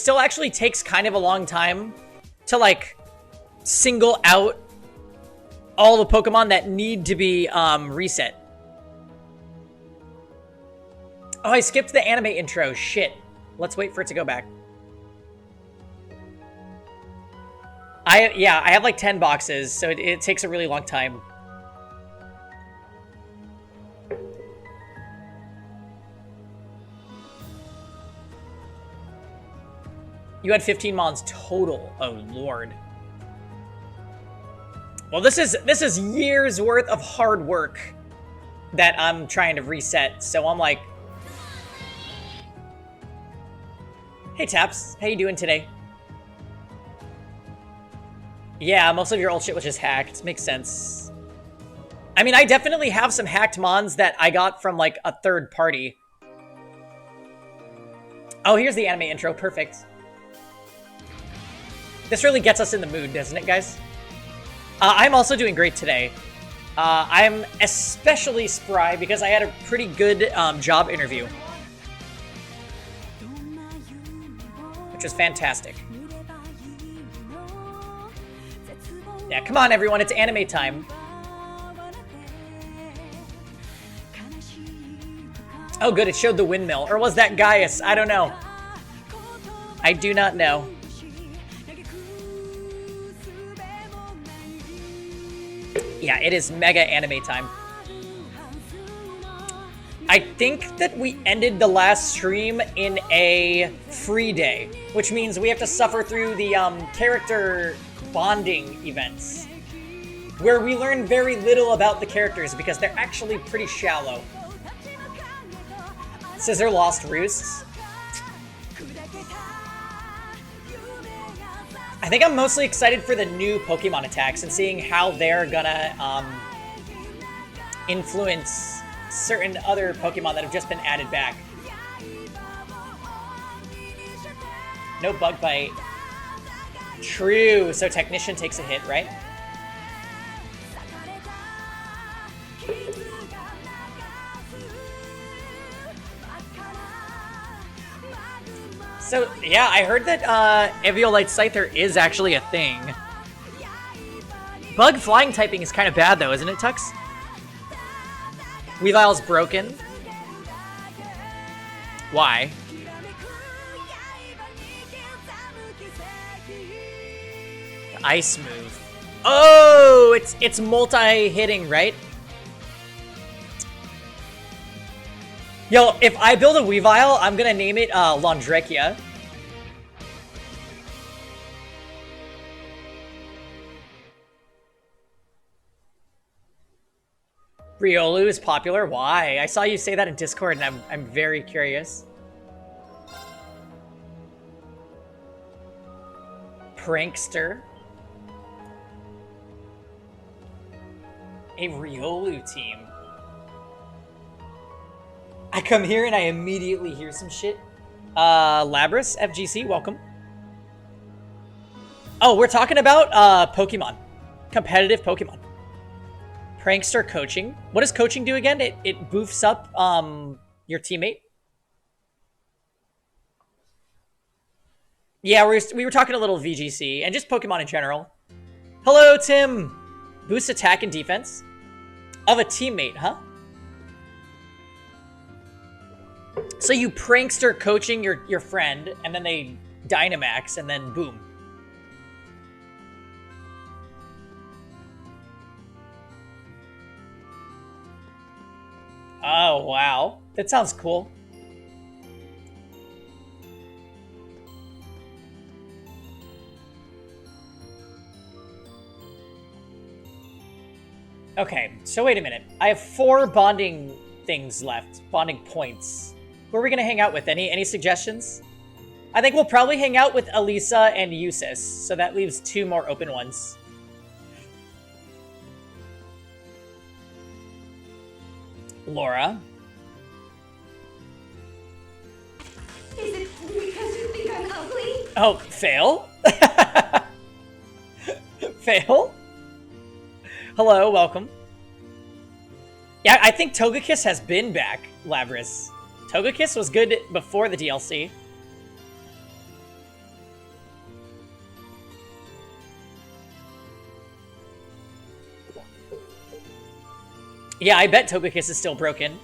still actually takes kind of a long time to, like, single out all the Pokemon that need to be reset. Oh, I skipped the anime intro. Shit. Let's wait for it to go back. I have like 10 boxes, so it takes a really long time. You had 15 mons total. Oh, Lord. Well, this is years worth of hard work that I'm trying to reset. So I'm like, hey, Taps. How you doing today? Yeah, most of your old shit was just hacked. Makes sense. I mean, I definitely have some hacked mons that I got from, like, a third party. Oh, here's the anime intro. Perfect. This really gets us in the mood, doesn't it, guys? I'm also doing great today. I'm especially spry because I had a pretty good job interview, which was fantastic. Yeah, come on, everyone. It's anime time. Oh, good. It showed the windmill. Or was that Gaius? I don't know. I do not know. Yeah, it is mega anime time. I think that we ended the last stream in a free day, which means we have to suffer through the character bonding events, where we learn very little about the characters because they're actually pretty shallow. Scissor lost roosts. I think I'm mostly excited for the new Pokemon attacks and seeing how they're gonna influence certain other Pokemon that have just been added back. No bug bite. True, so Technician takes a hit, right? So, yeah, I heard that Eviolite Scyther is actually a thing. Bug flying typing is kind of bad, though, isn't it, Tux? Weavile's broken. Why? Ice move. Oh, it's multi-hitting, right? Yo, if I build a Weavile, I'm gonna name it Laundrekia. Riolu is popular. Why? I saw you say that in Discord, and I'm very curious. Prankster. A Riolu team. I come here and I immediately hear some shit. Labras, FGC, welcome. Oh, we're talking about Pokemon. Competitive Pokemon. Prankster coaching. What does coaching do again? It boofs up your teammate. Yeah, we were talking a little VGC and just Pokemon in general. Hello, Tim. Boost attack and defense of a teammate, huh? So you prankster coaching your friend, and then they Dynamax, and then boom. Oh, wow. That sounds cool. Okay, so wait a minute. I have 4 bonding things left. Bonding points. Who are we going to hang out with? Any suggestions? I think we'll probably hang out with Elisa and Usis, so that leaves 2 more open ones. Laura. Is it because you think I'm ugly? Oh, Fail? Fail? Hello, welcome. Yeah, I think Togekiss has been back, Labras. Togekiss was good before the DLC. Yeah, I bet Togekiss is still broken.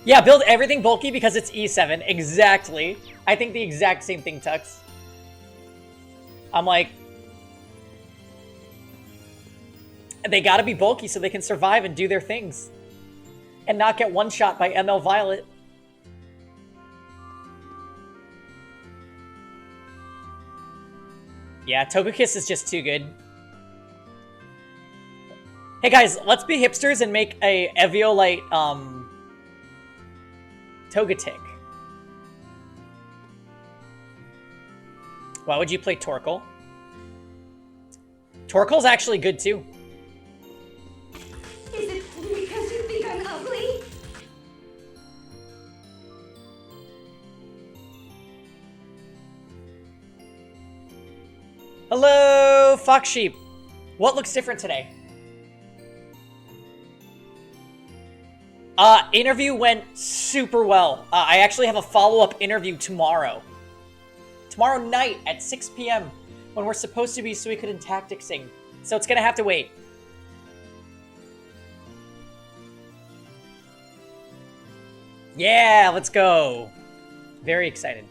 Yeah, build everything bulky because it's E7. Exactly. I think the exact same thing, Tux. I'm like, they gotta be bulky so they can survive and do their things. And not get one-shot by ML Violet. Yeah, Togekiss is just too good. Hey guys, let's be hipsters and make a Eviolite, Togetic. Why would you play Torkoal? Torkoal's actually good too. Is it because you think I'm ugly? Hello, Fox Sheep. What looks different today? Interview went super well. I actually have a follow-up interview tomorrow. Tomorrow night at 6 p.m. when we're supposed to be Suikoden Tacticsing. So it's gonna have to wait. Yeah, let's go. Very excited.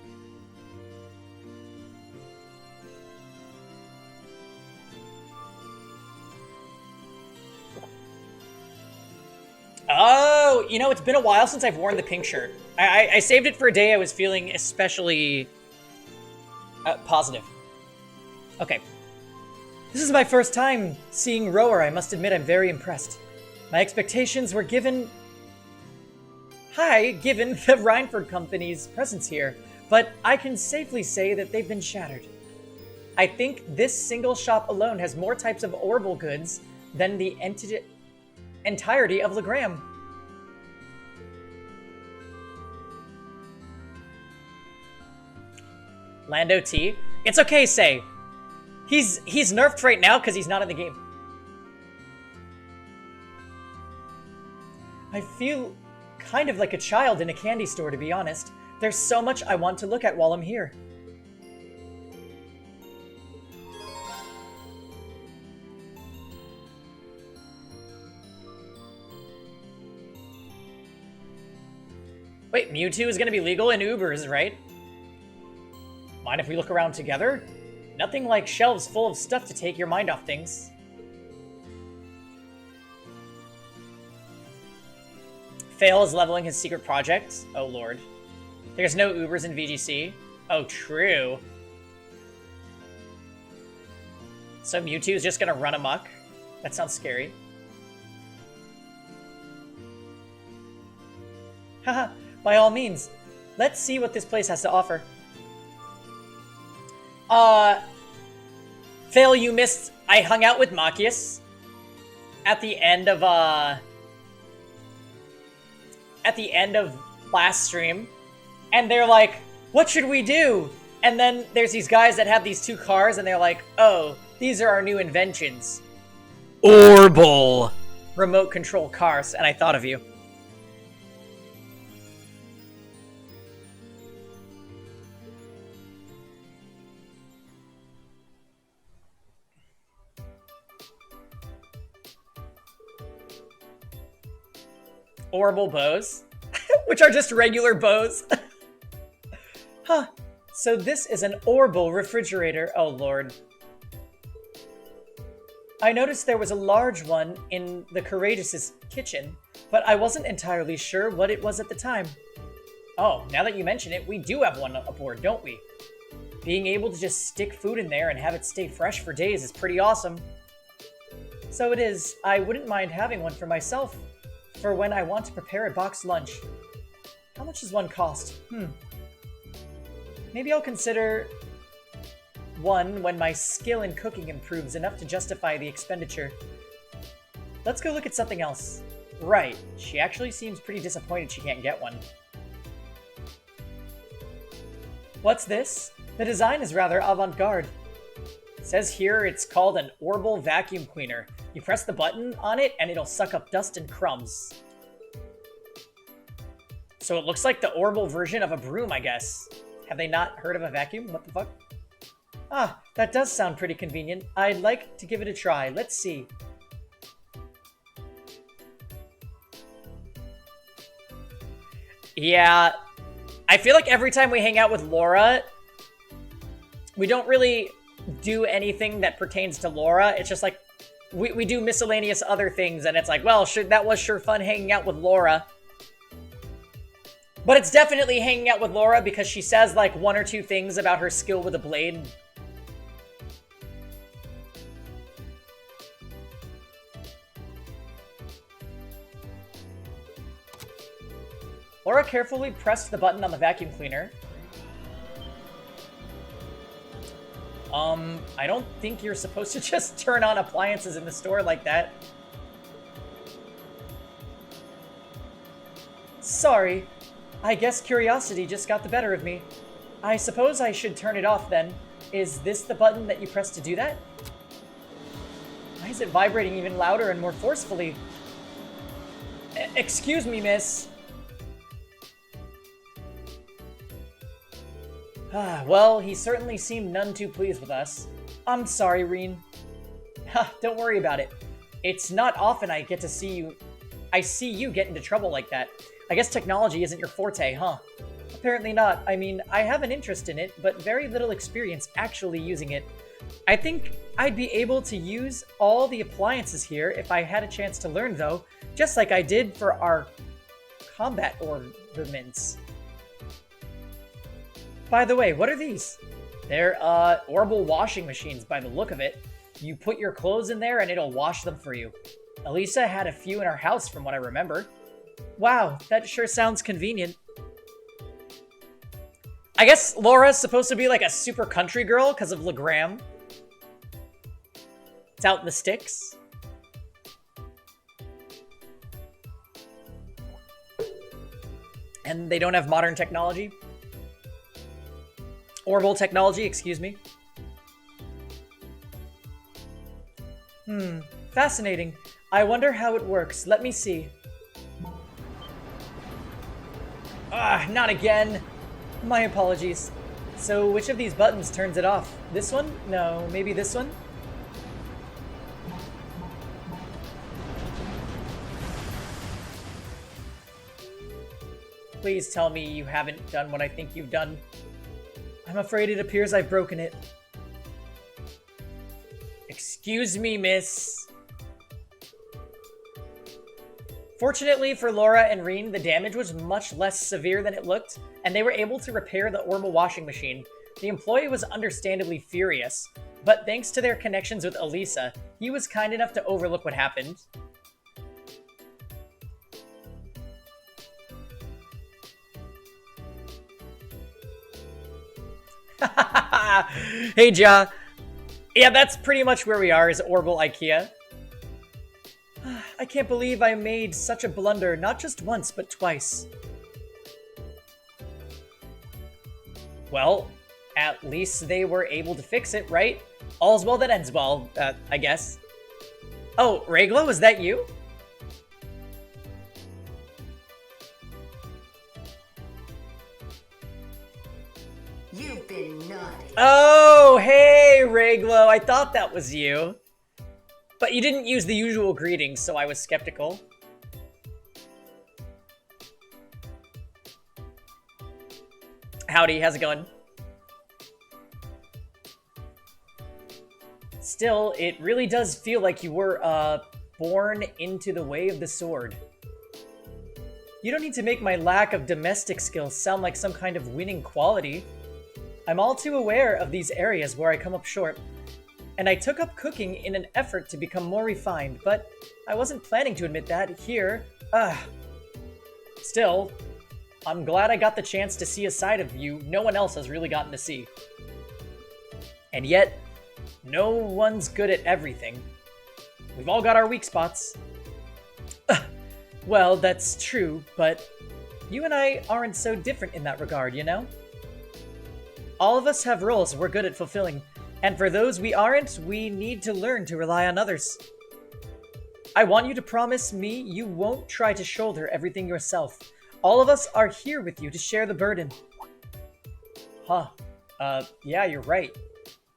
Oh, you know, it's been a while since I've worn the pink shirt. I saved it for a day I was feeling especially positive. Okay. This is my first time seeing Rower. I must admit I'm very impressed. My expectations were given given the Reinford Company's presence here, but I can safely say that they've been shattered. I think this single shop alone has more types of Orbital goods than the entirety of Legram. Lando T. It's okay, Say. He's nerfed right now because he's not in the game. I feel kind of like a child in a candy store, to be honest. There's so much I want to look at while I'm here. Wait, Mewtwo is going to be legal in Ubers, right? Mind if we look around together? Nothing like shelves full of stuff to take your mind off things. Fail is leveling his secret project. Oh lord. There's no Ubers in VGC. Oh, true. So Mewtwo is just gonna run amok? That sounds scary. Haha, by all means. Let's see what this place has to offer. Fail, you missed. I hung out with Machias at the end of last stream, and they're like, what should we do? And then there's these guys that have these two cars, and they're like, oh, these are our new inventions. Orbital remote control cars, and I thought of you. Orbital bows, which are just regular bows. Huh. So this is an Orbital refrigerator. Oh, Lord. I noticed there was a large one in the Courageous' kitchen, but I wasn't entirely sure what it was at the time. Oh, now that you mention it, we do have one aboard, don't we? Being able to just stick food in there and have it stay fresh for days is pretty awesome. So it is. I wouldn't mind having one for myself, for when I want to prepare a boxed lunch. How much does one cost? Maybe I'll consider one when my skill in cooking improves enough to justify the expenditure. Let's go look at something else. Right, she actually seems pretty disappointed she can't get one. What's this? The design is rather avant-garde. It says here it's called an Orbital vacuum cleaner. You press the button on it and it'll suck up dust and crumbs. So it looks like the Orbital version of a broom, I guess. Have they not heard of a vacuum? What the fuck? Ah, that does sound pretty convenient. I'd like to give it a try. Let's see. Yeah, I feel like every time we hang out with Laura, we don't really do anything that pertains to Laura. It's just like, we do miscellaneous other things, and it's like, well, that was sure fun hanging out with Laura. But it's definitely hanging out with Laura because she says, like, one or two things about her skill with a blade. Laura carefully pressed the button on the vacuum cleaner. I don't think you're supposed to just turn on appliances in the store like that. Sorry. I guess curiosity just got the better of me. I suppose I should turn it off then. Is this the button that you pressed to do that? Why is it vibrating even louder and more forcefully? Excuse me, miss. Well, he certainly seemed none too pleased with us. I'm sorry, Reen. Don't worry about it. It's not often I get to see you... I see you get into trouble like that. I guess technology isn't your forte, huh? Apparently not. I mean, I have an interest in it, but very little experience actually using it. I think I'd be able to use all the appliances here if I had a chance to learn, though, just like I did for our combat ornaments. By the way, what are these? They're, orbital washing machines by the look of it. You put your clothes in there and it'll wash them for you. Elisa had a few in her house from what I remember. Wow, that sure sounds convenient. I guess Laura's supposed to be like a super country girl because of Legram. It's out in the sticks. And they don't have modern technology. Orbital technology, excuse me. Fascinating. I wonder how it works. Let me see. Not again. My apologies. So, which of these buttons turns it off? This one? No, maybe this one? Please tell me you haven't done what I think you've done. I'm afraid it appears I've broken it. Excuse me, miss. Fortunately for Laura and Reen, the damage was much less severe than it looked, and they were able to repair the orbital washing machine. The employee was understandably furious, but thanks to their connections with Elisa, he was kind enough to overlook what happened. Hey, Ja. Yeah, that's pretty much where we are, is Orbital IKEA. I can't believe I made such a blunder, not just once, but twice. Well, at least they were able to fix it, right? All's well that ends well, I guess. Oh, Reglo, is that you? You've been naughty. Oh, hey, Reglo, I thought that was you. But you didn't use the usual greetings, so I was skeptical. Howdy, how's it going? Still, it really does feel like you were, born into the way of the sword. You don't need to make my lack of domestic skills sound like some kind of winning quality. I'm all too aware of these areas where I come up short. And I took up cooking in an effort to become more refined, but I wasn't planning to admit that here. Still, I'm glad I got the chance to see a side of you no one else has really gotten to see. And yet, no one's good at everything. We've all got our weak spots. Well, that's true, but you and I aren't so different in that regard, you know? All of us have roles we're good at fulfilling. And for those we aren't, we need to learn to rely on others. I want you to promise me you won't try to shoulder everything yourself. All of us are here with you to share the burden. Huh. Yeah, you're right.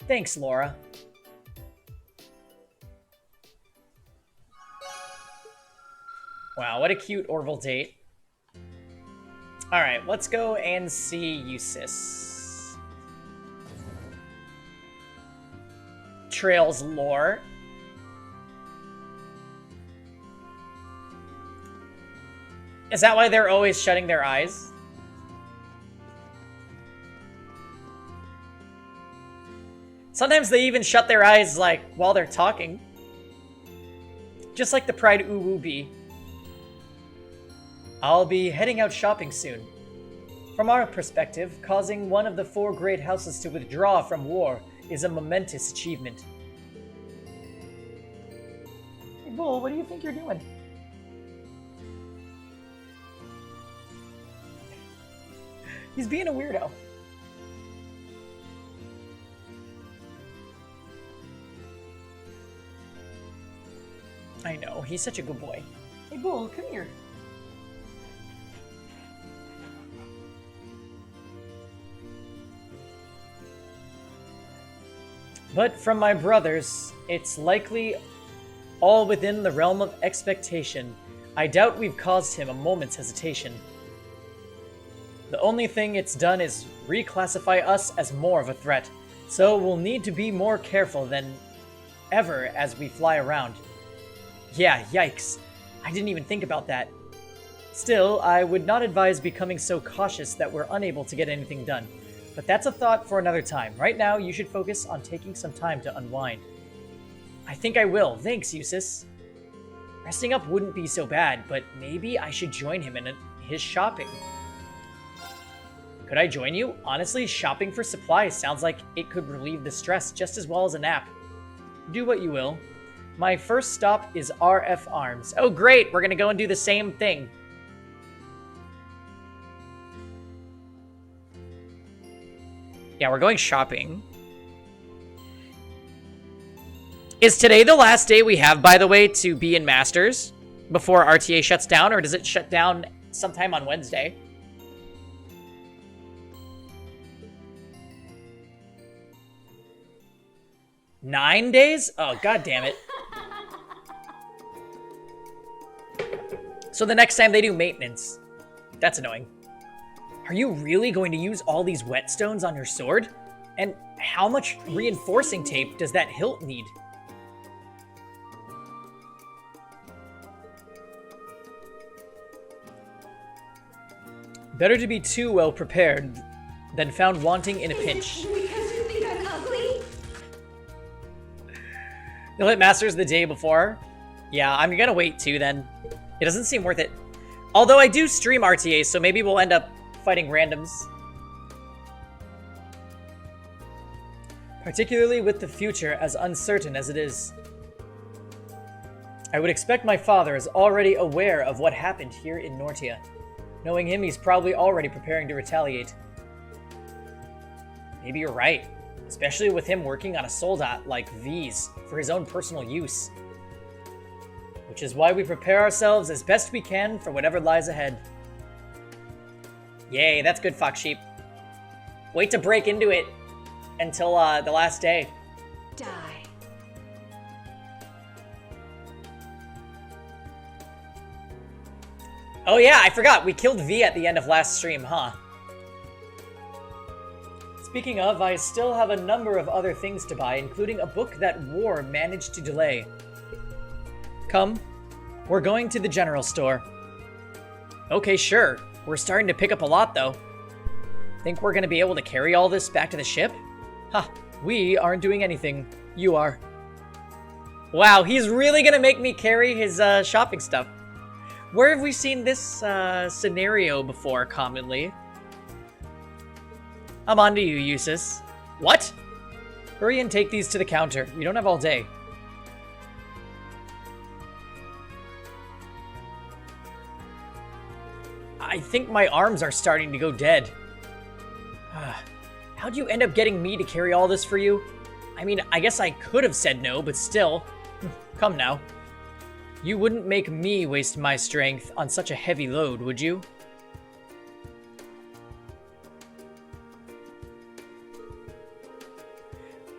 Thanks, Laura. Wow, what a cute Orville date. Alright, let's go and see Eustace. Trails lore. Is that why they're always shutting their eyes? Sometimes they even shut their eyes, like, while they're talking. Just like the Pride Uwu bee. I'll be heading out shopping soon. From our perspective, causing one of the 4 great houses to withdraw from war is a momentous achievement. Hey, Bull, what do you think you're doing? He's being a weirdo. I know, he's such a good boy. Hey, Bull, come here. But from my brothers, it's likely all within the realm of expectation. I doubt we've caused him a moment's hesitation. The only thing it's done is reclassify us as more of a threat, so we'll need to be more careful than ever as we fly around. Yeah, yikes. I didn't even think about that. Still, I would not advise becoming so cautious that we're unable to get anything done. But that's a thought for another time. Right now, you should focus on taking some time to unwind. I think I will. Thanks, Eustace. Resting up wouldn't be so bad, but maybe I should join him in his shopping. Could I join you? Honestly, shopping for supplies sounds like it could relieve the stress just as well as a nap. Do what you will. My first stop is RF Arms. Oh great, we're gonna go and do the same thing. Yeah, we're going shopping. Is today the last day we have, by the way, to be in Masters before RTA shuts down, or does it shut down sometime on Wednesday? Nine days? Oh, god damn it. So the next time they do maintenance. That's annoying. Are you really going to use all these whetstones on your sword? And how much reinforcing tape does that hilt need? Better to be too well prepared than found wanting in a pinch. Because you think I'm ugly? You'll hit Masters the day before? Yeah, I'm gonna wait too then. It doesn't seem worth it. Although I do stream RTA, so maybe we'll end up fighting randoms. Particularly with the future as uncertain as it is. I would expect my father is already aware of what happened here in Nortia. Knowing him, he's probably already preparing to retaliate. Maybe you're right. Especially with him working on a soldat like these for his own personal use. Which is why we prepare ourselves as best we can for whatever lies ahead. Yay, that's good, Fox Sheep. Wait to break into it until the last day. Die. Oh yeah, I forgot. We killed V at the end of last stream, huh? Speaking of, I still have a number of other things to buy, including a book that war managed to delay. Come. We're going to the general store. Okay, sure. We're starting to pick up a lot, though. Think we're gonna be able to carry all this back to the ship? Huh. We aren't doing anything. You are. Wow, he's really gonna make me carry his shopping stuff. Where have we seen this scenario before, commonly? I'm on to you, Eustace. What? Hurry and take these to the counter. We don't have all day. I think my arms are starting to go dead. How'd you end up getting me to carry all this for you? I mean, I guess I could have said no, but still. Come now. You wouldn't make me waste my strength on such a heavy load, would you?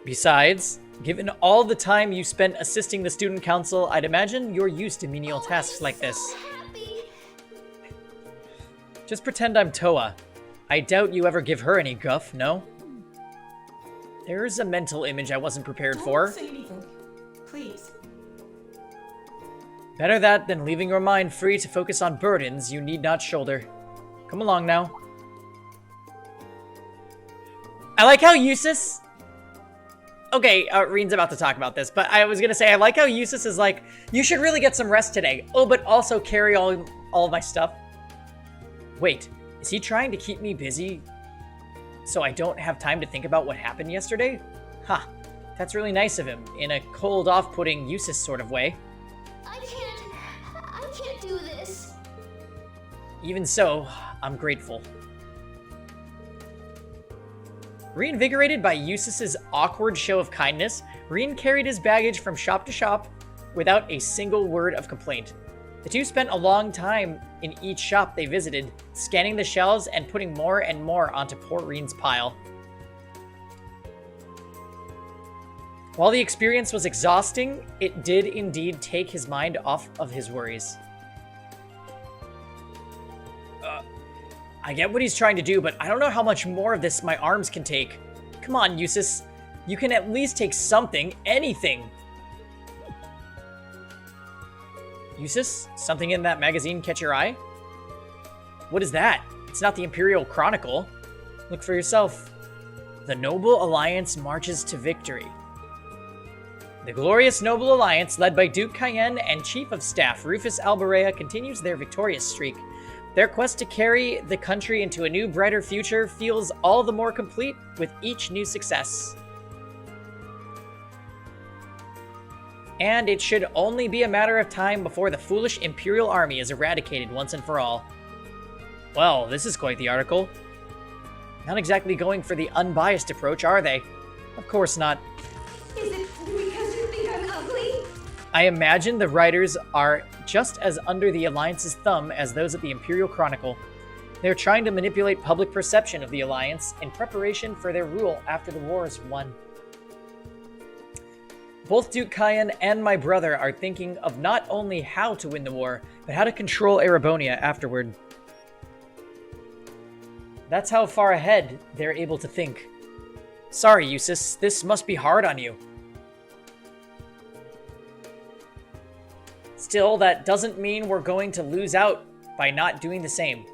Besides, given all the time you spent assisting the student council, I'd imagine you're used to menial tasks like this. Just pretend I'm Toa. I doubt you ever give her any guff, no? There's a mental image I wasn't prepared for. Don't say anything. Please. Better that than leaving your mind free to focus on burdens you need not shoulder. Come along now. I like how Eustace... Okay, Reen's about to talk about this, but I was gonna say, I like how Eustace is like, you should really get some rest today. Oh, but also carry all of my stuff. Wait, is he trying to keep me busy so I don't have time to think about what happened yesterday? Ha, that's really nice of him, in a cold, off-putting Eustace sort of way. I can't do this. Even so, I'm grateful. Reinvigorated by Eustace's awkward show of kindness, Reen carried his baggage from shop to shop without a single word of complaint. The two spent a long time in each shop they visited, scanning the shelves and putting more and more onto poor Reen's pile. While the experience was exhausting, it did indeed take his mind off of his worries. I get what he's trying to do, but I don't know how much more of this my arms can take. Come on, Eustace. You can at least take something, anything. Eustace, something in that magazine catch your eye? What is that? It's not the Imperial Chronicle. Look for yourself. The Noble Alliance marches to victory. The glorious Noble Alliance, led by Duke Cayenne and Chief of Staff Rufus Alberea, continues their victorious streak. Their quest to carry the country into a new, brighter future feels all the more complete with each new success. And it should only be a matter of time before the foolish Imperial Army is eradicated once and for all. Well, this is quite the article. Not exactly going for the unbiased approach, are they? Of course not. Is it because you think I'm ugly? I imagine the writers are just as under the Alliance's thumb as those at the Imperial Chronicle. They're trying to manipulate public perception of the Alliance in preparation for their rule after the war is won. Both Duke Cayenne and my brother are thinking of not only how to win the war, but how to control Erebonia afterward. That's how far ahead they're able to think. Sorry, Eustace, this must be hard on you. Still, that doesn't mean we're going to lose out by not doing the same.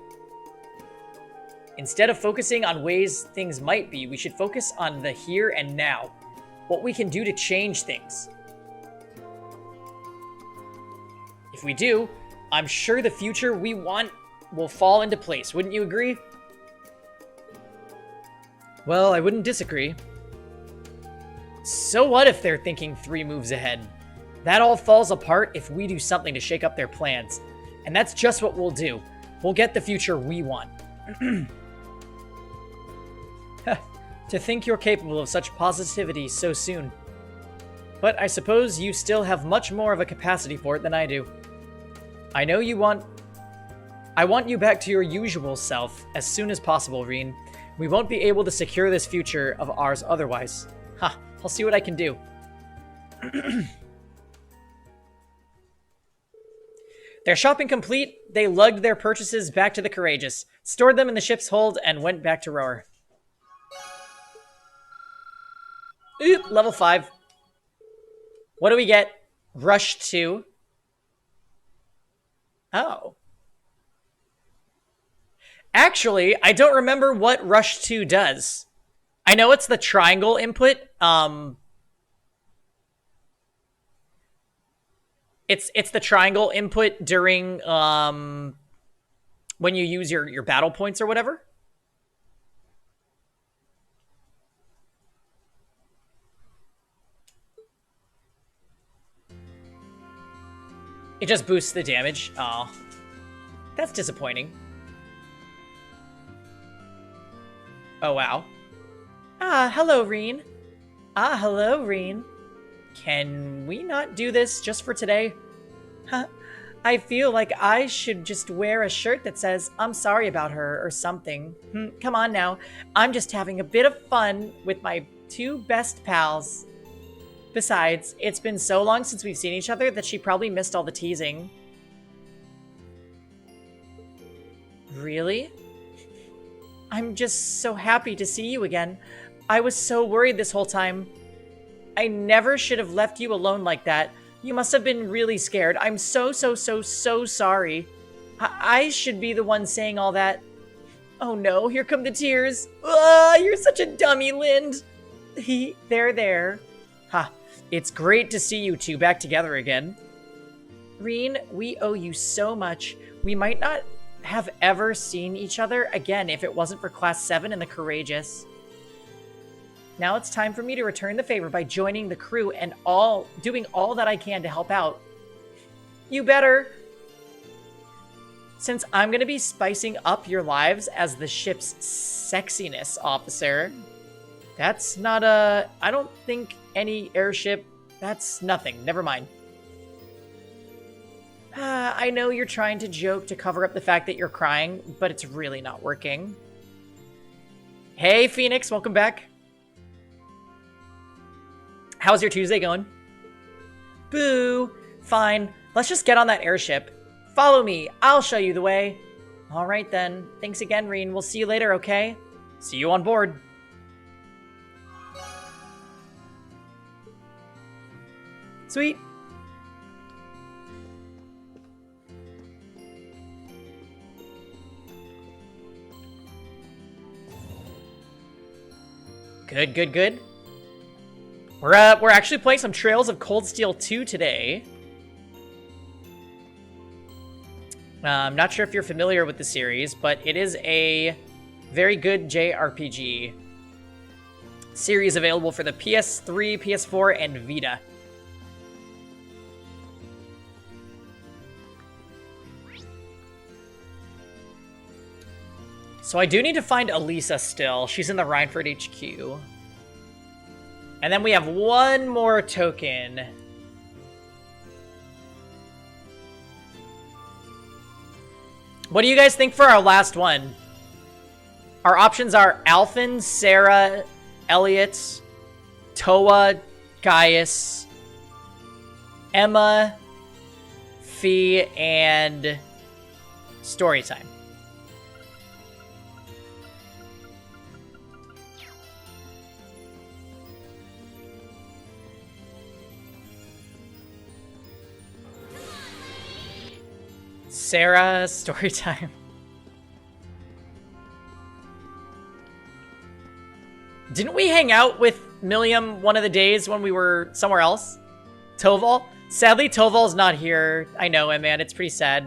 Instead of focusing on ways things might be, we should focus on the here and now. What we can do to change things. If we do, I'm sure the future we want will fall into place. Wouldn't you agree? Well, I wouldn't disagree. So what if they're thinking 3 moves ahead? That all falls apart if we do something to shake up their plans. And that's just what we'll do. We'll get the future we want. To think you're capable of such positivity so soon. But I suppose you still have much more of a capacity for it than I do. I know you want... I want you back to your usual self as soon as possible, Reen. We won't be able to secure this future of ours otherwise. I'll see what I can do. Their shopping complete, they lugged their purchases back to the Courageous, stored them in the ship's hold, and went back to Roar. Oop, level 5. What do we get? Rush 2. Oh. Actually, I don't remember what Rush 2 does. I know it's the triangle input. It's the triangle input during when you use your battle points or whatever. It just boosts the damage. Oh, that's disappointing. Oh, wow. Ah, hello, Reen. Ah, hello, Reen. Can we not do this just for today? Huh? I feel like I should just wear a shirt that says, I'm sorry about her, or something. Come on now. I'm just having a bit of fun with my 2 best pals. Besides, it's been so long since we've seen each other that she probably missed all the teasing. Really? I'm just so happy to see you again. I was so worried this whole time. I never should have left you alone like that. You must have been really scared. I'm so sorry. I should be the one saying all that. Oh no, here come the tears. You're such a dummy, Lind. There. Ha, it's great to see you two back together again. Reen, we owe you so much. We might not have ever seen each other again if it wasn't for Class 7 and the Courageous. Now it's time for me to return the favor by joining the crew and doing all that I can to help out. You better. Since I'm going to be spicing up your lives as the ship's sexiness officer, that's not I don't think any airship, that's nothing. Never mind. I know you're trying to joke to cover up the fact that you're crying, but it's really not working. Hey, Phoenix, welcome back. How's your Tuesday going? Boo. Fine. Let's just get on that airship. Follow me. I'll show you the way. All right, then. Thanks again, Reen. We'll see you later, okay? See you on board. Sweet. Good. We're actually playing some Trails of Cold Steel 2 today. I'm not sure if you're familiar with the series, but it is a very good JRPG series available for the PS3, PS4, and Vita. So I do need to find Elisa still. She's in the Rhineford HQ. And then we have one more token. What do you guys think for our last one? Our options are Alphen, Sarah, Elliot, Toa, Gaius, Emma, Fee, and Storytime. Sarah, Storytime. Didn't we hang out with Milliam one of the days when we were somewhere else? Toval? Sadly, Toval's not here. I know him, man. It's pretty sad.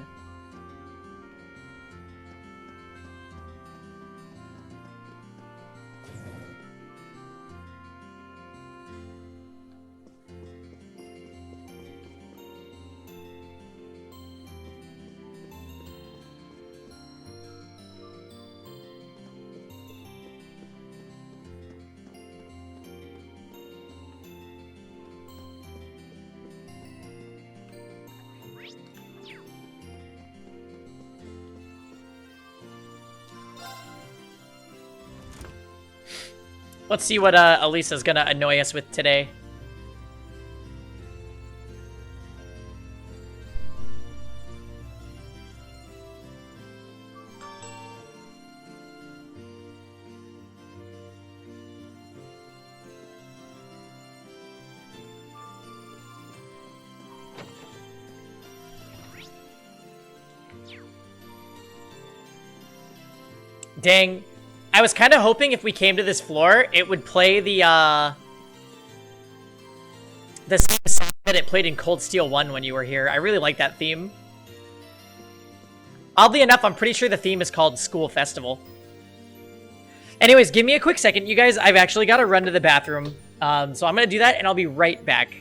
Let's see what Elisa's gonna annoy us with today. Dang. I was kind of hoping if we came to this floor, it would play the same song that it played in Cold Steel 1 when you were here. I really like that theme. Oddly enough, I'm pretty sure the theme is called School Festival. Anyways, give me a quick second, you guys. I've actually got to run to the bathroom. So I'm going to do that, and I'll be right back.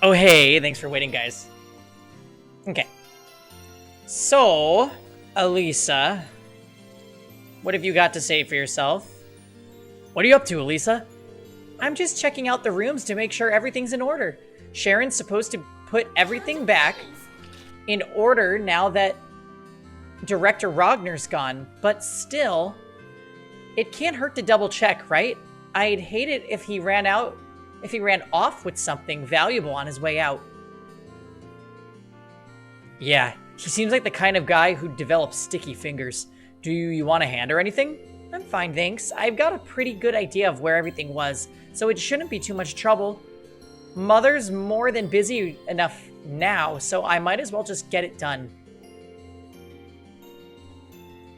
Oh, hey, thanks for waiting, guys. Okay. So, Elisa, what have you got to say for yourself? What are you up to, Elisa? I'm just checking out the rooms to make sure everything's in order. Sharon's supposed to put everything back in order now that Director Rogner's gone, but still, it can't hurt to double check, right? I'd hate it if he ran off with something valuable on his way out. Yeah, he seems like the kind of guy who develops sticky fingers. Do you want a hand or anything? I'm fine, thanks. I've got a pretty good idea of where everything was, so it shouldn't be too much trouble. Mother's more than busy enough now, so I might as well just get it done.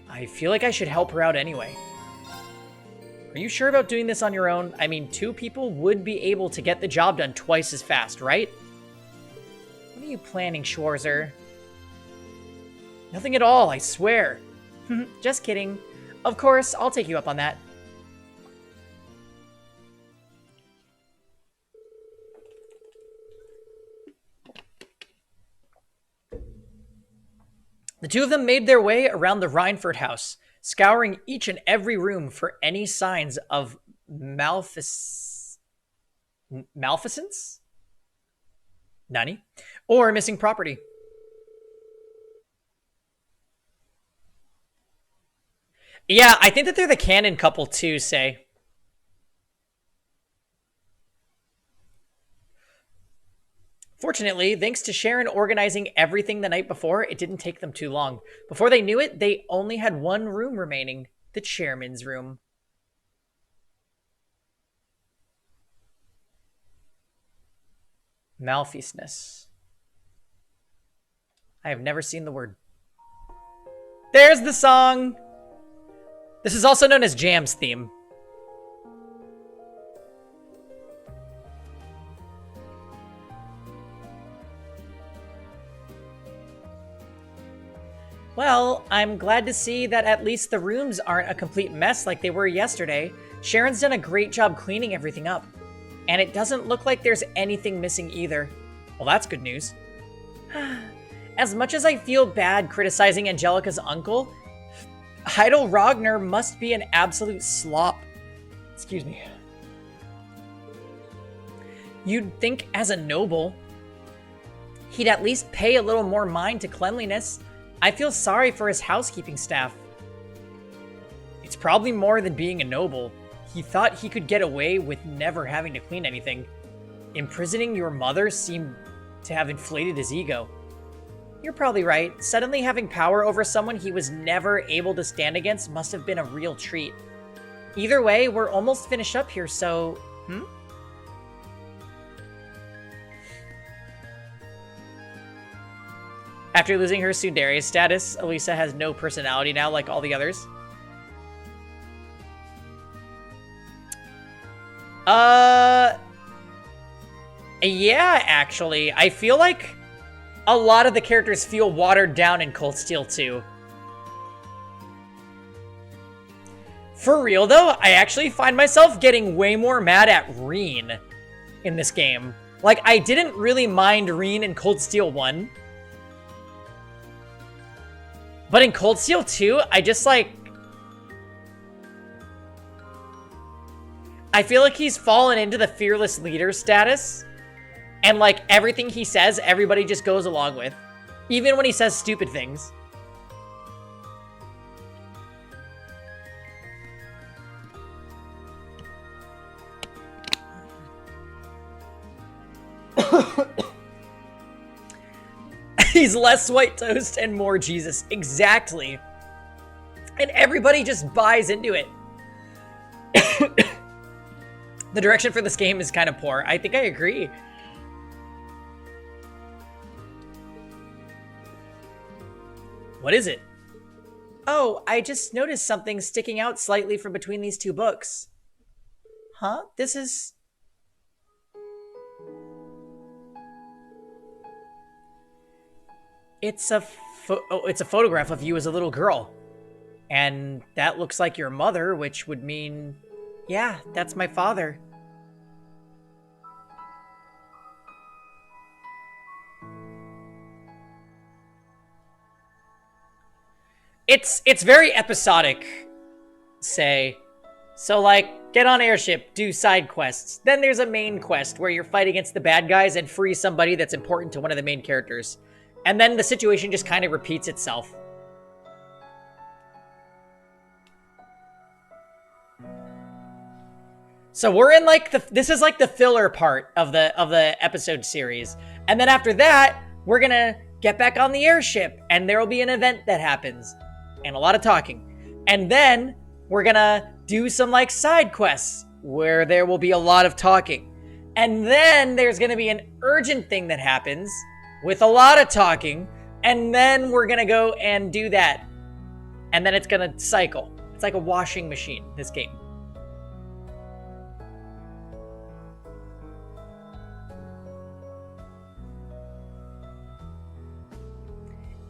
I feel like I should help her out anyway. Are you sure about doing this on your own? I mean, 2 people would be able to get the job done twice as fast, right? What are you planning, Schwarzer? Nothing at all, I swear. Just kidding. Of course, I'll take you up on that. The 2 of them made their way around the Reinford house, scouring each and every room for any signs of malfeasance? Nani? Or missing property. Yeah, I think that they're the canon couple too, say. Fortunately, thanks to Sharon organizing everything the night before, it didn't take them too long. Before they knew it, they only had one room remaining, the chairman's room. Malfeasance. I have never seen the word. There's the song! This is also known as Jam's theme. Well, I'm glad to see that at least the rooms aren't a complete mess like they were yesterday. Sharon's done a great job cleaning everything up. And it doesn't look like there's anything missing either. Well, that's good news. As much as I feel bad criticizing Angelica's uncle, Heidel Rogner must be an absolute slop. Excuse me. You'd think as a noble, he'd at least pay a little more mind to cleanliness. I feel sorry for his housekeeping staff. It's probably more than being a noble. He thought he could get away with never having to clean anything. Imprisoning your mother seemed to have inflated his ego. You're probably right. Suddenly having power over someone he was never able to stand against must have been a real treat. Either way, we're almost finished up here, so... After losing her tsundere status, Elisa has no personality now like all the others. Yeah, actually. I feel like a lot of the characters feel watered down in Cold Steel 2. For real, though, I actually find myself getting way more mad at Reen in this game. Like, I didn't really mind Reen in Cold Steel 1. But in Cold Steel 2, I just, like... I feel like he's fallen into the fearless leader status. And, like, everything he says, everybody just goes along with. Even when he says stupid things. He's less white toast and more Jesus. Exactly. And everybody just buys into it. The direction for this game is kind of poor. I think I agree. What is it? Oh, I just noticed something sticking out slightly from between these 2 books. Huh? This is... It's a photograph of you as a little girl. And that looks like your mother, which would mean... Yeah, that's my father. It's very episodic, say. So, like, get on airship, do side quests. Then there's a main quest where you're fight against the bad guys and free somebody that's important to one of the main characters. And then the situation just kind of repeats itself. So we're in like this is like the filler part of the episode series. And then after that, we're gonna get back on the airship and there will be an event that happens. And a lot of talking. And then we're gonna do some like side quests where there will be a lot of talking. And then there's gonna be an urgent thing that happens with a lot of talking. And then we're gonna go and do that. And then it's gonna cycle. It's like a washing machine, this game.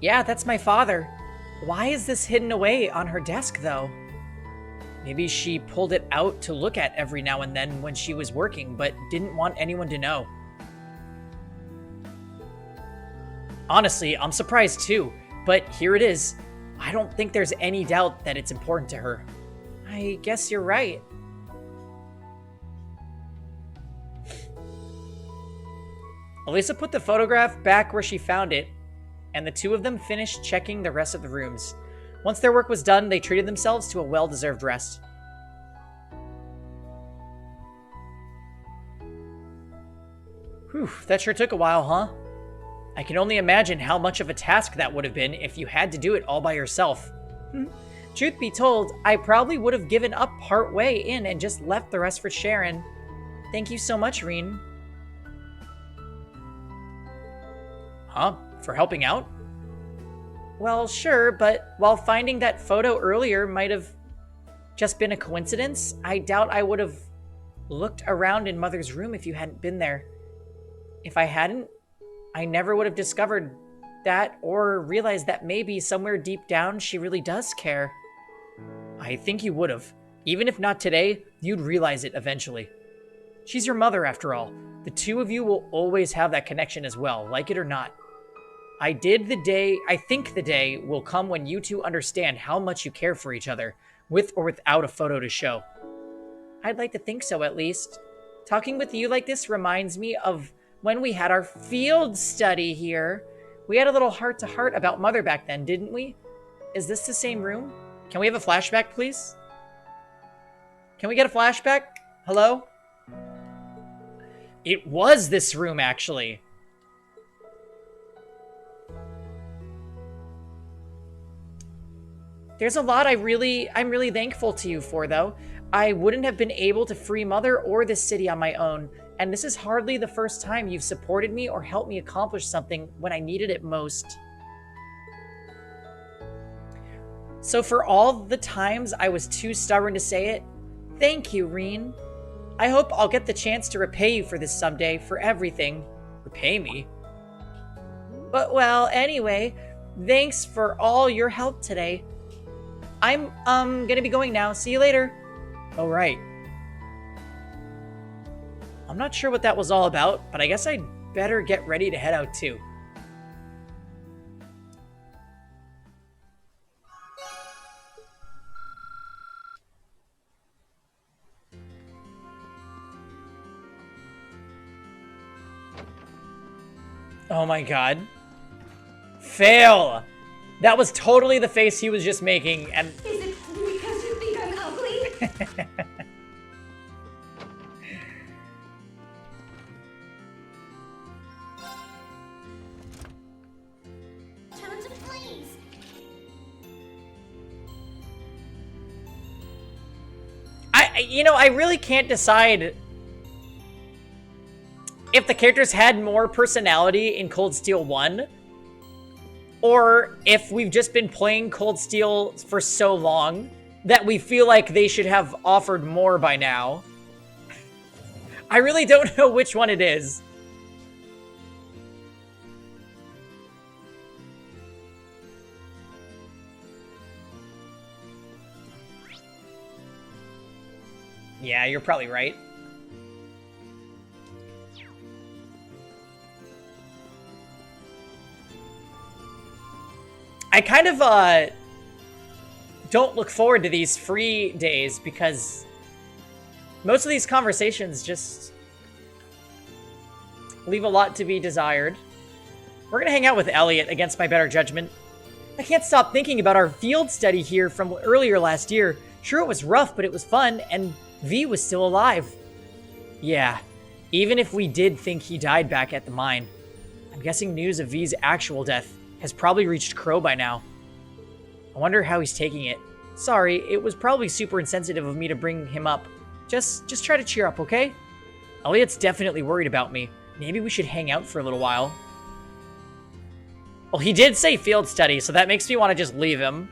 Yeah, that's my father. Why is this hidden away on her desk, though? Maybe she pulled it out to look at every now and then when she was working, but didn't want anyone to know. Honestly, I'm surprised too, but here it is. I don't think there's any doubt that it's important to her. I guess you're right. Elisa put the photograph back where she found it, and the two of them finished checking the rest of the rooms. Once their work was done, they treated themselves to a well-deserved rest. Whew, that sure took a while, huh? I can only imagine how much of a task that would have been if you had to do it all by yourself. Truth be told, I probably would have given up part way in and just left the rest for Sharon. Thank you so much, Reen. Huh? For helping out? Well, sure, but while finding that photo earlier might have just been a coincidence, I doubt I would have looked around in Mother's room if you hadn't been there. If I hadn't, I never would have discovered that or realized that maybe somewhere deep down she really does care. I think you would have. Even if not today, you'd realize it eventually. She's your mother, after all. The two of you will always have that connection as well, like it or not. I think the day will come when you two understand how much you care for each other, with or without a photo to show. I'd like to think so, at least. Talking with you like this reminds me of when we had our field study here. We had a little heart-to-heart about Mother back then, didn't we? Is this the same room? Can we have a flashback, please? Can we get a flashback? Hello? It was this room, actually. There's a lot I'm really thankful to you for, though. I wouldn't have been able to free Mother or this city on my own, and this is hardly the first time you've supported me or helped me accomplish something when I needed it most. So for all the times I was too stubborn to say it, thank you, Reen. I hope I'll get the chance to repay you for this someday, for everything. Repay me? But well, anyway, thanks for all your help today. I'm gonna be going now. See you later. Oh, right. I'm not sure what that was all about, but I guess I'd better get ready to head out too. Oh my god. Fail! That was totally the face he was just making, and... Is it because you think I'm ugly? Turn to please. I really can't decide if the characters had more personality in Cold Steel 1, or if we've just been playing Cold Steel for so long that we feel like they should have offered more by now. I really don't know which one it is. Yeah, you're probably right. I kind of, don't look forward to these free days because most of these conversations just leave a lot to be desired. We're gonna hang out with Elliot against my better judgment. I can't stop thinking about our field study here from earlier last year. Sure, it was rough, but it was fun, and V was still alive. Yeah, even if we did think he died back at the mine, I'm guessing news of V's actual death has probably reached Crow by now. I wonder how he's taking it. Sorry, it was probably super insensitive of me to bring him up. Just try to cheer up, okay? Elliot's definitely worried about me. Maybe we should hang out for a little while. Well, he did say field study, so that makes me want to just leave him.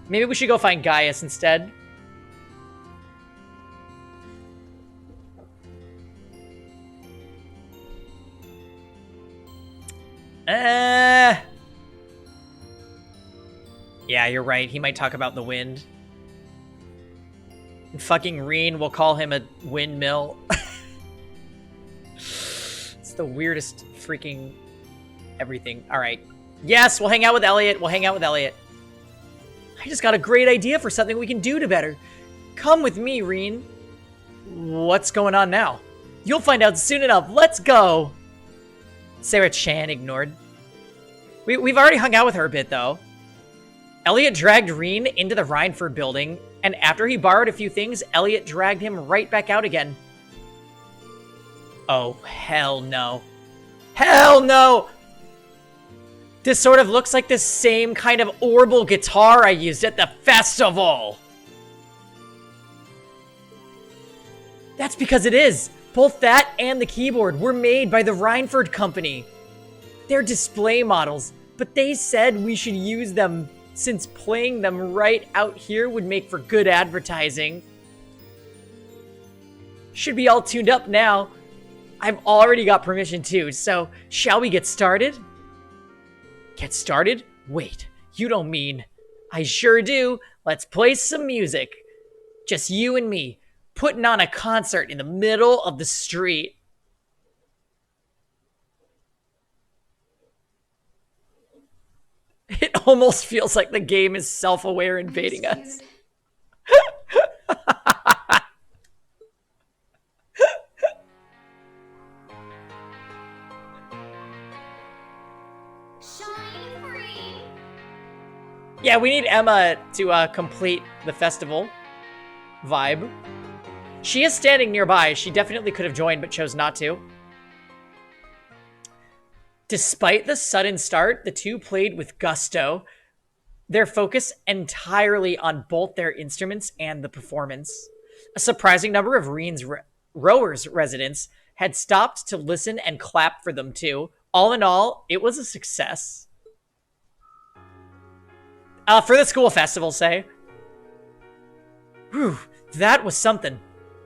Maybe we should go find Gaius instead. Yeah, you're right. He might talk about the wind. And fucking Reen will call him a windmill. It's the weirdest freaking everything. All right. Yes, we'll hang out with Elliot. We'll hang out with Elliot. I just got a great idea for something we can do to better. Come with me, Reen. What's going on now? You'll find out soon enough. Let's go. Sarah Chan ignored. We've already hung out with her a bit, though. Elliot dragged Reen into the Rhineford building, and after he borrowed a few things, Elliot dragged him right back out again. Oh, hell no. Hell no! This sort of looks like the same kind of orbital guitar I used at the festival! That's because it is! Both that and the keyboard were made by the Rhineford Company. They're display models, but they said we should use them since playing them right out here would make for good advertising. Should be all tuned up now. I've already got permission too, so shall we get started? Get started? Wait, you don't mean... I sure do. Let's play some music. Just you and me, putting on a concert in the middle of the street. It almost feels like the game is self-aware invading us. Shine free. Yeah, we need Emma to complete the festival vibe. She is standing nearby. She definitely could have joined, but chose not to. Despite the sudden start, the two played with gusto. Their focus entirely on both their instruments and the performance. A surprising number of Reen's Rowers residents had stopped to listen and clap for them too. All in all, it was a success. For the school festival, say. Whew, that was something.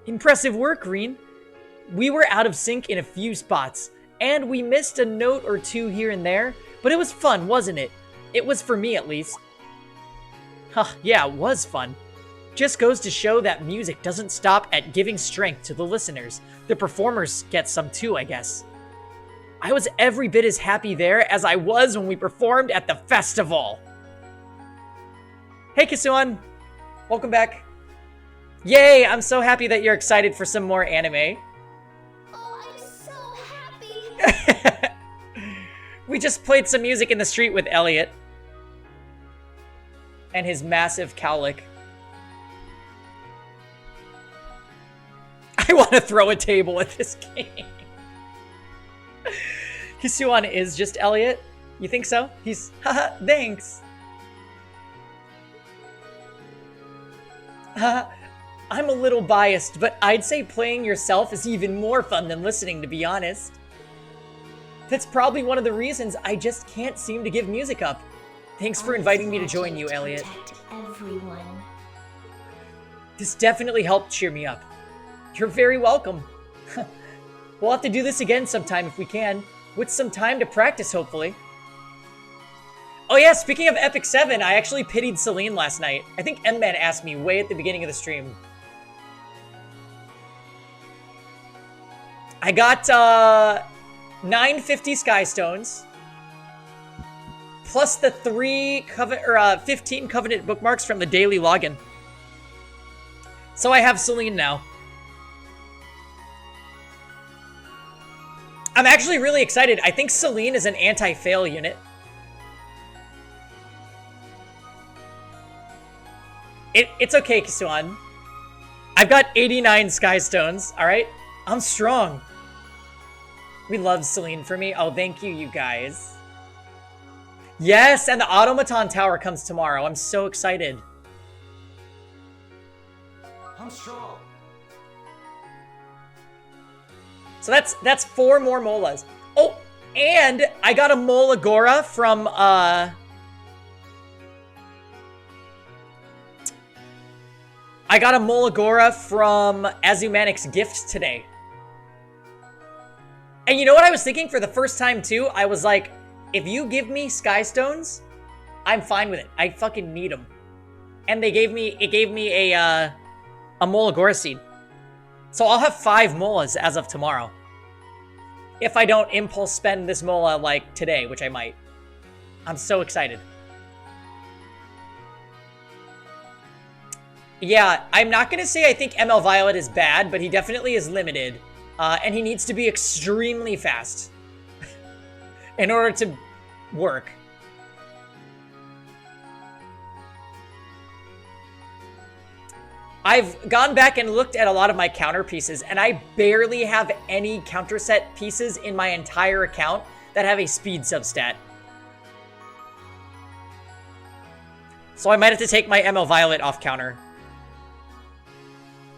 Impressive work, Reen. We were out of sync in a few spots, and we missed a note or two here and there, but it was fun, wasn't it? It was for me, at least. Huh, yeah, it was fun. Just goes to show that music doesn't stop at giving strength to the listeners. The performers get some too, I guess. I was every bit as happy there as I was when we performed at the festival. Hey, Kisuan. Welcome back. Yay, I'm so happy that you're excited for some more anime. Oh, I'm so happy. We just played some music in the street with Elliot. And his massive cowlick. I want to throw a table at this game. Kisuan is just Elliot? You think so? He's, haha, thanks. I'm a little biased, but I'd say playing yourself is even more fun than listening, to be honest. That's probably one of the reasons I just can't seem to give music up. Thanks for inviting me to join you, Elliot. Everyone. This definitely helped cheer me up. You're very welcome. We'll have to do this again sometime if we can, with some time to practice, hopefully. Oh yeah, speaking of Epic 7, I actually pitied Celine last night. I think M-Man asked me way at the beginning of the stream. I got 950 Sky Stones, plus the 15 Covenant bookmarks from the daily login. So I have Celine now. I'm actually really excited. I think Celine is an anti-fail unit. It's okay, Kisuan. I've got 89 Sky Stones, alright? I'm strong. We love Celine for me. Oh, thank you, you guys. Yes, and the Automaton Tower comes tomorrow. I'm so excited. I'm strong. So that's 4 more Molas. Oh, and I got a Molagora from, I got a Molagora from Azumanic's gift today. And you know what I was thinking for the first time too? I was like, if you give me Sky Stones, I'm fine with it. I fucking need them. And it gave me a Molagora seed. So I'll have 5 Molas as of tomorrow. If I don't impulse spend this Mola like today, which I might. I'm so excited. Yeah, I'm not going to say I think ML Violet is bad, but he definitely is limited. And he needs to be extremely fast in order to work. I've gone back and looked at a lot of my counter pieces, and I barely have any counter set pieces in my entire account that have a speed substat. So I might have to take my ML Violet off counter,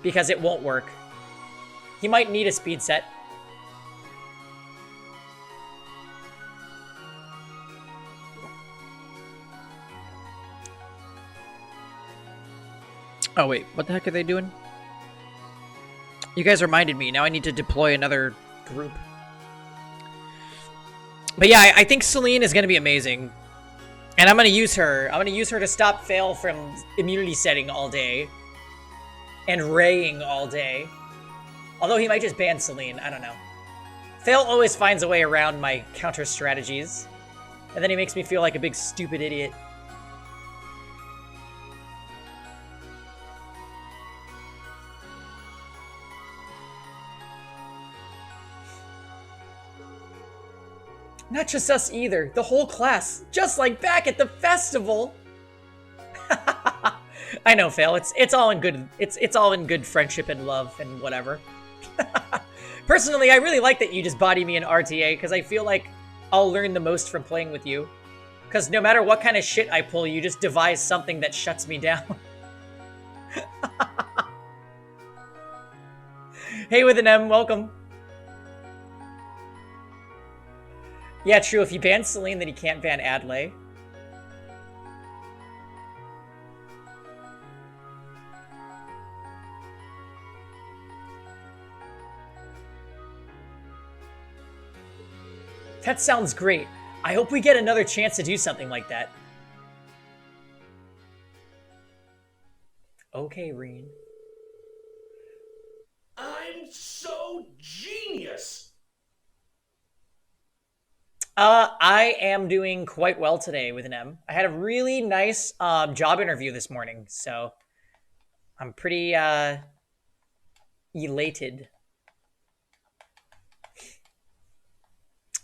because it won't work. He might need a speed set. Oh wait, what the heck are they doing? You guys reminded me. Now I need to deploy another group. But yeah, I think Celine is going to be amazing. And I'm going to use her. I'm going to use her to stop Fail from immunity setting all day. And raying all day. Although he might just ban Celine. I don't know. Fail always finds a way around my counter strategies. And then he makes me feel like a big stupid idiot. Not just us either. The whole class. Just like back at the festival. I know, Fail. It's all in good. It's all in good friendship and love and whatever. Personally, I really like that you just body me in RTA because I feel like I'll learn the most from playing with you. Because no matter what kind of shit I pull, you just devise something that shuts me down. Hey with an M, welcome. Yeah, true. If he bans Celine, then he can't ban Adley. That sounds great. I hope we get another chance to do something like that. Okay, Reen. I'm so genius. I am doing quite well today with an M. I had a really nice job interview this morning, so I'm pretty elated.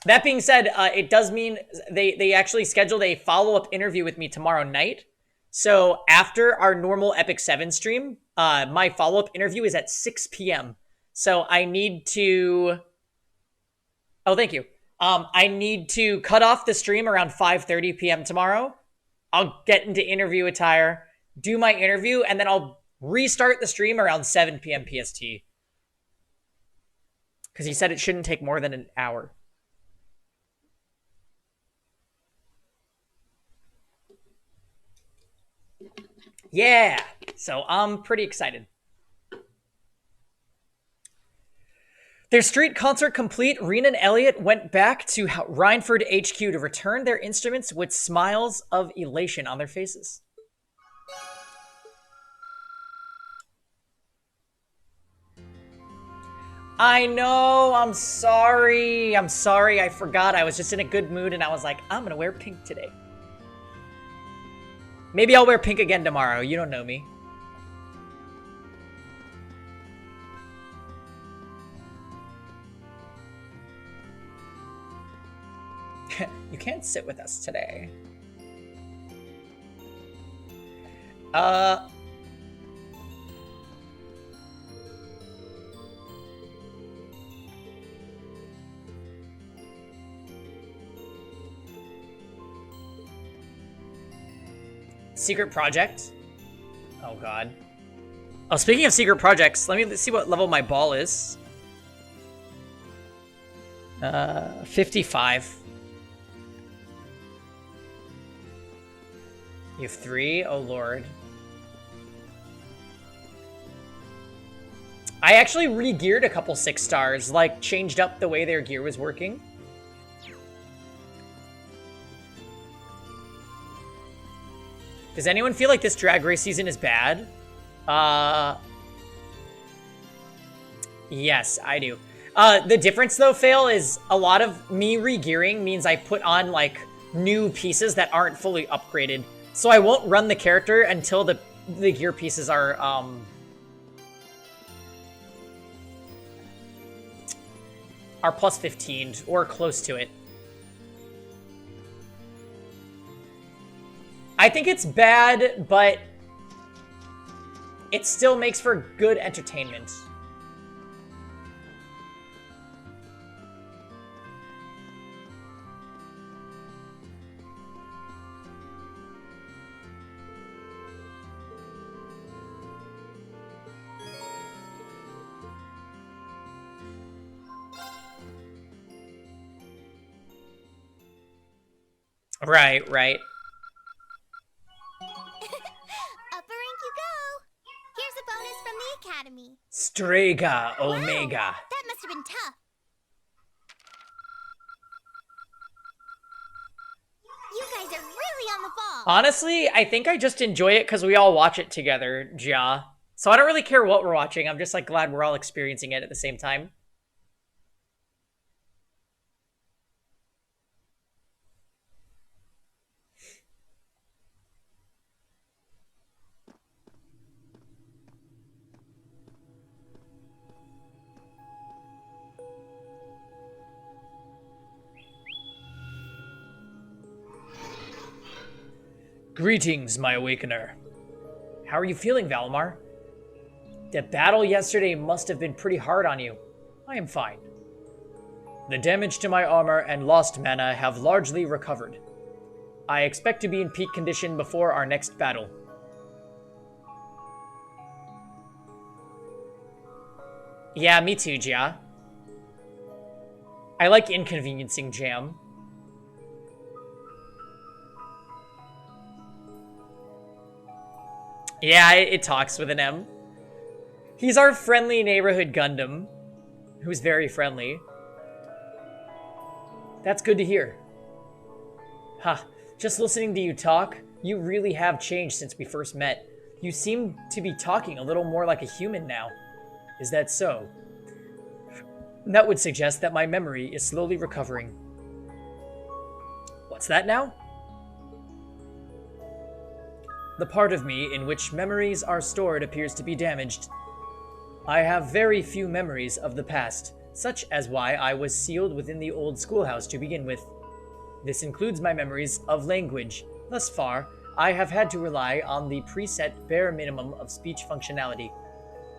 That being said, it does mean they actually scheduled a follow-up interview with me tomorrow night. So after our normal Epic 7 stream, my follow-up interview is at 6 p.m. So I need to... Oh, thank you. I need to cut off the stream around 5:30 p.m. tomorrow. I'll get into interview attire, do my interview, and then I'll restart the stream around 7 p.m. PST. Because he said it shouldn't take more than an hour. Yeah, so I'm pretty excited. Their street concert complete, Reen and Elliot went back to Rhineford HQ to return their instruments with smiles of elation on their faces. I know, I'm sorry, I forgot. I was just in a good mood and I was like, I'm gonna wear pink today. Maybe I'll wear pink again tomorrow. You don't know me. You can't sit with us today. Secret project? Oh god. Oh, speaking of secret projects, let me see what level my ball is. 55. You have 3? Oh lord. I actually re-geared a couple 6 stars, like changed up the way their gear was working. Does anyone feel like this Drag Race season is bad? Yes, I do. The difference though, Fail, is a lot of me re-gearing means I put on like new pieces that aren't fully upgraded. So I won't run the character until the gear pieces are plus 15 or close to it. I think it's bad, but it still makes for good entertainment. Right, right. Upper rank you go. Here's a bonus from the academy. Strega Omega. Wow, that must have been tough. You guys are really on the ball. Honestly, I think I just enjoy it because we all watch it together, Ja. So I don't really care what we're watching. I'm just like glad we're all experiencing it at the same time. Greetings, my awakener. How are you feeling, Valimar? The battle yesterday must have been pretty hard on you. I am fine. The damage to my armor and lost mana have largely recovered. I expect to be in peak condition before our next battle. Yeah, me too, Jia. I like inconveniencing Jam. Yeah, it talks with an M. He's our friendly neighborhood Gundam, who's very friendly. That's good to hear. Ha, just listening to you talk, you really have changed since we first met. You seem to be talking a little more like a human now. Is that so? That would suggest that my memory is slowly recovering. What's that now? The part of me in which memories are stored appears to be damaged. I have very few memories of the past, such as why I was sealed within the old schoolhouse to begin with. This includes my memories of language. Thus far, I have had to rely on the preset bare minimum of speech functionality.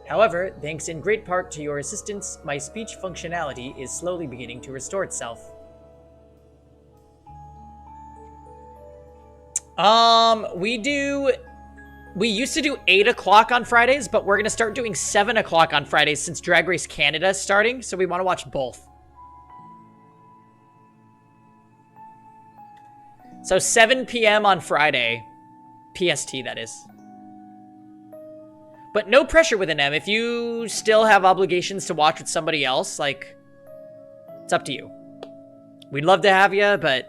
However, thanks in great part to your assistance, my speech functionality is slowly beginning to restore itself. We used to do 8 o'clock on Fridays, but we're going to start doing 7 o'clock on Fridays since Drag Race Canada is starting, so we want to watch both. So 7 p.m. on Friday. PST, that is. But no pressure with an M. If you still have obligations to watch with somebody else, like, it's up to you. We'd love to have you, but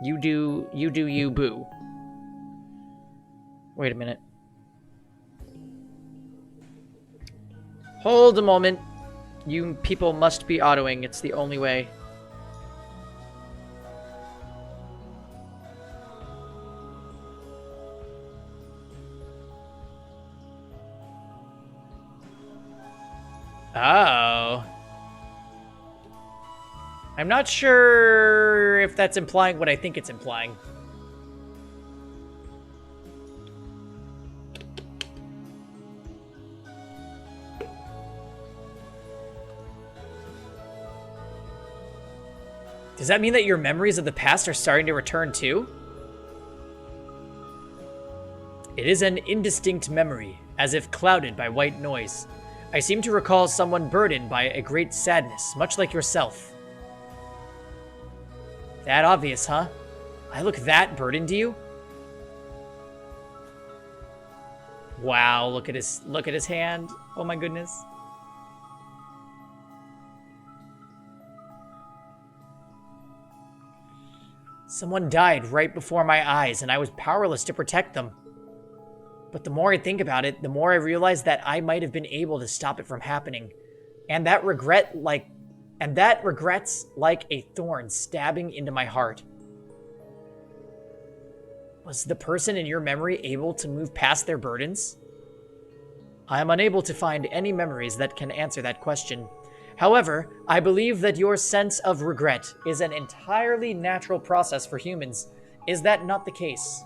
you do you, boo. Wait a minute. Hold a moment. You people must be autoing. It's the only way. Oh. I'm not sure if that's implying what I think it's implying. Does that mean that your memories of the past are starting to return too? It is an indistinct memory, as if clouded by white noise. I seem to recall someone burdened by a great sadness, much like yourself. That obvious, huh? I look that burdened to you? Wow, look at his hand. Oh my goodness. Someone died right before my eyes, and I was powerless to protect them. But the more I think about it, the more I realize that I might have been able to stop it from happening. And that regret's like a thorn stabbing into my heart. Was the person in your memory able to move past their burdens? I am unable to find any memories that can answer that question. However, I believe that your sense of regret is an entirely natural process for humans. Is that not the case?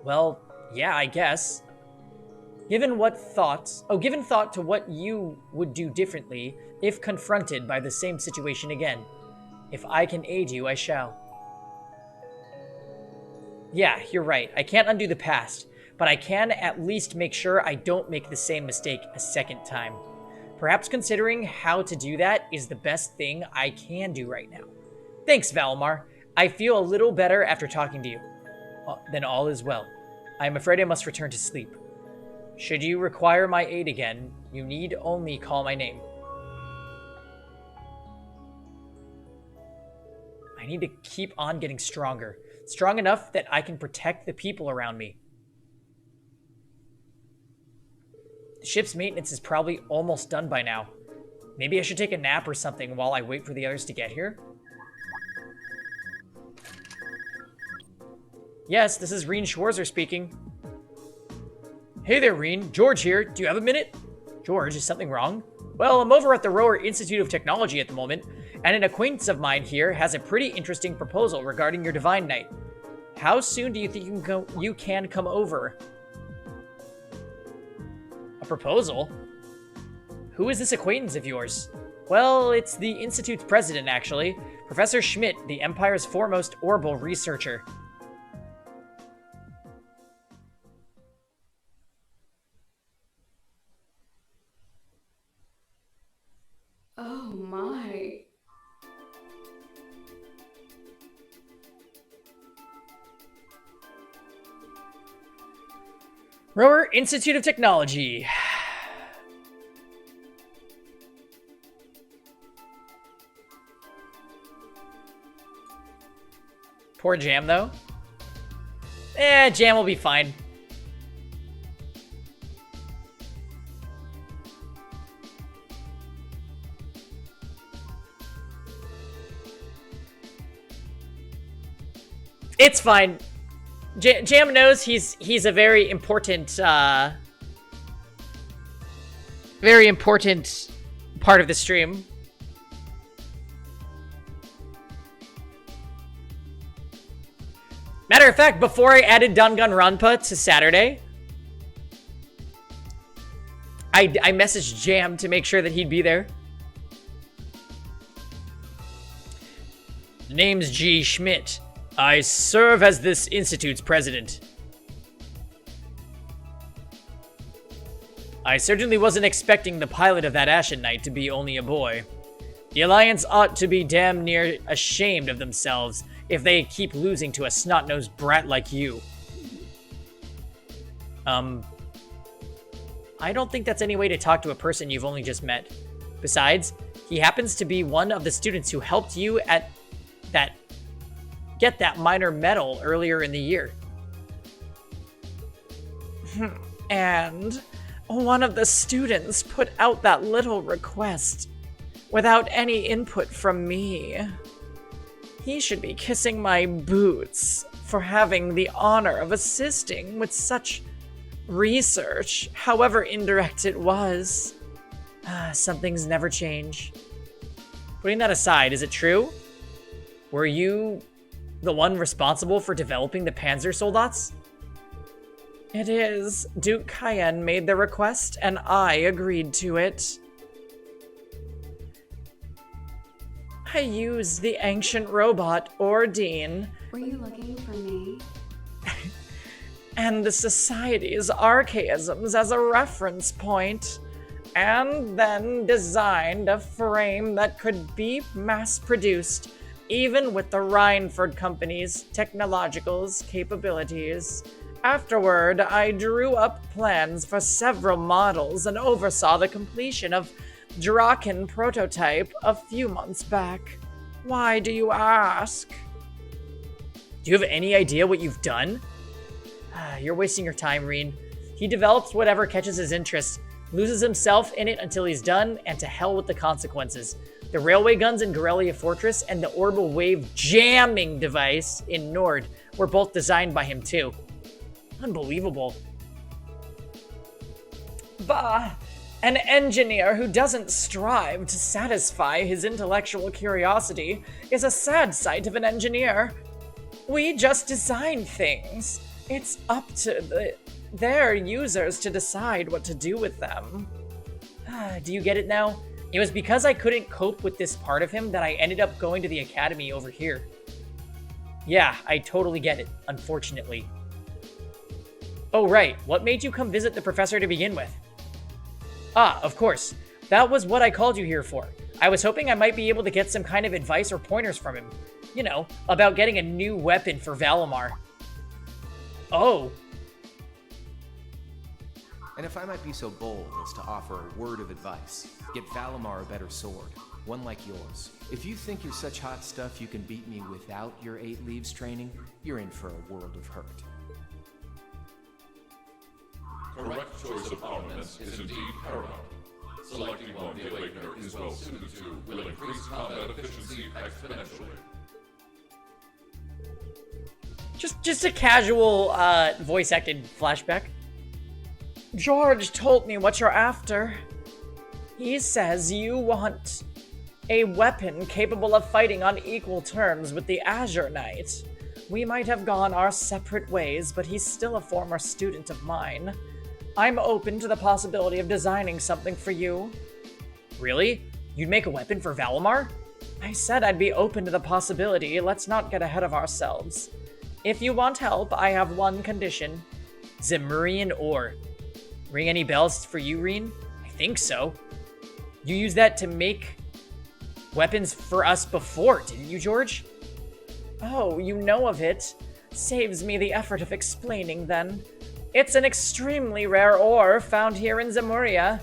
Well, yeah, I guess. Given thought to what you would do differently if confronted by the same situation again. If I can aid you, I shall. Yeah, you're right. I can't undo the past, but I can at least make sure I don't make the same mistake a second time. Perhaps considering how to do that is the best thing I can do right now. Thanks, Valimar. I feel a little better after talking to you. Then all is well. I am afraid I must return to sleep. Should you require my aid again, you need only call my name. I need to keep on getting stronger. Strong enough that I can protect the people around me. The ship's maintenance is probably almost done by now. Maybe I should take a nap or something while I wait for the others to get here? Yes, this is Reen Schwarzer speaking. Hey there, Reen. George here. Do you have a minute? George, is something wrong? Well, I'm over at the Rower Institute of Technology at the moment, and an acquaintance of mine here has a pretty interesting proposal regarding your Divine Knight. How soon do you think you can come over? A proposal? Who is this acquaintance of yours? Well, it's the Institute's president, actually. Professor Schmidt, the Empire's foremost orbital researcher. Oh my. Rower Institute of Technology. Poor Jam, though. Jam will be fine. It's fine. Jam knows he's a very important part of the stream. Matter of fact, before I added Danganronpa to Saturday, I messaged Jam to make sure that he'd be there. The name's G. Schmidt. I serve as this institute's president. I certainly wasn't expecting the pilot of that Ashen Knight to be only a boy. The Alliance ought to be damn near ashamed of themselves if they keep losing to a snot-nosed brat like you. I don't think that's any way to talk to a person you've only just met. Besides, he happens to be one of the students who helped you at get that minor medal earlier in the year. And one of the students put out that little request without any input from me. He should be kissing my boots for having the honor of assisting with such research, however indirect it was. Some things never change. Putting that aside, is it true? Were you the one responsible for developing the Panzer Soldats? It is. Duke Cayenne made the request, and I agreed to it. I used the ancient robot, Ordine. Were you looking for me? And the Society's archaisms as a reference point, and then designed a frame that could be mass-produced, even with the Rhineford Company's technological capabilities. Afterward, I drew up plans for several models and oversaw the completion of Draken prototype a few months back. Why do you ask? Do you have any idea what you've done? You're wasting your time, Reen. He develops whatever catches his interest, loses himself in it until he's done, and to hell with the consequences. The railway guns in Gorelia Fortress and the orbital wave jamming device in Nord were both designed by him too. Unbelievable. Bah! An engineer who doesn't strive to satisfy his intellectual curiosity is a sad sight of an engineer. We just design things. It's up to their users to decide what to do with them. Do you get it now? It was because I couldn't cope with this part of him that I ended up going to the academy over here. Yeah, I totally get it, unfortunately. Oh right, what made you come visit the professor to begin with? Ah, of course. That was what I called you here for. I was hoping I might be able to get some kind of advice or pointers from him. You know, about getting a new weapon for Valimar. Oh. And if I might be so bold as to offer a word of advice, get Valimar a better sword, one like yours. If you think you're such hot stuff you can beat me without your 8 leaves training, you're in for a world of hurt. Correct choice of armaments is indeed paramount. Selecting one the Awakener is well suited to will increase combat efficiency exponentially. Just a casual, voice-acted flashback. George told me what you're after. He says you want a weapon capable of fighting on equal terms with the Azure Knight. We might have gone our separate ways, but he's still a former student of mine. I'm open to the possibility of designing something for you. Really? You'd make a weapon for Valimar? I said I'd be open to the possibility. Let's not get ahead of ourselves. If you want help, I have one condition. Zemurian ore. Ring any bells for you, Reen? I think so. You used that to make weapons for us before, didn't you, George? Oh, you know of it. Saves me the effort of explaining, then. It's an extremely rare ore found here in Zemuria.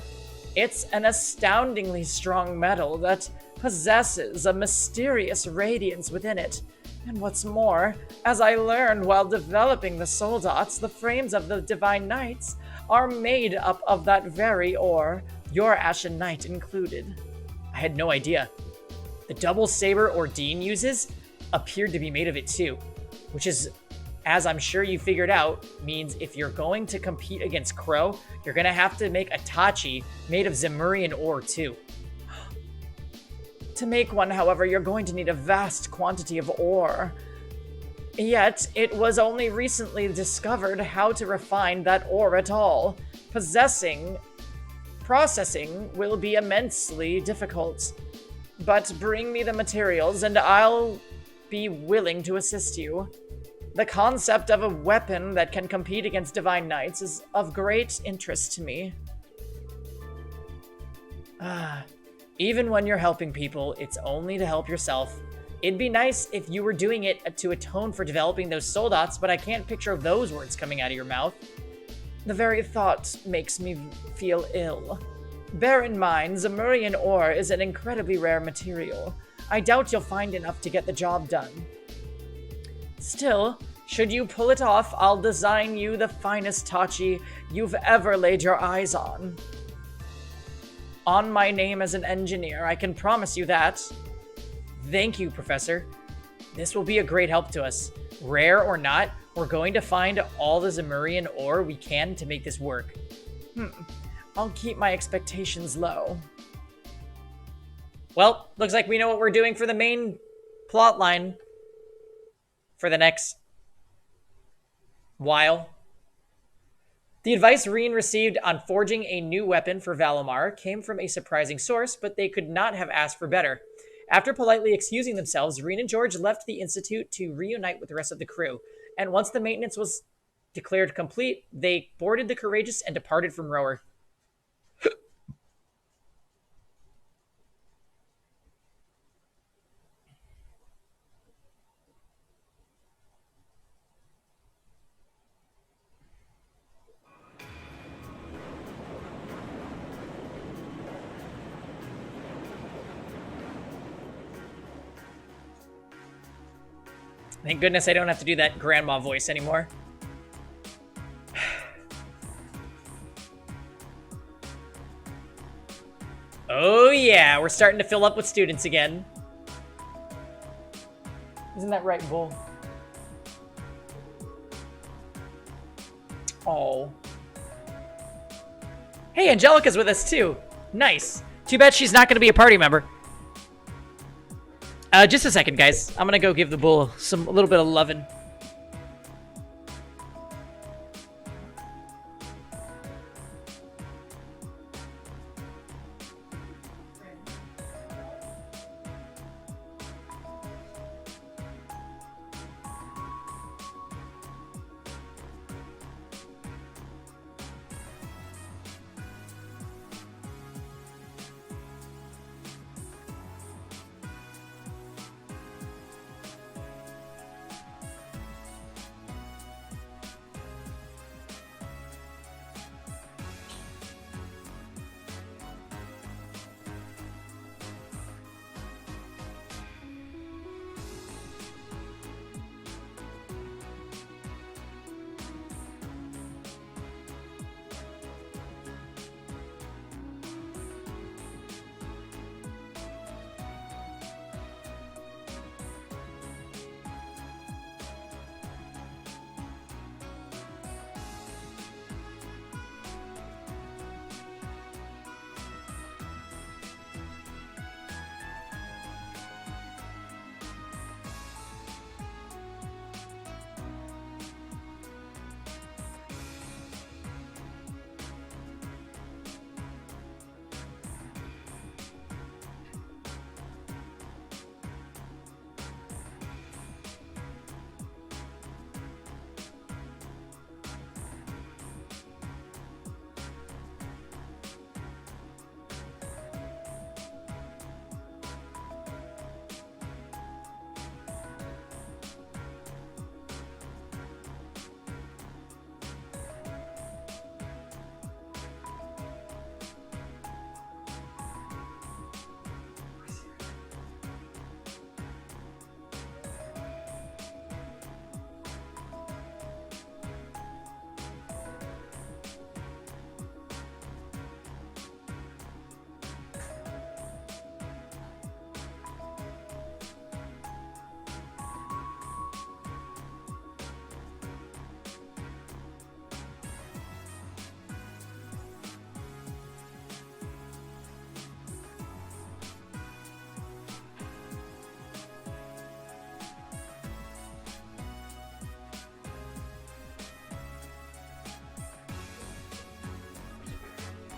It's an astoundingly strong metal that possesses a mysterious radiance within it. And what's more, as I learned while developing the Soldats, the frames of the Divine Knights are made up of that very ore, your Ashen Knight included. I had no idea. The double saber Ordine uses appeared to be made of it too, which is, as I'm sure you figured out, means if you're going to compete against Crow, you're gonna have to make a Tachi made of Zemurian ore too. To make one, however, you're going to need a vast quantity of ore. Yet, it was only recently discovered how to refine that ore at all. Processing will be immensely difficult. But bring me the materials and I'll be willing to assist you. The concept of a weapon that can compete against Divine Knights is of great interest to me. Even when you're helping people, it's only to help yourself. It'd be nice if you were doing it to atone for developing those Soldats, but I can't picture those words coming out of your mouth. The very thought makes me feel ill. Bear in mind, Zemurian ore is an incredibly rare material. I doubt you'll find enough to get the job done. Still, should you pull it off, I'll design you the finest Tachi you've ever laid your eyes on. On my name as an engineer, I can promise you that. Thank you, Professor. This will be a great help to us. Rare or not, we're going to find all the Zemurian ore we can to make this work. I'll keep my expectations low. Well, looks like we know what we're doing for the main plot line for the next while. The advice Reen received on forging a new weapon for Valimar came from a surprising source, but they could not have asked for better. After politely excusing themselves, Reen and George left the Institute to reunite with the rest of the crew, and once the maintenance was declared complete, they boarded the Courageous and departed from Rower. Thank goodness I don't have to do that grandma voice anymore. Oh yeah, we're starting to fill up with students again. Isn't that right, Bull? Oh. Hey, Angelica's with us too. Nice. Too bad she's not going to be a party member. Just a second, guys. I'm gonna go give the bull a little bit of lovin'.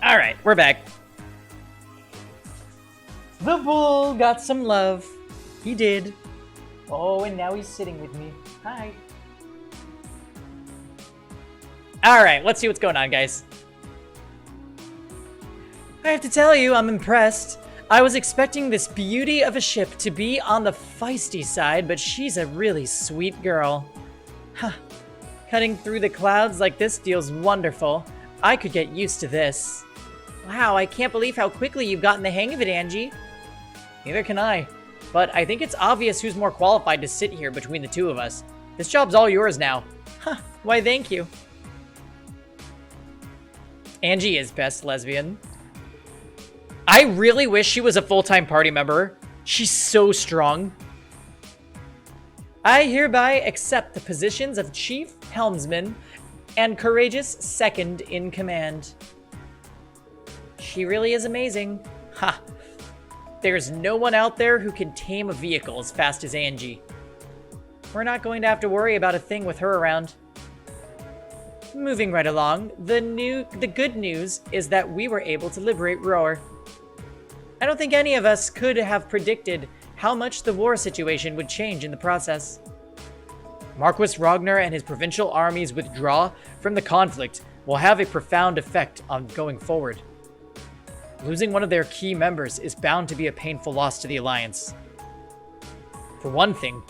All right, we're back. The bull got some love. He did. Oh, and now he's sitting with me. Hi. All right, let's see what's going on, guys. I have to tell you, I'm impressed. I was expecting this beauty of a ship to be on the feisty side, but she's a really sweet girl. Huh. Cutting through the clouds like this feels wonderful. I could get used to this. Wow, I can't believe how quickly you've gotten the hang of it, Angie. Neither can I. But I think it's obvious who's more qualified to sit here between the two of us. This job's all yours now. Huh, why thank you. Angie is best lesbian. I really wish she was a full-time party member. She's so strong. I hereby accept the positions of Chief Helmsman and Courageous Second in Command. She really is amazing. Ha! There's no one out there who can tame a vehicle as fast as Angie. We're not going to have to worry about a thing with her around. Moving right along, the good news is that we were able to liberate Roar. I don't think any of us could have predicted how much the war situation would change in the process. Marquis Ragnar and his provincial armies withdraw from the conflict will have a profound effect on going forward. Losing one of their key members is bound to be a painful loss to the Alliance. For one thing,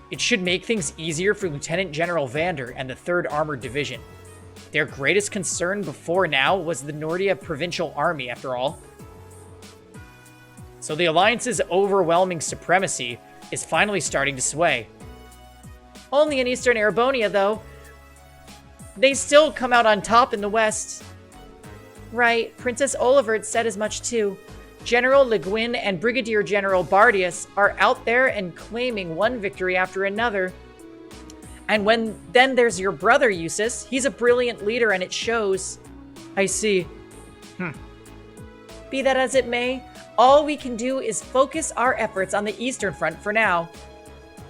it should make things easier for Lieutenant General Vander and the 3rd Armored Division. Their greatest concern before now was the Nordia Provincial Army, after all. So the Alliance's overwhelming supremacy is finally starting to sway. Only in Eastern Erebonia, though. They still come out on top in the West. Right, Princess Olivert said as much too. General Le Guin and Brigadier General Bardius are out there and claiming one victory after another. And then there's your brother, Eustace. He's a brilliant leader and it shows. I see. Be that as it may, all we can do is focus our efforts on the Eastern Front for now.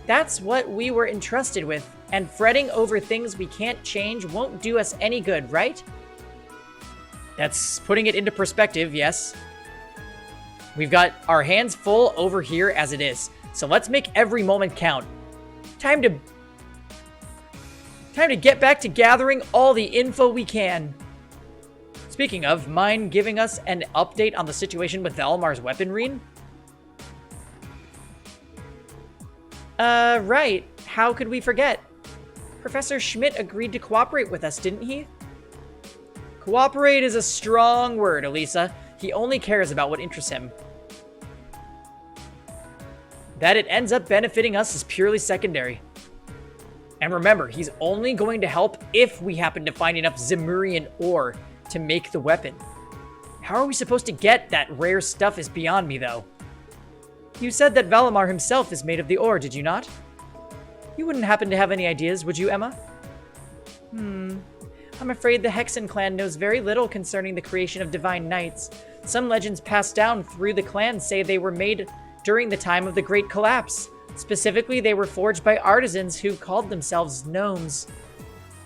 That's what we were entrusted with, and fretting over things we can't change won't do us any good, right? That's putting it into perspective, yes. We've got our hands full over here as it is, so let's make every moment count. Time to get back to gathering all the info we can. Speaking of, mind giving us an update on the situation with Valmar's weapon ring? Right. How could we forget? Professor Schmidt agreed to cooperate with us, didn't he? Cooperate is a strong word, Elisa. He only cares about what interests him. That it ends up benefiting us is purely secondary. And remember, he's only going to help if we happen to find enough Zemurian ore to make the weapon. How are we supposed to get that rare stuff is beyond me, though. You said that Valimar himself is made of the ore, did you not? You wouldn't happen to have any ideas, would you, Emma? I'm afraid the Hexen clan knows very little concerning the creation of divine knights. Some legends passed down through the clan say they were made during the time of the Great Collapse. Specifically, they were forged by artisans who called themselves gnomes.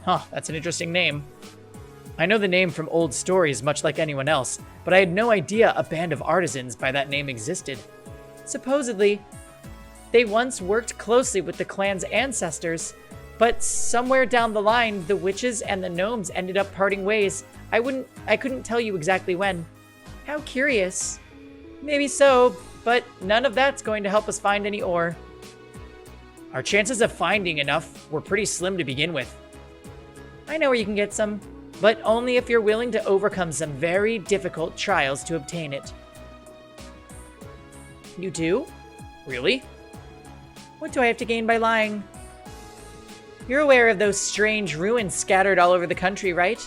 Huh, that's an interesting name. I know the name from old stories much like anyone else, but I had no idea a band of artisans by that name existed. Supposedly, they once worked closely with the clan's ancestors, but somewhere down the line, the witches and the gnomes ended up parting ways. I couldn't tell you exactly when. How curious. Maybe so, but none of that's going to help us find any ore. Our chances of finding enough were pretty slim to begin with. I know where you can get some, but only if you're willing to overcome some very difficult trials to obtain it. You do? Really? What do I have to gain by lying? You're aware of those strange ruins scattered all over the country, right?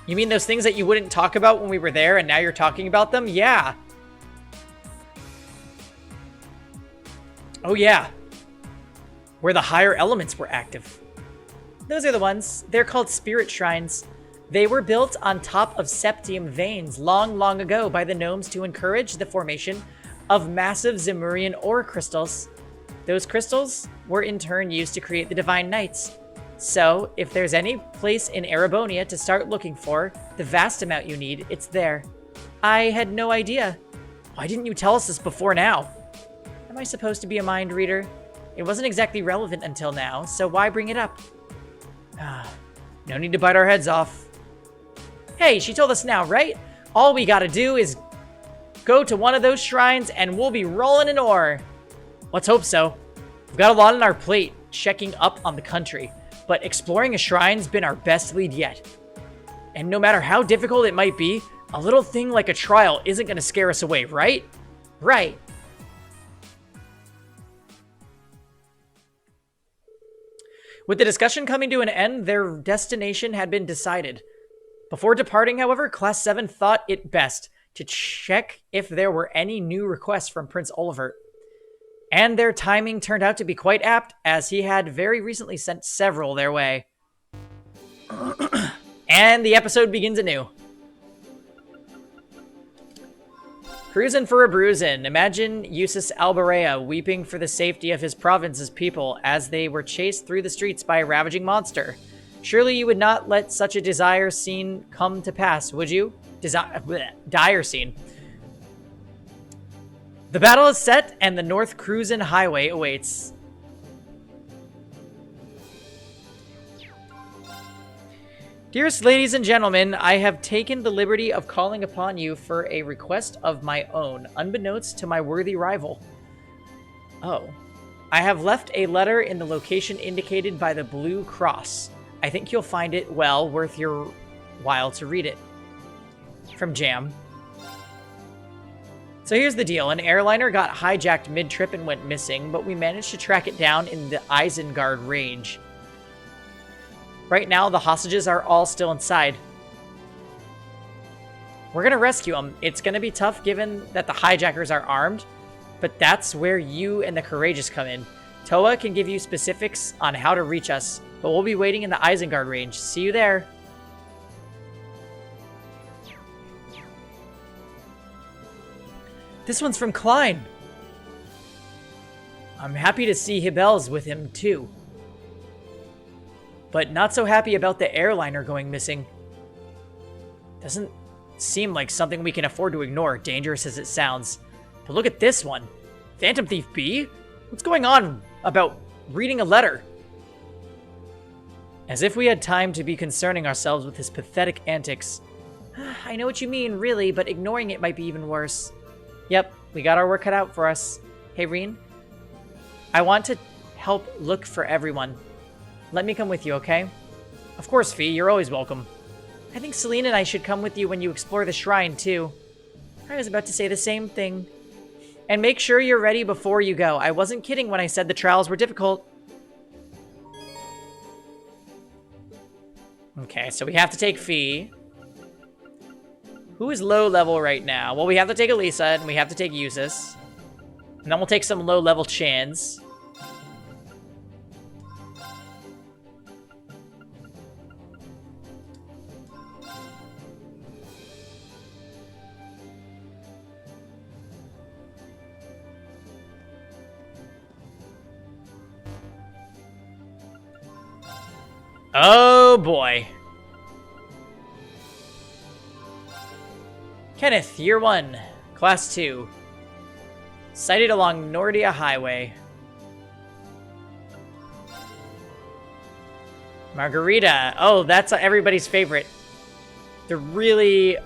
You mean those things that you wouldn't talk about when we were there and now you're talking about them? Yeah. Oh yeah. Where the higher elements were active. Those are the ones. They're called spirit shrines. They were built on top of septium veins long, long ago by the gnomes to encourage the formation of massive Zemurian ore crystals. Those crystals were in turn used to create the Divine Knights. So, if there's any place in Erebonia to start looking for the vast amount you need, it's there. I had no idea. Why didn't you tell us this before now? Am I supposed to be a mind reader? It wasn't exactly relevant until now, so why bring it up? No need to bite our heads off. Hey, she told us now, right? All we gotta do is go to one of those shrines and we'll be rolling in ore. Let's hope so. We've got a lot on our plate checking up on the country, but exploring a shrine's been our best lead yet. And no matter how difficult it might be, a little thing like a trial isn't gonna scare us away, right? Right. With the discussion coming to an end, their destination had been decided. Before departing, however, Class 7 thought it best to check if there were any new requests from Prince Olivert. And their timing turned out to be quite apt, as he had very recently sent several their way. And the episode begins anew. Cruisin' for a bruisin'. Imagine Eustace Alberea weeping for the safety of his province's people as they were chased through the streets by a ravaging monster. Surely you would not let such a dire scene come to pass, would you? Dire scene. The battle is set, and the North Cruisin' Highway awaits. Dearest ladies and gentlemen, I have taken the liberty of calling upon you for a request of my own, unbeknownst to my worthy rival. Oh. I have left a letter in the location indicated by the blue cross. I think you'll find it, well, worth your while to read it. From Jam. So here's the deal. An airliner got hijacked mid-trip and went missing, but we managed to track it down in the Isengard range. Right now, the hostages are all still inside. We're gonna rescue them. It's gonna be tough given that the hijackers are armed, but that's where you and the courageous come in. Toa can give you specifics on how to reach us, but we'll be waiting in the Isengard range. See you there. This one's from Klein. I'm happy to see Hibel's with him too. But not so happy about the airliner going missing. Doesn't seem like something we can afford to ignore, dangerous as it sounds. But look at this one. Phantom Thief B? What's going on about reading a letter? As if we had time to be concerning ourselves with his pathetic antics. I know what you mean, really, but ignoring it might be even worse. Yep, we got our work cut out for us. Hey, Reen? I want to help look for everyone. Let me come with you, okay? Of course, Fee, you're always welcome. I think Celine and I should come with you when you explore the shrine, too. I was about to say the same thing. And make sure you're ready before you go. I wasn't kidding when I said the trials were difficult. Okay, so we have to take Fee. Who is low level right now? Well, we have to take Elisa, and we have to take Eustace. And then we'll take some low level Chans. Oh boy. Kenneth, Year 1, Class 2. Sighted along Nordia Highway. Margarita. Oh, that's everybody's favorite. The really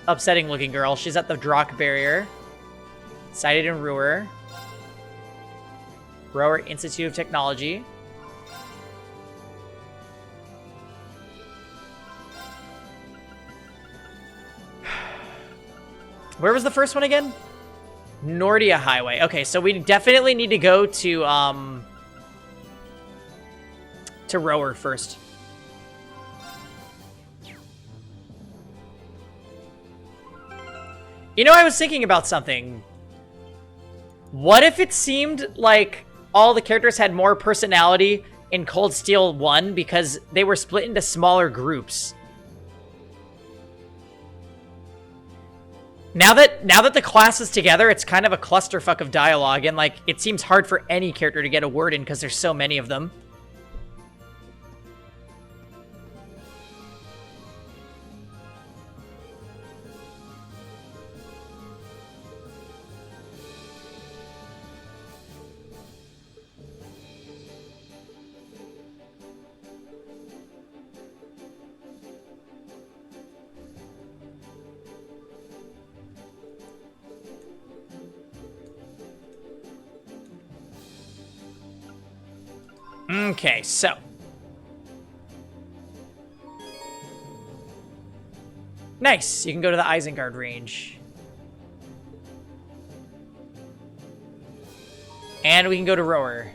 upsetting looking girl. She's at the Drock barrier. Sighted in Ruhr. Rower Institute of Technology. Where was the first one again? Nordia Highway. Okay, so we definitely need to go to Rower first. You know, I was thinking about something. What if it seemed like all the characters had more personality in Cold Steel 1 because they were split into smaller groups? Now that the class is together, it's kind of a clusterfuck of dialogue, and like it seems hard for any character to get a word in because there's so many of them. Okay, so. Nice, you can go to the Isengard range. And we can go to Rower.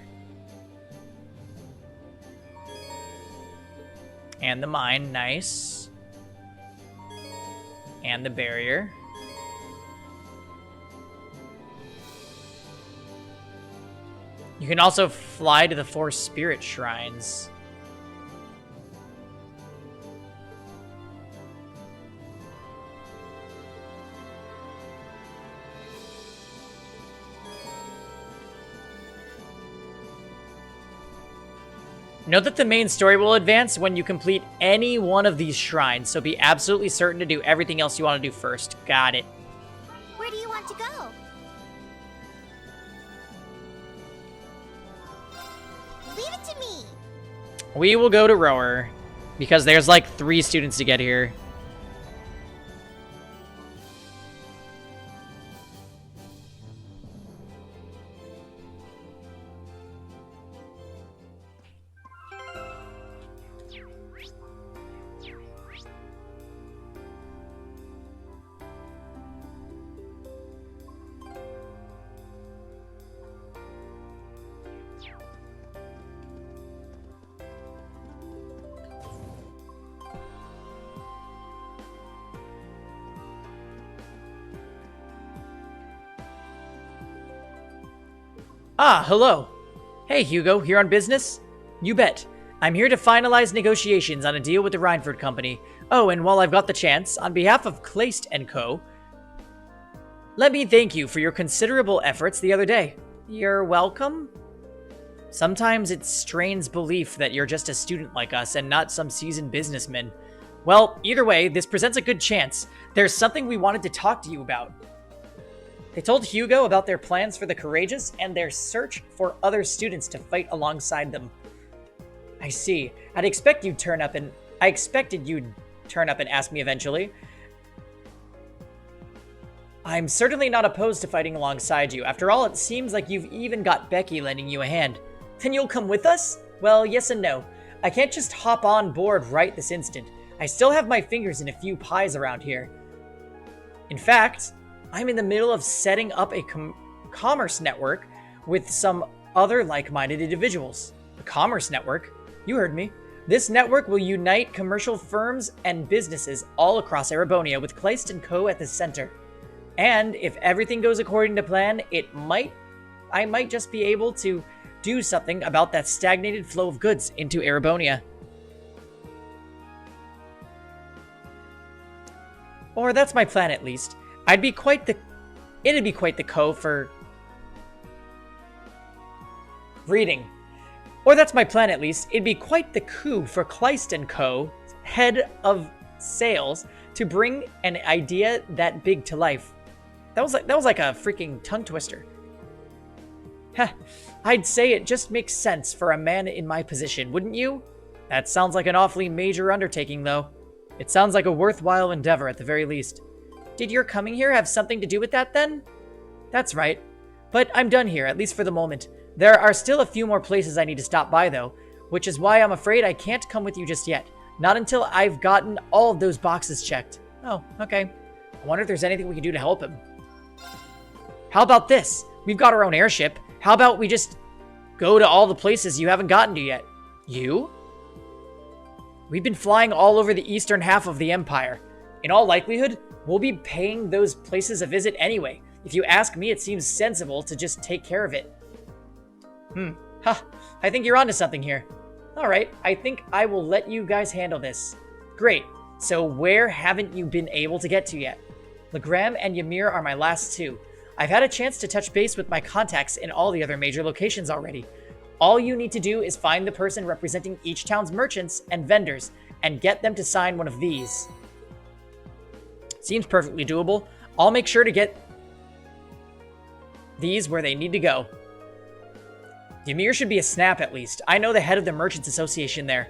And the mine, nice. And the barrier. You can also fly to the 4 spirit shrines. Note that the main story will advance when you complete any one of these shrines, so be absolutely certain to do everything else you want to do first. Got it. Where do you want to go? Leave it to me. We will go to Rower, because there's like 3 students to get here. Ah, hello. Hey, Hugo, here on business? You bet. I'm here to finalize negotiations on a deal with the Rhineford Company. Oh, and while I've got the chance, on behalf of Kleist & Co., let me thank you for your considerable efforts the other day. You're welcome? Sometimes it strains belief that you're just a student like us and not some seasoned businessman. Well, either way, this presents a good chance. There's something we wanted to talk to you about. They told Hugo about their plans for the Courageous and their search for other students to fight alongside them. I see. I expected you'd turn up and ask me eventually. I'm certainly not opposed to fighting alongside you. After all, it seems like you've even got Becky lending you a hand. Then you'll come with us? Well, yes and no. I can't just hop on board right this instant. I still have my fingers in a few pies around here. In fact, I'm in the middle of setting up a commerce network with some other like-minded individuals. A commerce network? You heard me. This network will unite commercial firms and businesses all across Erebonia with Kleist & Co. at the center. And if everything goes according to plan, I might just be able to do something about that stagnated flow of goods into Erebonia. Or that's my plan at least. It'd be quite the co for reading. Or that's my plan at least. It'd be quite the coup for Kleist & Co., head of sales, to bring an idea that big to life. That was like a freaking tongue twister. Heh, I'd say it just makes sense for a man in my position, wouldn't you? That sounds like an awfully major undertaking, though. It sounds like a worthwhile endeavor at the very least. Did your coming here have something to do with that, then? That's right. But I'm done here, at least for the moment. There are still a few more places I need to stop by, though, which is why I'm afraid I can't come with you just yet. Not until I've gotten all of those boxes checked. Oh, okay. I wonder if there's anything we can do to help him. How about this? We've got our own airship. How about we just go to all the places you haven't gotten to yet? You? We've been flying all over the eastern half of the Empire. In all likelihood, we'll be paying those places a visit anyway. If you ask me, it seems sensible to just take care of it. I think you're onto something here. Alright, I think I will let you guys handle this. Great. So where haven't you been able to get to yet? Legram and Ymir are my last 2. I've had a chance to touch base with my contacts in all the other major locations already. All you need to do is find the person representing each town's merchants and vendors and get them to sign one of these. Seems perfectly doable. I'll make sure to get these where they need to go. Ymir should be a snap at least. I know the head of the Merchants Association there.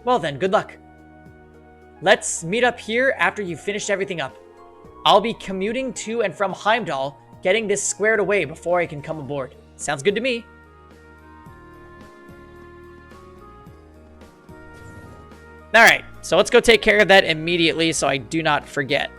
Well then, good luck. Let's meet up here after you've finished everything up. I'll be commuting to and from Heimdall, getting this squared away before I can come aboard. Sounds good to me. Alright, so let's go take care of that immediately so I do not forget.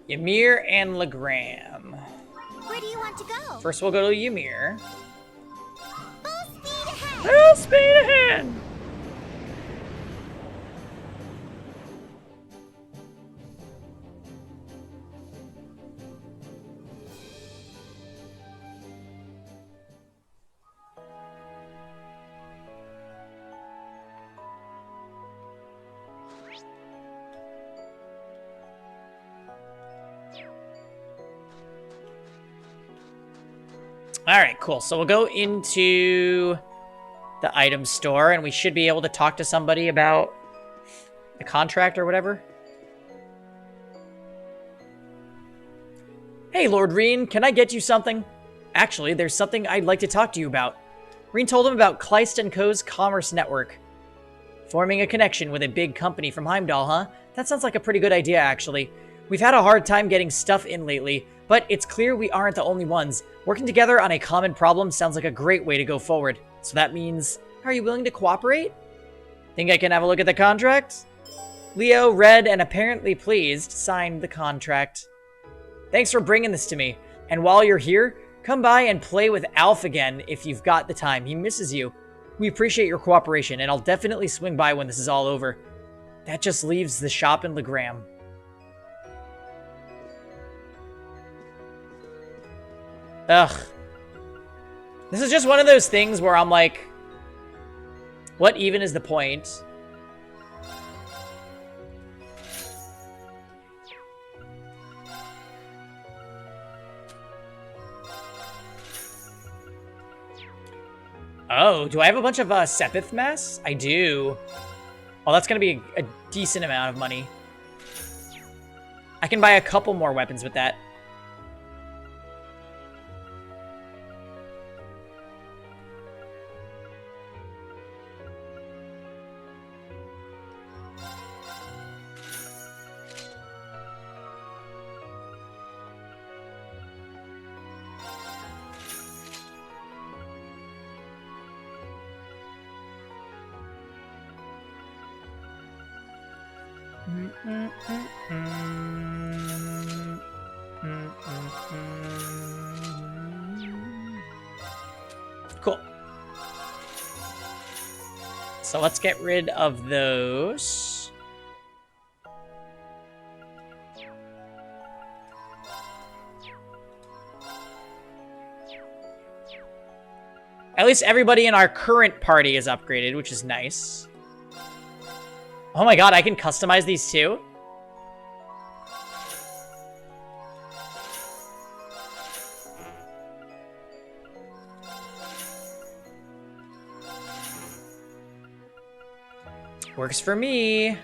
Ymir and Legram. Where do you want to go? First, we'll go to Ymir. Full speed ahead! Full speed ahead! Alright, cool. So we'll go into the item store, and we should be able to talk to somebody about the contract or whatever. Hey, Lord Reen, can I get you something? Actually, there's something I'd like to talk to you about. Reen told him about Kleist & Co.'s commerce network. Forming a connection with a big company from Heimdall, huh? That sounds like a pretty good idea, actually. We've had a hard time getting stuff in lately, but it's clear we aren't the only ones. Working together on a common problem sounds like a great way to go forward. So that means, are you willing to cooperate? Think I can have a look at the contract? Leo, read and apparently pleased, signed the contract. Thanks for bringing this to me. And while you're here, come by and play with Alf again if you've got the time. He misses you. We appreciate your cooperation, and I'll definitely swing by when this is all over. That just leaves the shop in Legram. Ugh. This is just one of those things where I'm like, what even is the point? Oh, do I have a bunch of Sepith masks? I do. Oh, that's gonna be a decent amount of money. I can buy a couple more weapons with that. Cool. So let's get rid of those. At least everybody in our current party is upgraded, which is nice. Oh my god, I can customize these too? Works for me.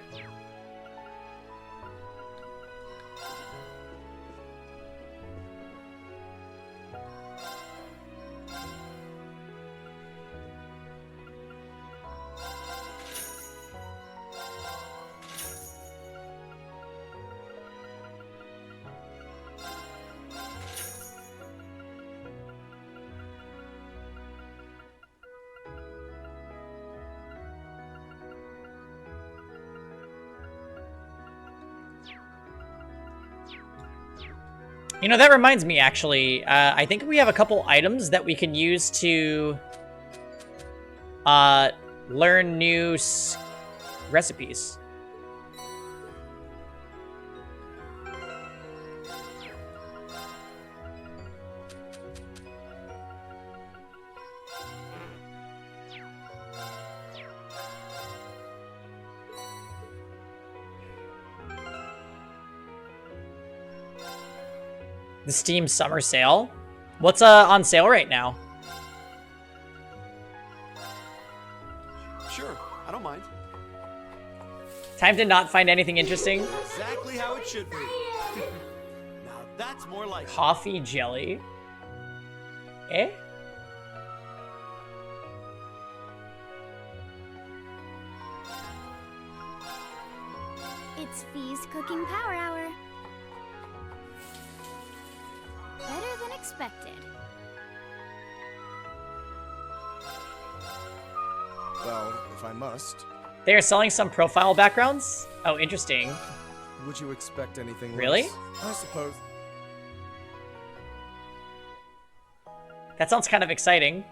You know, that reminds me, actually. I think we have a couple items that we can use to learn new recipes. The Steam Summer Sale? What's on sale right now? Sure, I don't mind. Time to not find anything interesting. Exactly how it should be. Now that's more like Coffee jelly. Eh? It's Fee's Cooking Power Hour. Better than expected. well, if I must. They are selling some profile backgrounds? Oh, interesting. Would you expect anything Really? less? I suppose. That sounds kind of exciting.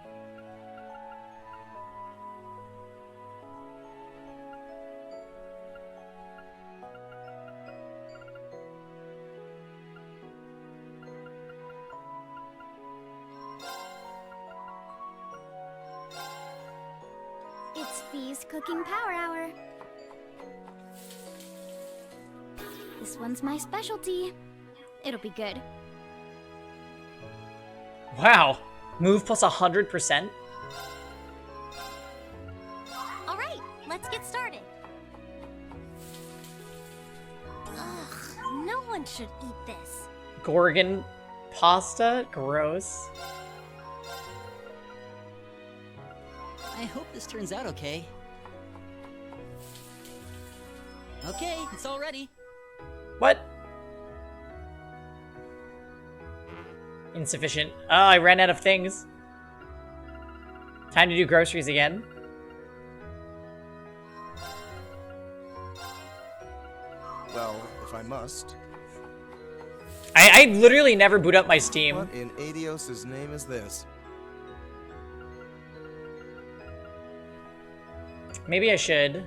It's Fee's Cooking Power Hour. This one's my specialty. It'll be good. Wow. Move plus 100%? All right, let's get started. Ugh, no one should eat this. Gorgon pasta? Gross. I hope this turns out okay. Okay, it's all ready. What? Insufficient. Oh, I ran out of things. Time to do groceries again. Well, if I must. I literally never boot up my Steam. What in Adios' name is this? Maybe I should.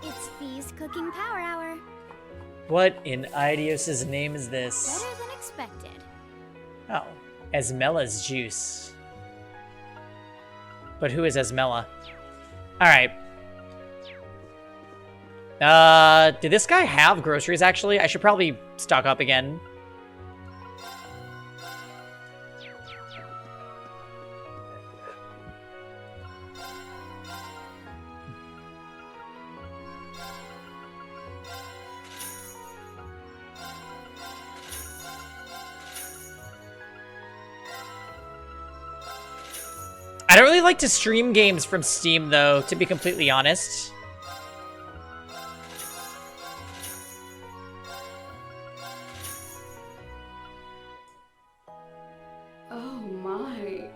It's Fee's Cooking Power Hour. What in Idios' name is this? Better than expected. Oh, Esmela's juice. But who is Esmela? Alright. Did this guy have groceries, actually? I should probably stock up again. I don't really like to stream games from Steam, though, to be completely honest. Oh my.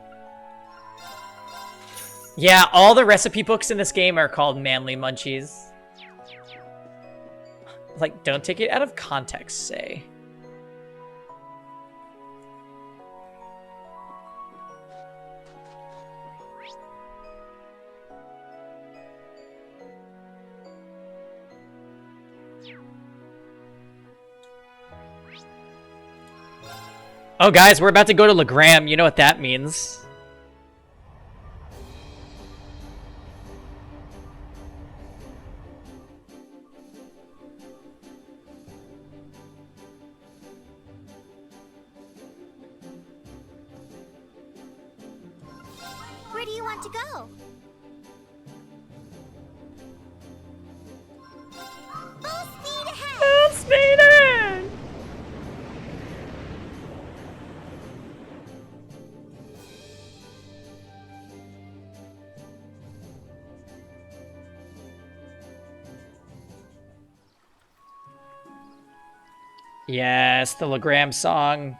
Yeah, all the recipe books in this game are called Manly Munchies. Like, don't take it out of context, say. Oh, guys, we're about to go to Legram. You know what that means. Where do you want to go? Full speed ahead! Full speed ahead! Yes, the Legram song.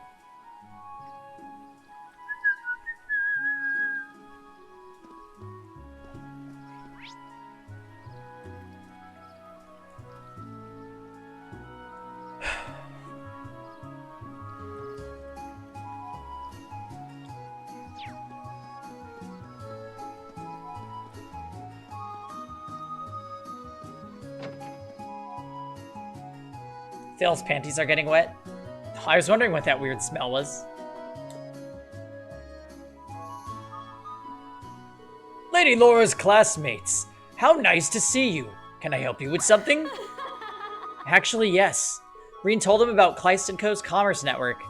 Phil's panties are getting wet. I was wondering what that weird smell was. Lady Laura's classmates. How nice to see you. Can I help you with something? Actually, yes. Reen told him about Kleist & Co.'s commerce network.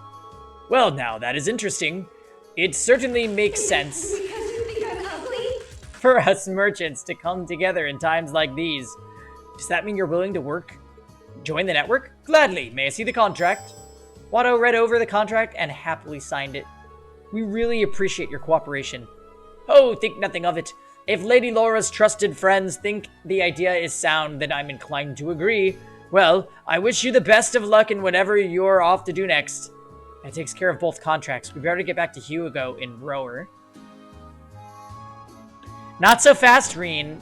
Well, now, that is interesting. It certainly makes sense Because you think I'm ugly? for us merchants to come together in times like these. Does that mean you're willing to join the network? Gladly. May I see the contract? Watto read over the contract and happily signed it. We really appreciate your cooperation. Oh, think nothing of it. If Lady Laura's trusted friends think the idea is sound, then I'm inclined to agree. Well, I wish you the best of luck in whatever you're off to do next. That takes care of both contracts. We better get back to Hugo in Rower. Not so fast, Reen.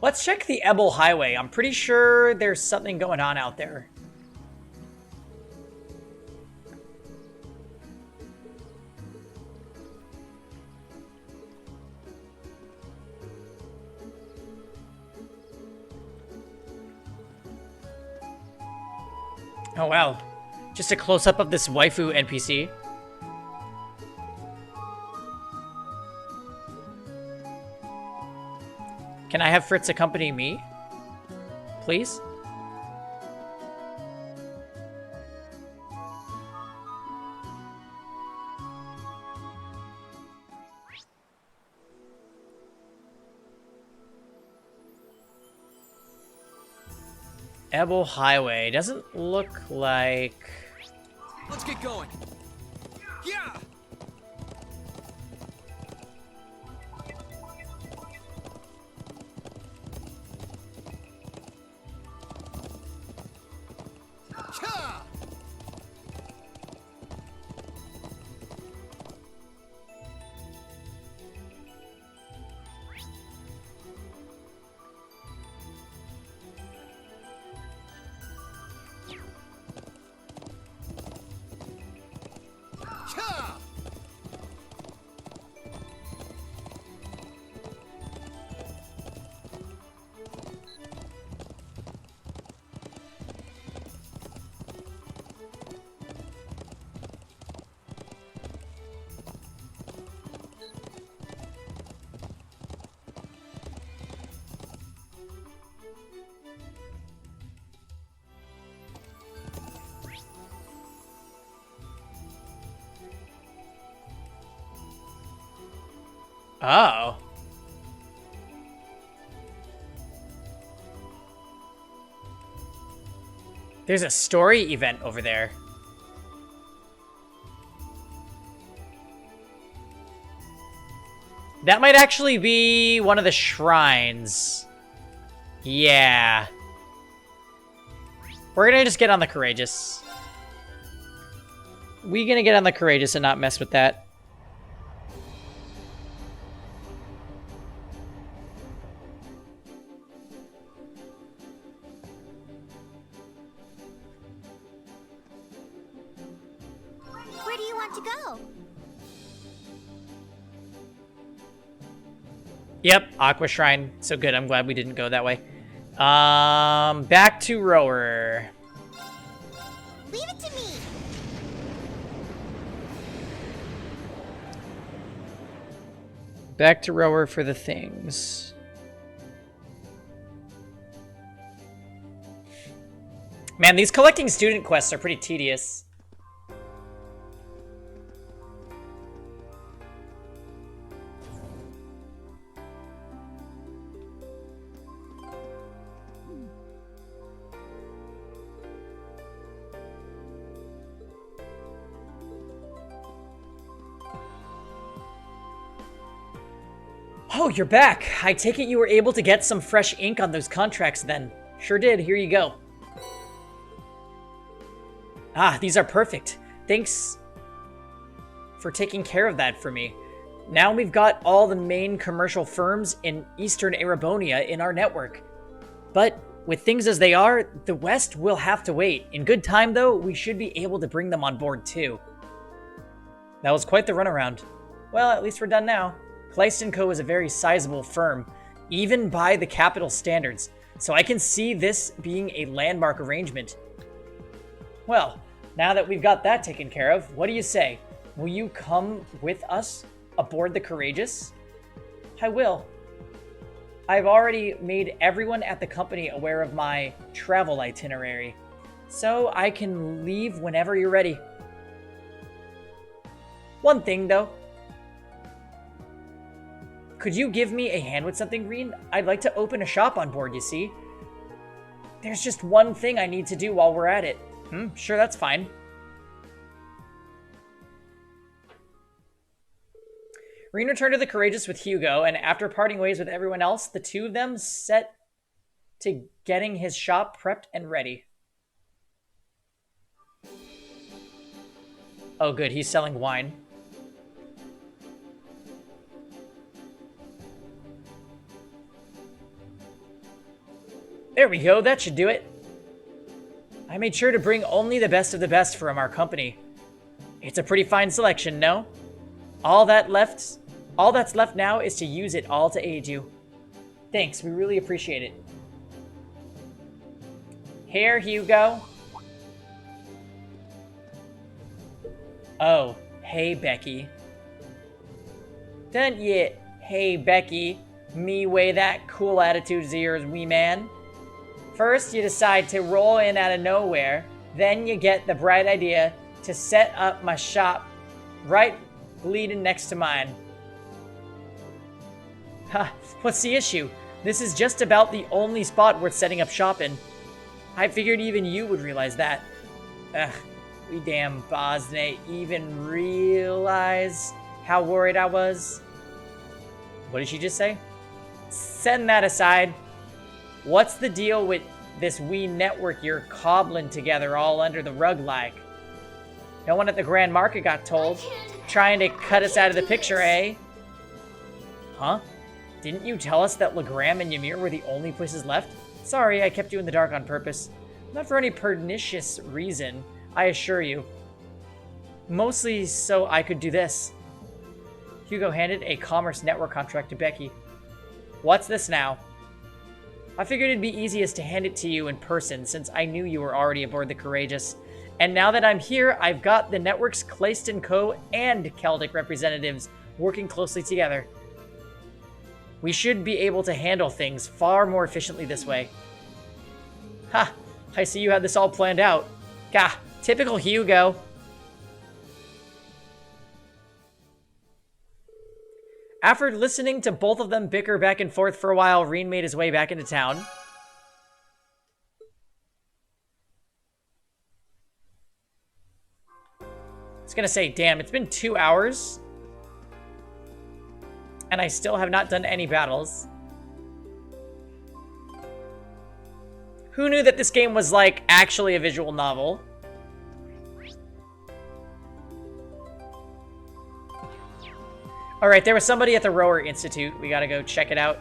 Let's check the Ebel Highway. I'm pretty sure there's something going on out there. Oh wow. Just a close-up of this waifu NPC. Can I have Fritz accompany me? Please? Ebel Highway. Doesn't look like... Let's get going. Yeah. Cha! Cha! Oh. There's a story event over there. That might actually be one of the shrines. Yeah. We're gonna just get on the Courageous. We're gonna get on the Courageous and not mess with that. Where do you want to go? Yep, Aqua Shrine. So good. I'm glad we didn't go that way. Back to Rower. Leave it to me. Back to Rower for the things. Man, these collecting student quests are pretty tedious. Oh, you're back. I take it you were able to get some fresh ink on those contracts then. Sure did. Here you go. Ah, these are perfect. Thanks for taking care of that for me. Now we've got all the main commercial firms in Eastern Erebonia in our network. But with things as they are, the West will have to wait. In good time, though, we should be able to bring them on board, too. That was quite the runaround. Well, at least we're done now. Kleist & Co. is a very sizable firm, even by the capital standards, so I can see this being a landmark arrangement. Well, now that we've got that taken care of, what do you say? Will you come with us aboard the Courageous? I will. I've already made everyone at the company aware of my travel itinerary, so I can leave whenever you're ready. One thing, though. Could you give me a hand with something, Green? I'd like to open a shop on board, you see. There's just one thing I need to do while we're at it. Sure, that's fine. Green returned to the Courageous with Hugo, and after parting ways with everyone else, the two of them set to getting his shop prepped and ready. Oh good, he's selling wine. There we go, that should do it. I made sure to bring only the best of the best from our company. It's a pretty fine selection, no? All that's left now is to use it all to aid you. Thanks, we really appreciate it. Here, Hugo. Oh, hey, Becky. Don't you, hey, Becky, me weigh that cool attitude of yours, wee man? First, you decide to roll in out of nowhere. Then you get the bright idea to set up my shop right bleeding next to mine. Ha, what's the issue? This is just about the only spot worth setting up shop in. I figured even you would realize that. Ugh, we damn Bosne even realize how worried I was. What did she just say? Setting that aside, what's the deal with this wee network you're cobbling together all under the rug like? No one at the Grand Market got told. Trying to cut us out of the picture, eh? Huh? Didn't you tell us that Legram and Ymir were the only places left? Sorry, I kept you in the dark on purpose. Not for any pernicious reason, I assure you. Mostly so I could do this. Hugo handed a commerce network contract to Becky. What's this now? I figured it'd be easiest to hand it to you in person since I knew you were already aboard the Courageous. And now that I'm here, I've got the network's Clayston Co. and Celtic representatives working closely together. We should be able to handle things far more efficiently this way. Ha! I see you had this all planned out. Gah, typical Hugo. After listening to both of them bicker back and forth for a while, Reen made his way back into town. I was gonna say, damn, it's been 2 hours. And I still have not done any battles. Who knew that this game was, like, actually a visual novel? Alright, there was somebody at the Rower Institute. We gotta go check it out.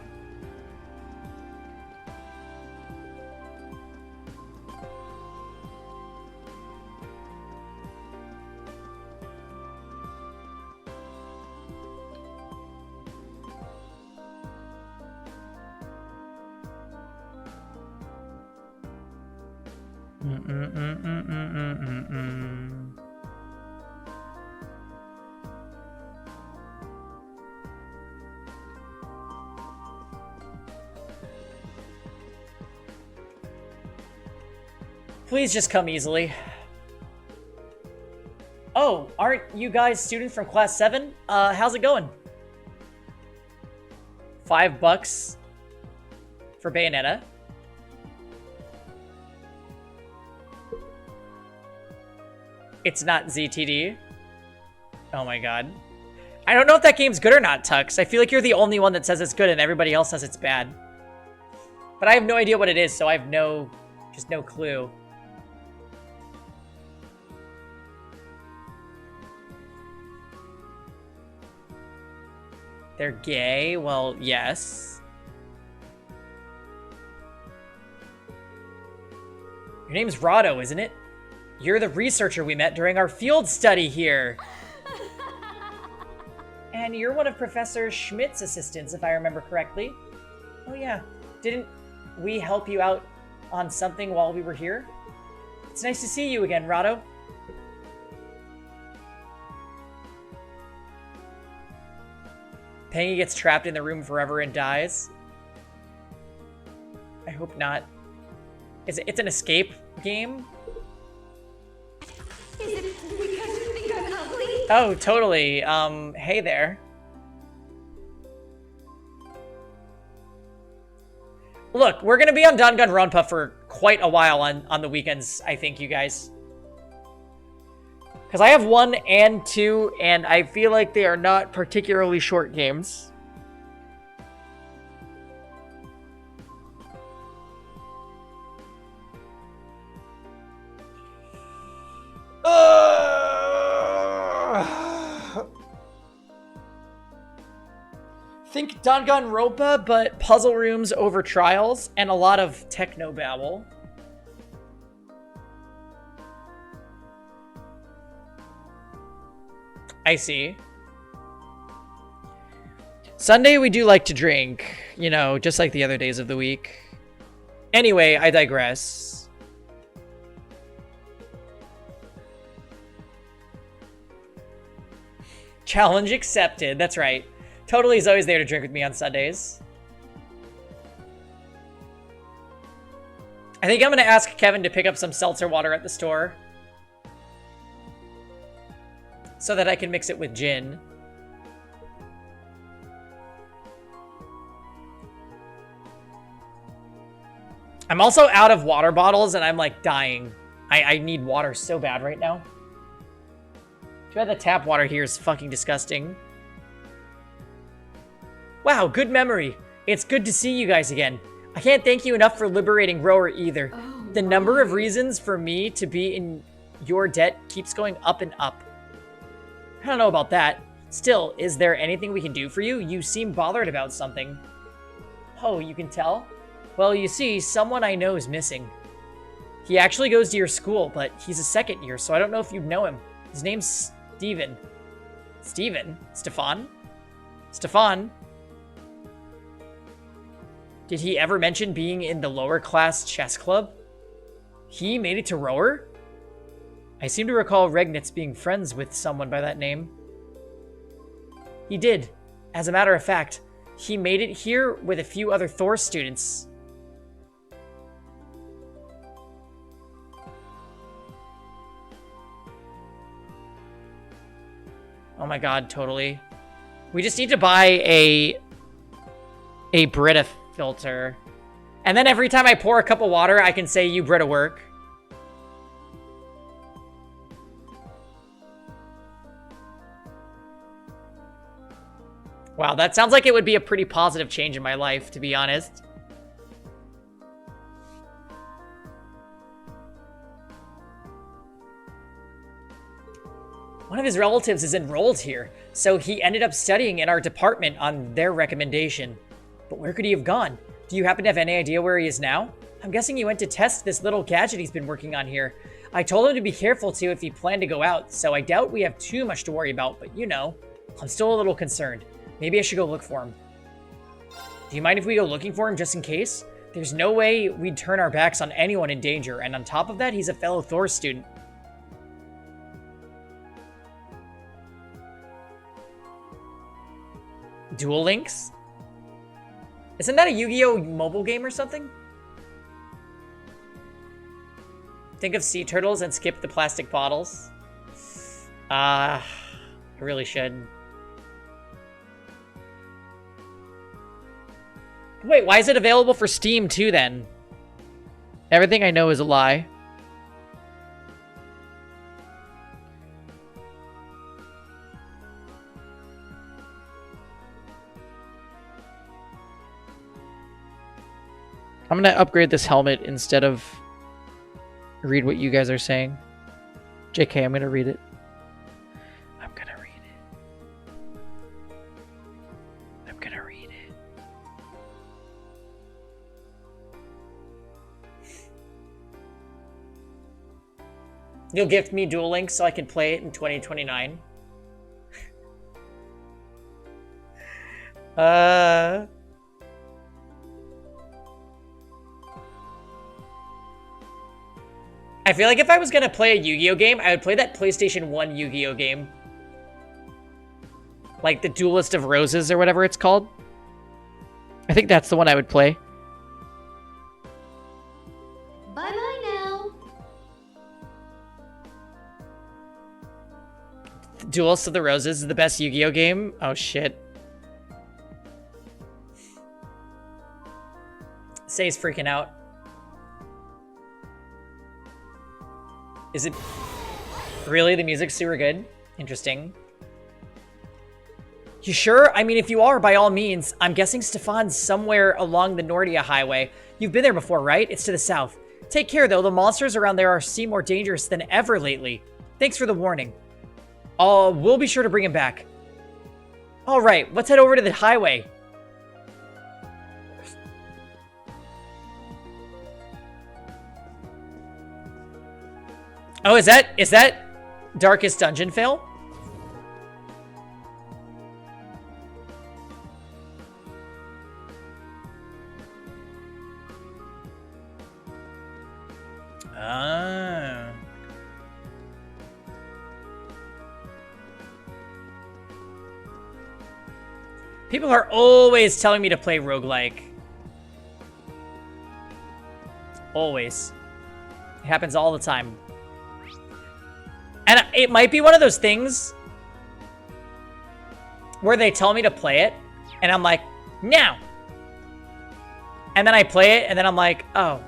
Please just come easily. Oh, aren't you guys students from class 7? How's it going? $5 for Bayonetta. It's not ZTD. Oh my god. I don't know if that game's good or not, Tux. I feel like you're the only one that says it's good and everybody else says it's bad. But I have no idea what it is, so I have just no clue. They're gay? Well, yes. Your name's Rado, isn't it? You're the researcher we met during our field study here. And you're one of Professor Schmidt's assistants, if I remember correctly. Oh yeah, didn't we help you out on something while we were here? It's nice to see you again, Rado. Pengy gets trapped in the room forever and dies. I hope not. It's an escape game? Is it because you think I'm ugly? Oh, totally. Hey there. Look, we're gonna be on Danganronpa for quite a while on the weekends, I think, you guys. Because I have 1 and 2, and I feel like they are not particularly short games. Think Danganronpa, but puzzle rooms over trials, and a lot of techno babble. I see. Sunday we do like to drink, you know, just like the other days of the week. Anyway, I digress. Challenge accepted. That's right. Totally is always there to drink with me on Sundays. I think I'm going to ask Kevin to pick up some seltzer water at the store. So that I can mix it with gin. I'm also out of water bottles and I'm like dying. I need water so bad right now. Too bad the tap water here is fucking disgusting. Wow, good memory. It's good to see you guys again. I can't thank you enough for liberating Rower either. The number of reasons for me to be in your debt keeps going up and up. I don't know about that. Still, is there anything we can do for you? You seem bothered about something. Oh, you can tell? Well, you see, someone I know is missing. He actually goes to your school, but he's a second year, so I don't know if you'd know him. His name's Steven. Steven? Stefan? Stefan? Did he ever mention being in the lower class chess club? He made it to Rower? I seem to recall Regnitz being friends with someone by that name. He did. As a matter of fact, he made it here with a few other Thor students. Oh my god, totally. We just need to buy a Brita filter. And then every time I pour a cup of water, I can say, you Brita work. Wow, that sounds like it would be a pretty positive change in my life, to be honest. One of his relatives is enrolled here, so he ended up studying in our department on their recommendation. But where could he have gone? Do you happen to have any idea where he is now? I'm guessing he went to test this little gadget he's been working on here. I told him to be careful too if he planned to go out, so I doubt we have too much to worry about, but you know, I'm still a little concerned. Maybe I should go look for him. Do you mind if we go looking for him just in case? There's no way we'd turn our backs on anyone in danger, and on top of that, he's a fellow Thor student. Duel Links? Isn't that a Yu-Gi-Oh! Mobile game or something? Think of sea turtles and skip the plastic bottles. I really should. Wait, why is it available for Steam too then? Everything I know is a lie. I'm gonna upgrade this helmet instead of read what you guys are saying. JK, I'm gonna read it. I'm gonna read it. I'm gonna read it. You'll gift me Duel Links so I can play it in 2029. I feel like if I was gonna play a Yu-Gi-Oh game, I would play that PlayStation 1 Yu-Gi-Oh game. Like the Duelist of Roses or whatever it's called. I think that's the one I would play. Bye-bye now. Duelist of the Roses is the best Yu-Gi-Oh game? Oh shit. Say's freaking out. Is it really? The music's super good? Interesting. You sure? I mean, if you are, by all means. I'm guessing Stefan's somewhere along the Nordia Highway. You've been there before, right? It's to the south. Take care, though. The monsters around there seem more dangerous than ever lately. Thanks for the warning. We'll be sure to bring him back. All right, let's head over to the highway. Oh, is that Darkest Dungeon fail? Ah. People are always telling me to play roguelike. Always. It happens all the time. And it might be one of those things where they tell me to play it, and I'm like, no. And then I play it, and then I'm like, oh.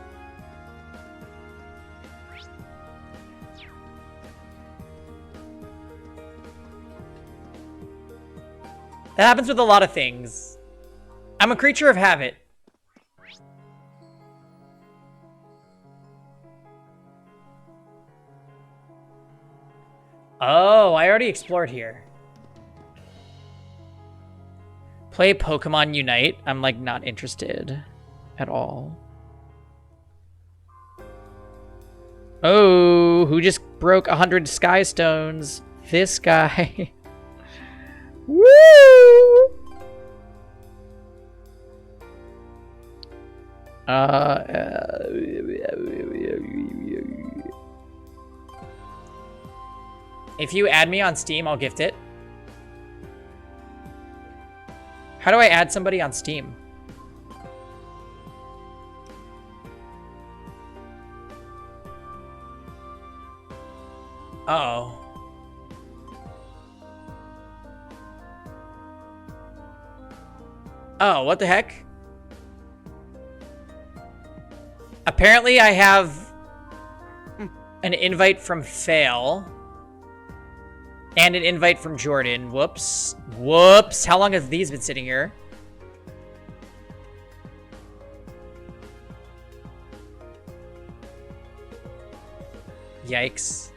That happens with a lot of things. I'm a creature of habit. Oh, I already explored here. Play Pokemon Unite. I'm like not interested at all. Oh, who just broke 100 Sky Stones? This guy. Woo! If you add me on Steam, I'll gift it. How do I add somebody on Steam? Uh-oh. Oh, what the heck? Apparently I have an invite from Fail. And an invite from Jordan. Whoops. Whoops. How long have these been sitting here? Yikes.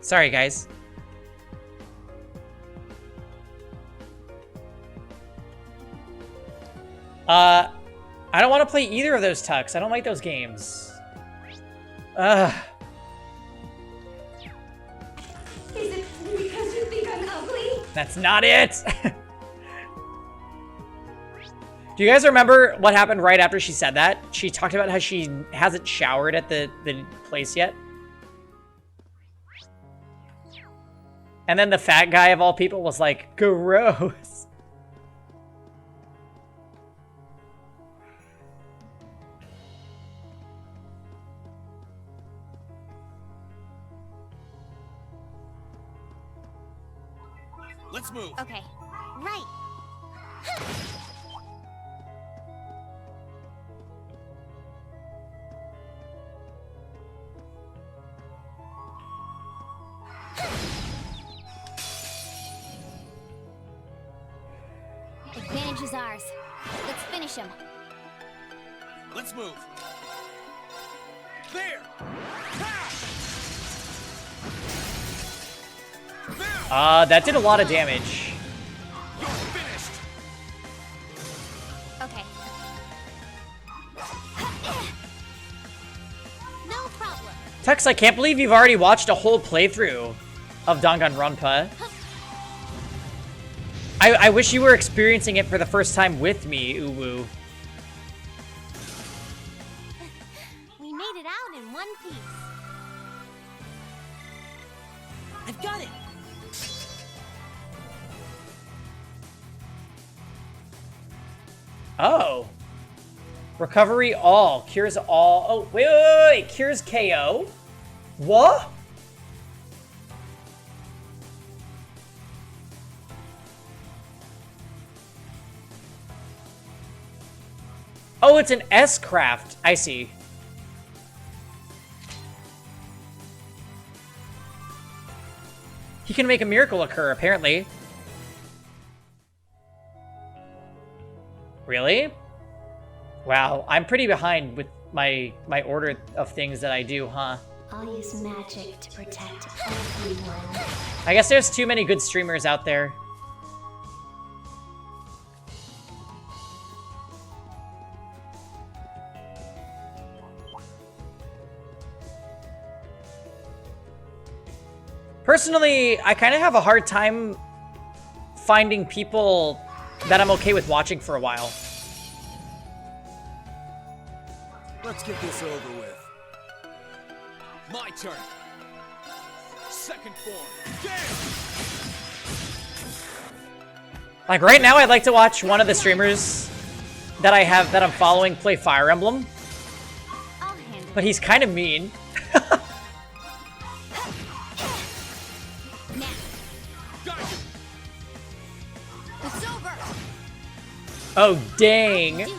Sorry, guys. I don't want to play either of those tucks. I don't like those games. Ugh. Is it because you think I'm ugly? That's not it! Do you guys remember what happened right after she said that? She talked about how she hasn't showered at the place yet. And then the fat guy of all people was like, gross. Let's move. Okay. Right. Advantage is ours. Let's finish him. Let's move. There. That did a lot of damage. You're finished. Okay. No problem. Tex, I can't believe you've already watched a whole playthrough of Danganronpa. I wish you were experiencing it for the first time with me, Uwu. We made it out in one piece. I've got it. Oh. Recovery all. Cures all. Oh, wait. Cures KO? What? Oh, it's an S-craft. I see. He can make a miracle occur, apparently. Really? Wow, I'm pretty behind with my order of things that I do, huh? I'll use magic to protect everyone. I guess there's too many good streamers out there. Personally, I kind of have a hard time finding people that I'm okay with watching for a while. Let's get this over with. My turn. Second form. Damn! Like right now, I'd like to watch one of the streamers that I'm following play Fire Emblem, I'll handle but he's kind of mean. it now. It's over. Oh, dang. Do this.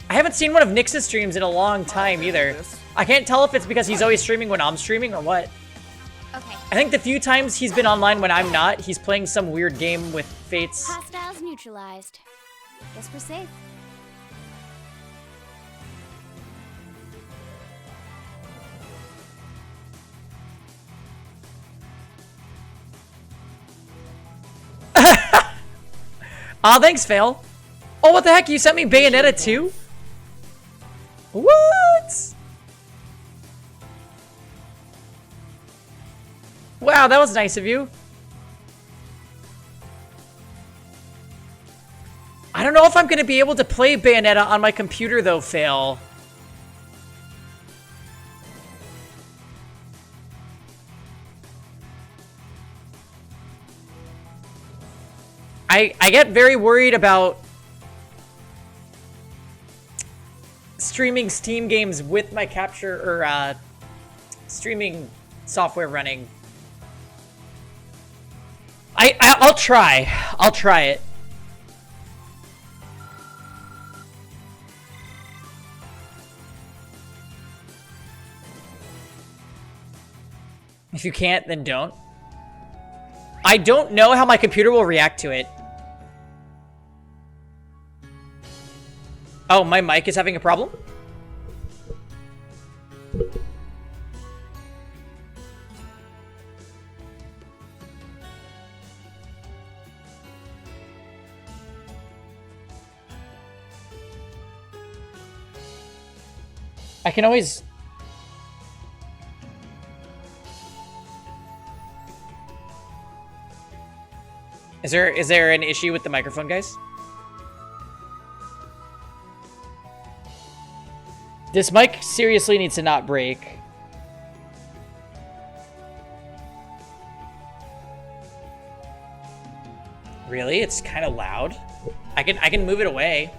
I haven't seen one of Nyx's streams in a long time either. I can't tell if it's because he's always streaming when I'm streaming or what. Okay. I think the few times he's been online when I'm not, he's playing some weird game with Fates. Hostiles neutralized. Guess we're safe. Aw, thanks, Fail. Oh, what the heck? You sent me Bayonetta too? What? Wow, that was nice of you. I don't know if I'm going to be able to play Bayonetta on my computer though, Fail. I get very worried about streaming Steam games with my capture or streaming software running. I'll try. I'll try it. If you can't, then don't. I don't know how my computer will react to it. Oh, my mic is having a problem? I can always... Is there an issue with the microphone, guys? This mic seriously needs to not break. Really? It's kind of loud. I can move it away.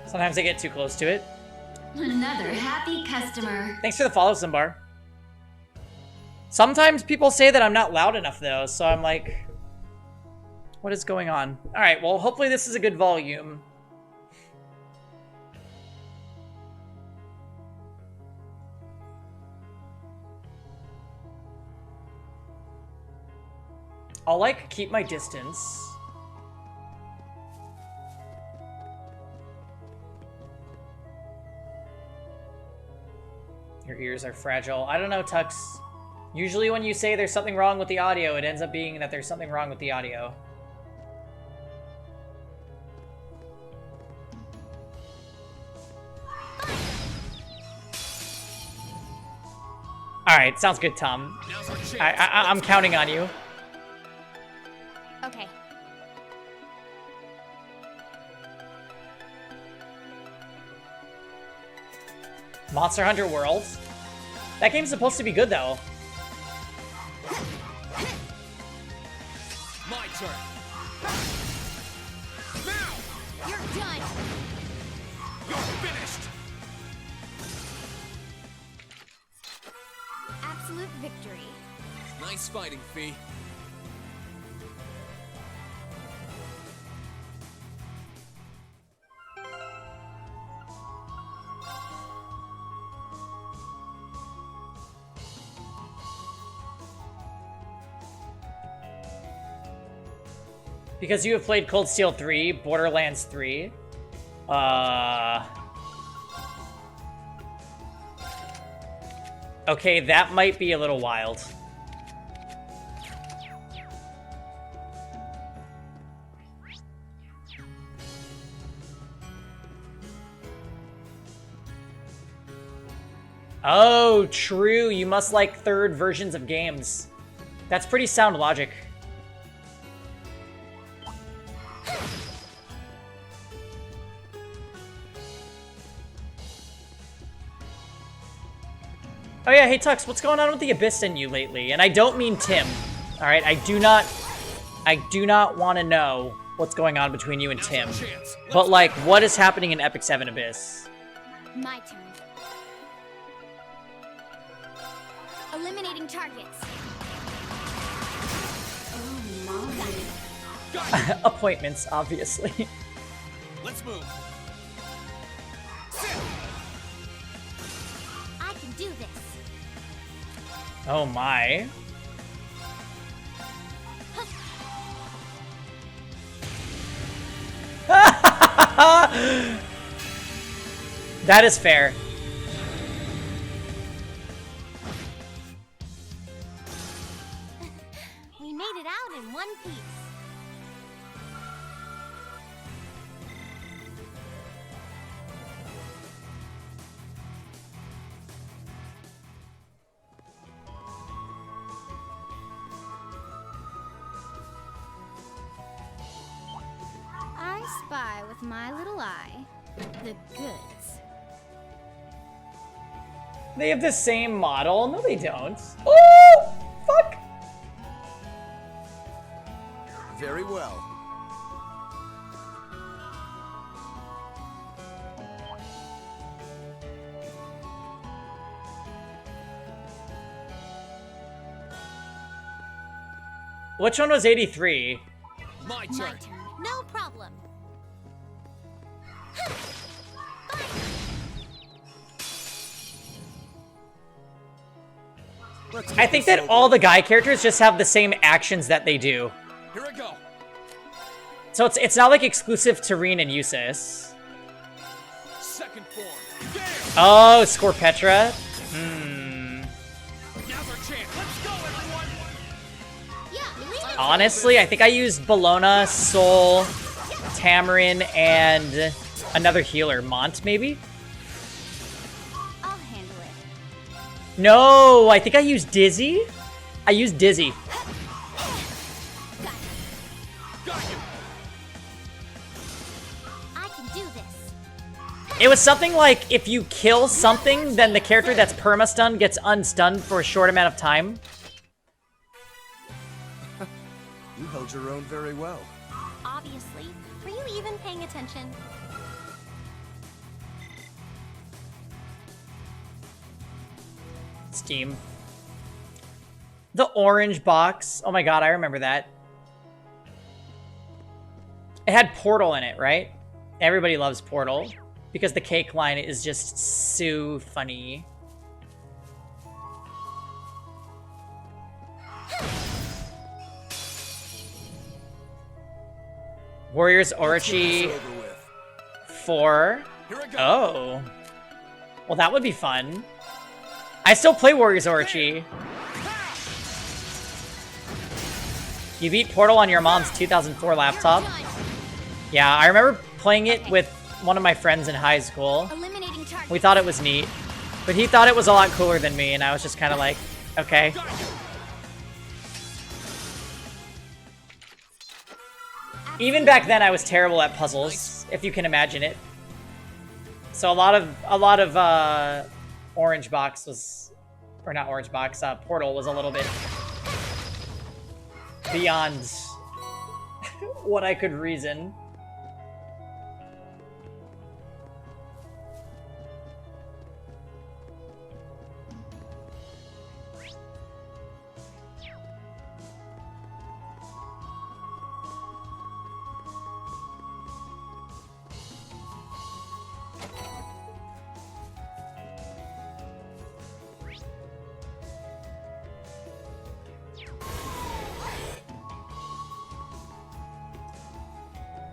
Sometimes I get too close to it. Another happy customer. Thanks for the follow, Simbar. Sometimes people say that I'm not loud enough, though, so I'm like, what is going on? All right, well, hopefully this is a good volume. I'll, like, keep my distance. Your ears are fragile. I don't know, Tux. Usually when you say there's something wrong with the audio, it ends up being that there's something wrong with the audio. Alright, sounds good, Tom. I'm counting on you. Okay. Monster Hunter World. That game's supposed to be good, though. My turn. Now! You're done. You're finished! Absolute victory. Nice fighting, Fee. Because you have played Cold Steel 3, Borderlands 3. Okay, that might be a little wild. Oh, true. You must like third versions of games. That's pretty sound logic. Oh yeah, hey Tux, what's going on with the Abyss and you lately? And I don't mean Tim. All right, I do not want to know what's going on between you and Tim. But like, what is happening in Epic 7 Abyss? My turn. Eliminating targets. Appointments, obviously. Let's move. I can do this. Oh my. That is fair. We made it out in one piece. I spy with my little eye the goods. They have the same model. No, they don't. Oh, fuck. Very well. Which one was 83? My My turn. turn. No problem. Let's I get think this that over all the with. guy characters just have the same actions that they do. Here I go. So it's not like exclusive to Reen and Usis. Second form. Damn! Oh, Scorpetra. Now's our chance. Let's go, everyone. Yeah, Honestly, I think I used Bologna, Soul, Tamarin, and another healer. Mont, maybe? I'll handle it. No, I think I used Dizzy. I used Dizzy. Got you. I can do this. It was something like, if you kill something, then the character that's perma-stunned gets unstunned for a short amount of time. You held your own very well. Obviously. Were you even paying attention? Steam. The orange box. Oh my god, I remember that. It had Portal in it, right? Everybody loves Portal. Because the cake line is just so funny. Warriors Let's get Orochi this over with. 4. Here I go. Oh. Well, that would be fun. I still play Warriors Orochi. You beat Portal on your mom's 2004 laptop? Yeah, I remember playing it with one of my friends in high school. Eliminating targets. We thought it was neat. But he thought it was a lot cooler than me, and I was just kind of like, okay. Even back then, I was terrible at puzzles, if you can imagine it. So a lot of Orange Box was, or not Orange Box, Portal was a little bit beyond what I could reason.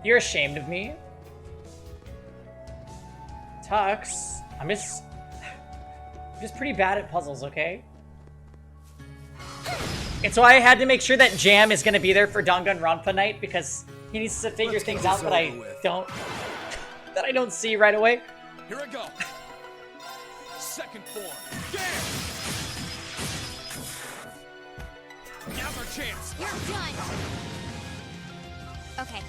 You're ashamed of me? Tux, I'm just pretty bad at puzzles, okay? And so I had to make sure that Jam is gonna be there for Danganronpa night because he needs to figure Let's get things this out that over I with. don't see right away. Here I go. Second form. Damn! Now's our chance. You're done. Okay.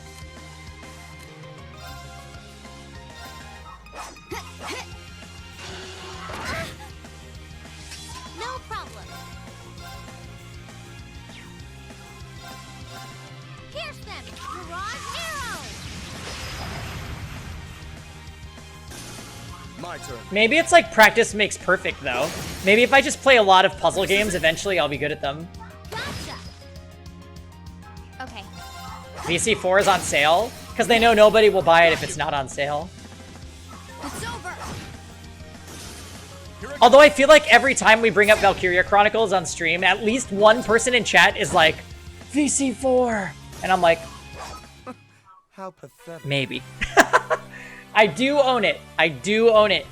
My turn. Maybe it's like practice makes perfect, though. Maybe if I just play a lot of puzzle games, eventually I'll be good at them. Gotcha. Okay. VC4 is on sale, because they know nobody will buy it if it's not on sale. It's over. Although I feel like every time we bring up Valkyria Chronicles on stream, at least one person in chat is like, VC4! And I'm like, How pathetic. maybe. I do own it. I do own it.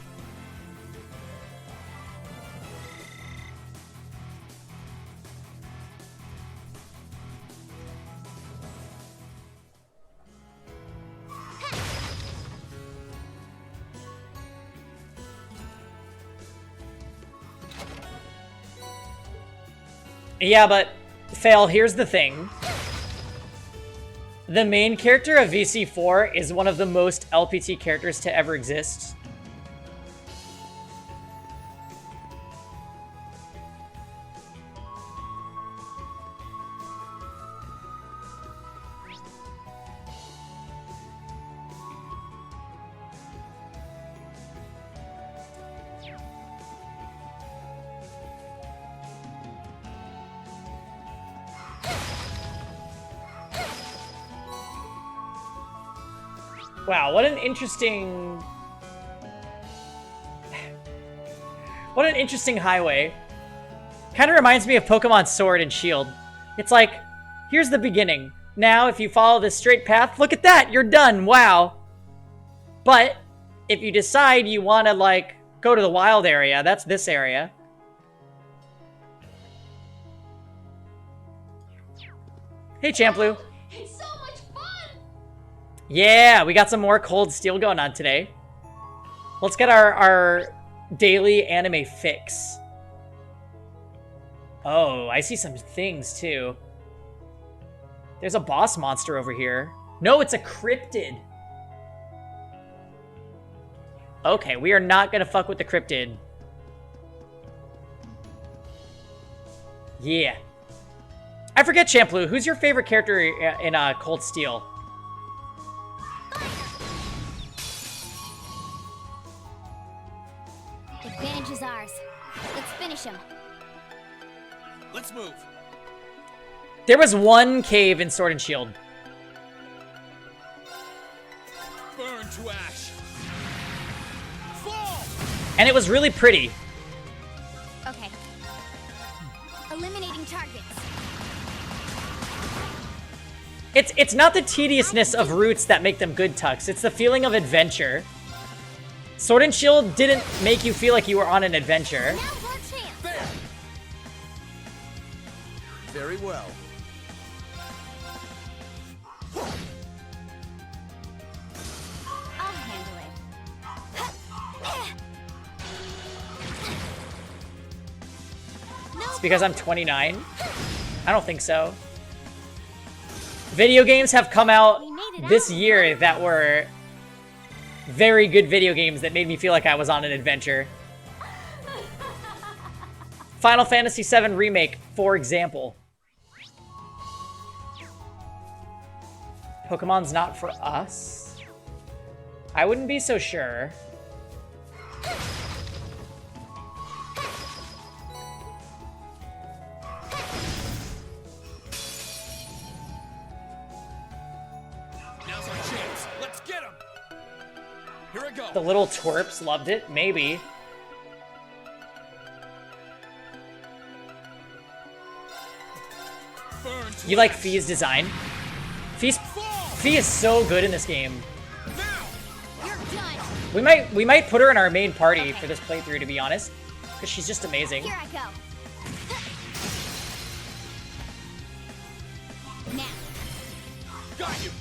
Yeah, but, Fail, here's the thing. The main character of VC4 is one of the most LPT characters to ever exist. Wow, what an interesting... What an interesting highway. Kind of reminds me of Pokemon Sword and Shield. It's like, here's the beginning. Now, if you follow this straight path, look at that, you're done, wow. But, if you decide you want to, like, go to the wild area, that's this area. Hey, Champlu. It's so much fun! Yeah, we got some more Cold Steel going on today. Let's get our daily anime fix. Oh, I see some things too. There's a boss monster over here. No, it's a cryptid. Okay, we are not gonna fuck with the cryptid. Yeah. I forget, Champlu, who's your favorite character in Cold Steel? Advantage is ours. Let's finish him. Let's move. There was one cave in Sword and Shield. Burn to ash. Fall. And it was really pretty. Okay. Eliminating targets. It's not the tediousness of routes that make them good tucks. It's the feeling of adventure. Sword and Shield didn't make you feel like you were on an adventure. Now's our chance. There. Very well. I'll handle it. No It's because I'm 29? I don't think so. Video games have come out this year that were very good video games that made me feel like I was on an adventure. Final Fantasy VII Remake, for example. Pokemon's not for us? I wouldn't be so sure. Now's our chance. Let's get him. Here I go. The little twerps loved it, maybe. Burn to You like ash. Fee's design? Fee is so good in this game. Now. You're done. We might put her in our main party for this playthrough, to be honest, because she's just amazing. Here I go. Now. Got you.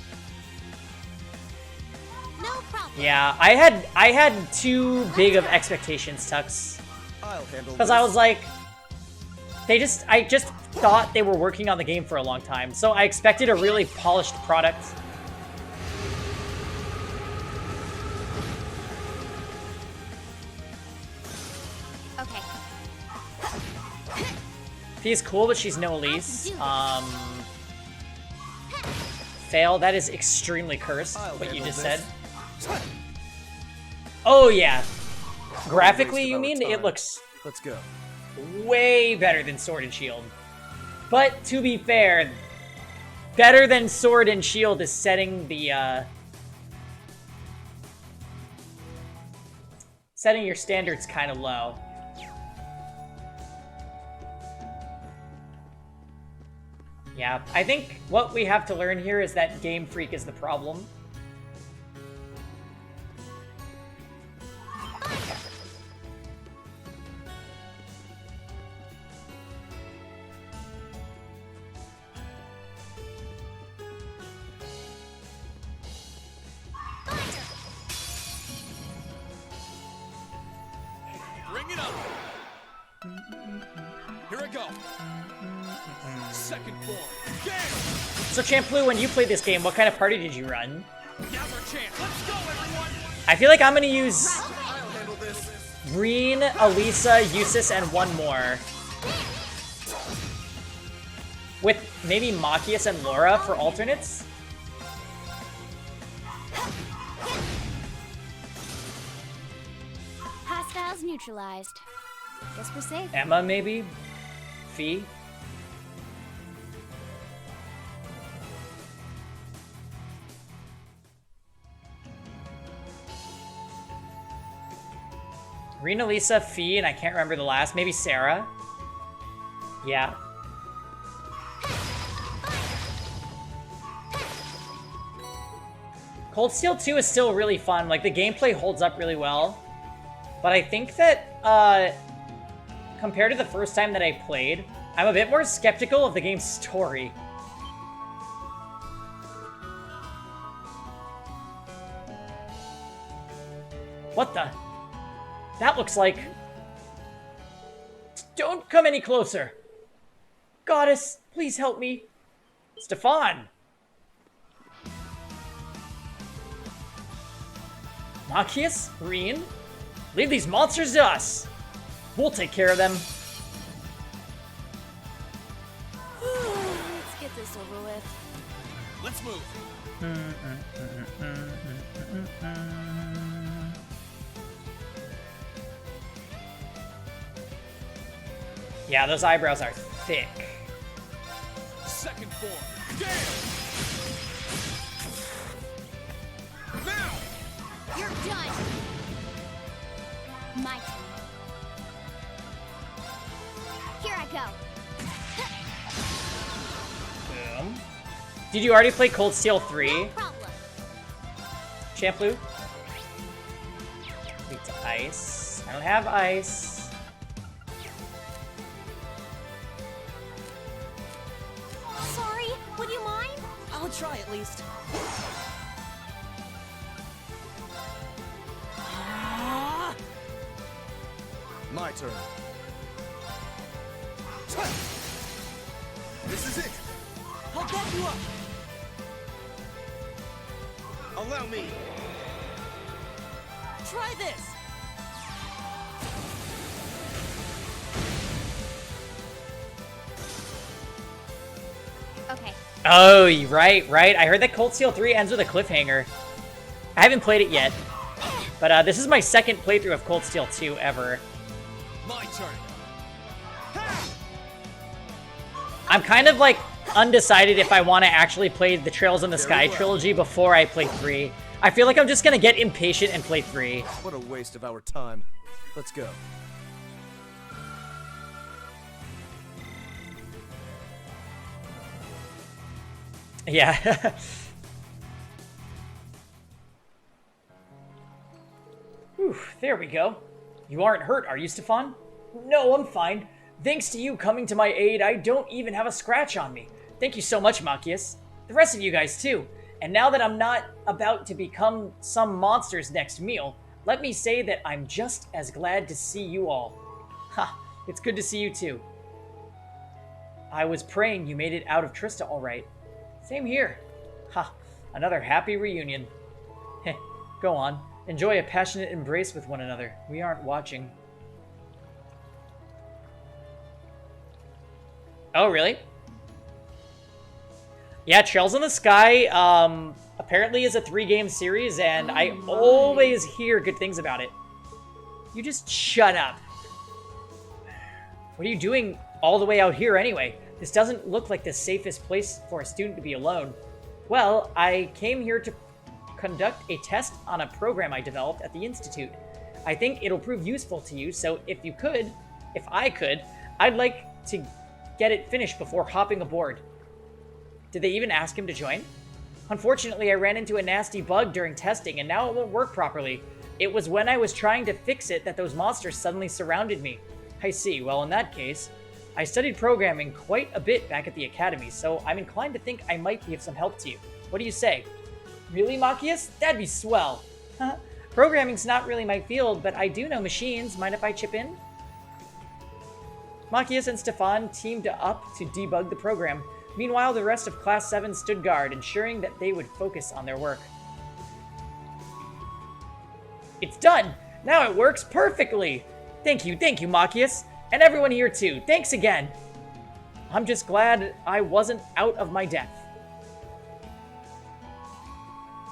No problem. Yeah, I had too big of expectations, Tux, I'll handle because this. I was like, I just thought they were working on the game for a long time, so I expected a really polished product. Okay. Fee's cool, but she's no Elise. Fail. That is extremely cursed. I'll What you handle just this. said. Oh yeah, Graphically, you Waste of our mean? It time. looks Let's go. way better than Sword and Shield. But to be fair, better than Sword and Shield is setting the setting your standards kind of low. Yeah, I think what we have to learn here is that Game Freak is the problem. Bring it up. Here I go. Second form. Game. So Champloo, when you played this game, what kind of party did you run? Now's our chance. Let's go, everyone. I feel like I'm gonna use I'll handle this. Green, Elisa, Eustace, and one more. With maybe Machias and Laura for alternates? Hostiles neutralized. Guess we're safe. Emma, maybe? Fee? Rena, Lisa, Fee, and I can't remember the last. Maybe Sarah? Yeah. Cold Steel 2 is still really fun. Like, the gameplay holds up really well. But I think that, compared to the first time that I played, I'm a bit more skeptical of the game's story. What the? That looks like... Don't come any closer. Goddess, please help me. Stefan. Machias? Reen? Leave these monsters to us. We'll take care of them. Let's get this over with. Let's move. Yeah, those eyebrows are thick. Second form. Game. Now. You're done. My turn. Here I go. Boom. Did you already play Cold Steel 3? No problem. Champloo? Weak to ice. I don't have ice. Sorry, would you mind? I'll try at least. My turn. This is it. I'll back you up. Allow me. Try this. Okay. Oh, right. I heard that Cold Steel 3 ends with a cliffhanger. I haven't played it yet, but this is my second playthrough of Cold Steel 2 ever. My turn. I'm kind of like undecided if I want to actually play the Trails in the Sky well. trilogy before I play 3. I feel like I'm just gonna get impatient and play 3. What a waste of our time. Let's go. Yeah. Whew, there we go. You aren't hurt, are you, Stefan? No, I'm fine. Thanks to you coming to my aid, I don't even have a scratch on me. Thank you so much, Machias. The rest of you guys, too. And now that I'm not about to become some monster's next meal, let me say that I'm just as glad to see you all. Ha, it's good to see you, too. I was praying you made it out of Trista all right. Same here. Ha, another happy reunion. Heh, go on. Enjoy a passionate embrace with one another. We aren't watching. Oh, really? Yeah, Trails in the Sky, apparently is a 3-game series, and I always hear good things about it. You just shut up. What are you doing all the way out here anyway? This doesn't look like the safest place for a student to be alone. Well, I came here to conduct a test on a program I developed at the Institute. I think it'll prove useful to you, so if I could, I'd like to get it finished before hopping aboard. Did they even ask him to join? Unfortunately, I ran into a nasty bug during testing, and now it won't work properly. It was when I was trying to fix it that those monsters suddenly surrounded me. I see. Well, in that case, I studied programming quite a bit back at the academy, so I'm inclined to think I might be of some help to you. What do you say? Really, Machias? That'd be swell. Programming's not really my field, but I do know machines. Mind if I chip in? Machias and Stefan teamed up to debug the program. Meanwhile, the rest of Class 7 stood guard, ensuring that they would focus on their work. It's done! Now it works perfectly! Thank you, Machias. And everyone here too, thanks again! I'm just glad I wasn't out of my depth.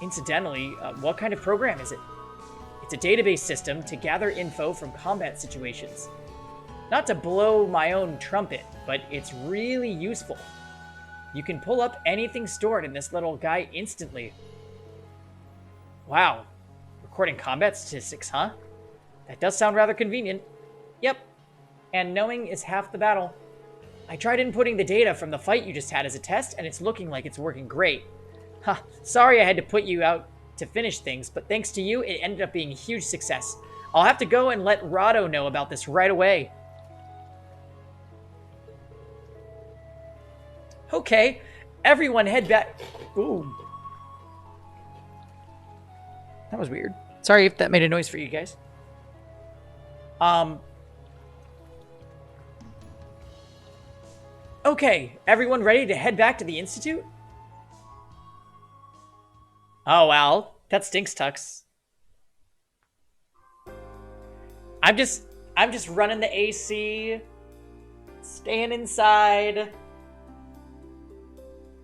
Incidentally, what kind of program is it? It's a database system to gather info from combat situations. Not to blow my own trumpet, but it's really useful. You can pull up anything stored in this little guy instantly. Wow. Recording combat statistics, huh? That does sound rather convenient. Yep. And knowing is half the battle. I tried inputting the data from the fight you just had as a test, and it's looking like it's working great. Sorry I had to put you out to finish things, but thanks to you, it ended up being a huge success. I'll have to go and let Rado know about this right away. Okay, everyone head back. Ooh. That was weird. Sorry if that made a noise for you guys. Okay, everyone ready to head back to the Institute? Oh, wow. That stinks, Tux. I'm just running the AC, staying inside.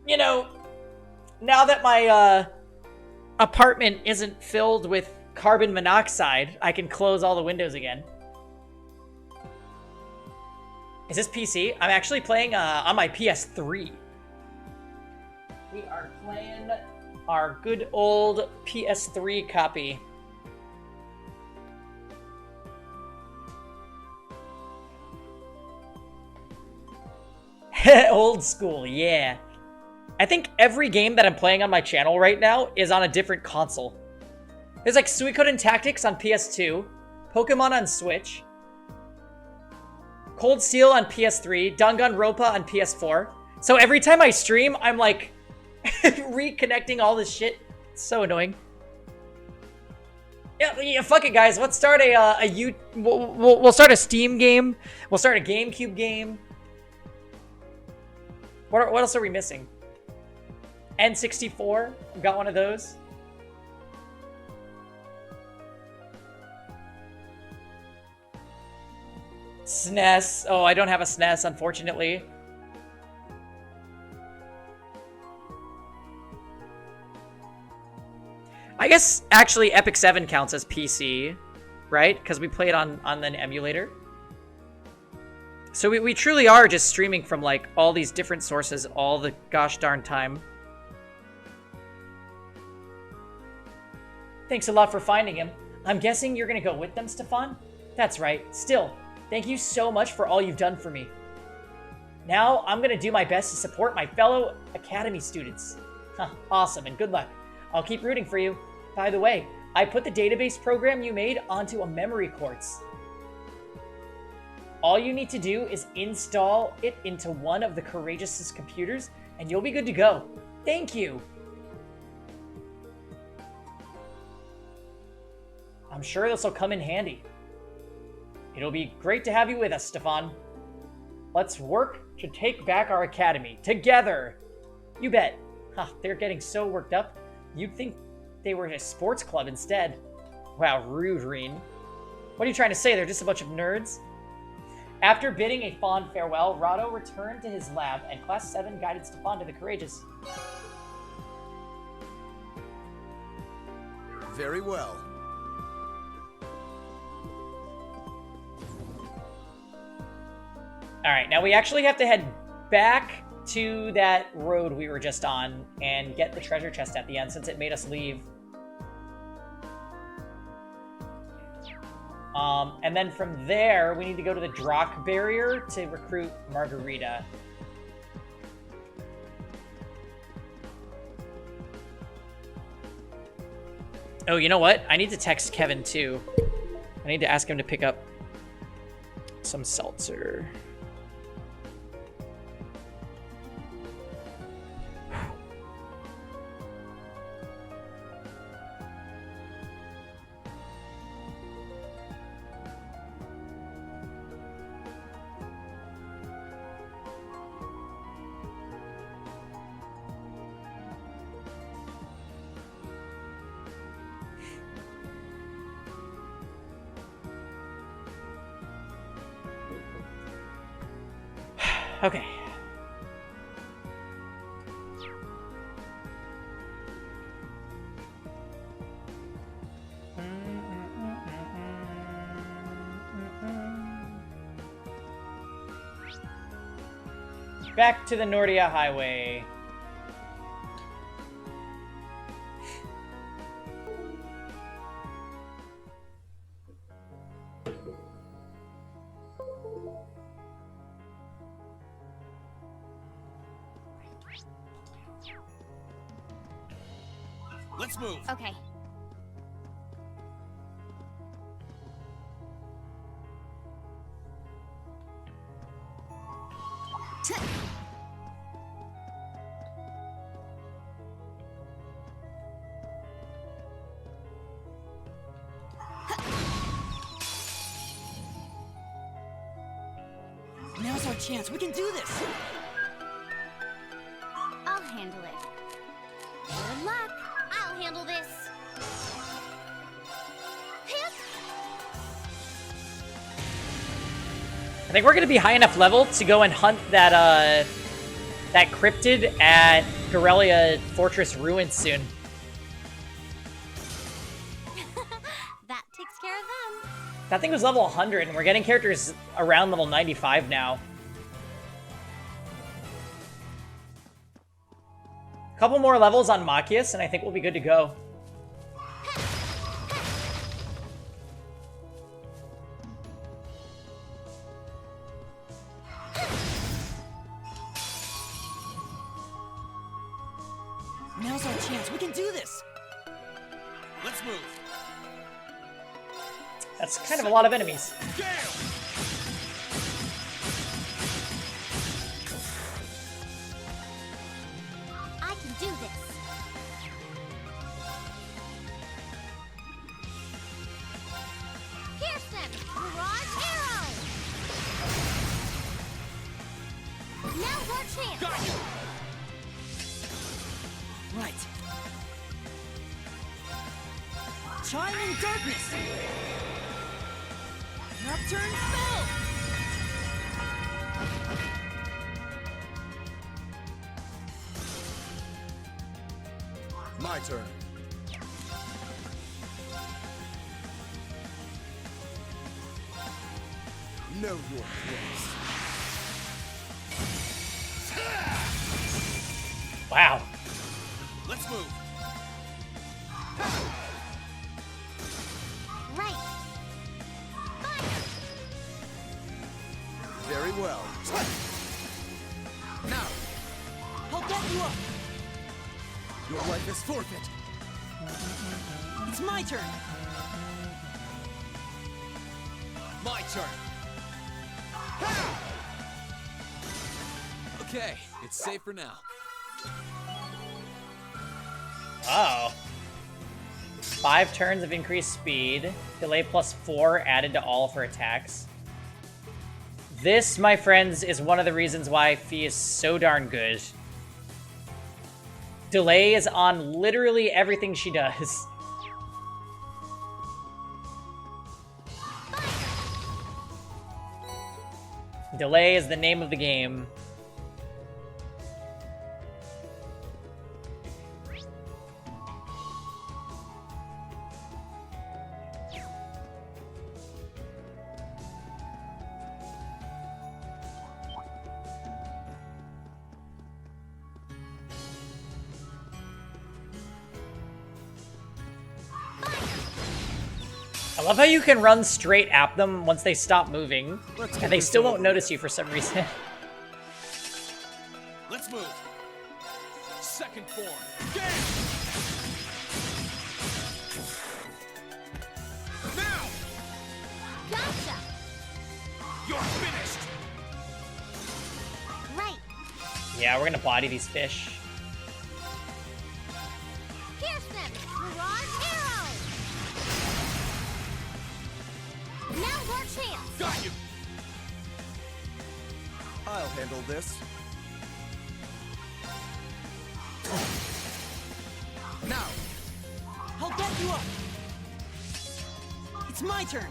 You know, now that my apartment isn't filled with carbon monoxide, I can close all the windows again. Is this PC? I'm actually playing on my PS3. We are playing our good old PS3 copy. Old school, yeah. I think every game that I'm playing on my channel right now is on a different console. There's like Suikoden Tactics on PS2, Pokemon on Switch, Cold Steel on PS3, Danganronpa on PS4. So every time I stream, I'm like reconnecting all this shit. It's so annoying. Yeah, fuck it, guys. Let's start we'll start a Steam game. We'll start a GameCube game. What else are we missing? N64. We've got one of those. SNES. Oh, I don't have a SNES, unfortunately. I guess actually Epic 7 counts as PC, right? Because we play it on an emulator. So we truly are just streaming from like all these different sources all the gosh darn time. Thanks a lot for finding him. I'm guessing you're gonna go with them, Stefan? That's right. Still, thank you so much for all you've done for me. Now, I'm gonna do my best to support my fellow Academy students. Awesome, and good luck. I'll keep rooting for you. By the way, I put the database program you made onto a memory quartz. All you need to do is install it into one of the Courageous' computers, and you'll be good to go. Thank you! I'm sure this will come in handy. It'll be great to have you with us, Stefan. Let's work to take back our academy, together! You bet. They're getting so worked up, you'd think they were in a sports club instead. Wow, rude, Reen. What are you trying to say? They're just a bunch of nerds? After bidding a fond farewell, Rado returned to his lab, and Class 7 guided Stefan to the Courageous. Very well. Alright, now we actually have to head back to that road we were just on and get the treasure chest at the end since it made us leave. And then from there, we need to go to the Drock barrier to recruit Margarita. Oh, you know what? I need to text Kevin too. I need to ask him to pick up some seltzer. Okay. Back to the Nordia Highway. Let's move. Okay. Now's our chance. We can do this. I'll handle it. Good luck. I'll handle this. I think we're gonna be high enough level to go and hunt that that cryptid at Corellia Fortress Ruins soon. That takes care of them. That thing was level 100, and we're getting characters around level 95 now. A couple more levels on Machias, and I think we'll be good to go. Now's our chance. We can do this. Let's move. That's kind of a lot of enemies. I can do this. Pierce them! Mirage arrow! Now's our chance! Got you. Right. Chime in darkness. Nocturne spell. My turn. Know your place. Wow. Let's move. Right. Fire! Very well. Now, I'll get you up. your life is forfeit. It's my turn. My turn. Okay, it's safe for now. Oh. 5 turns of increased speed. Delay +4 added to all of her attacks. This, my friends, is one of the reasons why Fee is so darn good. Delay is on literally everything she does. Delay is the name of the game. I love how you can run straight at them once they stop moving, and they still won't notice you for some reason. Let's move. Second form. Game! Now! Gotcha! You're finished! Right. Yeah, we're gonna body these fish. Pierce them! Mirage arrow! Now's our chance! Got you! I'll handle this. Now! I'll get you up! It's my turn!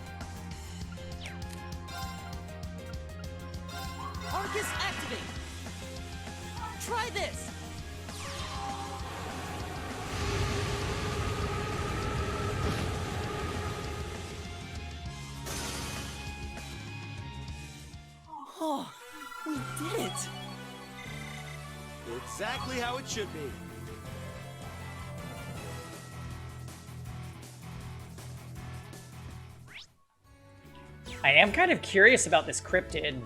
Arcus activate! Try this! Oh, we did it! Exactly how it should be. I am kind of curious about this cryptid.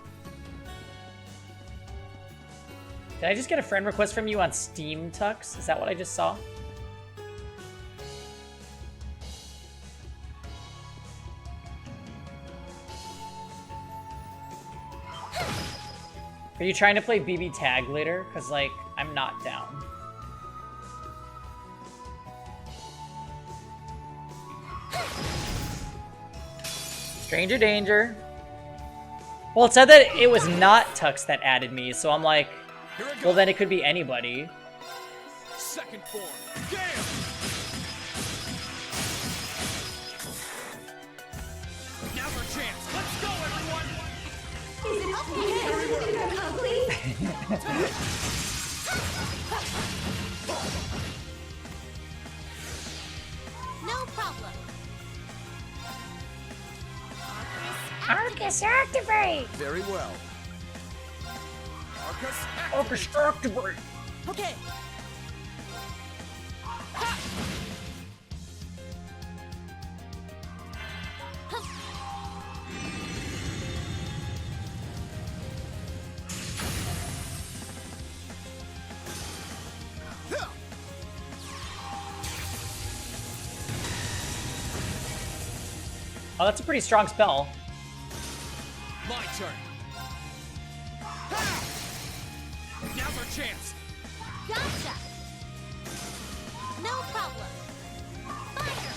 Did I just get a friend request from you on Steam, Tux? Is that what I just saw? Are you trying to play BB Tag later? Because, like, I'm not down. Stranger danger. Well, it said that it was not Tux that added me, so I'm like, well, then it could be anybody. Second form. Game! Now's our chance. Let's go, everyone! Is it because you think I'm ugly? No problem. Arcus activate! Very well. Arcus, Arcus activate! Okay! Oh, that's a pretty strong spell. My turn. Ha! Now's our chance. Gotcha! No problem. Fire!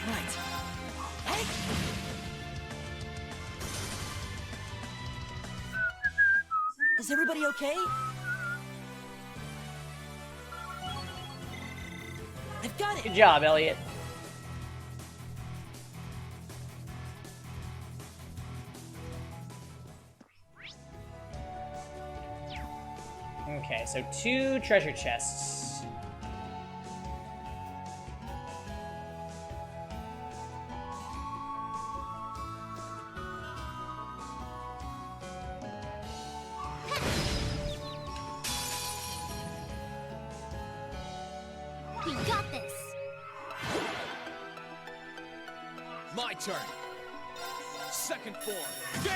Right. Hey! Is everybody okay? I've got it! Good job, Elliot. Okay, so 2 treasure chests. We got this! My turn. Second form. Game!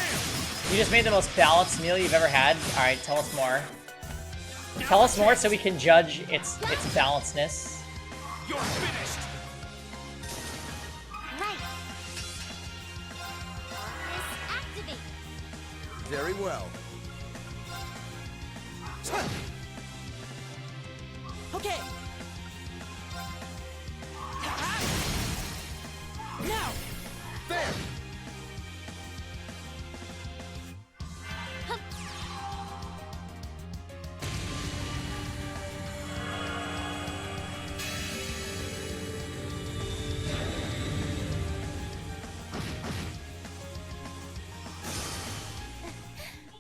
You just made the most balanced meal you've ever had. Alright, tell us more. Tell us more so we can judge its balancedness. You're finished. Right! Arcus activate! very well. Okay! Now! There!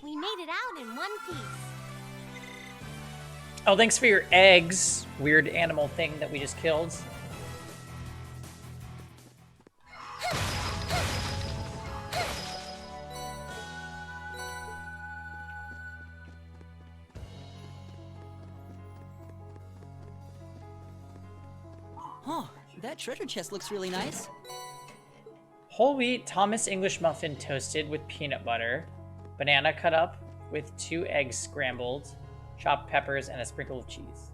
We made it out in one piece. Oh, thanks for your eggs, weird animal thing that we just killed. Oh, That treasure chest looks really nice. Whole wheat Thomas English muffin toasted with peanut butter, banana cut up with 2 eggs scrambled, chopped peppers, and a sprinkle of cheese.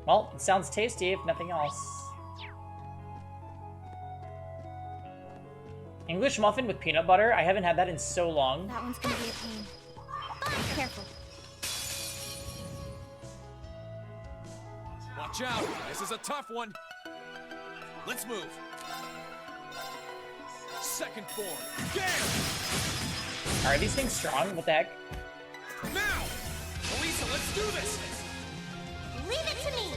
Well, it sounds tasty if nothing else. English muffin with peanut butter? I haven't had that in so long. That one's gonna be a pain. Careful. Watch out! This is a tough one. Let's move. Second form. Damn! Are these things strong? What the heck? Now! Elisa, let's do this! Leave it to me.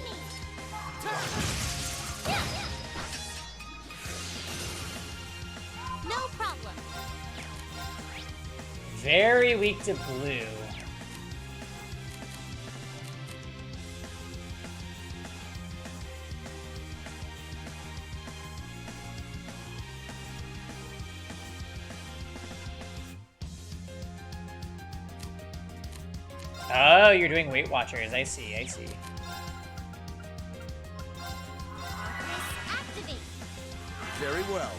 No problem. Very weak to blue. Oh, you're doing Weight Watchers. I see, I see. Activate. Very well.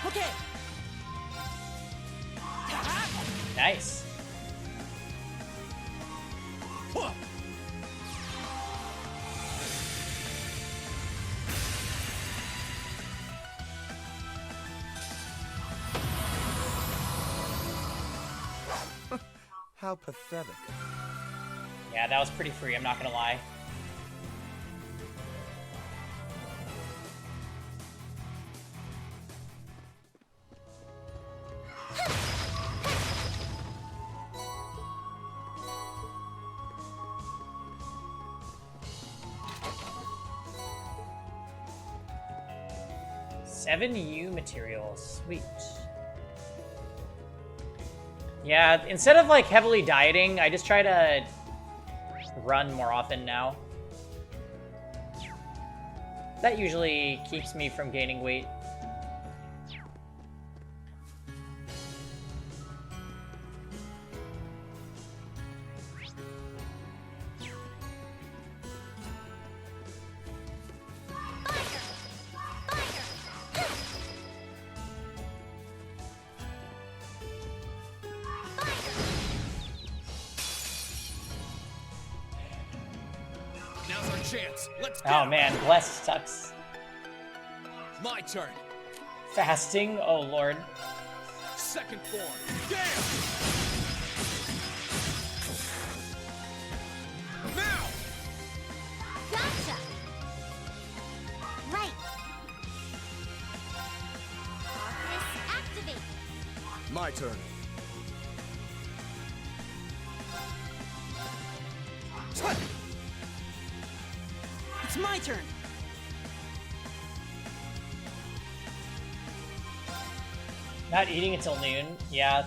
Okay. Nice. How pathetic. Yeah, that was pretty free, I'm not gonna lie. Seven U materials, sweet. Yeah, instead of like heavily dieting, I just try to run more often now. That usually keeps me from gaining weight. Now's our chance. Let's go. Oh man, blessed sucks. My turn. Fasting, oh lord. Second form. Damn! Now! Gotcha. Right. Darkness activate. My turn. It's my turn. Not eating until noon, yeah.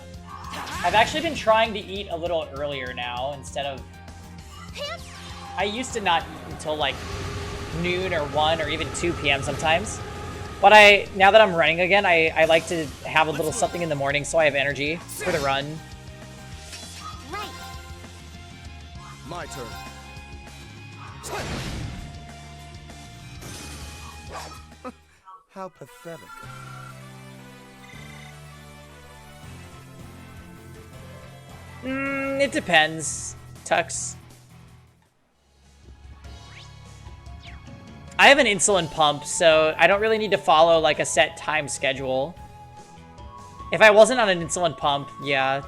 I've actually been trying to eat a little earlier now instead of... I used to not eat until like noon or 1 or even 2 p.m. sometimes. But now that I'm running again, I like to have a little something in the morning so I have energy for the run. Right. My turn. How pathetic. It depends, Tux. I have an insulin pump, so I don't really need to follow like a set time schedule. If I wasn't on an insulin pump, yeah.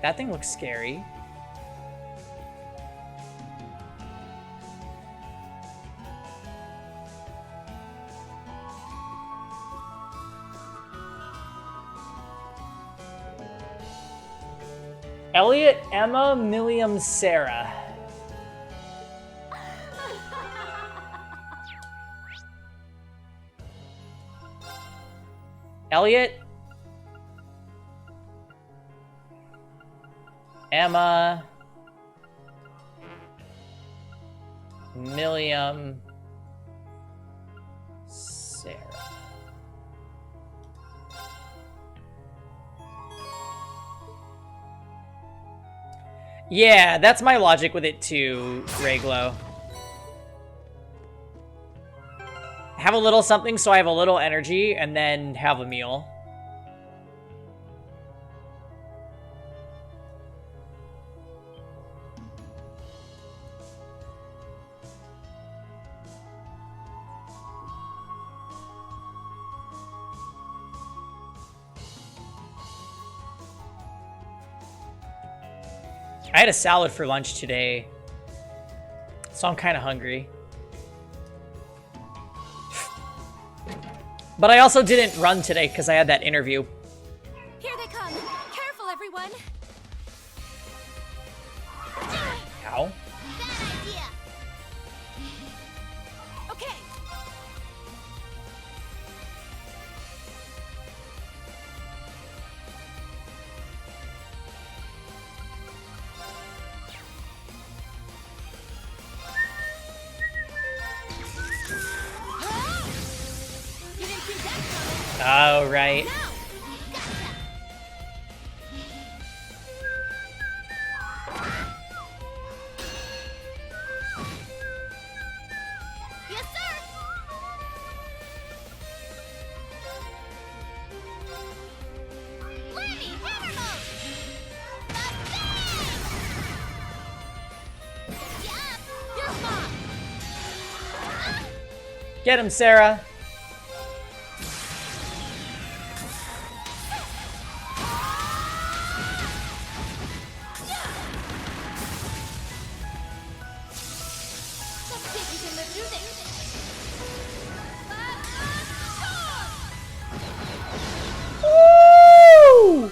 That thing looks scary. Elliot, Emma, Milliam, Sarah. Elliot, Emma, Milliam, Sarah. Yeah, that's my logic with it too, Rayglow. Have a little something so I have a little energy, and then have a meal. I had a salad for lunch today, so I'm kind of hungry. But I also didn't run today because I had that interview. Here they come. Careful, everyone. Ow. Bad idea. Okay. You didn't see that coming. Oh, right. Now. Yes, sir. Lemmy, hammermouth. Yup. You're mine. Get him, Sarah. Let's see if you can live through this. Woo!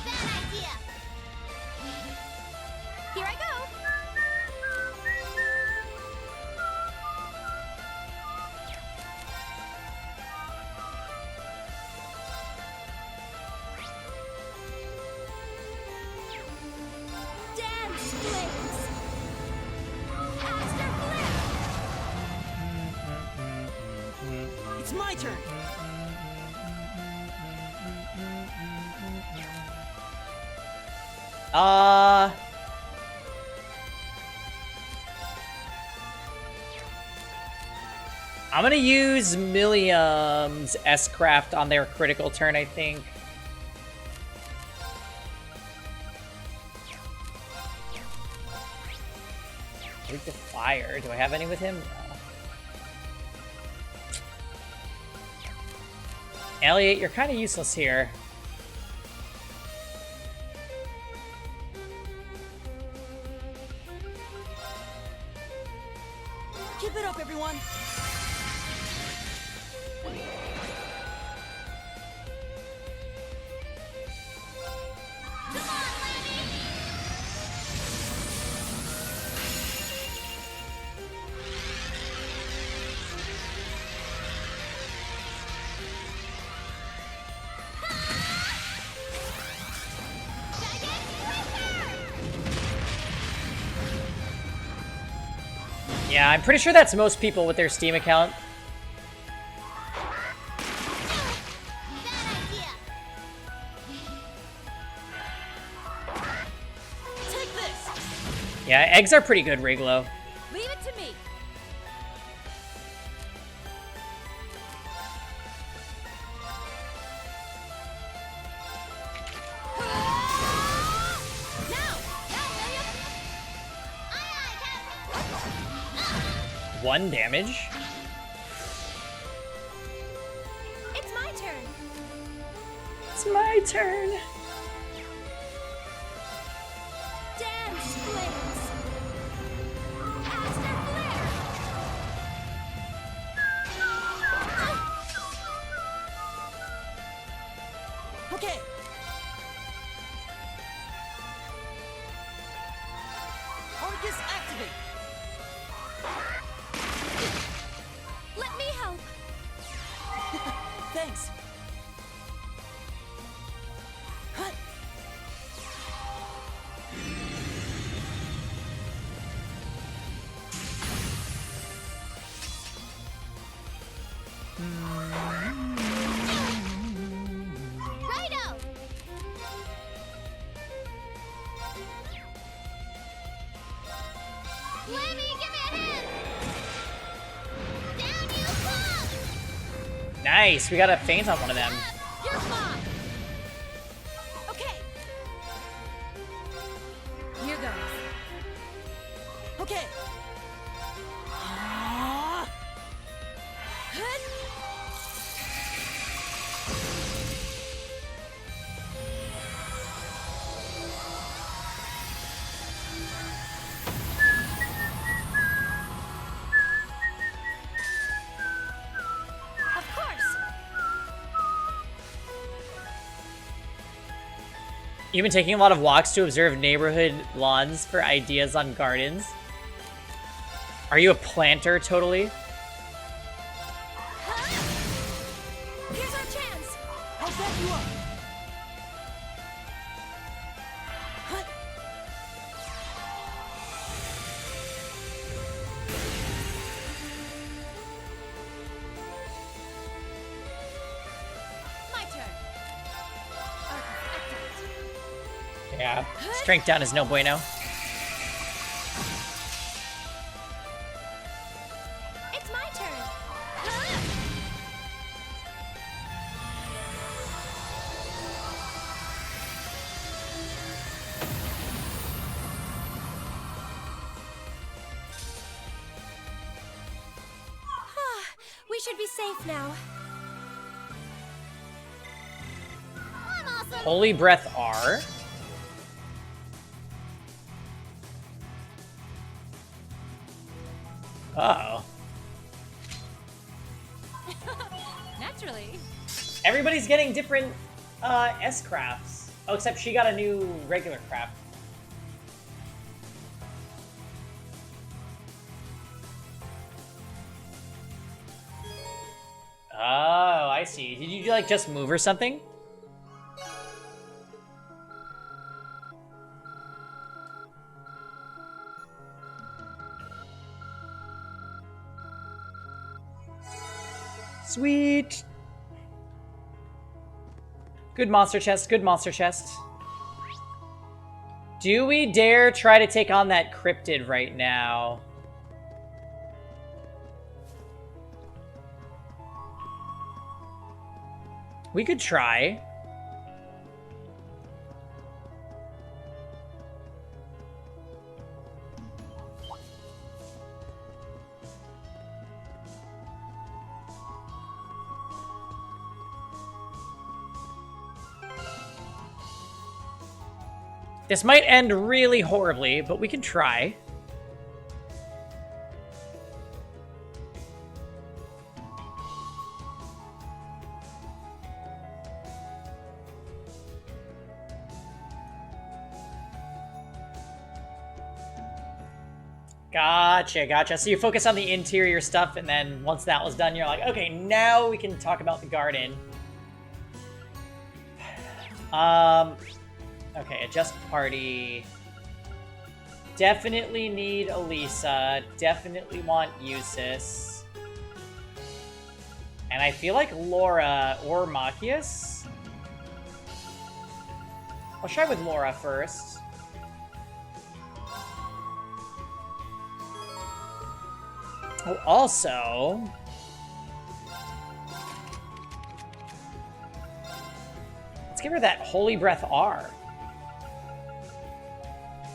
Bad idea. Here I go. Dance, flames. Aster flare. It's my turn. I'm gonna use Milliam's S-Craft on their critical turn, I think. Weak to fire. Do I have any with him? No. Elliot, you're kind of useless here. Keep it up, everyone. Come on, Lemmy. Yeah, I'm pretty sure that's most people with their Steam account. Bad idea. Take this. Yeah, eggs are pretty good, Rayglow. Leave it to me. Now, William. Aye, Captain. 1 damage. It's my turn. It's my turn. Dance, flames. Aster flare. Okay. Arcus activate. Let me help. Thanks. Huh. Righto! Lemmy, give me a hand! Down you fall! Nice, we got a feint on one of them. You're fine! Okay. Here goes. Okay. Of course! You've been taking a lot of walks to observe neighborhood lawns for ideas on gardens. Are you a planter, totally? Here's our chance! I'll back you up. Huh. My turn. Excellent. Yeah. Strength down is no bueno. It's my turn. We should be safe now. I'm awesome. Holy Breath R. Uh-oh. Naturally. Everybody's getting different S-crafts. Oh, except she got a new regular craft. Oh, I see. Did you, like, just move or something? Sweet! Good monster chest, good monster chest. Do we dare try to take on that cryptid right now? We could try. This might end really horribly, but we can try. Gotcha, gotcha. So you focus on the interior stuff, and then once that was done, you're like, okay, now we can talk about the garden. Okay, adjust party. Definitely need Elisa. Definitely want Eusis. And I feel like Laura or Machias. I'll try with Laura first. Oh, also... let's give her that Holy Breath R.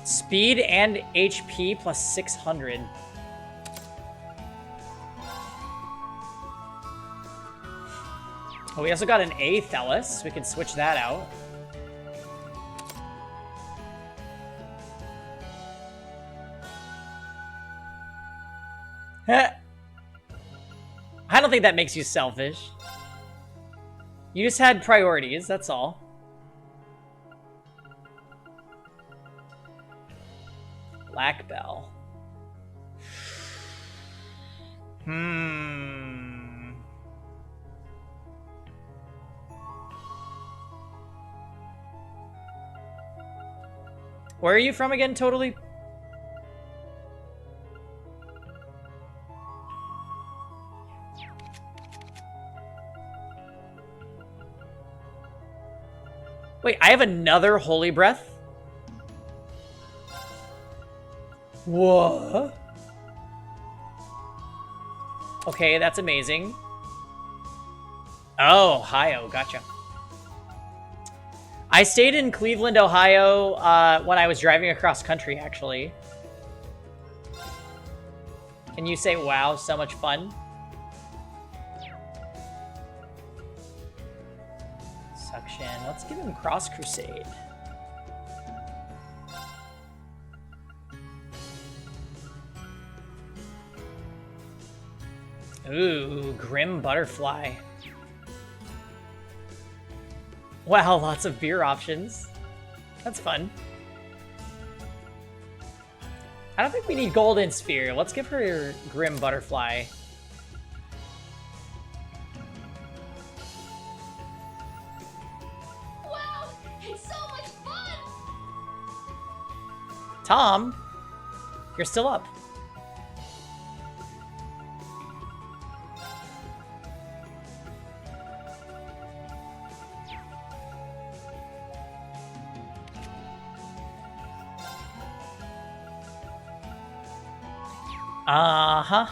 Speed and HP plus 600. Oh, we also got an Aethelus. We can switch that out. I don't think that makes you selfish. You just had priorities, that's all. Black Bell. Where are you from again, totally? Wait, I have another holy breath? What? Okay, that's amazing. Oh, Ohio, gotcha. I stayed in Cleveland, Ohio, when I was driving across country, actually. Can you say, wow, so much fun? Suction. Let's give him Cross Crusade. Ooh, Grim Butterfly. Wow, lots of beer options. That's fun. I don't think we need Golden Sphere. Let's give her Grim Butterfly. Wow, it's so much fun! Tom, you're still up. Uh-huh.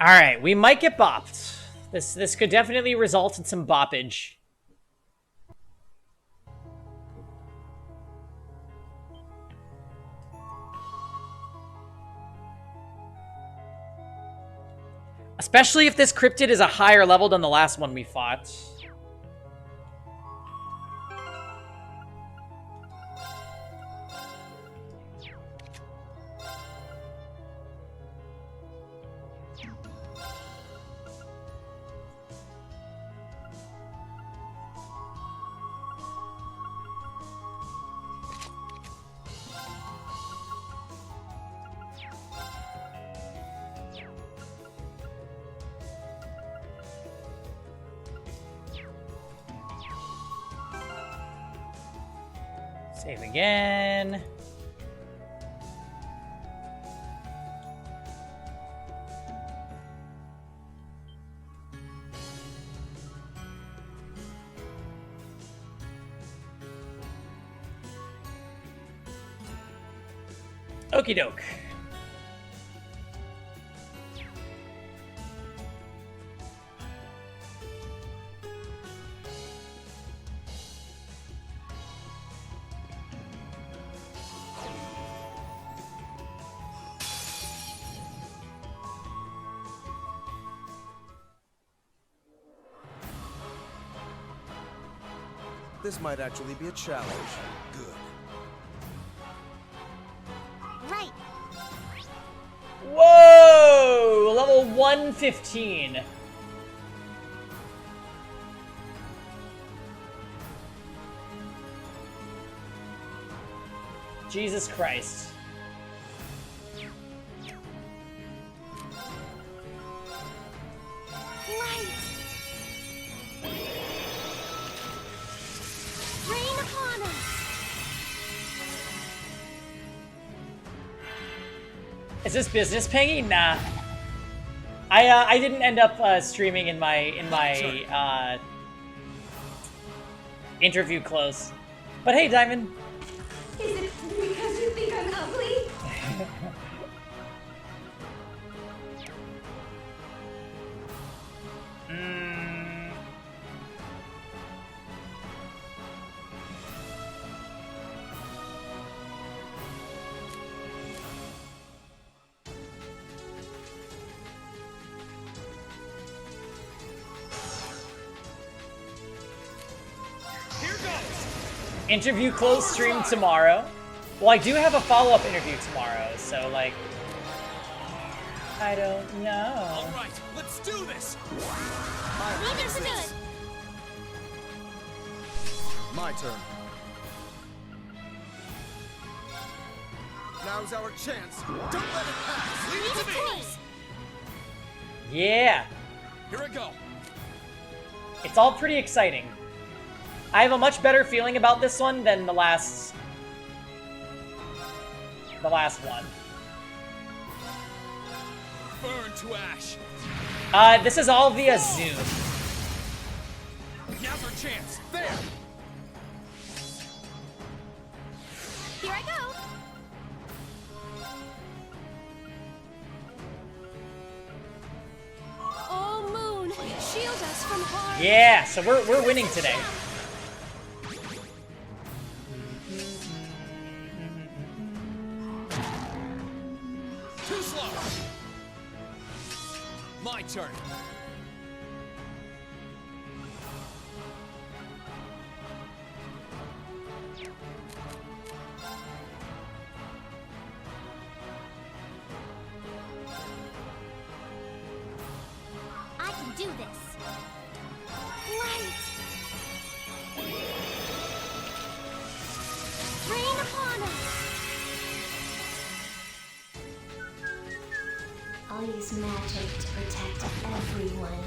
All right, we might get bopped. This could definitely result in some boppage. Especially if this cryptid is a higher level than the last one we fought. Save again. Okie doke. This might actually be a challenge. Good. Right. Whoa! Level 115. Jesus Christ. Light. Rain upon us. Is this business pinging? Nah. I didn't end up streaming in my interview close. But hey, Diamond. Is it because you think I'm ugly? Interview close stream tomorrow. Well, I do have a follow-up interview tomorrow, so like, I don't know. All right, let's do this. My Understood. My turn. Now's our chance. Don't let it pass. Leave it to me. Please. Yeah, Here I go. it's all pretty exciting. I have a much better feeling about this one than the last one. Burn to ash. This is all via Zoom. Now's our chance. There. Here I go. Oh, moon, shield us from harm. Yeah, so we're winning today. Too slow. My turn. I can do this. Light. Rain upon us. I'll use magic to protect everyone.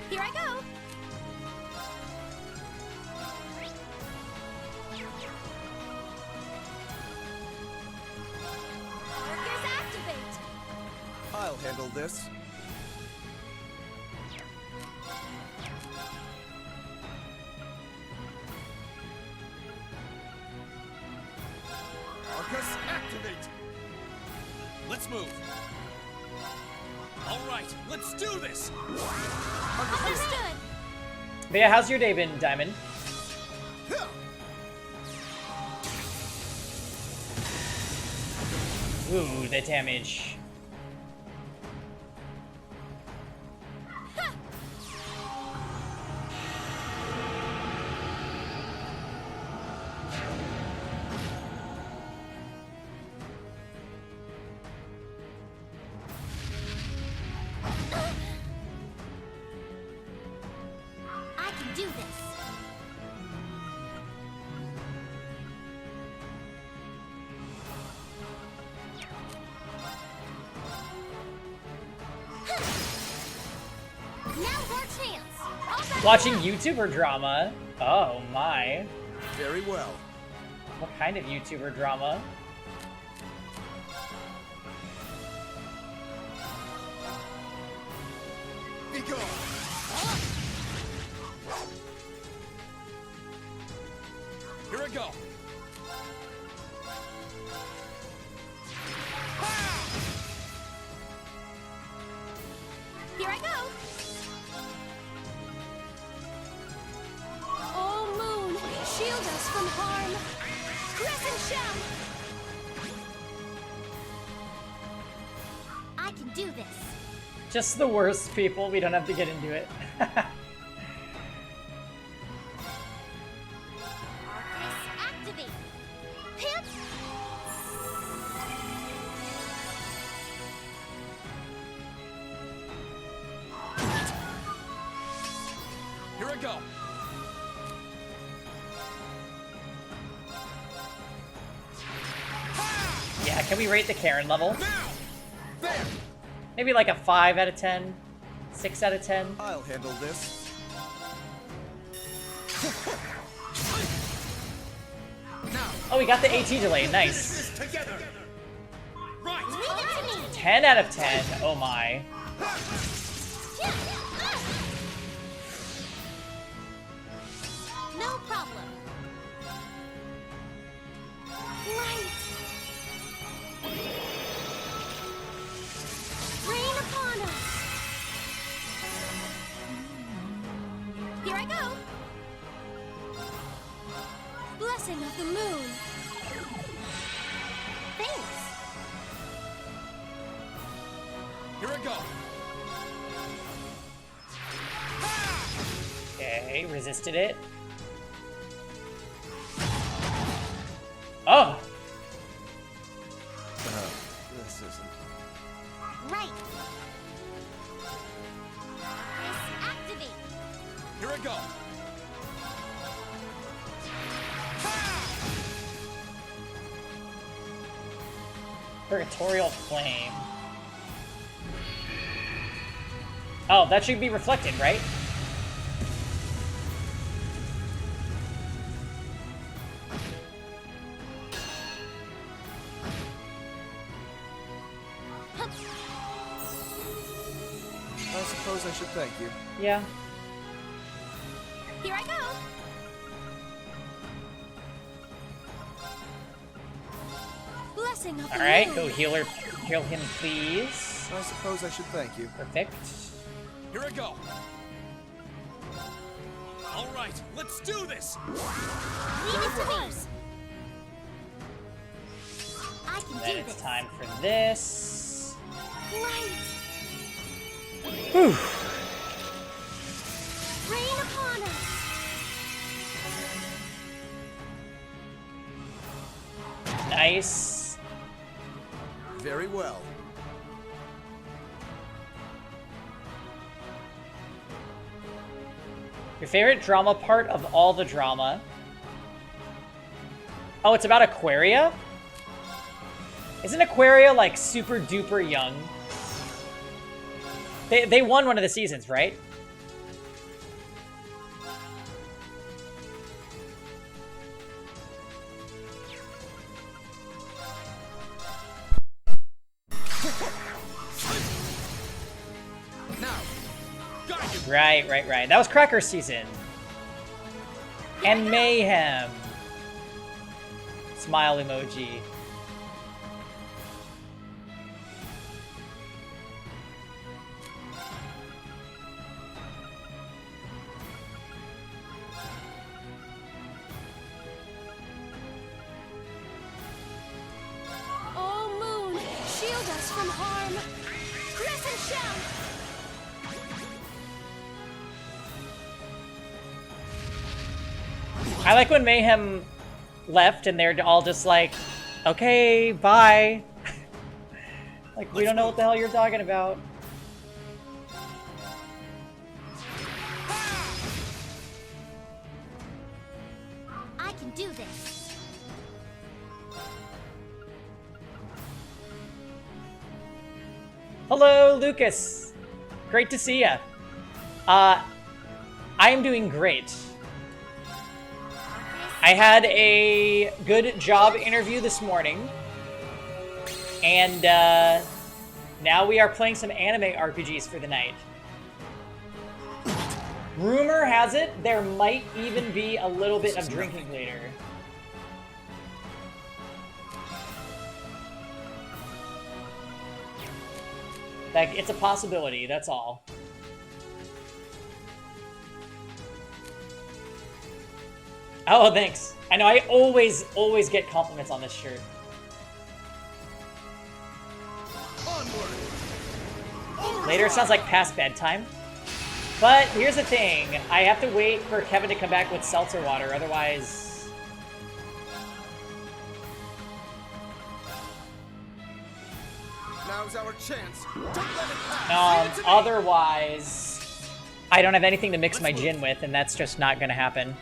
Here I go. Workers activate. I'll handle this. Arcus, activate! Let's move. All right, let's do this. Understood. But yeah, how's your day been, Diamond? Ooh, the damage. I can do this. Now's our chance. All back Watching up. YouTuber drama? Oh my. Very well. What kind of YouTuber drama? Be gone! Here I go. Here I go. Oh, moon, shield us from harm. Crescent shell. I can do this. Just the worst people. We don't have to get into it. Arcus activate. Pimp. Here I go. Yeah, can we rate the Karen level? Now. There. Maybe like a 5 out of 10? 6 out of 10? I'll handle this. Now. Oh, we got the AT delay. Nice. Together. Right. Leave it to me. 10 out of 10. Oh my. No problem. Light. Rain upon us. Here I go. Blessing of the moon. Thanks. Here I go. Okay, resisted it. Oh! this isn't. Right. Activate. Here I go. Purgatorial Flame. Oh, that should be reflected, right? I suppose I should thank you. Yeah. Here I go. Blessing of the Alright, moon. go heal him, please. I suppose I should thank you. Perfect. Here I go. All right, let's do this. Leave it to me. I can Then do it's this. time for this. Light. Whew. Rain upon us. Nice. Very well. Your favorite drama part of all the drama? Oh, it's about Aquaria? Isn't Aquaria, like, super duper young? They won one of the seasons, right? Now, got you. Right. That was Cracker season. And Mayhem. Smile emoji. Oh, moon, shield us from harm. Crescent shell. I like when Mayhem left and they're all just like, okay, bye. Like, we don't know what the hell you're talking about. I can do this. Hello, Lucas. Great to see ya. I am doing great. I had a good job interview this morning, and now we are playing some anime RPGs for the night. Rumor has it there might even be a little bit of drinking later. Like, it's a possibility, that's all. Oh, thanks. I know, I always get compliments on this shirt. Later sounds like past bedtime. But here's the thing. I have to wait for Kevin to come back with seltzer water, otherwise... Now's our chance. Don't let it pass. Otherwise... I don't have anything to mix my gin with, and that's just not gonna happen.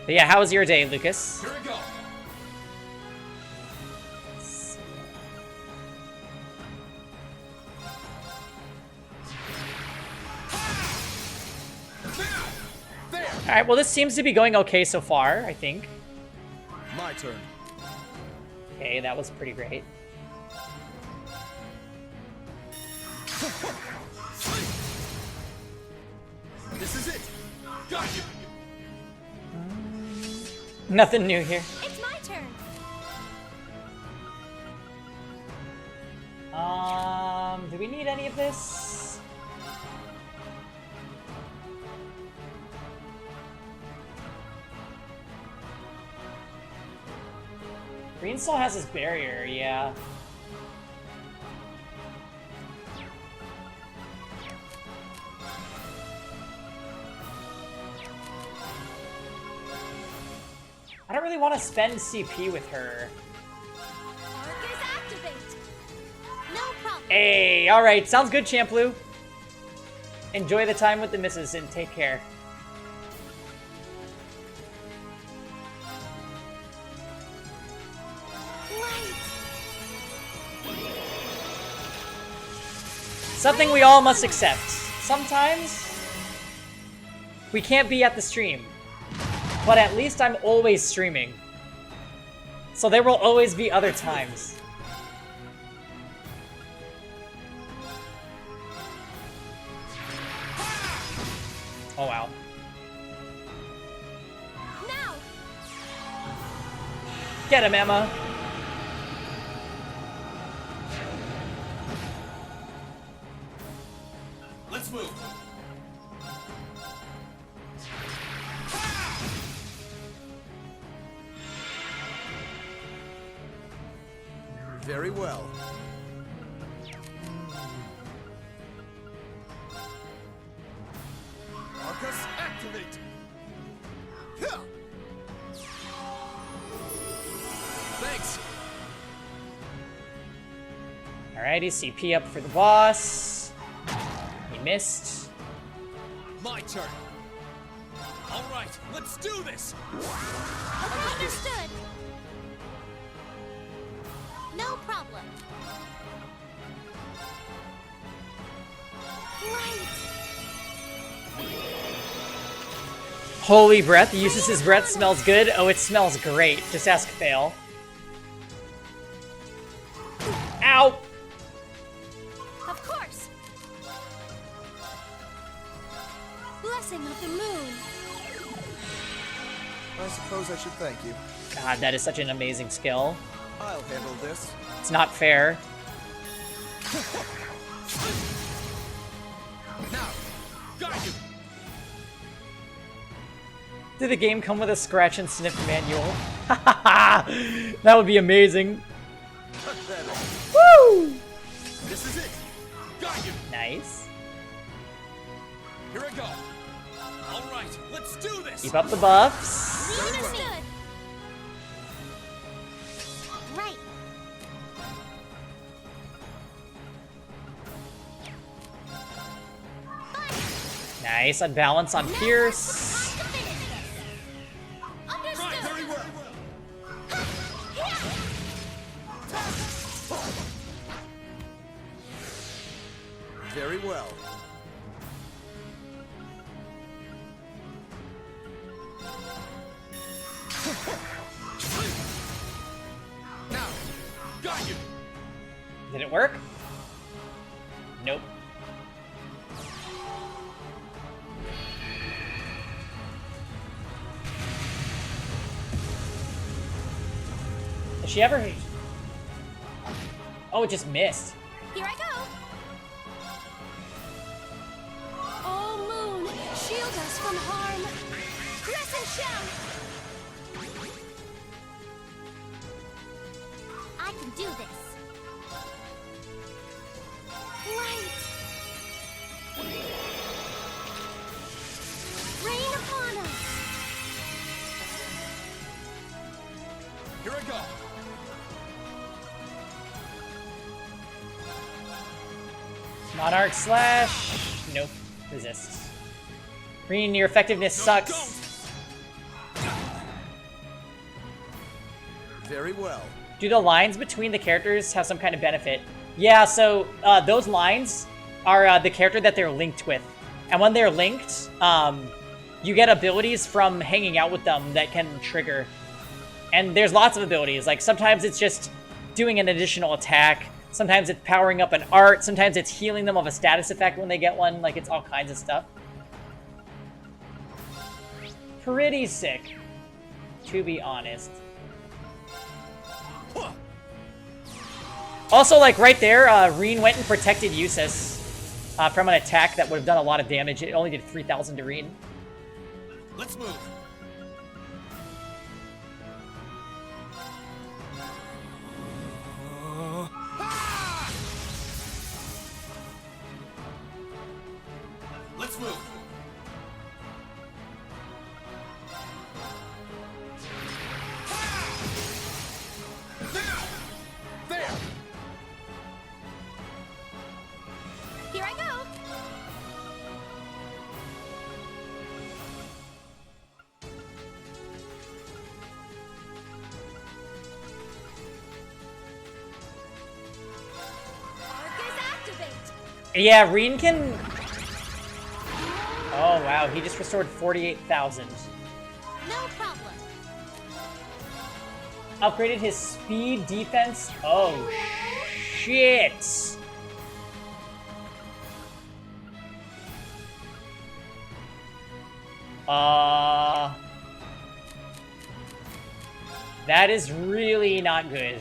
But yeah, how was your day, Lucas? Here we go. Alright, well this seems to be going okay so far, I think. My turn. Okay, that was pretty great. This is it. Got you. Nothing new here. It's my turn. Do we need any of this? Green still has his barrier, yeah. I don't really want to spend CP with her. Arcus activate. No problem. Hey, alright, sounds good, Champlu. Enjoy the time with the missus and take care. Light. Something we all must accept. Sometimes we can't be at the stream, but at least I'm always streaming. So there will always be other times. Oh wow. Now. Get him, Emma. Let's move. Very well. Arcus, activate! Hyah! Thanks! Alrighty, CP up for the boss. He missed. My turn! Alright, let's do this! Understood. No problem. Light. Holy breath. Eustace's breath smells good. Oh, it smells great. Just ask Fail. Ow! Of course. Blessing of the moon. I suppose I should thank you. God, that is such an amazing skill. I'll handle this. It's not fair. Now, got you! Did the game come with a scratch and sniff manual? That would be amazing. Pathetic. Woo! This is it! Got you! Nice. Here I go! Alright, let's do this! Keep up the buffs. Understood. Right. Nice. Unbalance on Pierce. Understood. Very well! Very well. Now, got you! Did it work? Nope. Has she ever... Oh, it just missed. Here I go. Oh, moon, shield us from harm. Crescent shout. I can do this. Light. Rain upon us. Here I go! Monarch slash. Nope. Resists. Green, your effectiveness sucks. Very well. Do the lines between the characters have some kind of benefit? Yeah, so those lines are the character that they're linked with. And when they're linked, you get abilities from hanging out with them that can trigger. And there's lots of abilities. Like, sometimes it's just doing an additional attack. Sometimes it's powering up an art. Sometimes it's healing them of a status effect when they get one. Like, it's all kinds of stuff. Pretty sick, to be honest. Also, like, right there, Reen went and protected Eustace from an attack that would have done a lot of damage. It only did 3,000 to Reen. Let's move. Let's move. Yeah, Reen can... Oh, wow. He just restored 48,000. No problem. Upgraded his speed, defense. Oh, shit. That is really not good.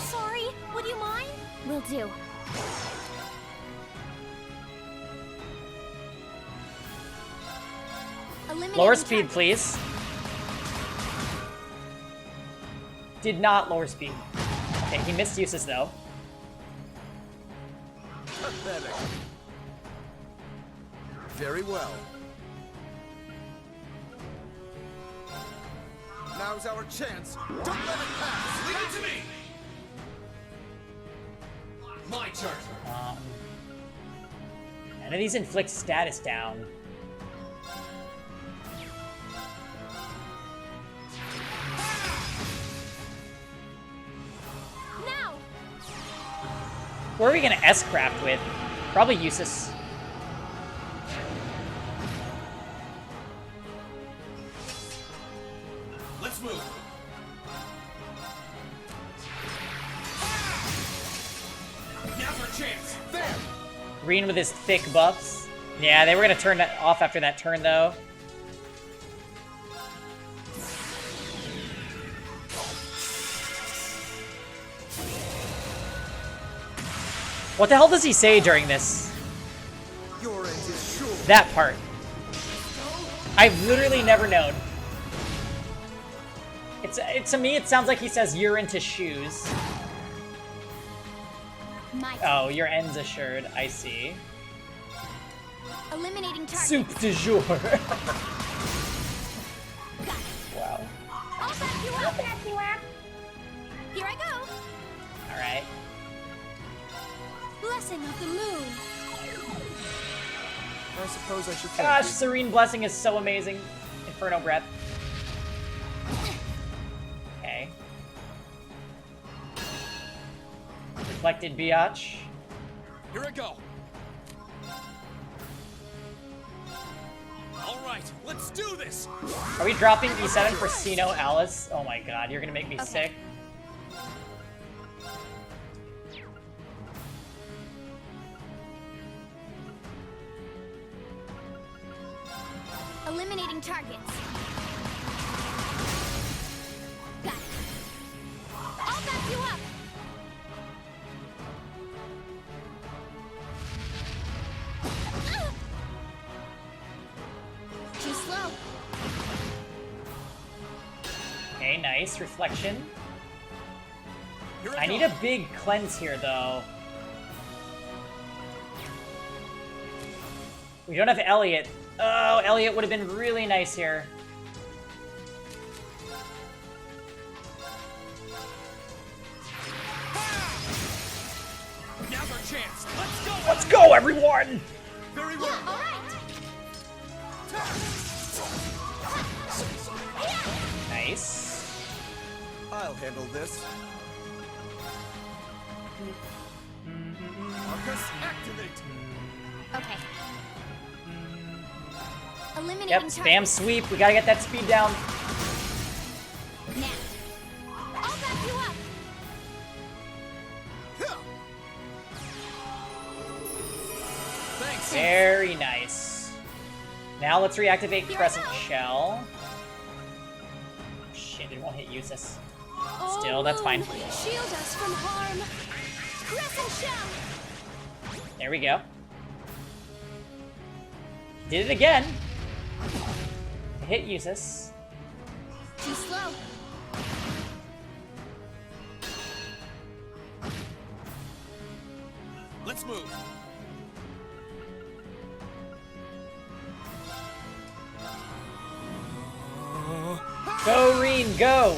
Sorry, would you mind? Will do. Lower speed, please. Did not lower speed. Okay, he missed uses though. Pathetic. Very well. Now's our chance. Don't let it pass. Leave it to me. My turn. None of these inflict status down. Now. Where are we gonna S-craft with? Probably useless. Let's move. Now's our chance. There. Reen with his thick buffs. Yeah, they were gonna turn that off after that turn though. What the hell does he say during this? Your end is sure. That part. I've literally never known. To me, it sounds like he says, "You're into shoes." My Oh, your end's assured. I see. eliminating target. Soup du jour. Got it. Wow. I'll back you up. Here I go. All right. Blessing of the moon. I suppose I should thank Gosh, you. Serene Blessing is so amazing. Inferno Breath. Okay. Reflected Biatch. Here I go. All right, let's do this. Are we dropping E7 for Sino Alice? Oh my god, you're gonna make me sick. Eliminating targets. Got it. I'll back you up. Too slow. Okay, nice. Reflection. Here I go. need a big cleanse here, though. We don't have Elliot. Oh, Elliot would have been really nice here. Now's our chance. Let's go. Let's go, everyone! Very well. All right. Nice. I'll handle this. Marcus, activate. Okay. Eliminating Yep, targets. spam sweep. We gotta get that speed down. Now. I'll back you up. Thanks. Very nice. Now let's reactivate Here I Crescent go. Shell. Shit, it won't hit Usus. Oh, Still, that's fine. Shield us from harm. Crescent shell. There we go. Did it again. Hit Usus. Too slow. Let's move. Go, Reen, go!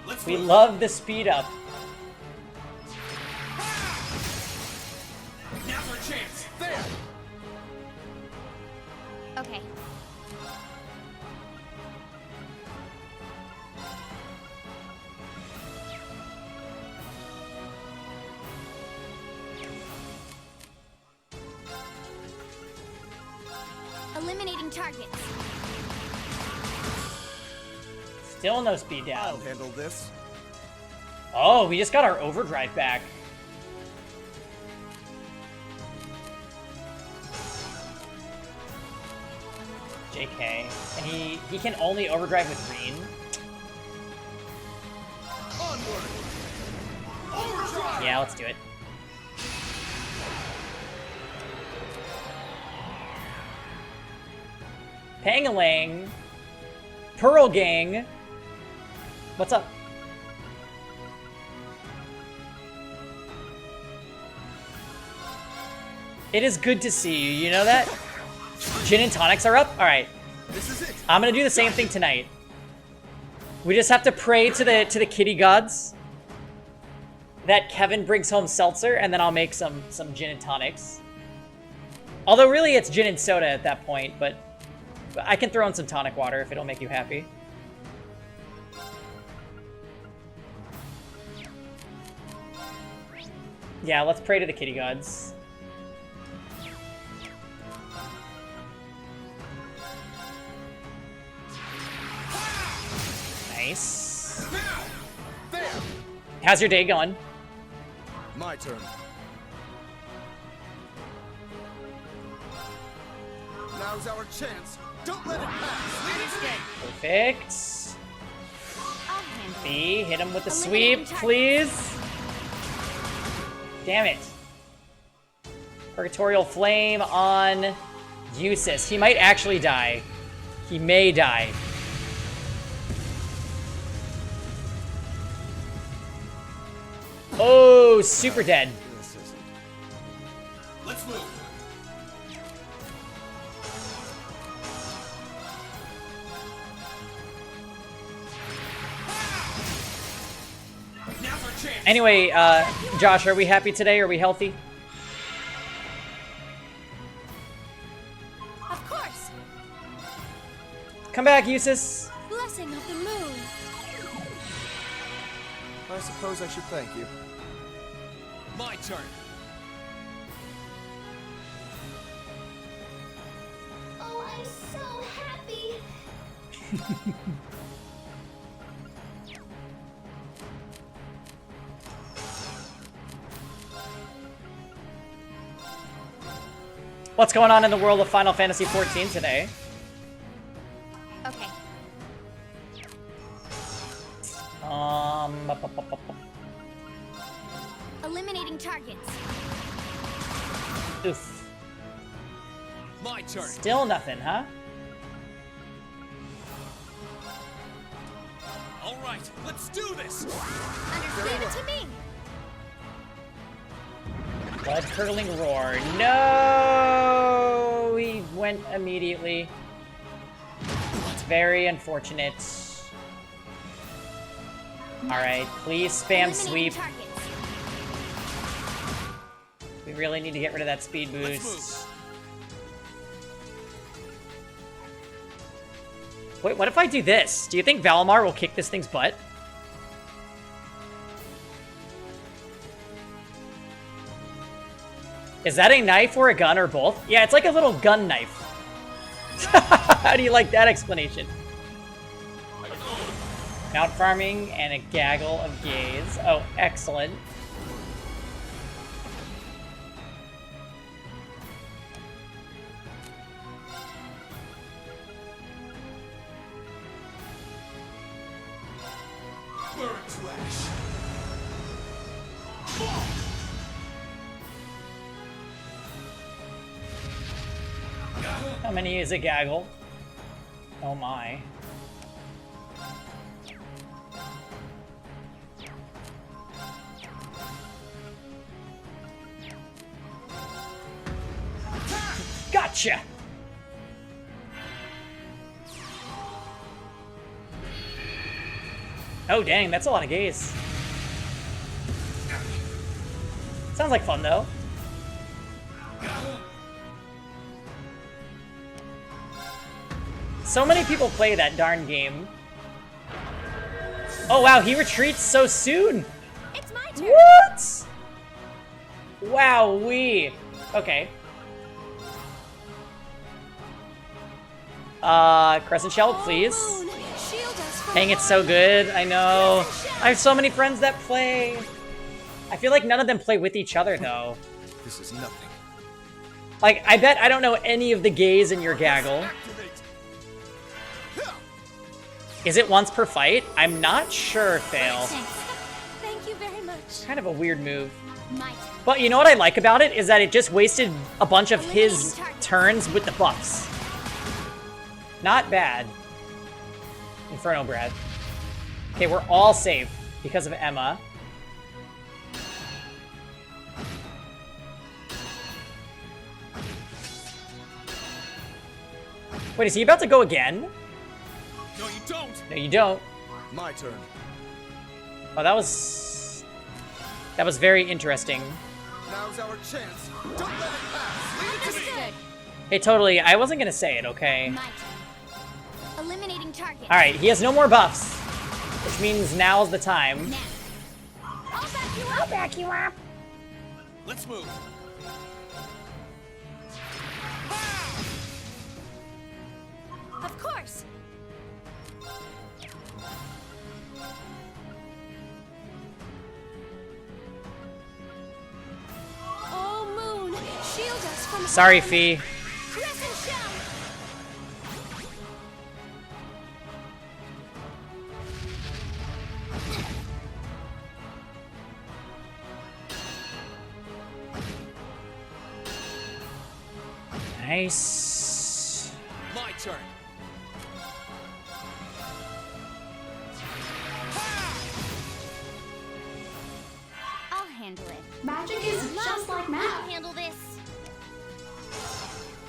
Let's We move. love the speed up. Now's our chance. There. Okay. Eliminating targets. Still no speed I'll down. handle this. Oh, we just got our overdrive back. JK. And he can only overdrive with Green. Yeah, let's do it. Pangalang. Pearl Gang. What's up? It is good to see you, you know that? Gin and tonics are up? Alright. This is it. I'm gonna do the same thing tonight. We just have to pray to the kitty gods that Kevin brings home seltzer, and then I'll make some gin and tonics. Although really it's gin and soda at that point, but I can throw in some tonic water if it'll make you happy. Yeah, let's pray to the kitty gods. Nice. There. How's your day going? My turn. Now's our chance. Don't let it pass. Perfect. I'll handle it. B, hit him with the Eliminating sweep, targets. please. Damn it. Purgatorial Flame on Eustace. He might actually die. He may die. Oh, super dead. This isn't. Let's move. Now's our chance. Anyway, Josh, are we happy today? Are we healthy? Of course. Come back, Eustace. Blessing of the moon. I suppose I should thank you. My turn. Oh, I'm so happy. What's going on in the world of Final Fantasy XIV today? Okay. Eliminating targets. Oof. My turn. Still nothing, huh? All right, let's do this. Understand it to me. Blood curdling roar. No! He went immediately. It's very unfortunate. Alright, please spam Eliminating sweep. targets. We really need to get rid of that speed Let's boost. Wait, what if I do this? Do you think Valimar will kick this thing's butt? Is that a knife or a gun or both? Yeah, it's like a little gun knife. How do you like that explanation? Mount farming and a gaggle of gaze. Oh, excellent. Burn to ash. How many is a gaggle? Oh my. Gotcha! Oh dang, that's a lot of gaze. Sounds like fun though. So many people play that darn game. Oh wow, he retreats so soon! It's my turn. What? Wow, we. Okay. Crescent Shell, please. Moon, shield us from Dang, it's so good. I know. I have so many friends that play. I feel like none of them play with each other, though. This is nothing. Like, I bet I don't know any of the gays in your gaggle. Is it once per fight? I'm not sure, Fail. Thanks. Thank you very much. Kind of a weird move. My turn. But you know what I like about it is that it just wasted a bunch of his turns with the buffs. Not bad. Inferno Brad. Okay, we're all safe because of Emma. Wait, is he about to go again? No, you don't. No, you don't. My turn. Oh, that was very interesting. Now's our chance. Don't let it pass. Leave it to me. Understood. Hey, totally. I wasn't gonna say it, okay? My turn. Eliminating target. All right, he has no more buffs, which means now's the time. Now. I'll back you up. Let's move. Of course. Oh, Moon, shield us from Sorry, harm. Fee. Crescent shell. Nice. My turn. I'll handle it. Magic is just like I'll math. handle this.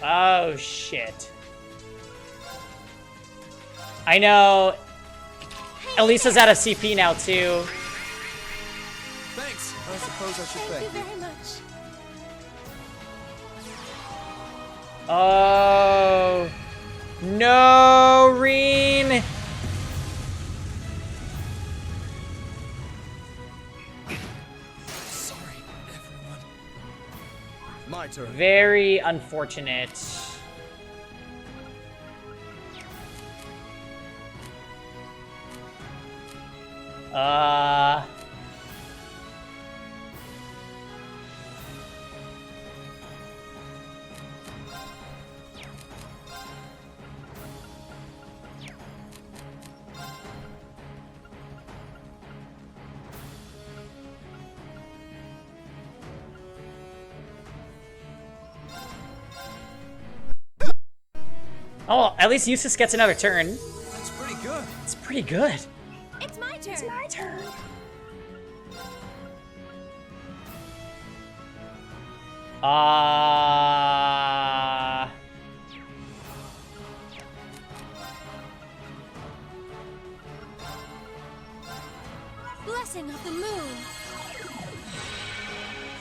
Oh, shit. I know. Elisa's out of CP now, too. Thanks. I suppose I should Thank you thank you. very much. Oh. No, Reen. Sorry, everyone. My turn. Very unfortunate. Uh... Oh, at least Eustace gets another turn. That's pretty good. It's pretty good. It's my turn. It's my turn. Uh... Blessing of the moon.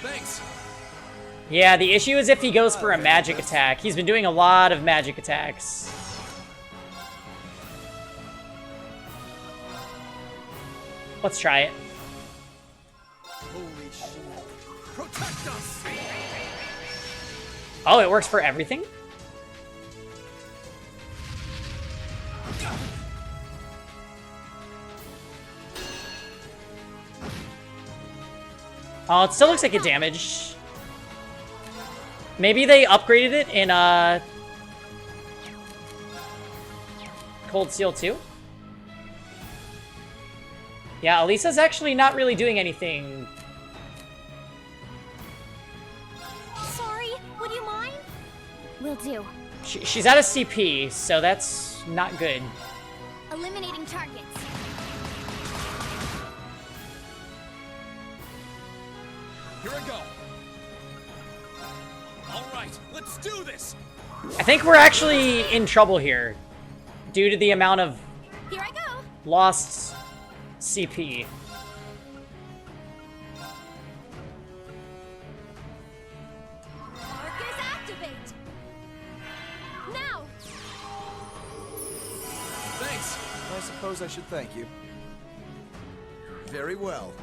Thanks. Yeah, the issue is if he goes for a magic attack. He's been doing a lot of magic attacks. Let's try it. Holy shit. Protect us. Oh, it works for everything? Oh, it still looks like it damaged. Maybe they upgraded it in Cold Steel 2? Yeah, Elisa's actually not really doing anything. Sorry, would you mind? Will do. She's out of CP, so that's not good. Eliminating targets. Here I go. All right, let's do this. I think we're actually in trouble here due to the amount of Here I go. lost CP. Arcus activate. Now. Thanks. I suppose I should thank you. Very well.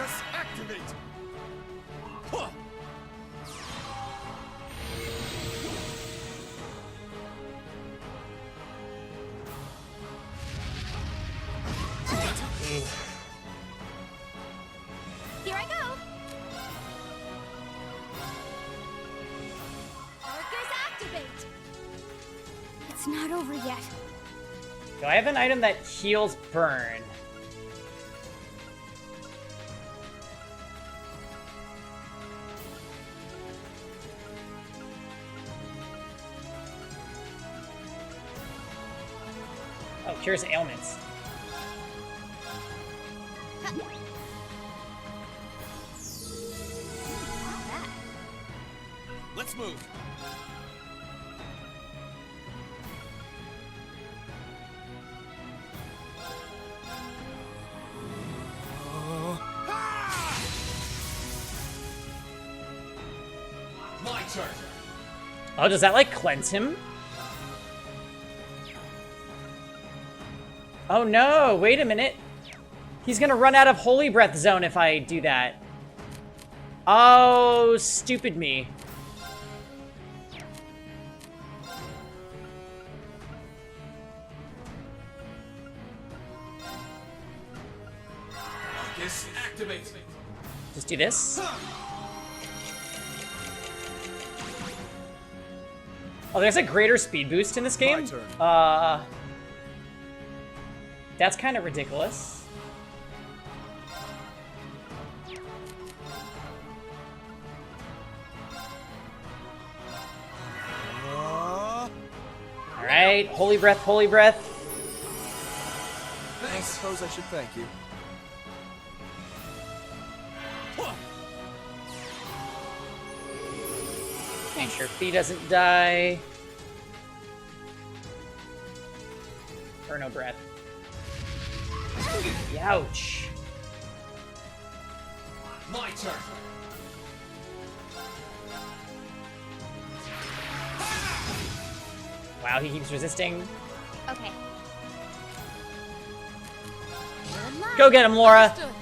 Arcus, activate! Huh. Here I go. Arcus, activate. It's not over yet. Do I have an item that heals burn? Oh, cures ailments. Let's move. My turn. Oh, does that like cleanse him? Oh no, wait a minute. He's gonna run out of Holy Breath Zone if I do that. Oh, stupid me. Arcus, activate. Just do this. Oh, there's a greater speed boost in this game? My turn. That's kind of ridiculous. Alright, Holy Breath, Holy Breath. I suppose I should thank you. Make sure Fee doesn't die. Or no breath. Ouch. My turn. Wow, he keeps resisting. Okay. Good luck. Go get him, Laura. Understood.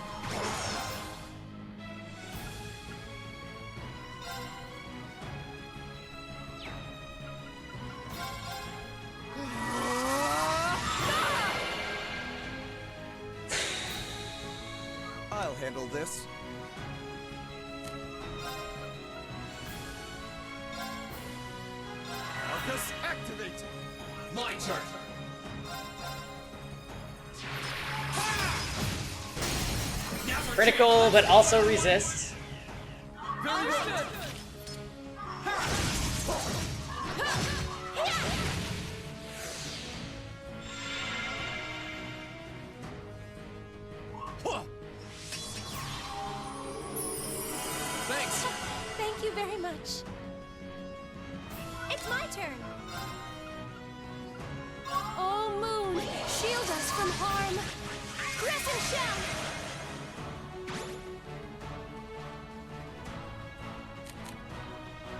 I'll handle this. Arcus, activate! My turn. Critical, but also resist. Very well. Thanks. Thank you very much. It's my turn. Oh, Moon, shield us from harm. Crescent Shell!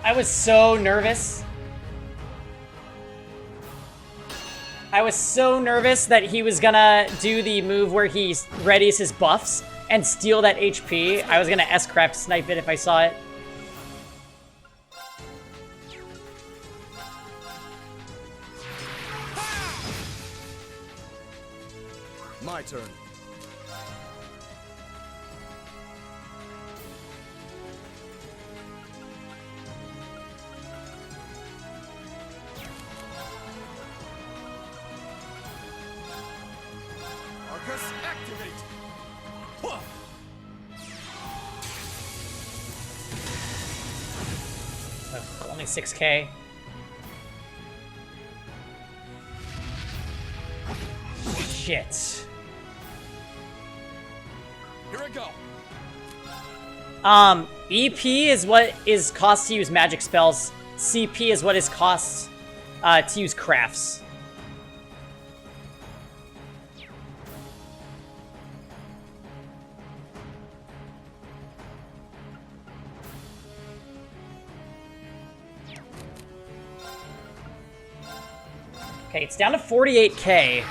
I was so nervous. I was so nervous that he was gonna do the move where he readies his buffs and steal that HP. I was gonna S-craft snipe it if I saw it. My turn. Arcus, activate! Huh. Only 6k. Shit. Here I go. EP is what is cost to use magic spells. CP is what is cost to use crafts. Okay, it's down to 48k.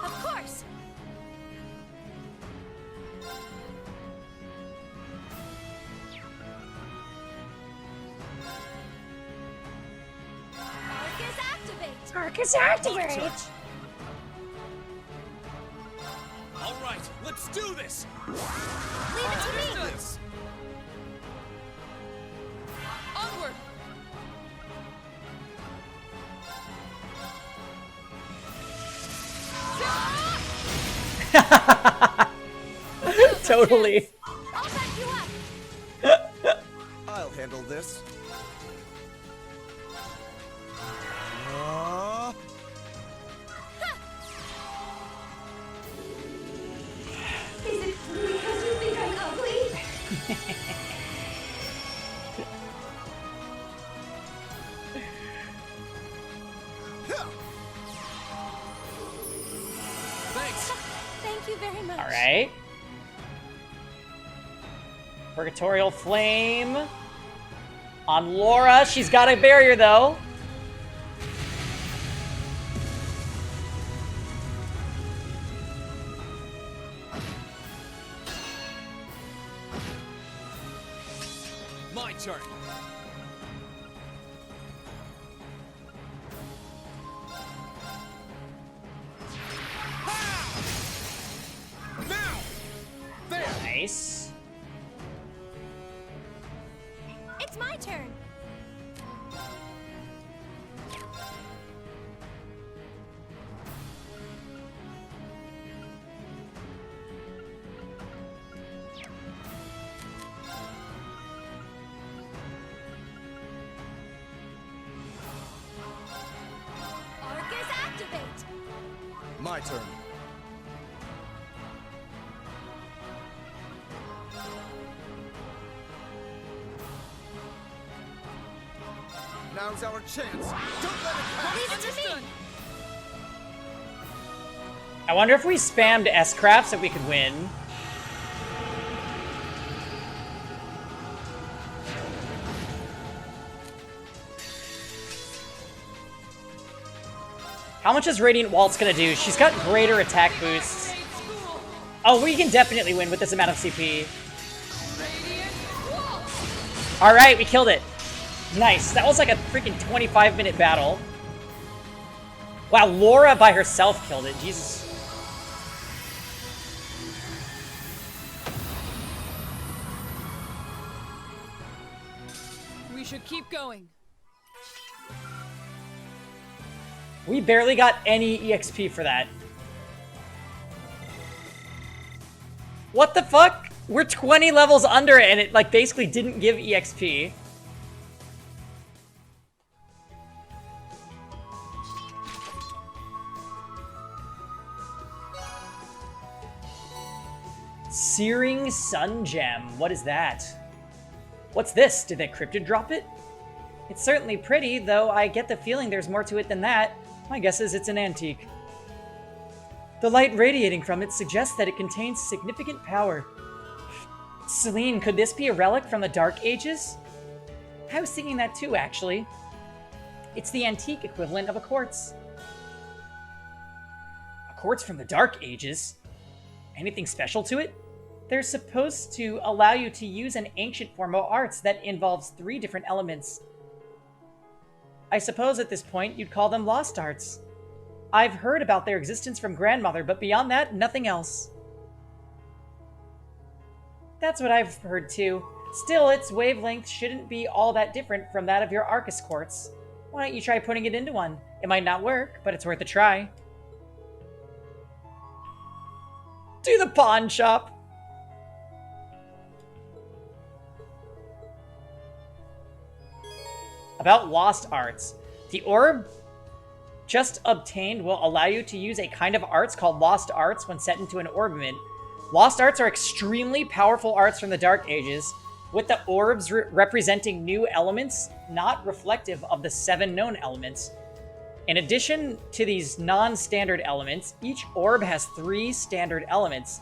Of course! Focus activate! All right, let's do this. Leave it to me! This. Onward! Totally. I'll back you up! I'll handle this. Is it because you think I'm ugly? Thanks. Thank you very much. Alright. Purgatorial Flame. On Laura. She's got a barrier, though. My turn. Now! There! Nice. It's my turn. Arcus activate. My turn. Now's our chance. Don't let it pass. Leave it to me. I wonder if we spammed S-Crafts if we could win. How much is Radiant Waltz gonna do? She's got greater attack boosts. Oh, we can definitely win with this amount of CP. Alright, we killed it. Nice. That was like a freaking 25-minute battle. Wow, Laura by herself killed it. Jesus. We should keep going. We barely got any EXP for that. What the fuck? We're 20 levels under it and it like basically didn't give EXP. Searing Sun Gem. What is that? What's this? Did the cryptid drop it? It's certainly pretty, though I get the feeling there's more to it than that. My guess is it's an antique. The light radiating from it suggests that it contains significant power. Celine, could this be a relic from the Dark Ages? I was thinking that too, actually. It's the antique equivalent of a quartz. A quartz from the Dark Ages? Anything special to it? They're supposed to allow you to use an ancient form of arts that involves 3 different elements. I suppose at this point you'd call them lost arts. I've heard about their existence from Grandmother, but beyond that, nothing else. That's what I've heard too. Still, its wavelength shouldn't be all that different from that of your Arcus quartz. Why don't you try putting it into one? It might not work, but it's worth a try. To the pawn shop. About lost arts. The orb just obtained will allow you to use a kind of arts called lost arts when set into an orbment. Lost arts are extremely powerful arts from the Dark Ages, with the orbs representing new elements not reflective of the 7 known elements. In addition to these non-standard elements, each orb has 3 standard elements.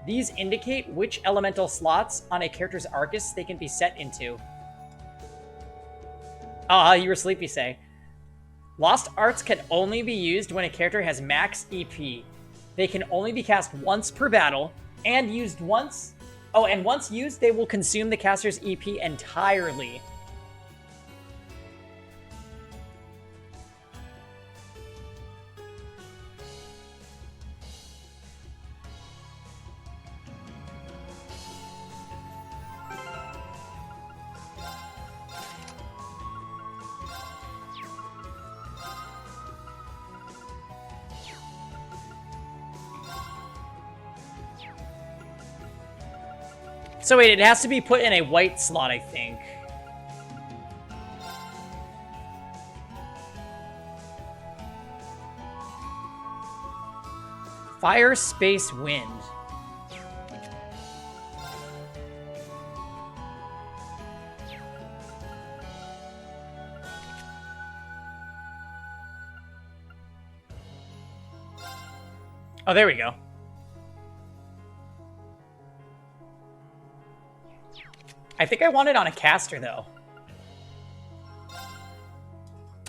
These indicate which elemental slots on a character's Arcus they can be set into. Ah, you were sleepy, say. Lost arts can only be used when a character has max EP. They can only be cast once per battle, and used once... Oh, and once used, they will consume the caster's EP entirely. So wait, it has to be put in a white slot, I think. Fire, space, wind. Oh, there we go. I think I want it on a caster, though.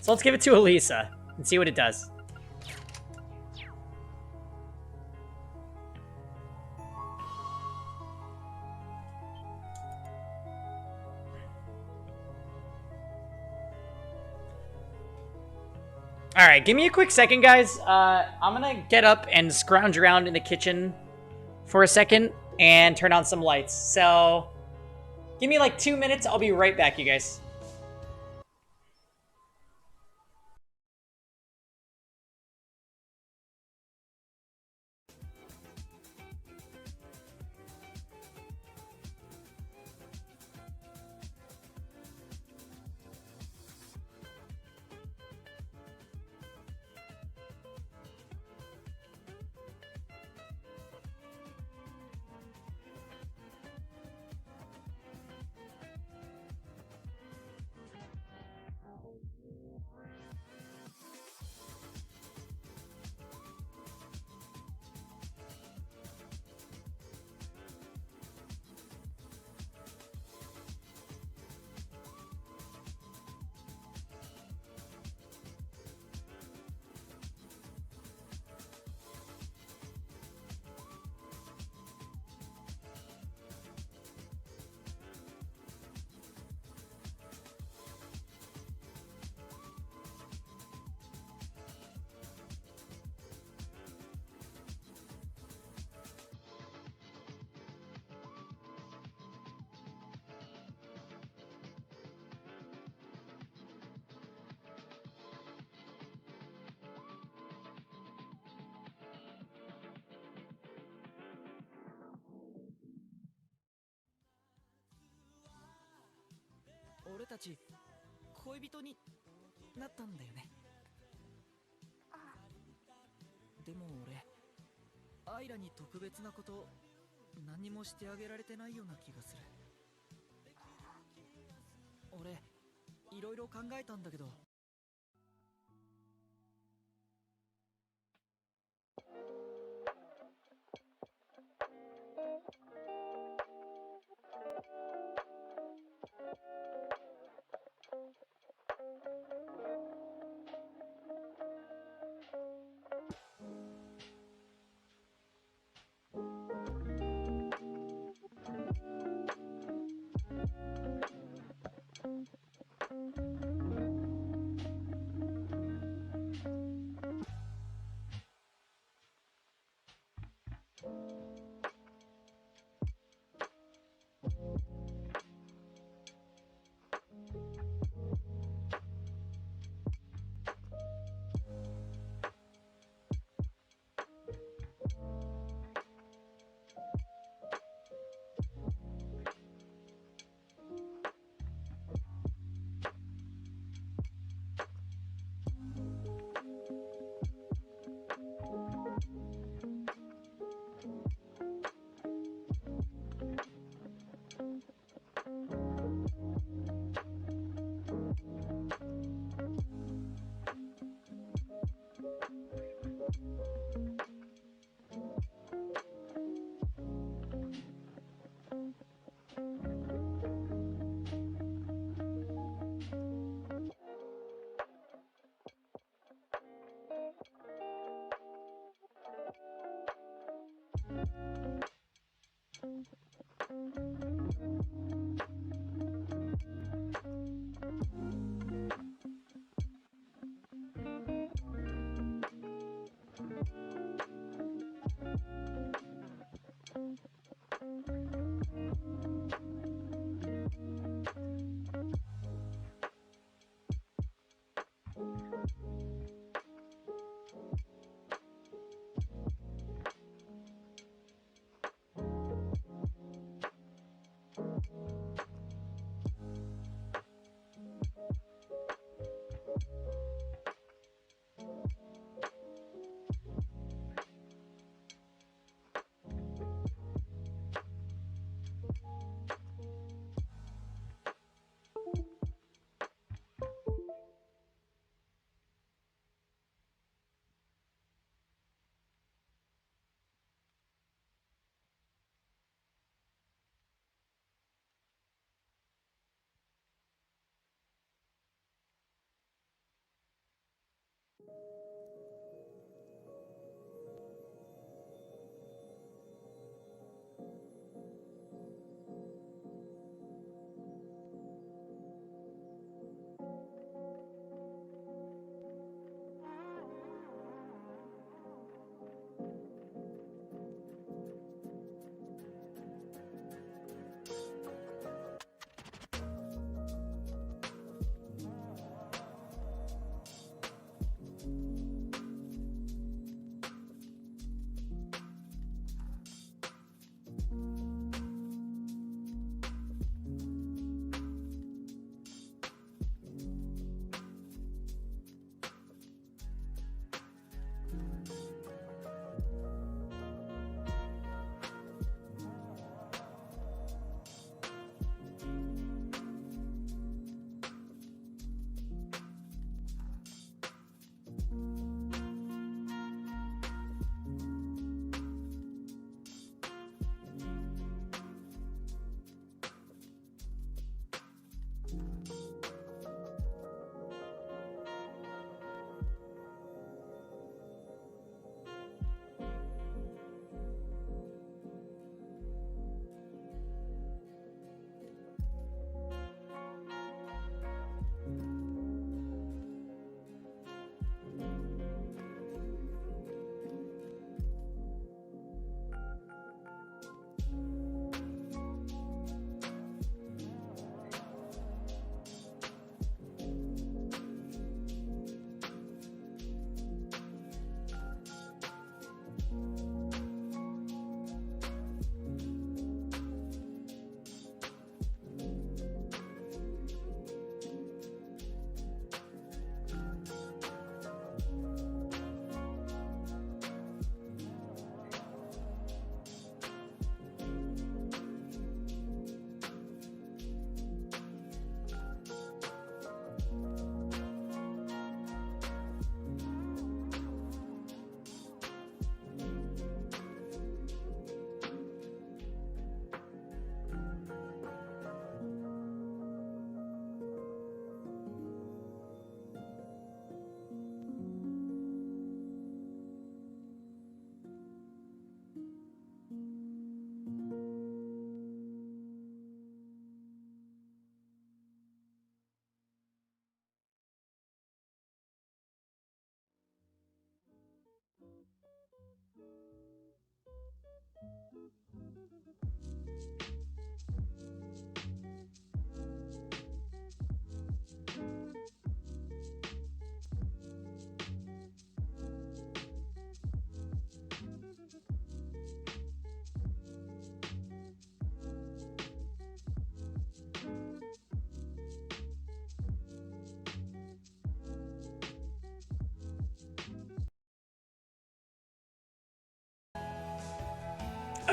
So let's give it to Elisa and see what it does. All right, give me a quick second, guys. I'm gonna get up and scrounge around in the kitchen for a second and turn on some lights. So give me like 2 minutes. I'll be right back, you guys.俺たち恋人になったんだよね。でも俺アイラに特別なこと何もしてあげられてないような気がする。俺いろいろ考えたんだけど。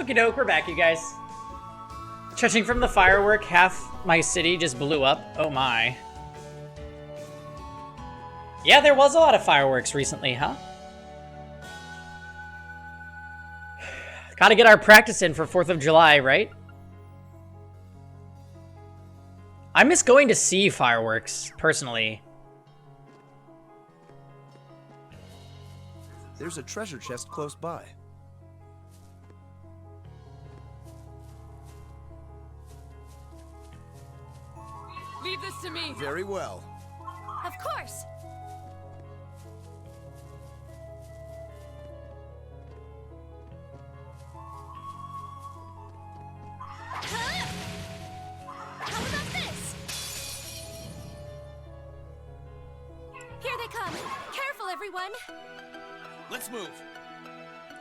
Okie doke, we're back, you guys. Judging from the firework, half my city just blew up. Oh my. Yeah, there was a lot of fireworks recently, huh? Gotta get our practice in for 4th of July, right? I miss going to see fireworks, personally. There's a treasure chest close by. Leave this to me. Very well. Of course. Huh? How about this? Here they come. Careful, everyone. Let's move.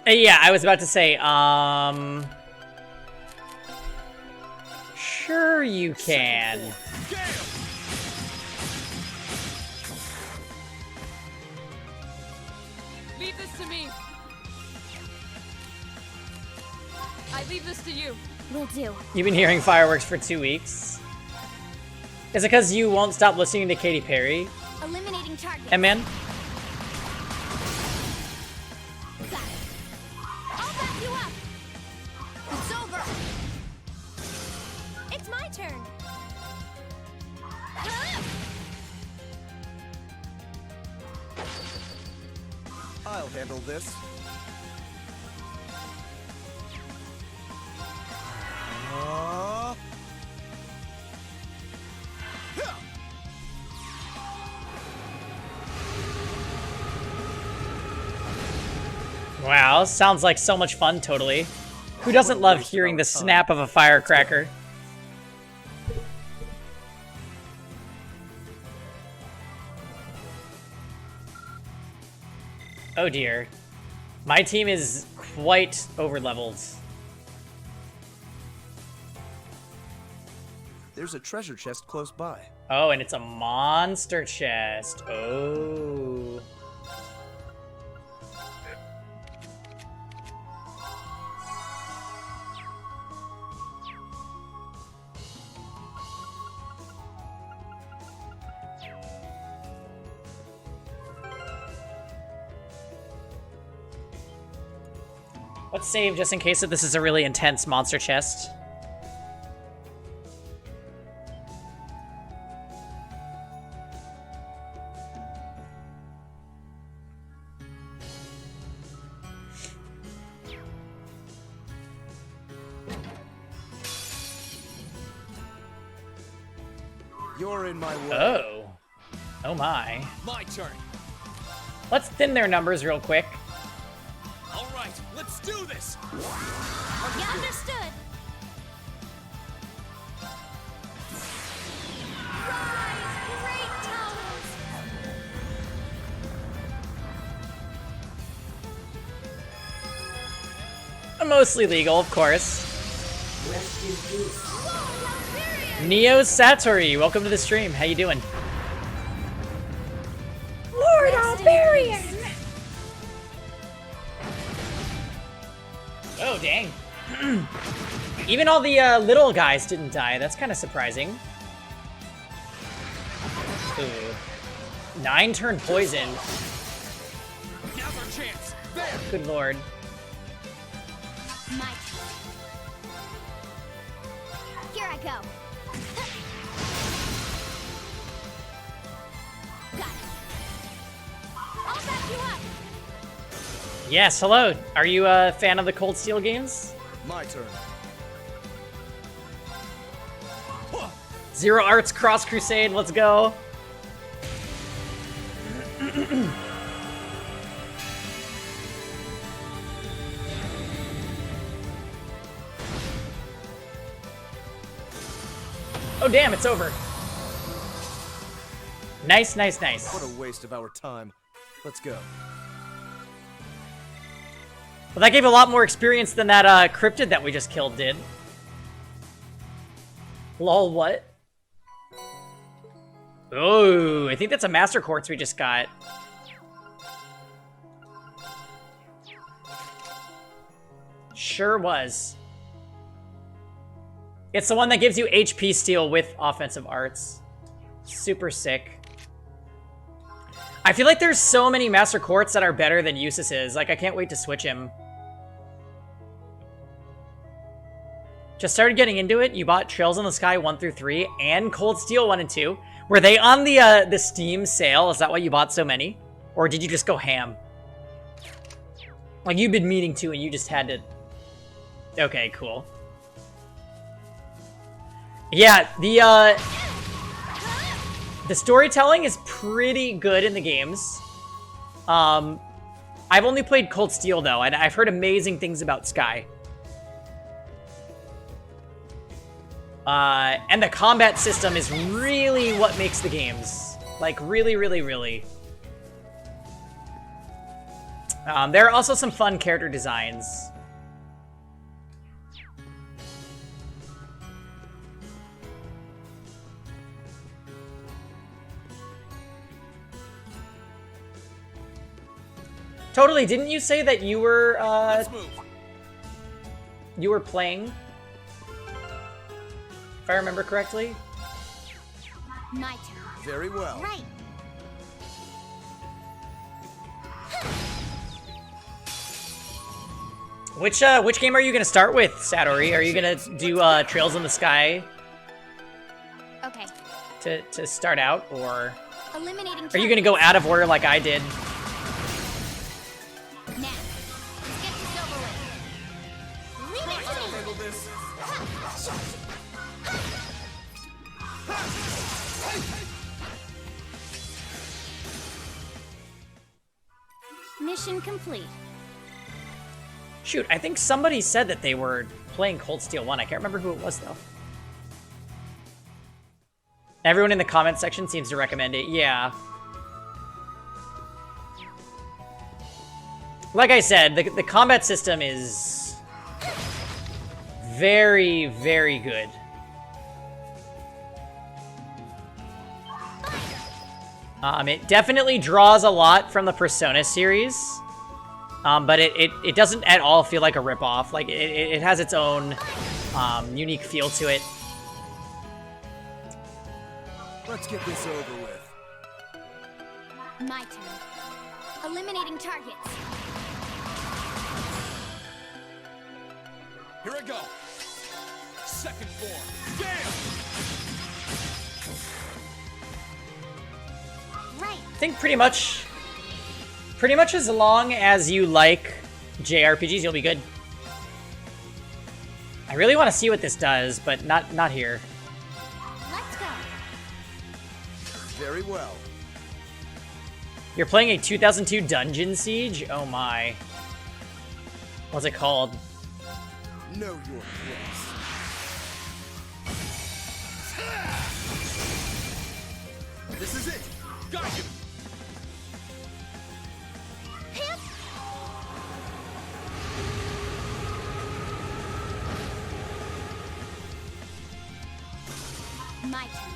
Yeah, I was about to say, sure you can. Leave this to me. I leave this to you. Will do. You've been hearing fireworks for 2 weeks. Is it because you won't stop listening to Katy Perry? Eliminating target. And man, Got it. I'll back you up. It's over. It's my turn. Huh? I'll handle this. wow, sounds like so much fun, totally. Who doesn't love hearing the snap of a firecracker? Oh dear. My team is quite over-leveled. There's a treasure chest close by. Oh, and it's a monster chest. Oh. Let's save just in case that this is a really intense monster chest. You're in my way. Oh. Oh my. My turn. Let's thin their numbers real quick. All right, let's do this. You understood. Rise, great towers. Mostly legal, of course. Whoa, Valkyria! Neo Satori, welcome to the stream. How you doing? Lord Alberian! Oh, dang. Even all the little guys didn't die. That's kind of surprising. Ooh. 9-turn poison. Now's our chance. There. Good lord. My turn. Here I go. Got it. I'll back you up. Yes, hello. Are you a fan of the Cold Steel games? My turn. Zero Arts Cross Crusade, let's go. Oh damn, it's over. Nice, nice, nice. What a waste of our time. Let's go. Well, that gave a lot more experience than that cryptid that we just killed did. Lol, what? Oh, I think that's a Master Quartz we just got. Sure was. It's the one that gives you HP steal with offensive arts. Super sick. I feel like there's so many Master Quartz that are better than Eustace's. Like, I can't wait to switch him. Just started getting into it. You bought Trails in the Sky 1 through 3 and Cold Steel 1 and 2. Were they on the Steam sale? Is that why you bought so many? Or did you just go ham? Like, you've been meaning to and you just had to... Okay, cool. Yeah, the storytelling is pretty good in the games. I've only played Cold Steel, though, and I've heard amazing things about Sky. And the combat system is really what makes the games. Like, really, really, really. There are also some fun character designs. Totally, didn't you say that you were, you were playing? If I remember correctly? My turn. Very well. Right. Which game are you gonna start with, Satori? Are you gonna do Trails in the Sky? Okay. To start out, or Eliminating are you gonna go out of order like I did? Now, let's get this over with. Leave it to me. Handle this. Mission complete. Shoot, I think somebody said that they were playing Cold Steel 1. I can't remember who it was, though. Everyone in the comment section seems to recommend it. Yeah. Like I said, the combat system is very, very good. It definitely draws a lot from the Persona series, but it doesn't at all feel like a ripoff. Like, it has its own unique feel to it. Let's get this over with. My turn. Eliminating targets. Here I go. Second form. Damn! Right. I think pretty much as long as you like JRPGs, you'll be good. I really want to see what this does, but not here. Let's go. Very well. You're playing a 2002 Dungeon Siege? Oh my. What's it called? Know your place. This is it. Got you! My turn.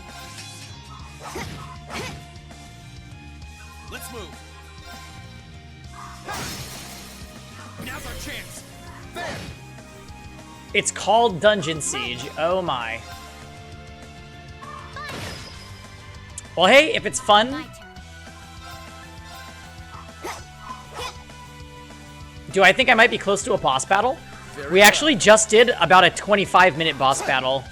Let's move. Now's our chance. There! It's called Dungeon Siege. Oh my. Well, hey, if it's fun, My turn. do I think I might be close to a boss battle? We actually just did about a 25-minute boss battle.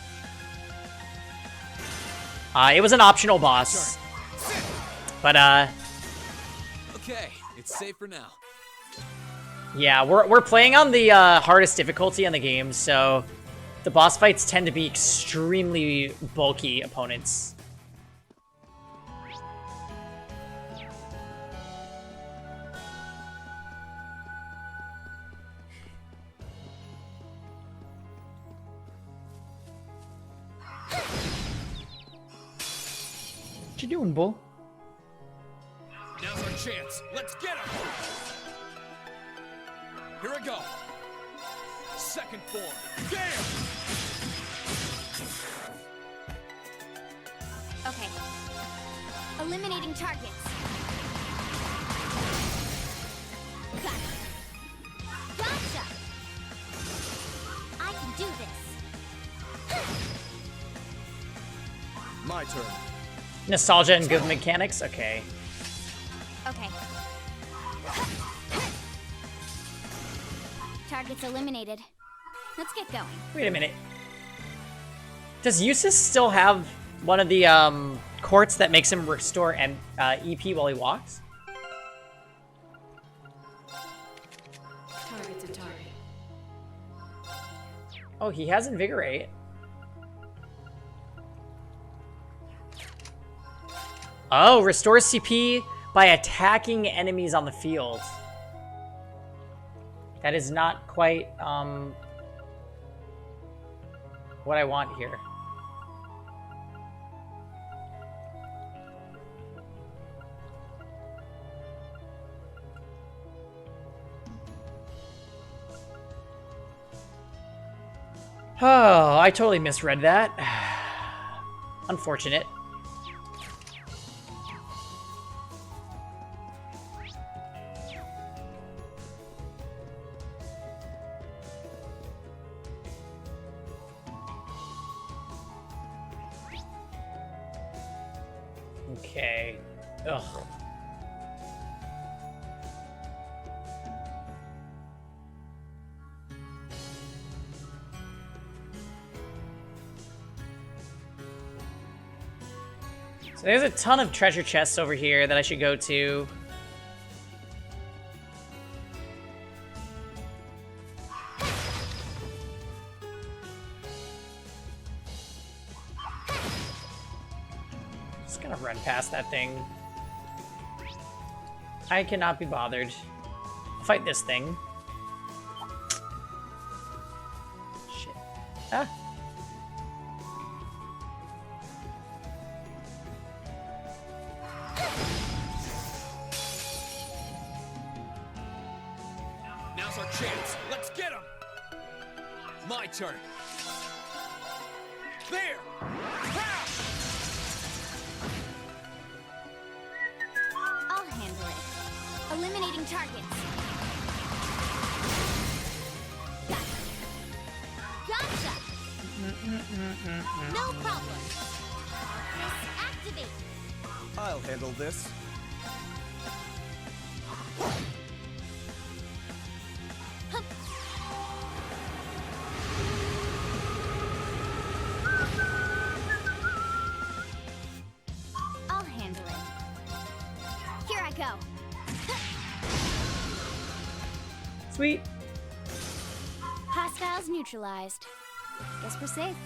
It was an optional boss. But, Okay, it's safe for now. yeah, we're playing on the hardest difficulty in the game, so the boss fights tend to be extremely bulky opponents. What you doing, bull? Now's our chance. Let's get him! Here I go. Second form. Damn! Okay. Eliminating targets. Gotcha. do this. My turn. Nostalgia and good mechanics? Okay. Okay. Targets eliminated. Let's get going. Wait a minute. Does Eustace still have one of the quartz that makes him restore EP while he walks? Target to target. Oh, he has Invigorate. Oh, restores CP by attacking enemies on the field. That is not quite what I want here. Oh, I totally misread that. Unfortunate. Okay. Ugh. So there's a ton of treasure chests over here that I should go to. Just gonna run past that thing. I cannot be bothered. I'll fight this thing. Shit. Ah. Now's our chance. Let's get him. My turn. There. Ha! I'll handle it. Eliminating targets. Gotcha. No problem. Activate. I'll handle this. I'll handle it. Here I go. Sweet. Hostiles neutralized. Guess we're safe.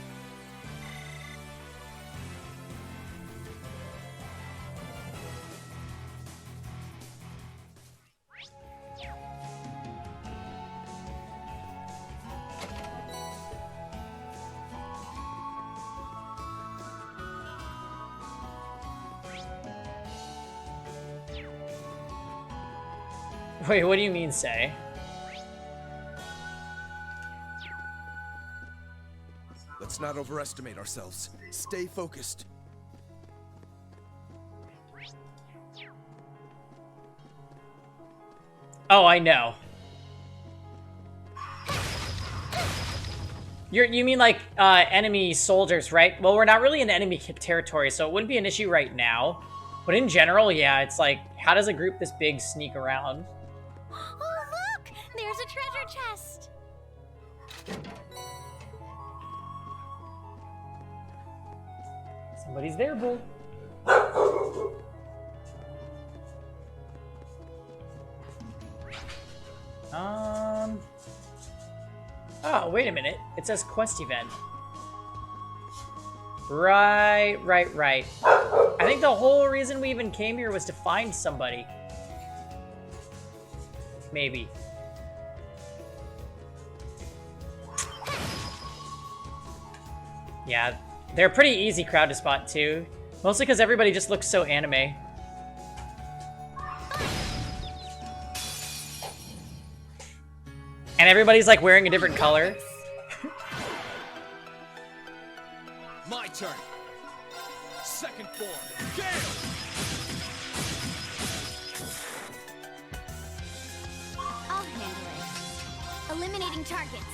Wait, what do you mean, say? Let's not overestimate ourselves. Stay focused. Oh, I know. You mean like enemy soldiers, right? Well, we're not really in enemy territory, so it wouldn't be an issue right now. But in general, yeah, it's like, how does a group this big sneak around? Oh, look! There's a treasure chest! Somebody's there, bull. Oh, wait a minute. It says quest event. Right. I think the whole reason we even came here was to find somebody. Maybe. Yeah, they're a pretty easy crowd to spot too. Mostly because everybody just looks so anime. And everybody's like wearing a different color. My turn. Second form. Gale! I'll handle it. Eliminating targets.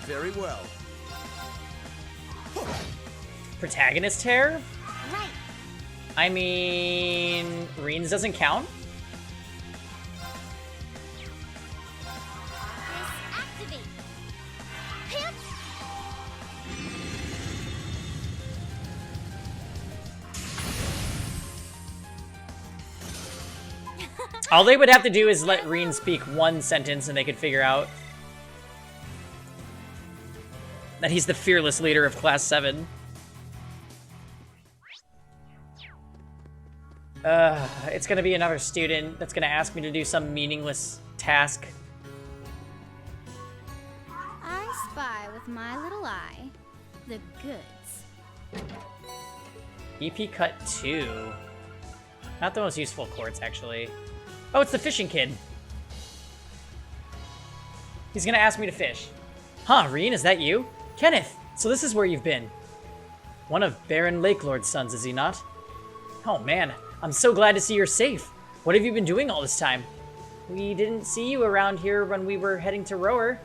Very well. Protagonist hair? Right. I mean, Reen's doesn't count? Activate. Hit. All they would have to do is let Reen speak one sentence and they could figure out that he's the fearless leader of Class 7. It's gonna be another student that's gonna ask me to do some meaningless task. I spy with my little eye the goods. EP Cut 2. Not the most useful quartz, actually. Oh, it's the fishing kid. He's gonna ask me to fish. Huh, Reen, is that you? Kenneth, so this is where you've been. One of Baron Lakelord's sons, is he not? Oh man, I'm so glad to see you're safe. What have you been doing all this time? We didn't see you around here when we were heading to Rower.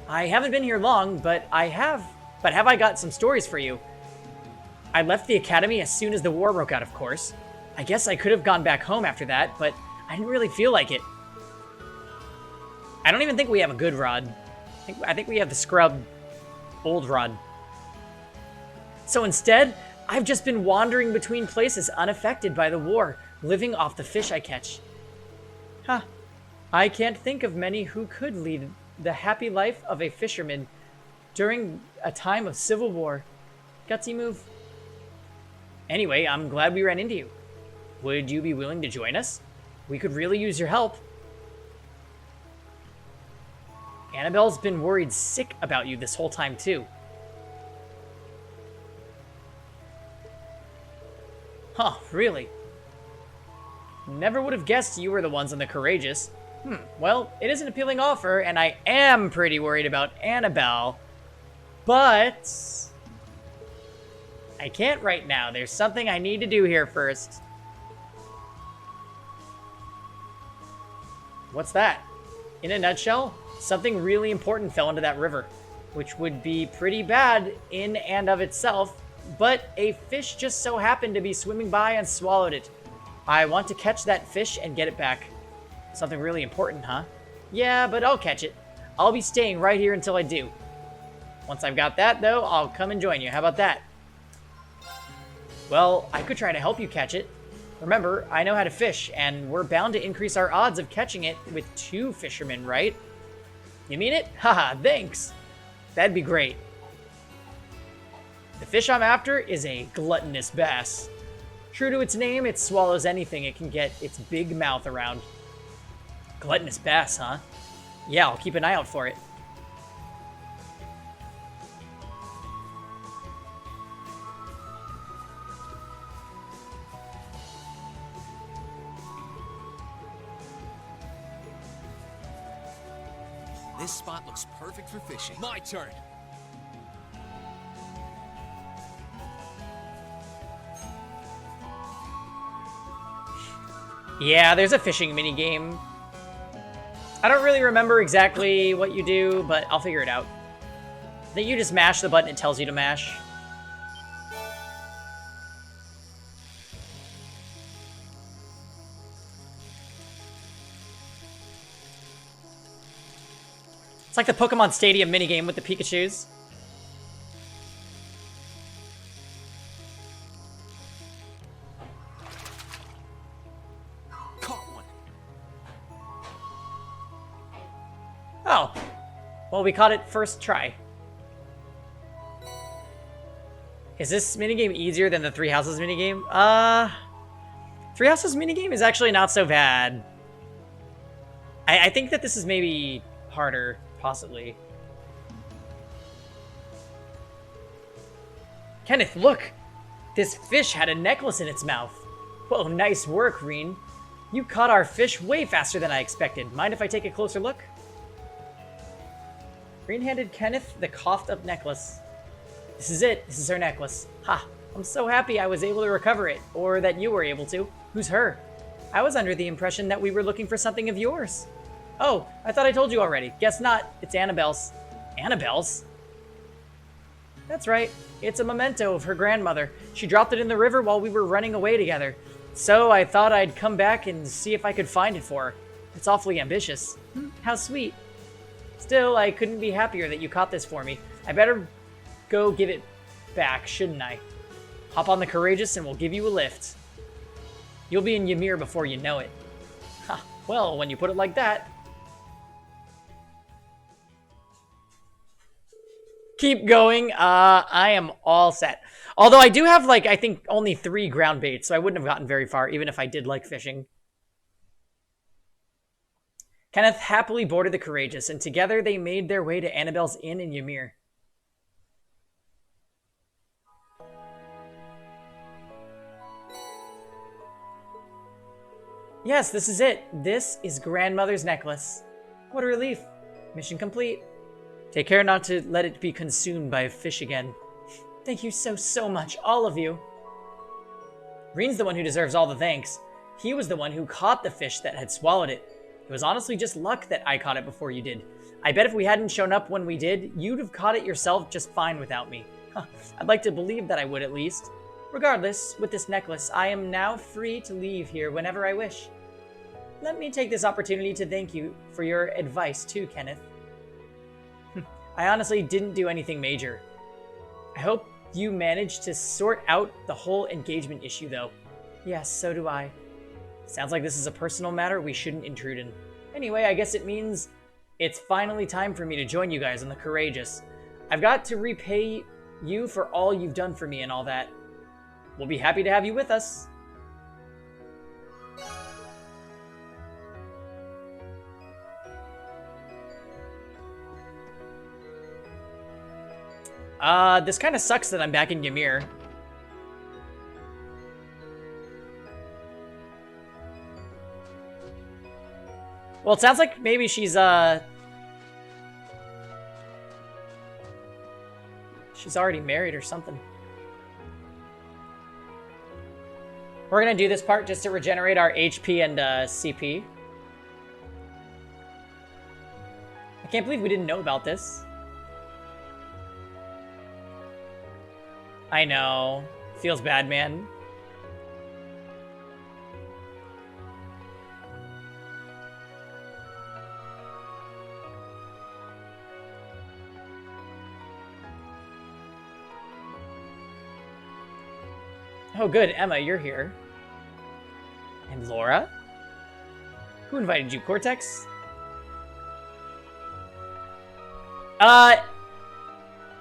I haven't been here long, but have I got some stories for you? I left the academy as soon as the war broke out, of course. I guess I could have gone back home after that, but I didn't really feel like it. I don't even think we have a good rod. I think we have the scrub old rod. So instead, I've just been wandering between places unaffected by the war, living off the fish I catch. Huh. I can't think of many who could lead the happy life of a fisherman during a time of civil war. Gutsy move. Anyway, I'm glad we ran into you. Would you be willing to join us? We could really use your help. Annabelle's been worried sick about you this whole time, too. Huh, really? Never would have guessed you were the ones on the Courageous. Well, it is an appealing offer, and I am pretty worried about Annabelle. But I can't right now. There's something I need to do here first. What's that? In a nutshell, something really important fell into that river, which would be pretty bad in and of itself, but a fish just so happened to be swimming by and swallowed it. I want to catch that fish and get it back. Something really important, huh? Yeah, but I'll catch it. I'll be staying right here until I do. Once I've got that, though, I'll come and join you. How about that? Well, I could try to help you catch it. Remember, I know how to fish, and we're bound to increase our odds of catching it with 2 fishermen, right? You mean it? Haha, thanks. That'd be great. The fish I'm after is a gluttonous bass. True to its name, it swallows anything it can get its big mouth around. Gluttonous bass, huh? Yeah, I'll keep an eye out for it. This spot looks perfect for fishing. My turn. Yeah, there's a fishing minigame. I don't really remember exactly what you do, but I'll figure it out. I think you just mash the button it tells you to mash. It's like the Pokemon Stadium minigame with the Pikachus. Oh. Well, we caught it first try. Is this minigame easier than the Three Houses minigame? Three Houses minigame is actually not so bad. I think that this is maybe harder, possibly. Kenneth, look! This fish had a necklace in its mouth. Whoa, nice work, Reen. You caught our fish way faster than I expected. Mind if I take a closer look? Reen handed Kenneth the coughed-up necklace. This is it. This is her necklace. Ha! I'm so happy I was able to recover it, or that you were able to. Who's her? I was under the impression that we were looking for something of yours. Oh, I thought I told you already. Guess not. It's Annabelle's. Annabelle's? That's right. It's a memento of her grandmother. She dropped it in the river while we were running away together. So I thought I'd come back and see if I could find it for her. It's awfully ambitious. How sweet. Still, I couldn't be happier that you caught this for me. I better go give it back, shouldn't I? Hop on the Courageous and we'll give you a lift. You'll be in Ymir before you know it. Ha, well, when you put it like that. Keep going. I am all set. Although I do have, like, I think only 3 ground baits, so I wouldn't have gotten very far, even if I did like fishing. Kenneth happily boarded the Courageous, and together they made their way to Annabelle's Inn in Ymir. Yes, this is it. This is Grandmother's necklace. What a relief. Mission complete. Take care not to let it be consumed by a fish again. Thank you so much, all of you. Reen's the one who deserves all the thanks. He was the one who caught the fish that had swallowed it. It was honestly just luck that I caught it before you did. I bet if we hadn't shown up when we did, you'd have caught it yourself just fine without me. Huh, I'd like to believe that I would at least. Regardless, with this necklace, I am now free to leave here whenever I wish. Let me take this opportunity to thank you for your advice too, Kenneth. I honestly didn't do anything major. I hope you managed to sort out the whole engagement issue, though. Yes, so do I. Sounds like this is a personal matter we shouldn't intrude in. Anyway, I guess it means it's finally time for me to join you guys on the Courageous. I've got to repay you for all you've done for me and all that. We'll be happy to have you with us. This kind of sucks that I'm back in Ymir. Well, it sounds like maybe she's already married or something. We're gonna do this part just to regenerate our HP and CP. I can't believe we didn't know about this. I know. Feels bad, man. Oh, good. Emma, you're here. And Laura? Who invited you? Cortex?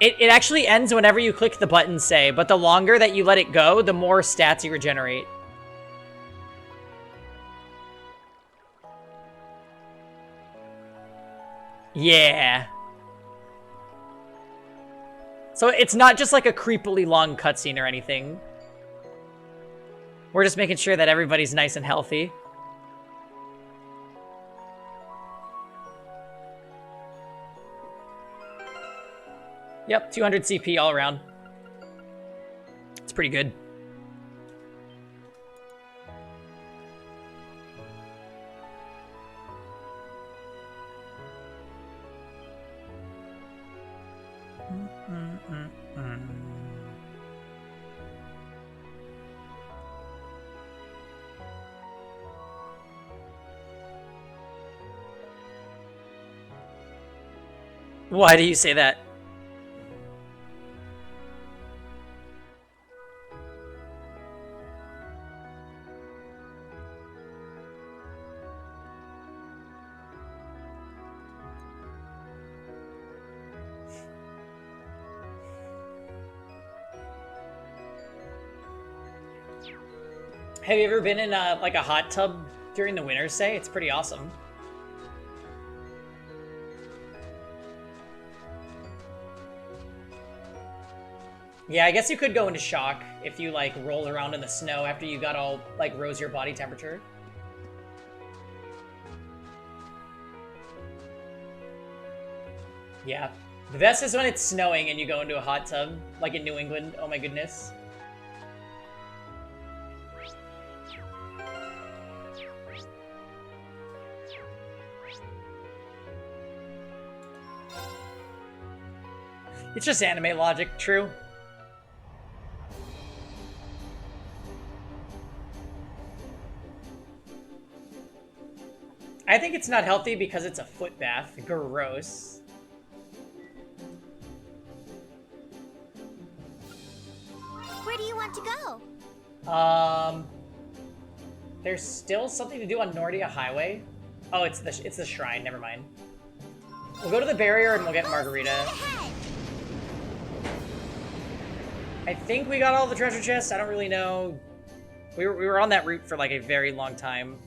It actually ends whenever you click the button, say, but the longer that you let it go, the more stats you regenerate. Yeah. So it's not just like a creepily long cutscene or anything. We're just making sure that everybody's nice and healthy. Yep, 200 CP all around. It's pretty good. Why do you say that? Have you ever been in like a hot tub during the winter, say? It's pretty awesome. Yeah, I guess you could go into shock if you like roll around in the snow after you got all like rose your body temperature. Yeah. The best is when it's snowing and you go into a hot tub, like in New England. Oh my goodness. It's just anime logic, true. I think it's not healthy because it's a foot bath. Gross. Where do you want to go? There's still something to do on Nordia Highway. Oh, it's the shrine. Never mind. We'll go to the barrier and we'll get Margarita. I think we got all the treasure chests. I don't really know. We were on that route for like a very long time.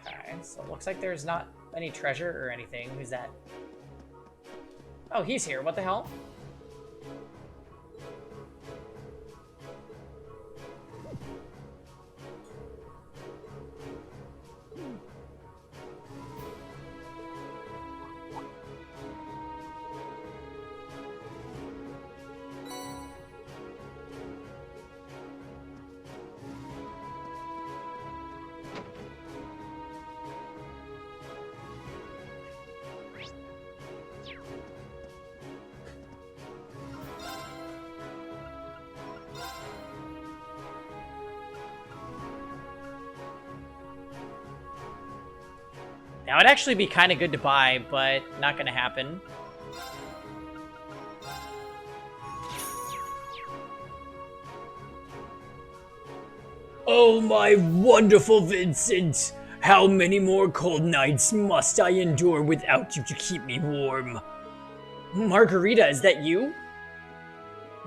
Okay, so it looks like there's not any treasure or anything. Who's that? Oh, he's here. What the hell? Now, it'd actually be kind of good to buy, but not going to happen. Oh, my wonderful Vincent! How many more cold nights must I endure without you to keep me warm? Margarita, is that you?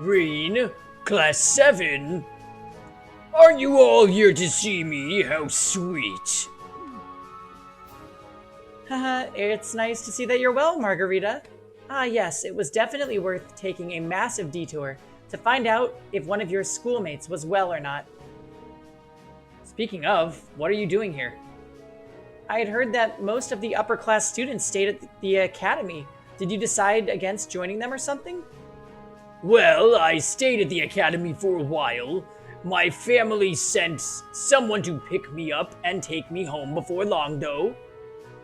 Reen, Class 7? Are you all here to see me? How sweet. Haha, it's nice to see that you're well, Margarita. Ah, yes, it was definitely worth taking a massive detour to find out if one of your schoolmates was well or not. Speaking of, what are you doing here? I had heard that most of the upper class students stayed at the academy. Did you decide against joining them or something? Well, I stayed at the academy for a while. My family sent someone to pick me up and take me home before long, though.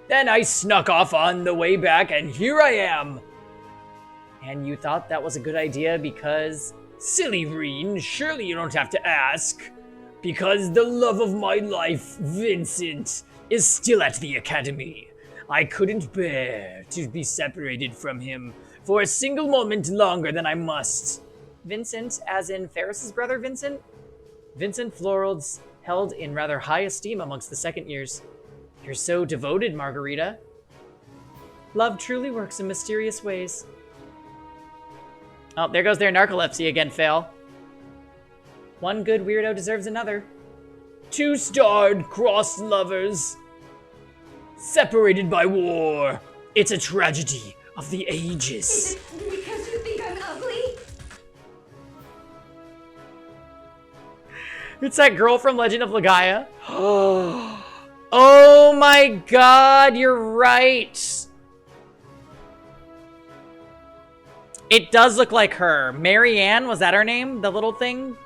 Then I snuck off on the way back, and here I am. And you thought that was a good idea because... Silly Reen, surely you don't have to ask. Because the love of my life, Vincent, is still at the academy. I couldn't bear to be separated from him for a single moment longer than I must. Vincent, as in Ferris's brother Vincent? Vincent Florald's held in rather high esteem amongst the second years. You're so devoted, Margarita. Love truly works in mysterious ways. Oh, there goes their narcolepsy again, Fail. One good weirdo deserves another. Two-starred cross lovers. Separated by war. It's a tragedy of the ages. Is it because you think I'm ugly? It's that girl from Legend of Legaia. Oh my god, you're right. It does look like her. Marianne, was that her name? The little thing?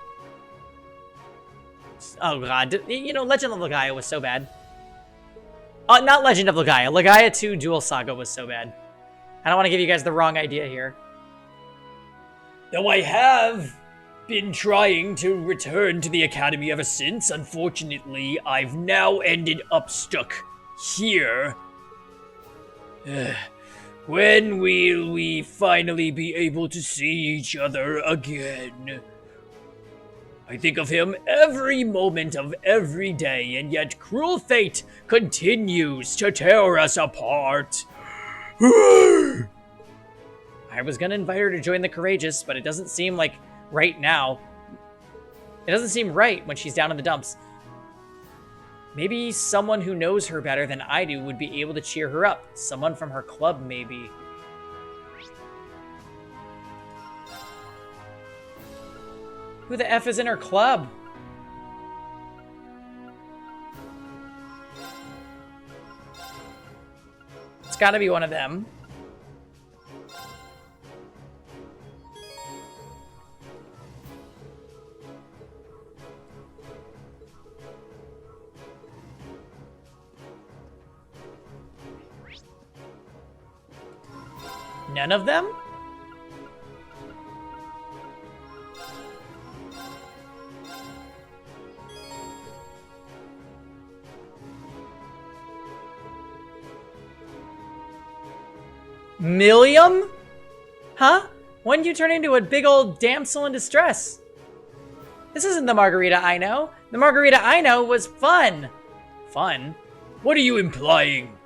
Oh god, you know, Legend of Legaia was so bad. Not Legend of Legaia. Legaia 2 Dual Saga was so bad. I don't want to give you guys the wrong idea here. Though I have been trying to return to the academy ever since, unfortunately, I've now ended up stuck here. When will we finally be able to see each other again? I think of him every moment of every day, and yet cruel fate continues to tear us apart. I was gonna invite her to join the Courageous, but it doesn't seem like right now. It doesn't seem right when she's down in the dumps. Maybe someone who knows her better than I do would be able to cheer her up. Someone from her club, maybe. Who the F is in her club? It's gotta be one of them. None of them? Millium? Huh? When did you turn into a big old damsel in distress? This isn't the margarita I know. The margarita I know was fun. Fun? What are you implying?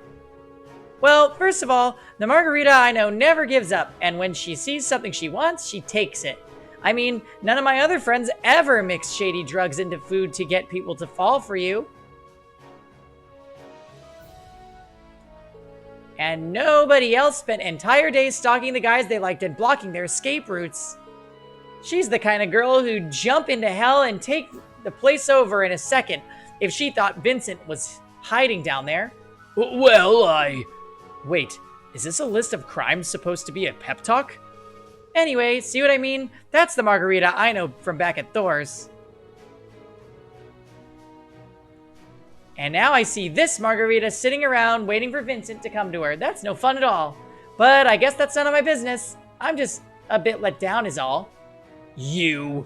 Well, first of all, the margarita I know never gives up, and when she sees something she wants, she takes it. I mean, none of my other friends ever mix shady drugs into food to get people to fall for you. And nobody else spent entire days stalking the guys they liked and blocking their escape routes. She's the kind of girl who'd jump into hell and take the place over in a second if she thought Vincent was hiding down there. Well, Wait, is this a list of crimes supposed to be a pep talk? Anyway, see what I mean? That's the margarita I know from back at Thor's. And now I see this margarita sitting around waiting for Vincent to come to her. That's no fun at all. But I guess that's none of my business. I'm just a bit let down is all. You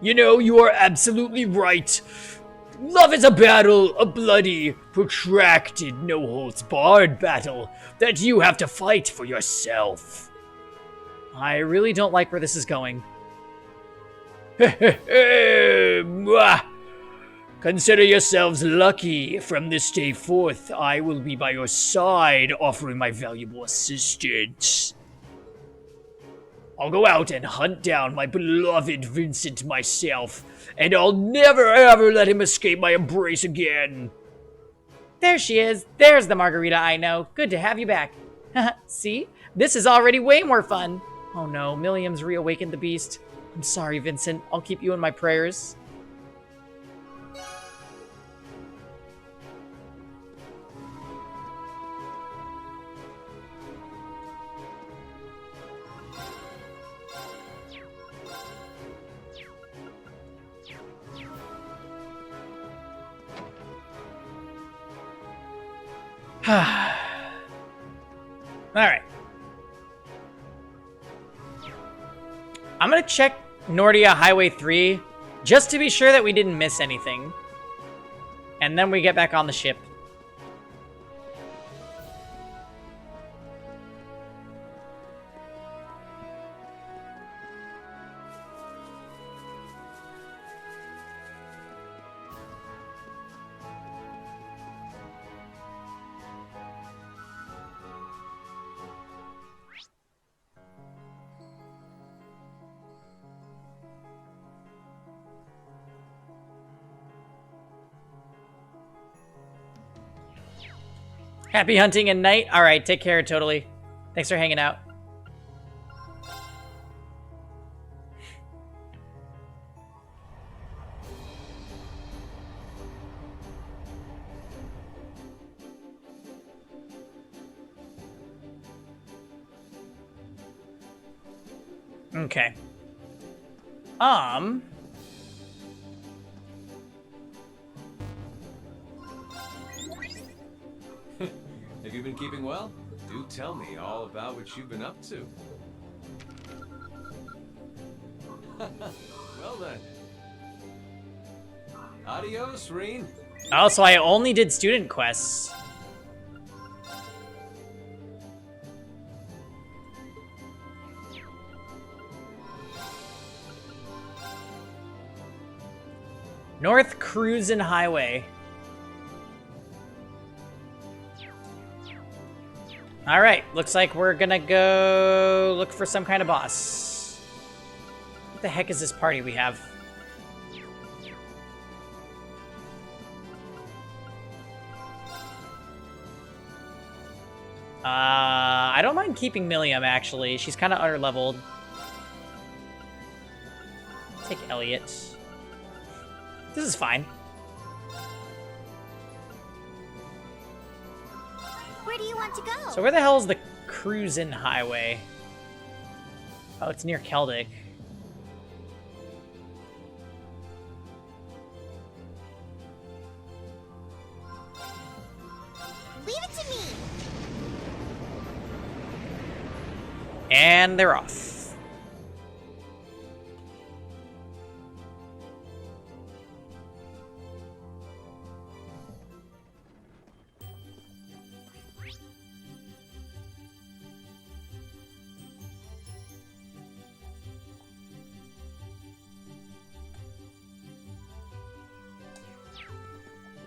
know, you are absolutely right. Love is a battle, a bloody, protracted, no-holds-barred battle that you have to fight for yourself. I really don't like where this is going. Mwah. Consider yourselves lucky. From this day forth, I will be by your side, offering my valuable assistance. I'll go out and hunt down my beloved Vincent myself, and I'll never ever let him escape my embrace again. There she is. There's the margarita I know. Good to have you back. See? This is already way more fun. Oh no, Milliam's reawakened the beast. I'm sorry, Vincent. I'll keep you in my prayers. Alright. I'm gonna check Nordia Highway 3 just to be sure that we didn't miss anything. And then we get back on the ship. Happy hunting and night. All right, take care, totally. Thanks for hanging out. Okay. Have you been keeping well? Do tell me all about what you've been up to. Well then. Adios, Reen. Oh, so I only did student quests. North Cruisin' Highway. Alright, looks like we're gonna go look for some kind of boss. What the heck is this party we have? I don't mind keeping Milliam, actually. She's kind of under-leveled. Take Elliot. This is fine. Where do you want to go? So where the hell is the Cruisin' Highway? Oh, it's near Keldic. Leave it to me. And they're off.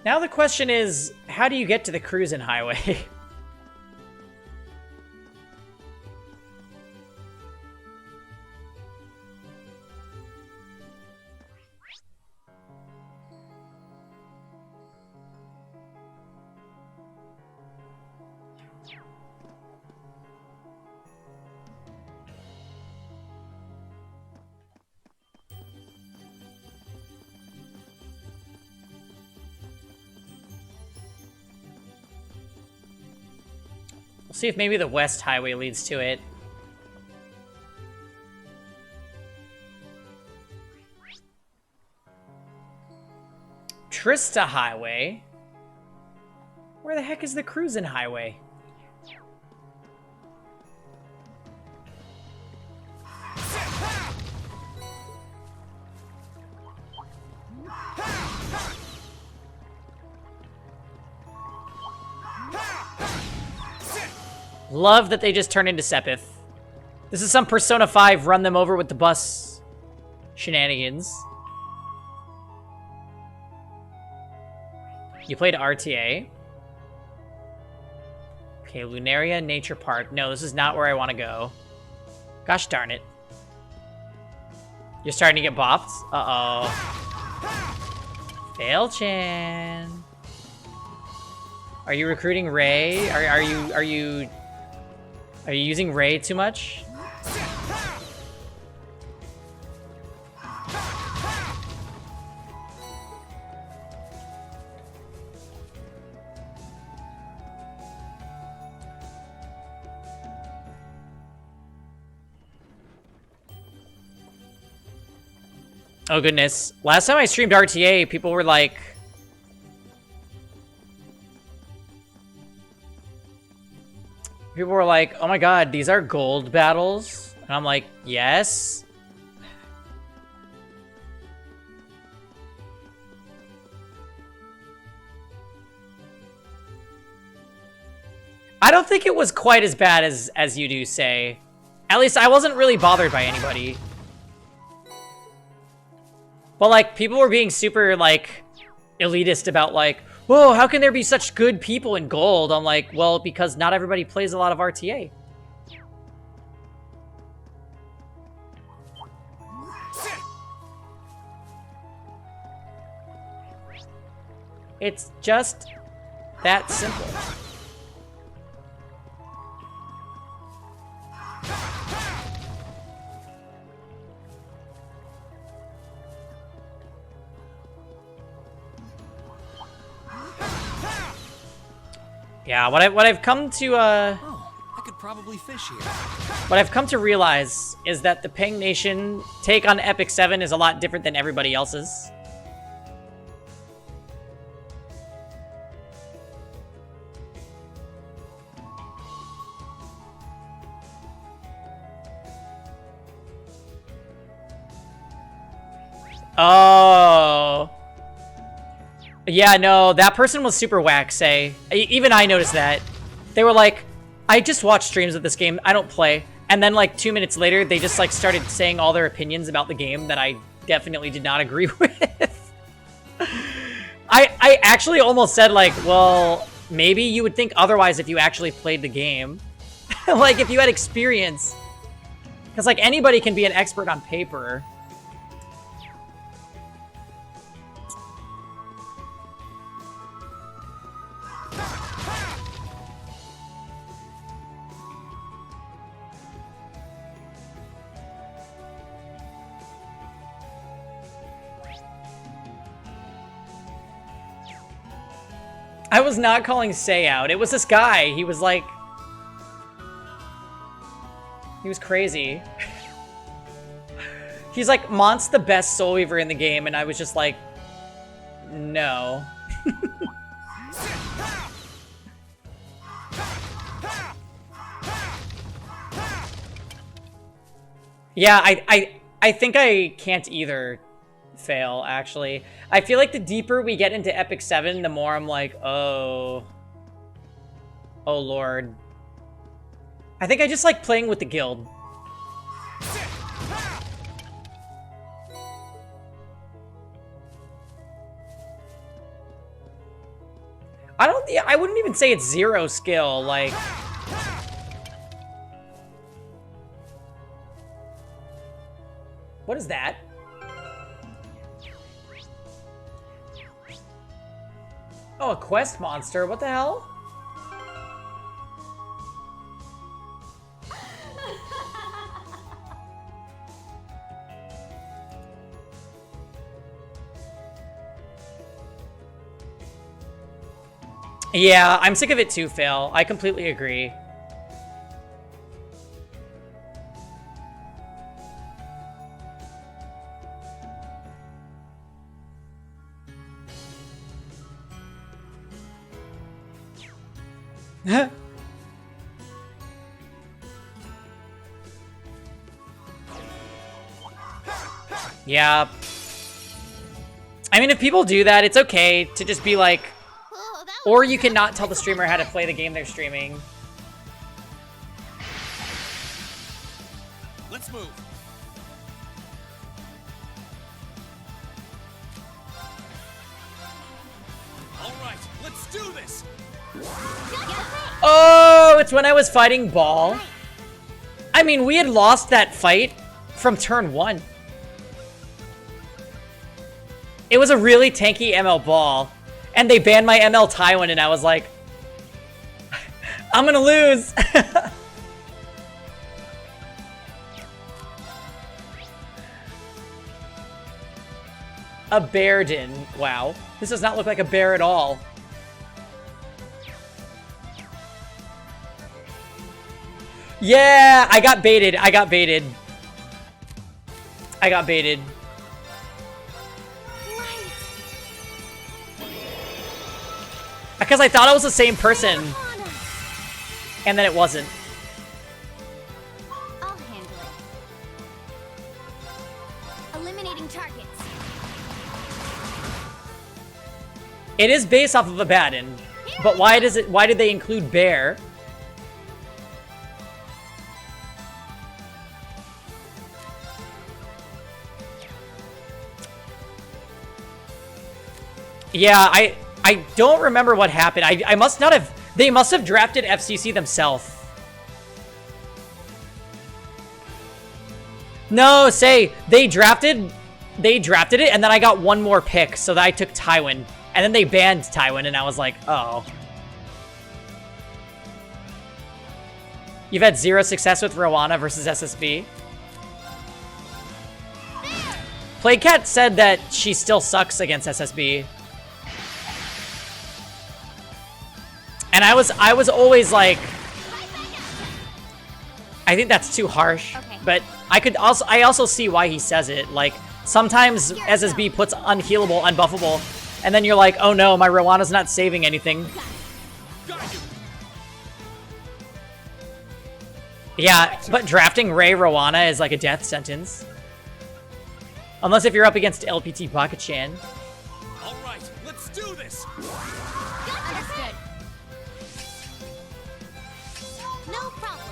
Now the question is, how do you get to the cruising highway? We'll see if maybe the West Highway leads to it. Trista Highway? Where the heck is the cruising highway? Love that they just turn into Sepith. This is some Persona 5 run them over with the bus shenanigans. You played RTA. Okay, Lunaria Nature Park. No, this is not where I want to go. Gosh darn it. You're starting to get bopped? Uh-oh. Fail-chan. Are you recruiting Ray? Are you using Ray too much? Oh goodness. Last time I streamed RTA, people were like, oh my god, these are gold battles? And I'm like, yes. I don't think it was quite as bad as you do say. At least I wasn't really bothered by anybody. But like, people were being super like elitist about like, whoa, how can there be such good people in gold? I'm like, well, because not everybody plays a lot of RTA. It's just that simple. Yeah, what I've come to Oh, I could probably fish here. what I've come to realize is that the Peng Nation take on Epic 7 is a lot different than everybody else's. Oh. Yeah, no, that person was super whack, say. Even I noticed that. They were like, I just watch streams of this game, I don't play. And then like 2 minutes later, they just like started saying all their opinions about the game that I definitely did not agree with. I actually almost said like, well, maybe you would think otherwise if you actually played the game. Like if you had experience. Because like anybody can be an expert on paper. I was not calling Say out. It was this guy. He was like... He was crazy. He's like, Mont's the best Soul Weaver in the game, and I was just like... No. Yeah, I think I can't either fail, actually. I feel like the deeper we get into Epic 7, the more I'm like, oh. Oh, Lord. I think I just like playing with the guild. I wouldn't even say it's 0 skill, like... What is that? Oh, a quest monster, what the hell? Yeah, I'm sick of it too, Phil. I completely agree. Yeah. I mean, if people do that, it's okay to just be like... Or you can not tell the streamer how to play the game they're streaming. Let's move. All right, let's do this. Oh, it's when I was fighting Ball. I mean, we had lost that fight from turn 1. It was a really tanky ML Ball. And they banned my ML Tywin, and I was like, I'm gonna lose. A Bearden. Wow. This does not look like a bear at all. Yeah, I got baited. I got baited. I got baited. Because I thought it was the same person. And then it wasn't. I'll handle it. Eliminating targets. It is based off of a Baden. But why did they include bear? Yeah, I don't remember what happened. I must not have... They must have drafted FCC themselves. No, say, they drafted it, and then I got one more pick, so that I took Tywin. And then they banned Tywin, and I was like, oh. You've had 0 success with Rowana versus SSB? Playcat said that she still sucks against SSB. And I was always like, I think that's too harsh, okay. But I also see why he says it. Like, sometimes SSB puts unhealable, unbuffable, and then you're like, oh no, my Rowana's not saving anything. Yeah, but drafting Ray Rowana is like a death sentence. Unless if you're up against LPT Pocket-chan. All right, let's do this. Understood. No problem.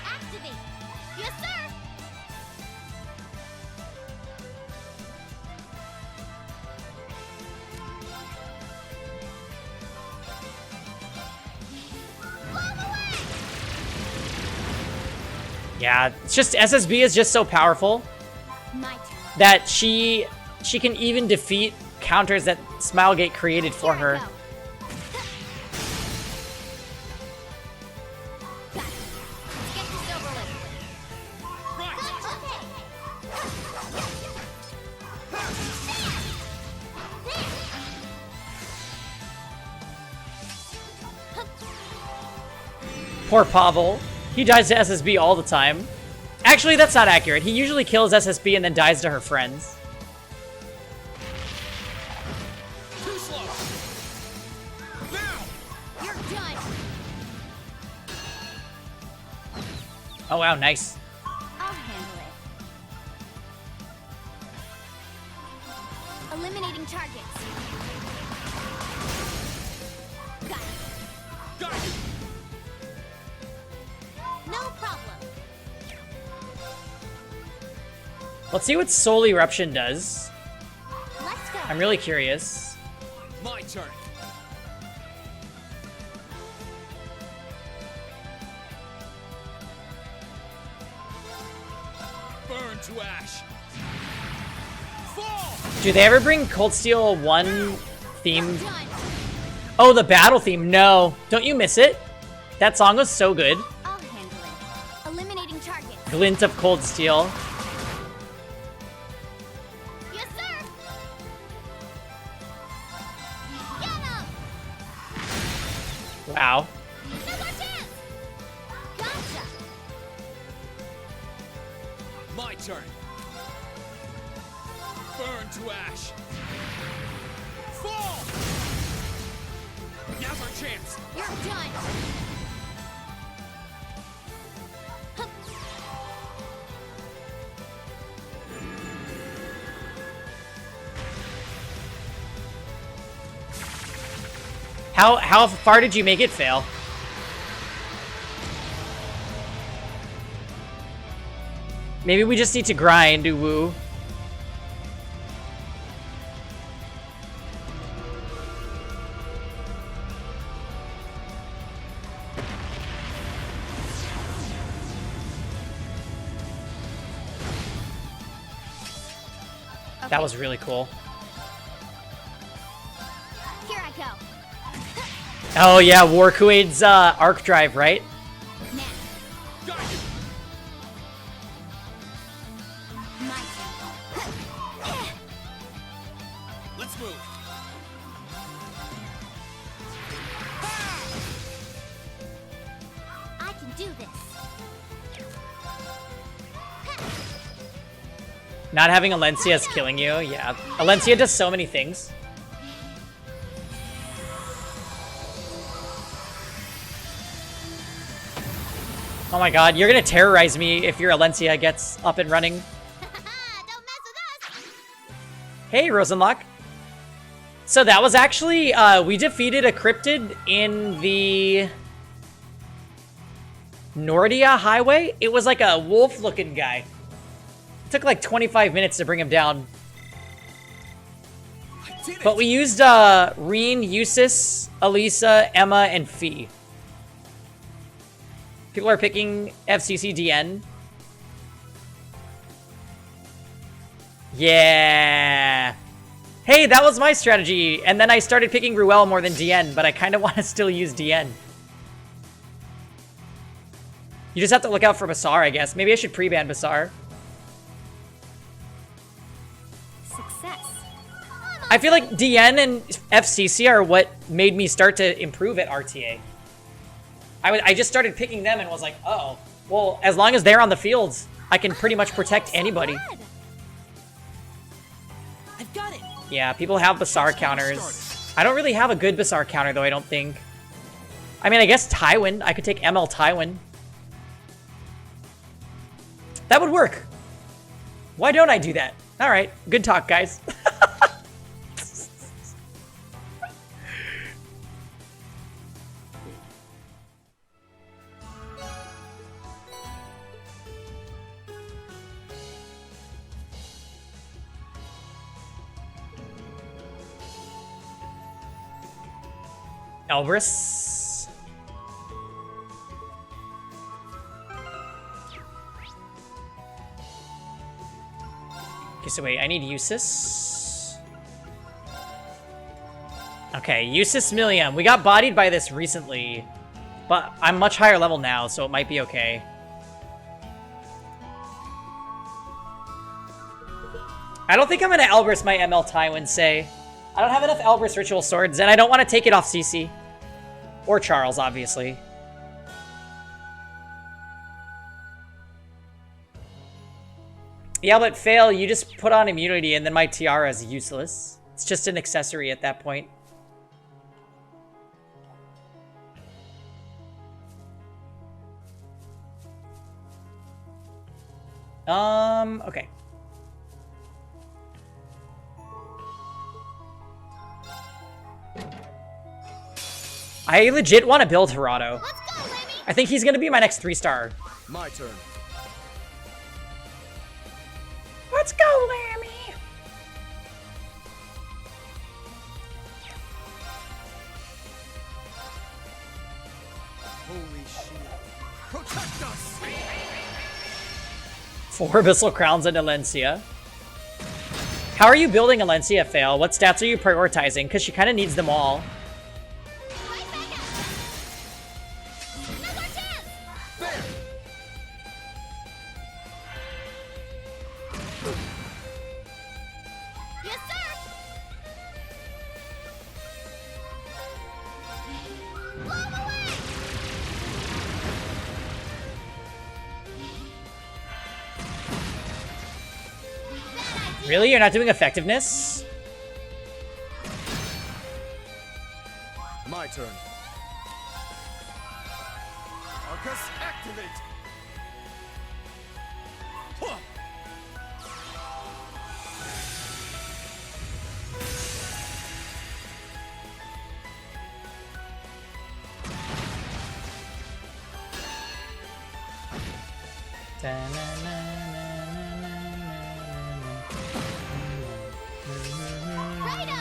Activate. Yes, sir. Yeah, it's just SSB is just so powerful that she can even defeat counters that Smilegate created for her. Poor Pavel. He dies to SSB all the time. Actually, that's not accurate. He usually kills SSB and then dies to her friends. slow. Now. You're done. Oh wow, nice. I'll handle it. Eliminating targets. Got it. Got you. No problem. Let's see what Soul Eruption does. Let's go. I'm really curious. My turn. Burn to ash. Fall. Do they ever bring Cold Steel 1 theme? Done. Oh, the battle theme. No. Don't you miss it? That song was so good. I'll handle it. Eliminating targets. Glint of Cold Steel. Yes, sir. Get him. Wow. No more chance. Gotcha. My turn. Burn to ash. Fall. Now's our chance. You're done. Hup. How far did you make it fail? Maybe we just need to grind, woo. That was really cool. Here I go. Oh yeah, War Kuwait's arc drive, right? Now. Got you. My turn. Let's move. I can do this. Not having Alencia is killing you, yeah. Alencia does so many things. Oh my god, you're gonna terrorize me if your Alencia gets up and running. Don't mess with us. Hey, Rosenlock. So that was actually, we defeated a cryptid in the Nordia Highway. It was like a wolf-looking guy. It took like 25 minutes to bring him down. I did it. But we used Reen, Eusis, Elisa, Emma, and Fee. People are picking FCC DN. Yeah. Hey, that was my strategy. And then I started picking Ruel more than DN, but I kind of want to still use DN. You just have to look out for Basar, I guess. Maybe I should pre-ban Basar. Success. I feel like DN and FCC are what made me start to improve at RTA. I just started picking them and was like, oh, well, as long as they're on the fields, I can pretty much protect anybody. I've got it. Yeah, people have Basar counters. I don't really have a good Basar counter, though, I don't think. I mean, I guess Tywin. I could take ML Tywin. That would work. Why don't I do that? All right, good talk, guys. Elbrus. Okay, so wait, I need Eusis. Okay, Eusis Milliam. We got bodied by this recently, but I'm much higher level now, so it might be okay. I don't think I'm gonna Elbrus my ML Tywin, say. I don't have enough Elbrus Ritual Swords, and I don't want to take it off CC. Or Charles, obviously. Yeah, but Fail, you just put on immunity and then my tiara is useless. It's just an accessory at that point. Okay. I legit want to build Hirado. Let's go, Lemmy! I think he's gonna be my next 3-star. My turn. Let's go, Lammy! Holy shit. Protect us! 4 Abyssal Crowns and Alencia. How are you building Alencia, Fail? What stats are you prioritizing? Because she kind of needs them all. Right back at you. Now's our chance! There! Yes, sir! Blow 'em away! Bad idea! Really? You're not doing effectiveness? My turn. Arcus, activate! Huh. Righto!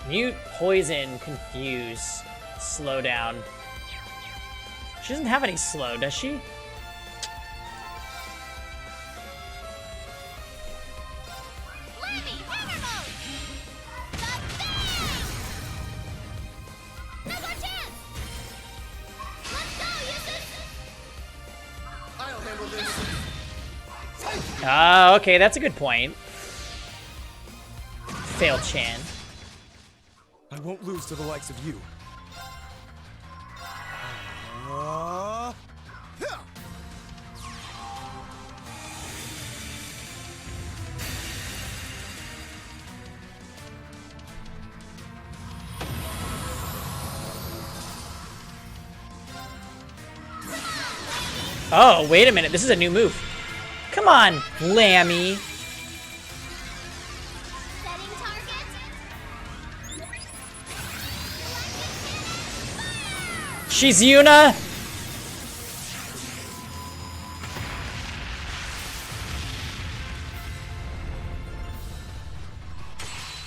Mute, poison, confuse, slow down. She doesn't have any slow, does she? Lemmy, hammer mode! The bang! Now's our chance! Let's go, Yusuf! I'll handle this. Ah, okay, that's a good point. Fail Chan. I won't lose to the likes of you. Yeah. Oh, wait a minute, this is a new move. Come on, Lammy. Setting target. She's Yuna.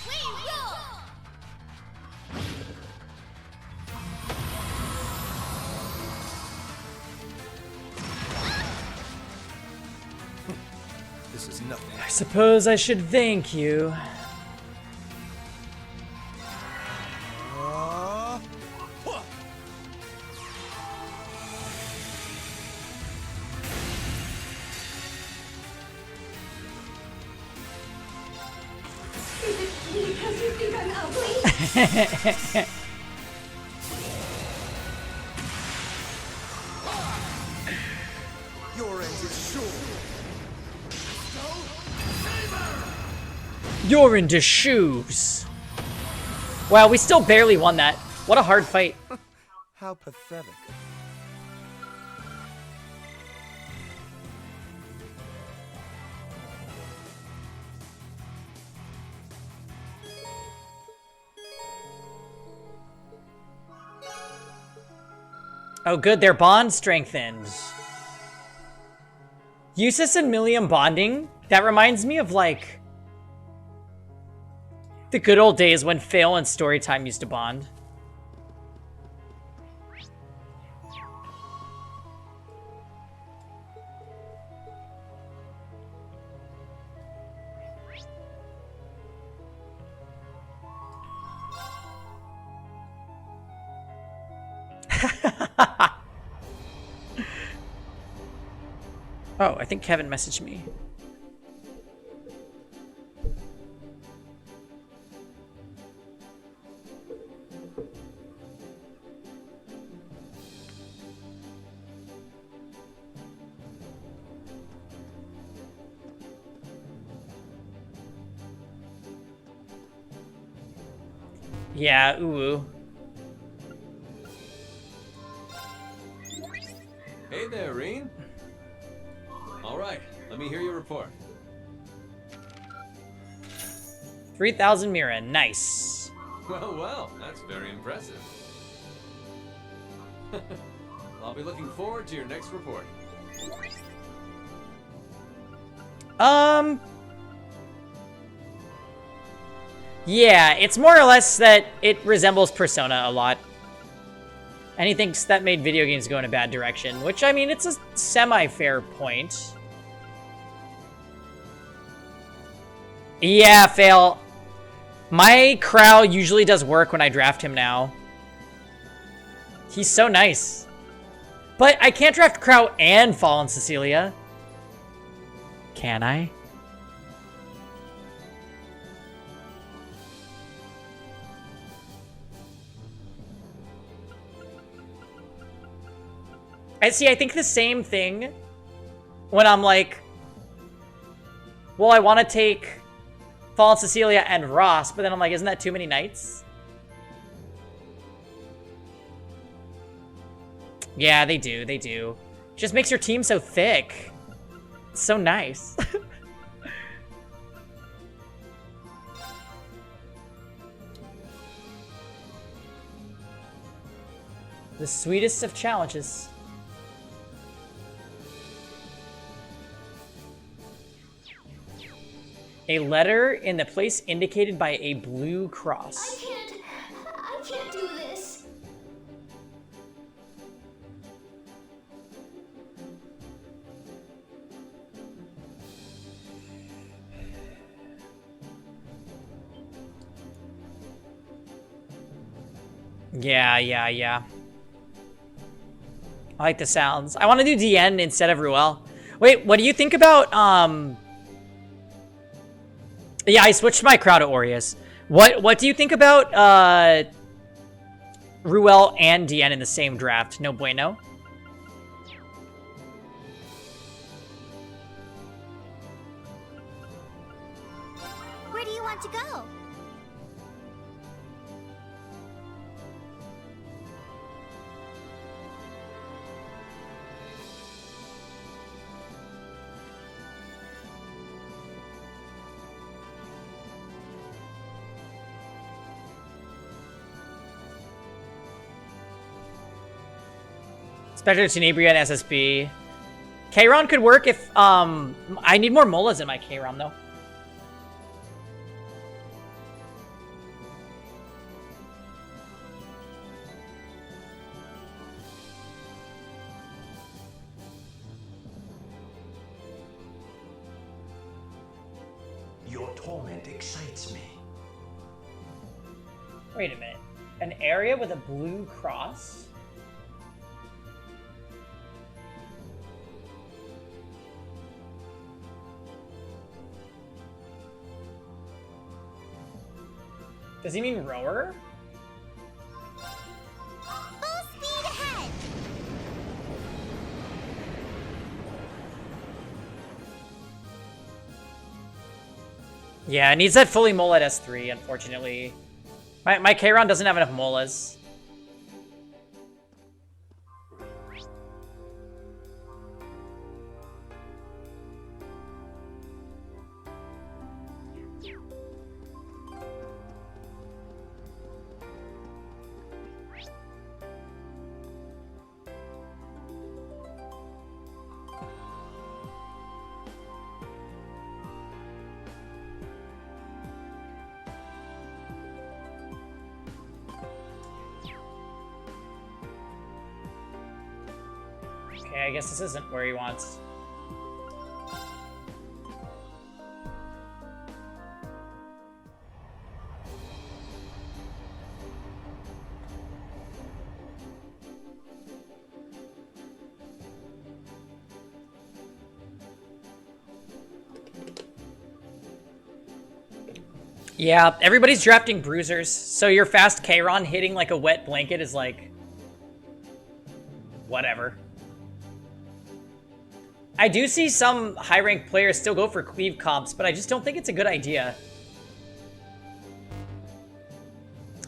We roll! This is nothing. I suppose I should thank you. Huh. Because you think I'm ugly? Your end is sure. You're into shoes. Wow, we still barely won that. What a hard fight. How pathetic. Oh good, their bond strengthened. Eustace and Milliam bonding? That reminds me of like the good old days when Fail and Storytime used to bond. Oh, I think Kevin messaged me. Yeah, ooh. Hey there, Reen. All right, let me hear your report. 3,000 Mira, nice. Well, that's very impressive. I'll be looking forward to your next report. Yeah, it's more or less that it resembles Persona a lot. And he thinks that made video games go in a bad direction, which, I mean, it's a semi-fair point. Yeah, fail. My Crow usually does work when I draft him now. He's so nice. But I can't draft Crow and Fallen Cecilia. Can I? I see, I think the same thing when I'm like, well, I want to take Fallen Cecilia and Ross, but then I'm like, isn't that too many knights? Yeah, they do, they do. Just makes your team so thick. It's so nice. The sweetest of challenges. A letter in the place indicated by a blue cross. I can't do this. Yeah. I like the sounds. I want to do DN instead of Ruel. Wait, what do you think about, yeah, I switched my Crow to Aureus. What do you think about, Ruel and DN in the same draft? No bueno? Where do you want to go? Spectre, Tenebria, and SSB. Kayron could work if, I need more Molas in my Kayron, though. Your torment excites me. Wait a minute. An area with a blue cross? Does he mean rower? Full speed ahead! Yeah, it needs that fully Mola at S3, unfortunately. My Kayron doesn't have enough Molas. Okay, I guess this isn't where he wants. Yeah, everybody's drafting bruisers, so your fast Kayron hitting like a wet blanket is like... whatever. I do see some high-ranked players still go for cleave comps, but I just don't think it's a good idea.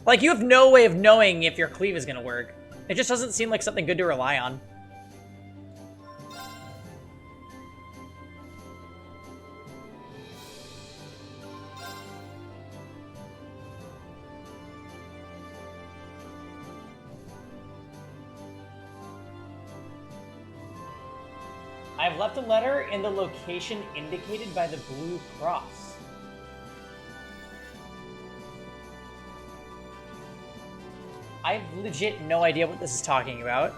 Like, you have no way of knowing if your cleave is gonna work. It just doesn't seem like something good to rely on. I've left a letter in the location indicated by the blue cross. I have legit no idea what this is talking about.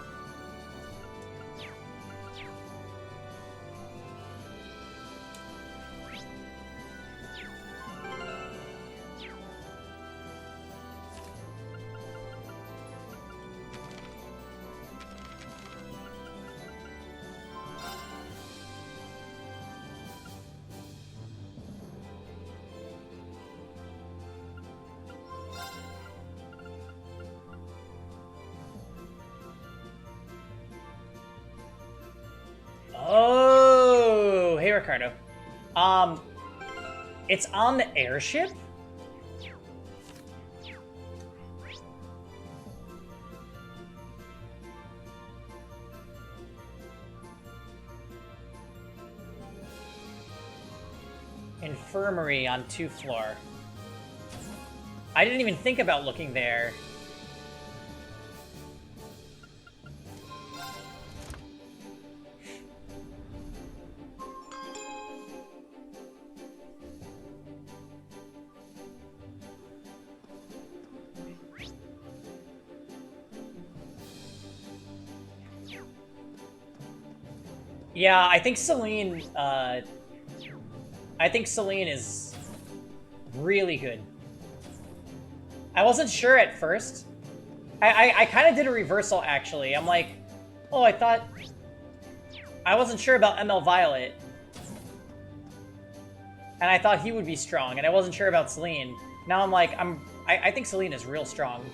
Oh, hey Ricardo. It's on the airship? Infirmary on 2th floor. I didn't even think about looking there. Yeah, I think Celine is really good. I wasn't sure at first. I kind of did a reversal, actually. I'm like, oh, I wasn't sure about ML Violet. And I thought he would be strong, and I wasn't sure about Celine. Now I'm like, I think Celine is real strong.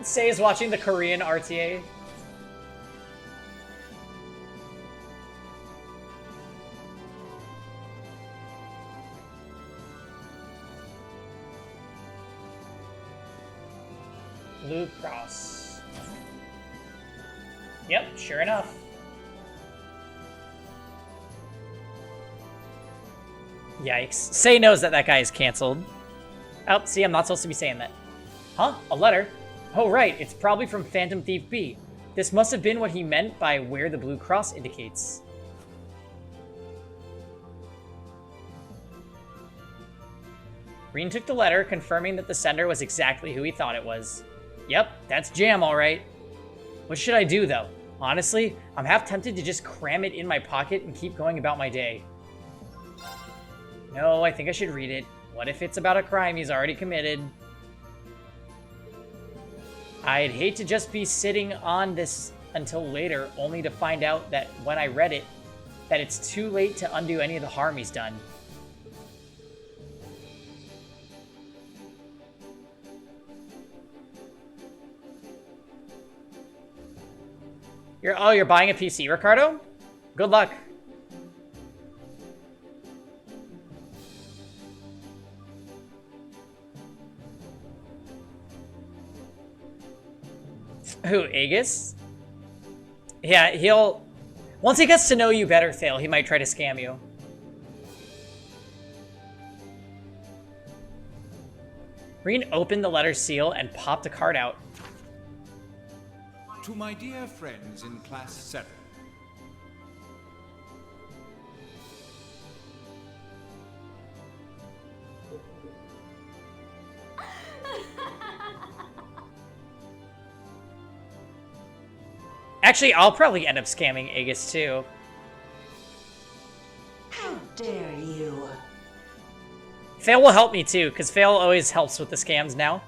Say is watching the Korean RTA. Blue cross. Yep, sure enough. Yikes. Say knows that guy is canceled. Oh, see, I'm not supposed to be saying that. Huh? A letter? Oh, right. It's probably from Phantom Thief B. This must have been what he meant by where the blue cross indicates. Green took the letter, confirming that the sender was exactly who he thought it was. Yep, that's Jam, all right. What should I do, though? Honestly, I'm half tempted to just cram it in my pocket and keep going about my day. No, I think I should read it. What if it's about a crime he's already committed? I'd hate to just be sitting on this until later, only to find out that when I read it, that it's too late to undo any of the harm he's done. You're buying a PC, Ricardo? Good luck. Who, Aegis? Yeah, once he gets to know you better, Thale, he might try to scam you. Reen opened the letter seal and popped a card out. To my dear friends in Class 7. Actually, I'll probably end up scamming Aegis too. How dare you? Fail will help me too, because Fail always helps with the scams now.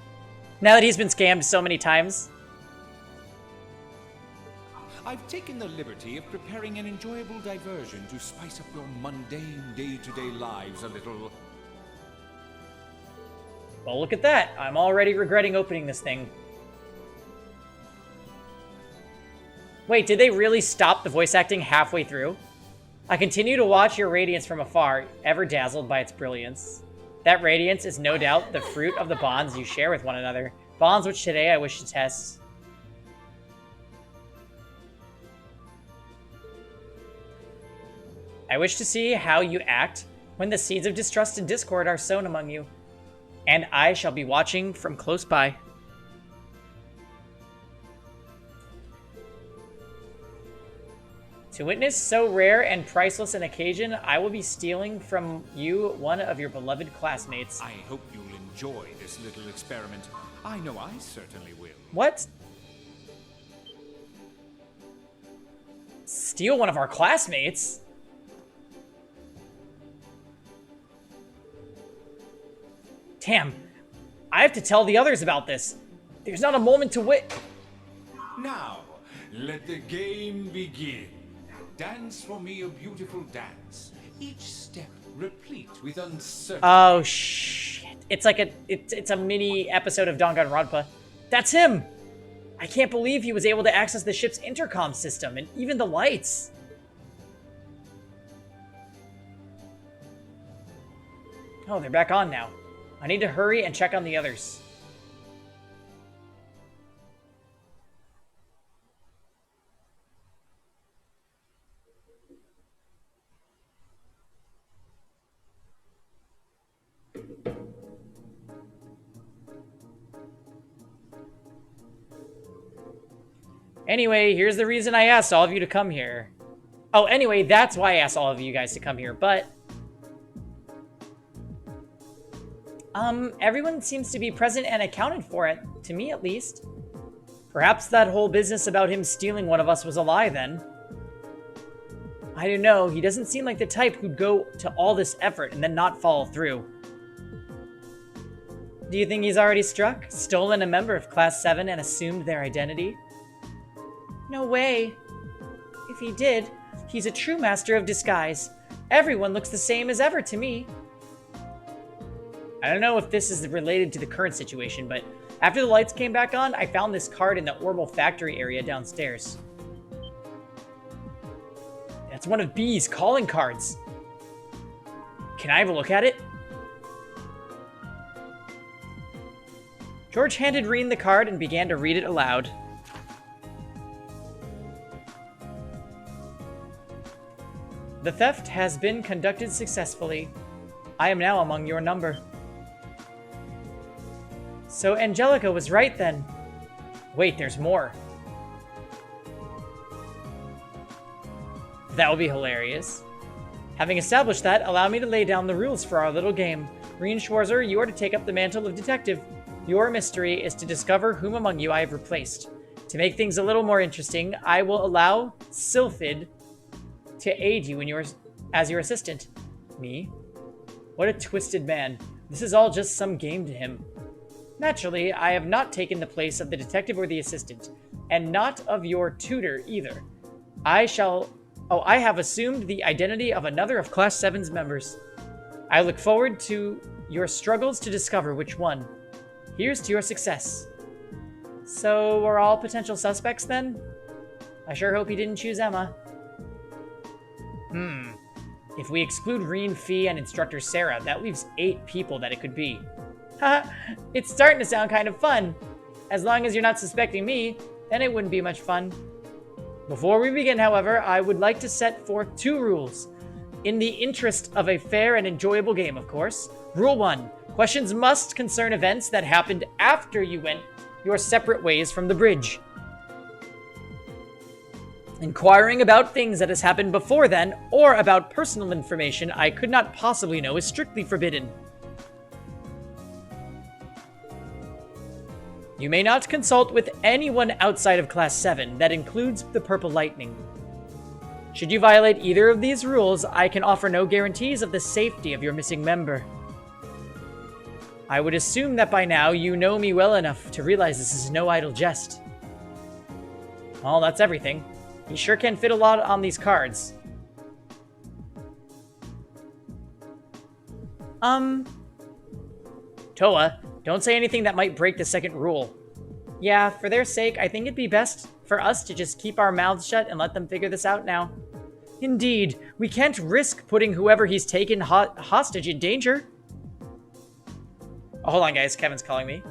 Now that he's been scammed so many times. I've taken the liberty of preparing an enjoyable diversion to spice up your mundane day-to-day lives a little. Well, look at that. I'm already regretting opening this thing. Wait, did they really stop the voice acting halfway through? I continue to watch your radiance from afar, ever dazzled by its brilliance. That radiance is no doubt the fruit of the bonds you share with one another. Bonds which today I wish to test. I wish to see how you act when the seeds of distrust and discord are sown among you. And I shall be watching from close by. To witness so rare and priceless an occasion, I will be stealing from you one of your beloved classmates. I hope you'll enjoy this little experiment. I know I certainly will. What? Steal one of our classmates? Damn, I have to tell the others about this. There's not a moment to wait. Now, let the game begin. Dance for me a beautiful dance. Each step replete with uncertainty. Oh shit! It's like it's a mini episode of Danganronpa. That's him. I can't believe he was able to access the ship's intercom system and even the lights. Oh, they're back on now. I need to hurry and check on the others. Anyway, here's the reason I asked all of you to come here. Oh, anyway, that's why I asked all of you guys to come here, but... everyone seems to be present and accounted for it, to me at least. Perhaps that whole business about him stealing one of us was a lie then. I don't know, he doesn't seem like the type who'd go to all this effort and then not follow through. Do you think he's already struck? Stolen a member of Class 7 and assumed their identity? No way. If he did, he's a true master of disguise. Everyone looks the same as ever to me. I don't know if this is related to the current situation, but after the lights came back on, I found this card in the Orbital Factory area downstairs. That's one of B's calling cards. Can I have a look at it? George handed Reen the card and began to read it aloud. The theft has been conducted successfully. I am now among your number. So Angelica was right then. Wait, there's more. That would be hilarious. Having established that, allow me to lay down the rules for our little game. Reen Schwarzer, you are to take up the mantle of detective. Your mystery is to discover whom among you I have replaced. To make things a little more interesting, I will allow Sylphid to aid you as your assistant. Me? What a twisted man. This is all just some game to him. Naturally, I have not taken the place of the detective or the assistant, and not of your tutor either. I have assumed the identity of another of Class 7's members. I look forward to your struggles to discover which one. Here's to your success. So, we're all potential suspects then? I sure hope he didn't choose Emma. If we exclude Reen, Fee, and Instructor Sarah, that leaves 8 people that it could be. Haha, it's starting to sound kind of fun. As long as you're not suspecting me, then it wouldn't be much fun. Before we begin, however, I would like to set forth 2 rules. In the interest of a fair and enjoyable game, of course. Rule 1. Questions must concern events that happened after you went your separate ways from the bridge. Inquiring about things that has happened before then, or about personal information I could not possibly know is strictly forbidden. You may not consult with anyone outside of Class 7, that includes the Purple Lightning. Should you violate either of these rules, I can offer no guarantees of the safety of your missing member. I would assume that by now you know me well enough to realize this is no idle jest. Well, that's everything. You sure can fit a lot on these cards. Toa, don't say anything that might break the second rule. Yeah, for their sake, I think it'd be best for us to just keep our mouths shut and let them figure this out now. Indeed, we can't risk putting whoever he's taken hostage in danger. Oh, hold on, guys. Kevin's calling me.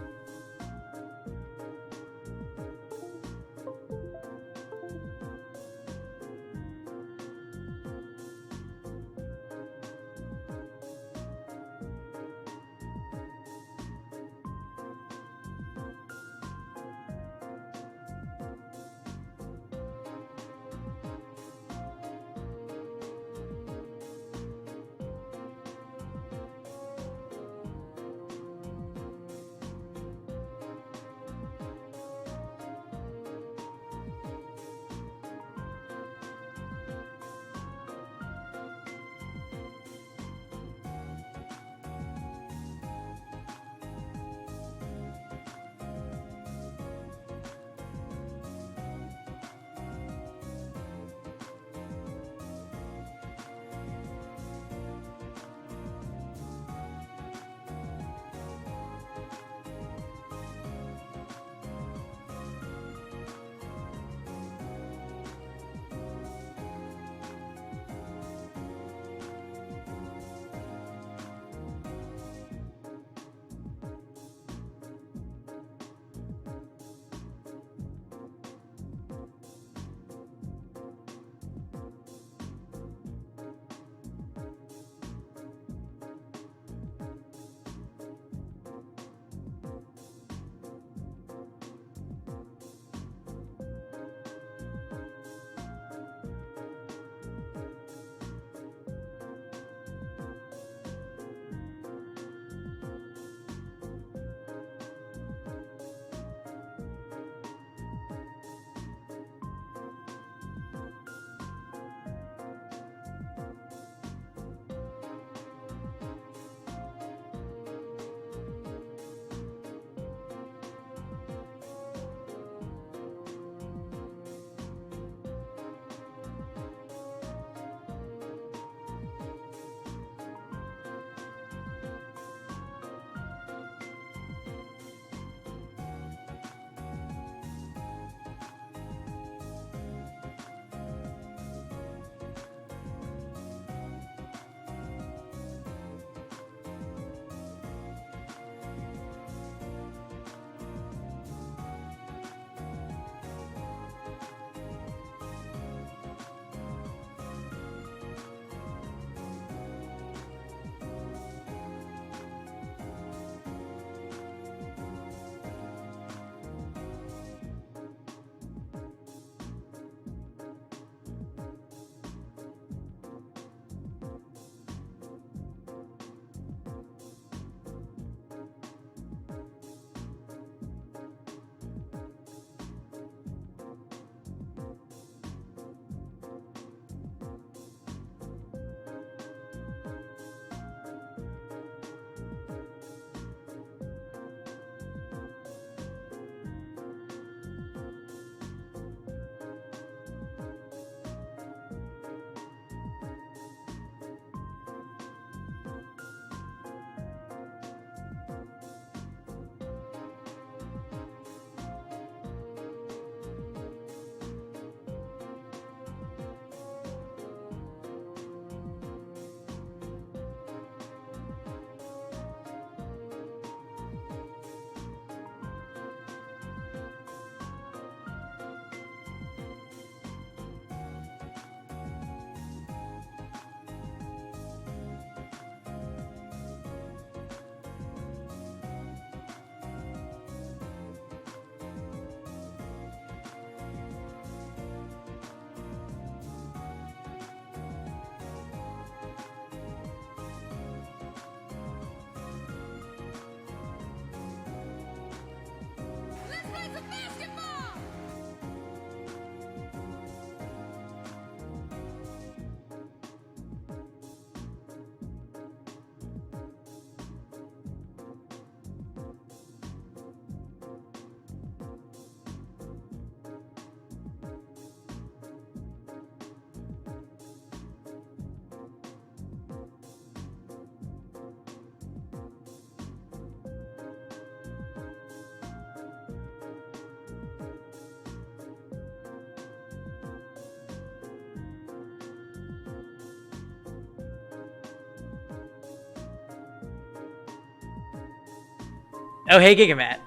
Oh, hey, Gigamat.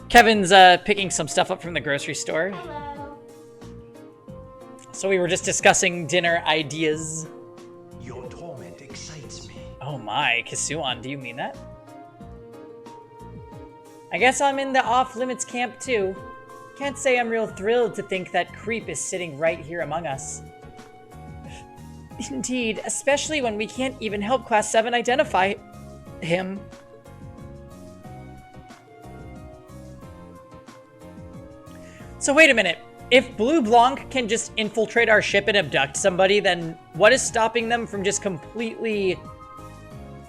Kevin's picking some stuff up from the grocery store. Hello. So we were just discussing dinner ideas. Your torment excites me. Oh my, Kisuan, do you mean that? I guess I'm in the off-limits camp too. Can't say I'm real thrilled to think that creep is sitting right here among us. Indeed, especially when we can't even help Class 7 identify him. So wait a minute. If Blue Blanc can just infiltrate our ship and abduct somebody, then what is stopping them from just completely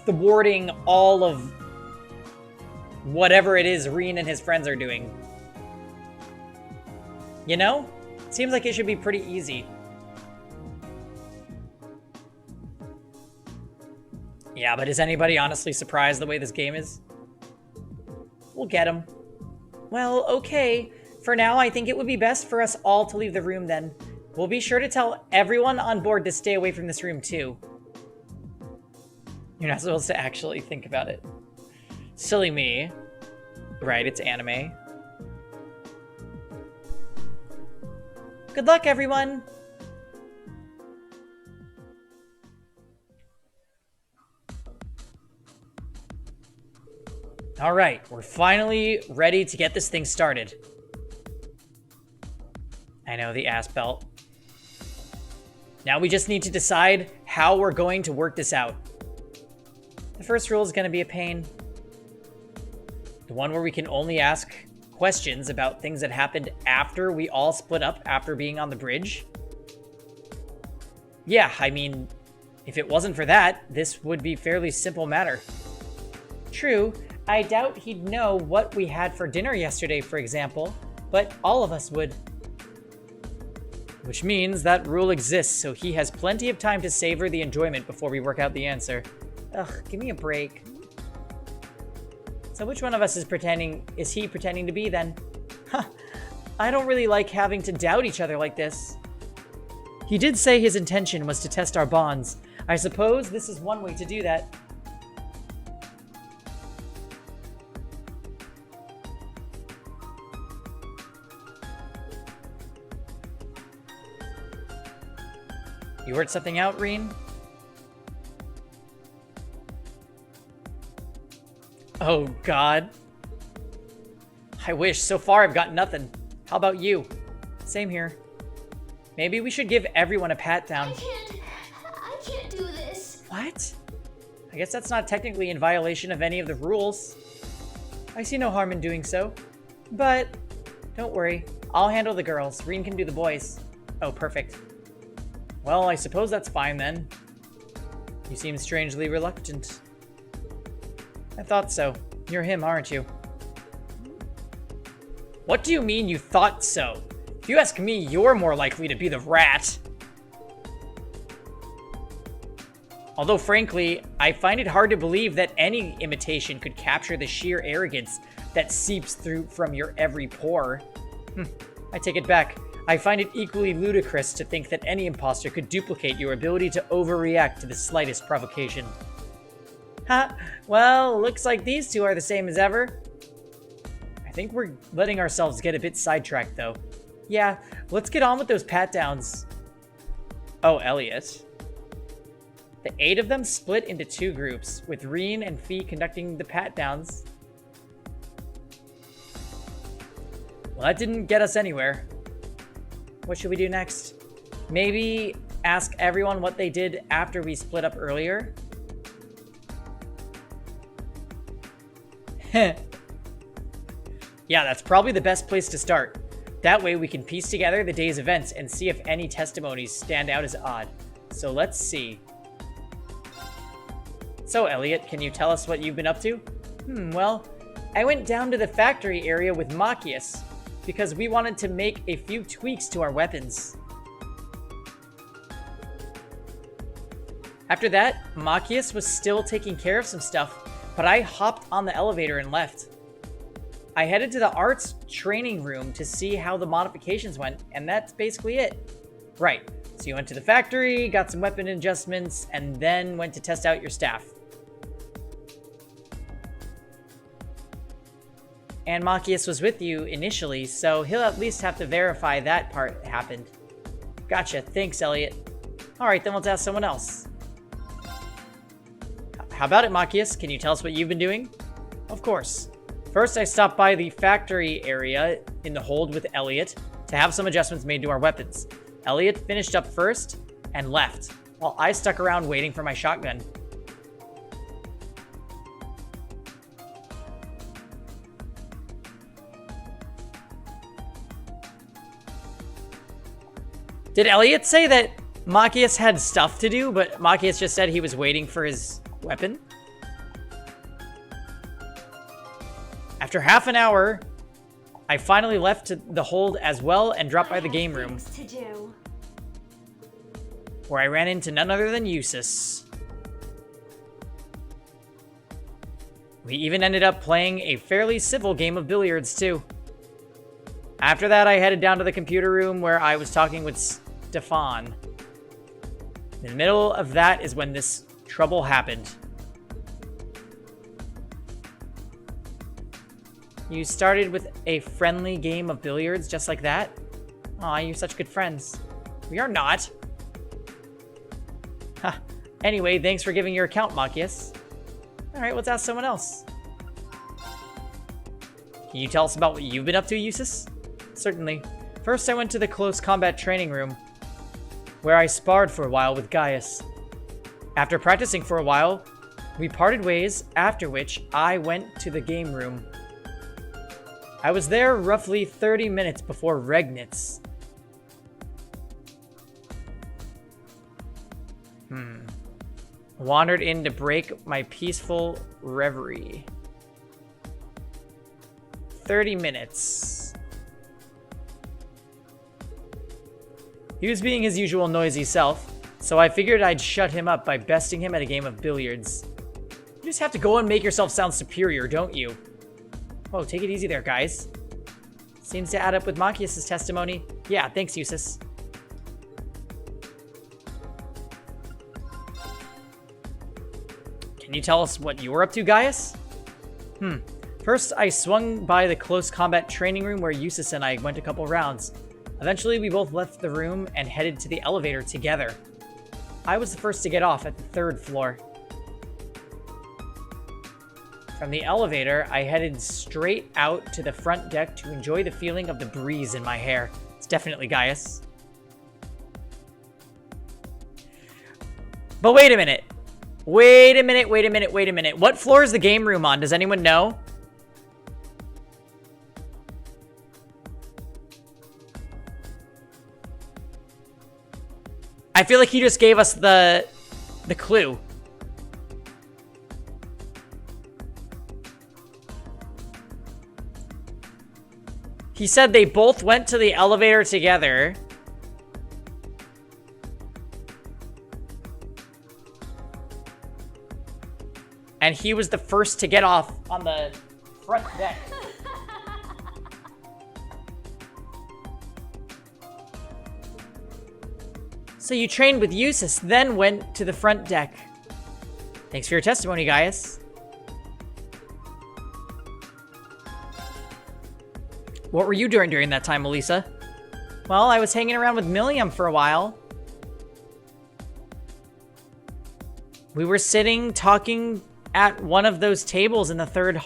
thwarting all of whatever it is Reen and his friends are doing? You know? Seems like it should be pretty easy. Yeah, but is anybody honestly surprised the way this game is? We'll get him. Well, okay. For now, I think it would be best for us all to leave the room then. We'll be sure to tell everyone on board to stay away from this room too. You're not supposed to actually think about it. Silly me. Right, it's anime. Good luck, everyone! Alright, we're finally ready to get this thing started. I know, the ass belt. Now we just need to decide how we're going to work this out. The first rule is going to be a pain. The one where we can only ask questions about things that happened after we all split up after being on the bridge. Yeah, I mean, if it wasn't for that, this would be a fairly simple matter. True, I doubt he'd know what we had for dinner yesterday, for example, but all of us would. Which means that rule exists, so he has plenty of time to savor the enjoyment before we work out the answer. Ugh, give me a break. So which one of us is he pretending to be then? Huh, I don't really like having to doubt each other like this. He did say his intention was to test our bonds. I suppose this is one way to do that. You worked something out, Reen? Oh, God. I wish. So far, I've got nothing. How about you? Same here. Maybe we should give everyone a pat down. I can't do this. What? I guess that's not technically in violation of any of the rules. I see no harm in doing so. But don't worry. I'll handle the girls. Reen can do the boys. Oh, perfect. Well, I suppose that's fine then. You seem strangely reluctant. I thought so. You're him, aren't you? What do you mean you thought so? If you ask me, you're more likely to be the rat. Although, frankly, I find it hard to believe that any imitation could capture the sheer arrogance that seeps through from your every pore. I take it back. I find it equally ludicrous to think that any imposter could duplicate your ability to overreact to the slightest provocation. Ha! Well, looks like these two are the same as ever. I think we're letting ourselves get a bit sidetracked, though. Yeah, let's get on with those pat-downs. Oh, Elliot. The 8 of them split into 2 groups, with Reen and Fee conducting the pat-downs. Well, that didn't get us anywhere. What should we do next? Maybe ask everyone what they did after we split up earlier? Yeah, that's probably the best place to start. That way we can piece together the day's events and see if any testimonies stand out as odd. So let's see. So Elliot, can you tell us what you've been up to? Well, I went down to the factory area with Machias because we wanted to make a few tweaks to our weapons. After that, Machias was still taking care of some stuff, but I hopped on the elevator and left. I headed to the arts training room to see how the modifications went, and that's basically it. Right, So you went to the factory, got some weapon adjustments, and then went to test out your staff. And Machias was with you initially, so he'll at least have to verify that part happened. Gotcha. Thanks, Elliot. Alright, then let's ask someone else. How about it, Machias? Can you tell us what you've been doing? Of course. First, I stopped by the factory area in the hold with Elliot to have some adjustments made to our weapons. Elliot finished up first and left, while I stuck around waiting for my shotgun. Did Elliot say that Machias had stuff to do, but Machias just said he was waiting for his weapon? After half an hour, I finally left the hold as well and dropped by the game room, where I ran into none other than Eustace. We even ended up playing a fairly civil game of billiards, too. After that, I headed down to the computer room where I was talking with Stefan. In the middle of that is when this trouble happened. You started with a friendly game of billiards just like that? Aw, you're such good friends. We are not. Huh. Anyway, thanks for giving your account, Machias. Alright, let's ask someone else. Can you tell us about what you've been up to, Eustace? Certainly. First, I went to the close combat training room, where I sparred for a while with Gaius. After practicing for a while, we parted ways, after which I went to the game room. I was there roughly 30 minutes before Regnitz. Wandered in to break my peaceful reverie. 30 minutes. He was being his usual noisy self, so I figured I'd shut him up by besting him at a game of billiards. You just have to go and make yourself sound superior, don't you? Whoa, take it easy there, guys. Seems to add up with Machias' testimony. Yeah, thanks, Eustace. Can you tell us what you were up to, Gaius? First, I swung by the close combat training room where Eustace and I went a couple rounds. Eventually, we both left the room and headed to the elevator together. I was the first to get off at the 3rd floor. From the elevator, I headed straight out to the front deck to enjoy the feeling of the breeze in my hair. It's definitely Gaius. But wait a minute. Wait a minute. What floor is the game room on? Does anyone know? I feel like he just gave us the clue. He said they both went to the elevator together. And he was the first to get off on the front deck. So you trained with Eustace, then went to the front deck. Thanks for your testimony, Gaius. What were you doing during that time, Melissa? Well, I was hanging around with Milliam for a while. We were sitting, talking at one of those tables in the 3rd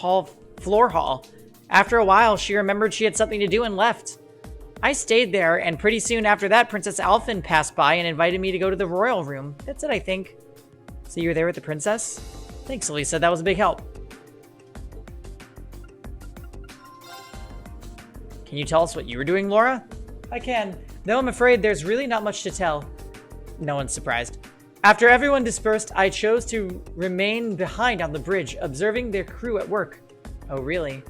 floor hall. After a while, she remembered she had something to do and left. I stayed there, and pretty soon after that, Princess Alphen passed by and invited me to go to the royal room. That's it, I think. So you were there with the princess? Thanks, Elisa. That was a big help. Can you tell us what you were doing, Laura? I can, though I'm afraid there's really not much to tell. No one's surprised. After everyone dispersed, I chose to remain behind on the bridge, observing their crew at work. Oh, really?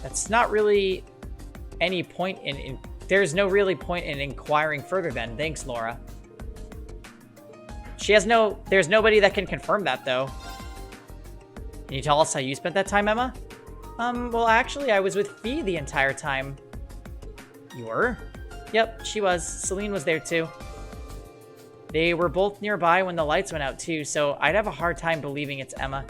That's not really any point in there's no really point in inquiring further then. Thanks, Laura. There's nobody that can confirm that, though. Can you tell us how you spent that time, Emma? Well, actually, I was with Fee the entire time. You were? Yep, she was. Celine was there too. They were both nearby when the lights went out too, so I'd have a hard time believing it's Emma.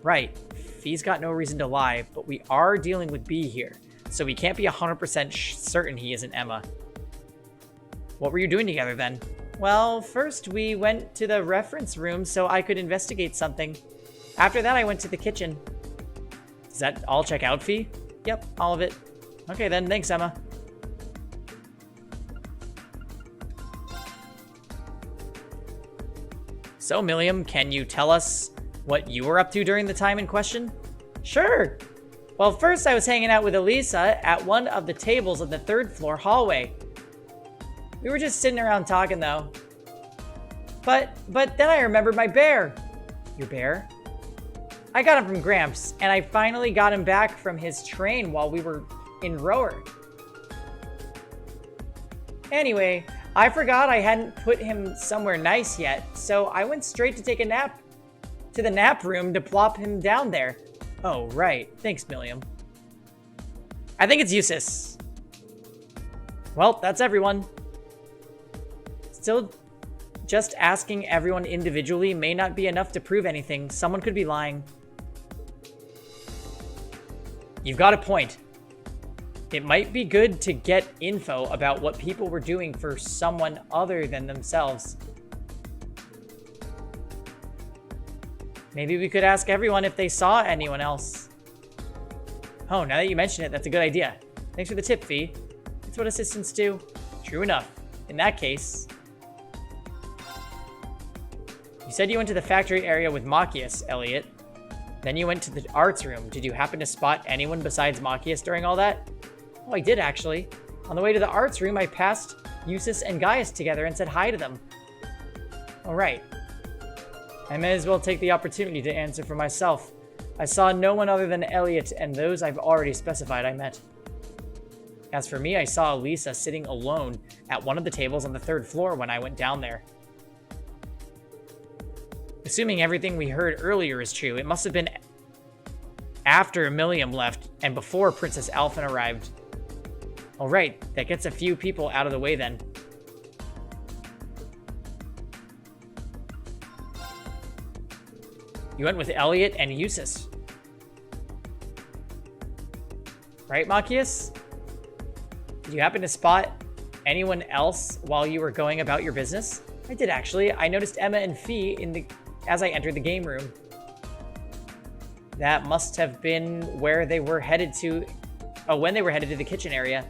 Right, Fee's got no reason to lie, but we are dealing with B here, so we can't be 100% certain he isn't Emma. What were you doing together then? Well, first we went to the reference room so I could investigate something. After that I went to the kitchen. Does that all check out, Fee? Yep, all of it. Okay then, thanks Emma. So, Milliam, can you tell us what you were up to during the time in question? Sure. Well, first I was hanging out with Elisa at one of the tables on the 3rd floor hallway. We were just sitting around talking, though. But then I remembered my bear. Your bear? I got him from Gramps, and I finally got him back from his train while we were in Rower. Anyway, I forgot I hadn't put him somewhere nice yet, so I went straight to take a nap to the nap room to plop him down there. Oh, right. Thanks, Milliam. I think it's Eustace. Well, that's everyone. Still, just asking everyone individually may not be enough to prove anything. Someone could be lying. You've got a point. It might be good to get info about what people were doing for someone other than themselves. Maybe we could ask everyone if they saw anyone else. Oh, now that you mention it, that's a good idea. Thanks for the tip, Fee. That's what assistants do. True enough. In that case... You said you went to the factory area with Machias, Elliot. Then you went to the arts room. Did you happen to spot anyone besides Machias during all that? Oh, I did, actually. On the way to the arts room, I passed Eustace and Gaius together and said hi to them. All right. I may as well take the opportunity to answer for myself. I saw no one other than Elliot and those I've already specified I met. As for me, I saw Elisa sitting alone at one of the tables on the 3rd floor when I went down there. Assuming everything we heard earlier is true, it must have been after Milliam left and before Princess Alphen arrived. All right, that gets a few people out of the way then. You went with Elliot and Eustace. Right, Machias? Did you happen to spot anyone else while you were going about your business? I did, actually. I noticed Emma and Fee as I entered the game room. That must have been where they were headed to... Oh, when they were headed to the kitchen area.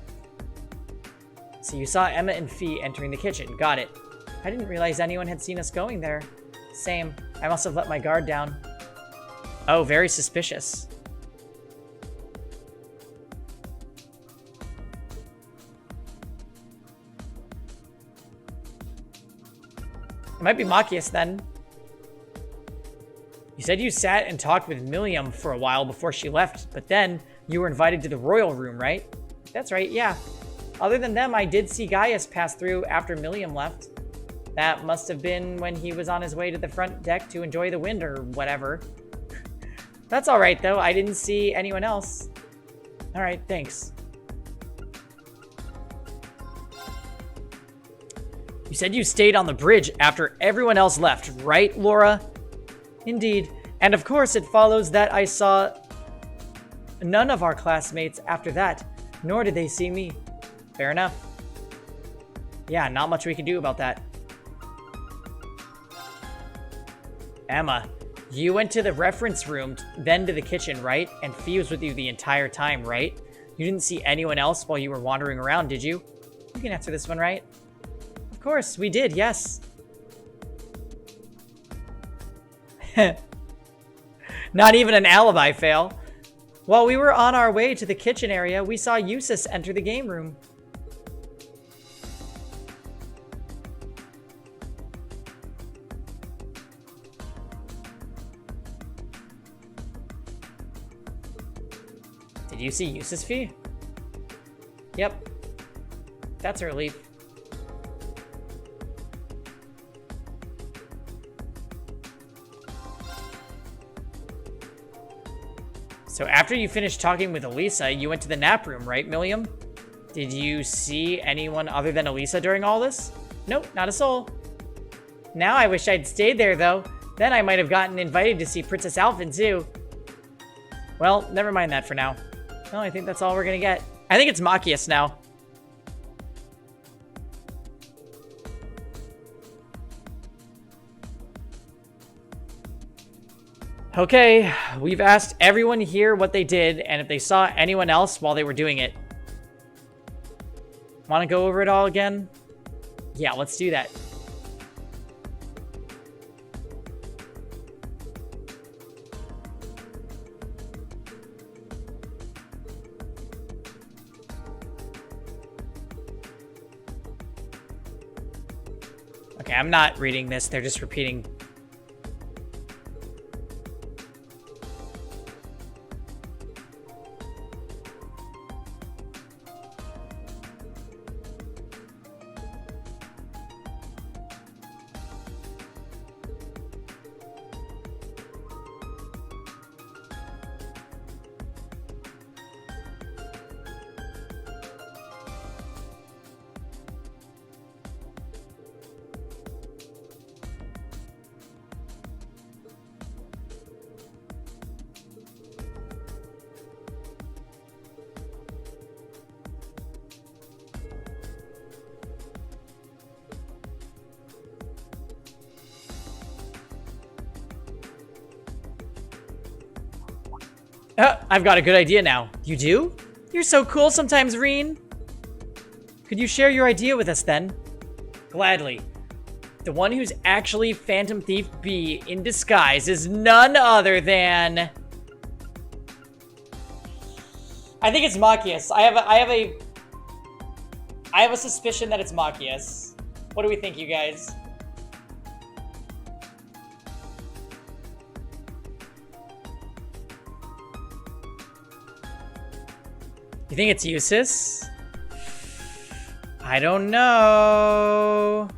So you saw Emma and Fee entering the kitchen. Got it. I didn't realize anyone had seen us going there. Same. I must have let my guard down. Oh, very suspicious. It might be Machias then. You said you sat and talked with Milliam for a while before she left, but then you were invited to the royal room, right? That's right, yeah. Other than them, I did see Gaius pass through after Milliam left. That must have been when he was on his way to the front deck to enjoy the wind or whatever. That's all right, though. I didn't see anyone else. All right, thanks. You said you stayed on the bridge after everyone else left, right, Laura? Indeed. And of course, it follows that I saw none of our classmates after that, nor did they see me. Fair enough. Yeah, not much we can do about that. Emma, you went to the reference room, then to the kitchen, right? And Fee was with you the entire time, right? You didn't see anyone else while you were wandering around, did you? You can answer this one, right? Of course, we did, yes. Not even an alibi fail. While we were on our way to the kitchen area, we saw Eustace enter the game room. Did you see Eustace, Fee? Yep. That's a relief. So after you finished talking with Elisa, you went to the nap room, right, Milliam? Did you see anyone other than Elisa during all this? Nope, not a soul. Now I wish I'd stayed there, though. Then I might have gotten invited to see Princess Alphen, too. Well, never mind that for now. Well, I think that's all we're gonna get. I think it's Machias now. Okay, we've asked everyone here what they did and if they saw anyone else while they were doing it. Want to go over it all again? Yeah, let's do that. Okay, I'm not reading this. They're just repeating. I've got a good idea now. You do? You're so cool sometimes, Reen. Could you share your idea with us then? Gladly. The one who's actually Phantom Thief B in disguise is none other than... I think it's Machias. I have a suspicion that it's Machias. What do we think, you guys? You think it's Eustace? I don't know.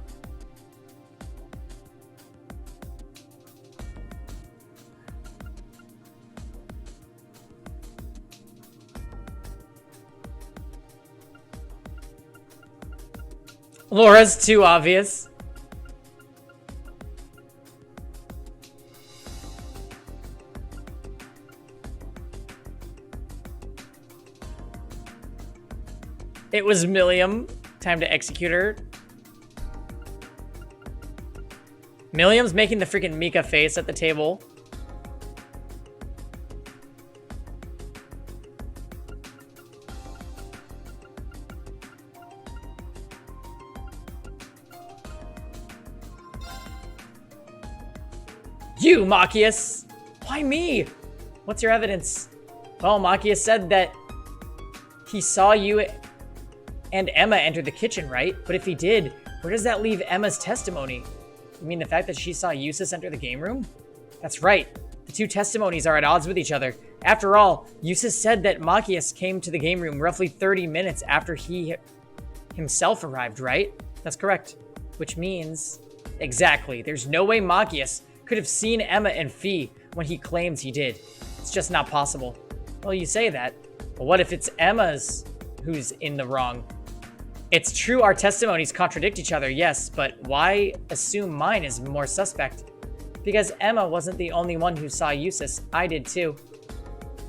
Laura's too obvious. It was Milliam. Time to execute her. Milliam's making the freaking Mika face at the table. You, Machias! Why me? What's your evidence? Well, Machias said that he saw you and Emma enter the kitchen, right? But if he did, where does that leave Emma's testimony? You mean the fact that she saw Eustace enter the game room? That's right. The two testimonies are at odds with each other. After all, Eustace said that Machias came to the game room roughly 30 minutes after he himself arrived, right? That's correct. Which means... Exactly. There's no way Machias could have seen Emma and Fee when he claims he did. It's just not possible. Well, you say that, but what if it's Emma's who's in the wrong? It's true our testimonies contradict each other, yes, but why assume mine is more suspect? Because Emma wasn't the only one who saw Eustace. I did too.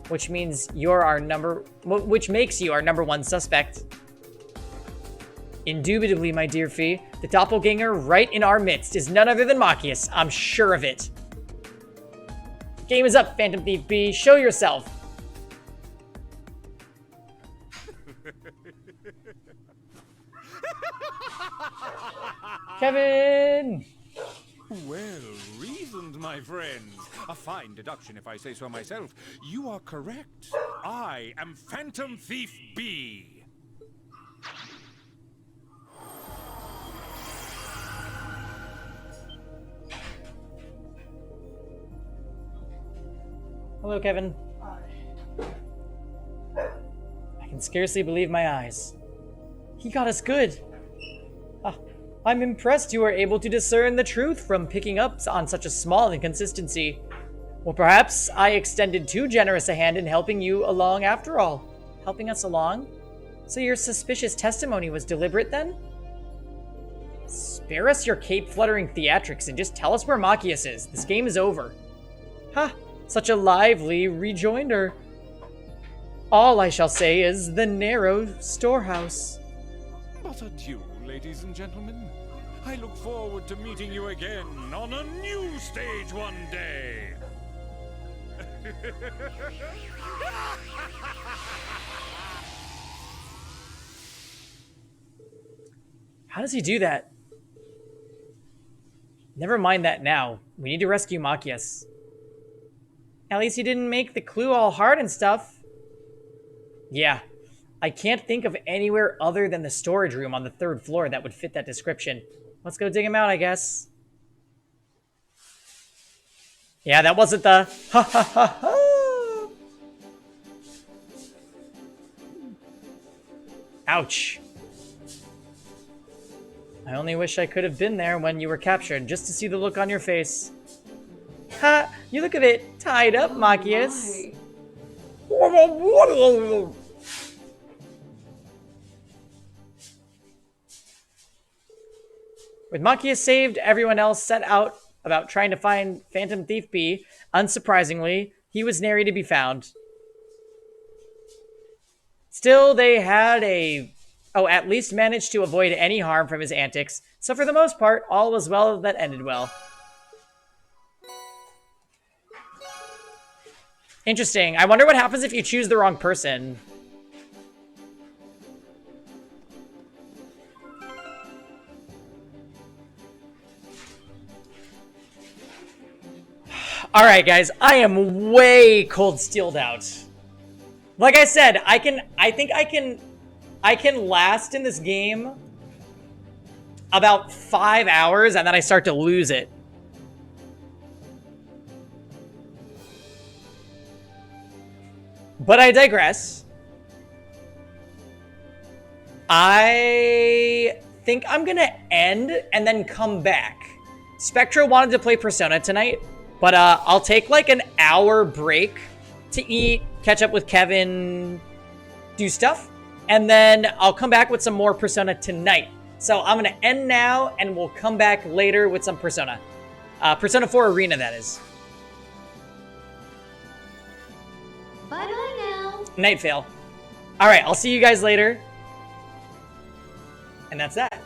Which means which makes you our number one suspect. Indubitably, my dear Fee, the doppelganger right in our midst is none other than Machias. I'm sure of it. Game is up, Phantom Thief B. Show yourself. Kevin! Well reasoned, my friends. A fine deduction, if I say so myself. You are correct. I am Phantom Thief B. Hello, Kevin. I can scarcely believe my eyes. He got us good. I'm impressed you were able to discern the truth from picking up on such a small inconsistency. Well, perhaps I extended too generous a hand in helping you along after all. Helping us along? So your suspicious testimony was deliberate then? Spare us your cape-fluttering theatrics and just tell us where Machias is. This game is over. Ha! Such a lively rejoinder. All I shall say is the narrow storehouse. But adieu, ladies and gentlemen. I look forward to meeting you again on a new stage one day. How does he do that? Never mind that now. We need to rescue Machias. At least he didn't make the clue all hard and stuff. Yeah. I can't think of anywhere other than the storage room on the 3rd floor that would fit that description. Let's go dig him out, I guess. Yeah, that wasn't the ha ha ha ha. Ouch. I only wish I could have been there when you were captured, just to see the look on your face. Ha! You look a bit tied up, Machias. With Machias saved, everyone else set out about trying to find Phantom Thief B. Unsurprisingly, he was nary to be found. Still, they had at least managed to avoid any harm from his antics, so for the most part, all was well that ended well. Interesting. I wonder what happens if you choose the wrong person. Alright, guys, I am way cold steeled out. Like I said, I think I can last in this game about 5 hours and then I start to lose it. But I digress. I think I'm gonna end and then come back. Spectra wanted to play Persona tonight, but I'll take like an hour break to eat, catch up with Kevin, do stuff, and then I'll come back with some more Persona tonight. So I'm gonna end now and we'll come back later with some Persona. Persona 4 Arena, that is. Bye-bye now. Night fail. All right, I'll see you guys later. And that's that.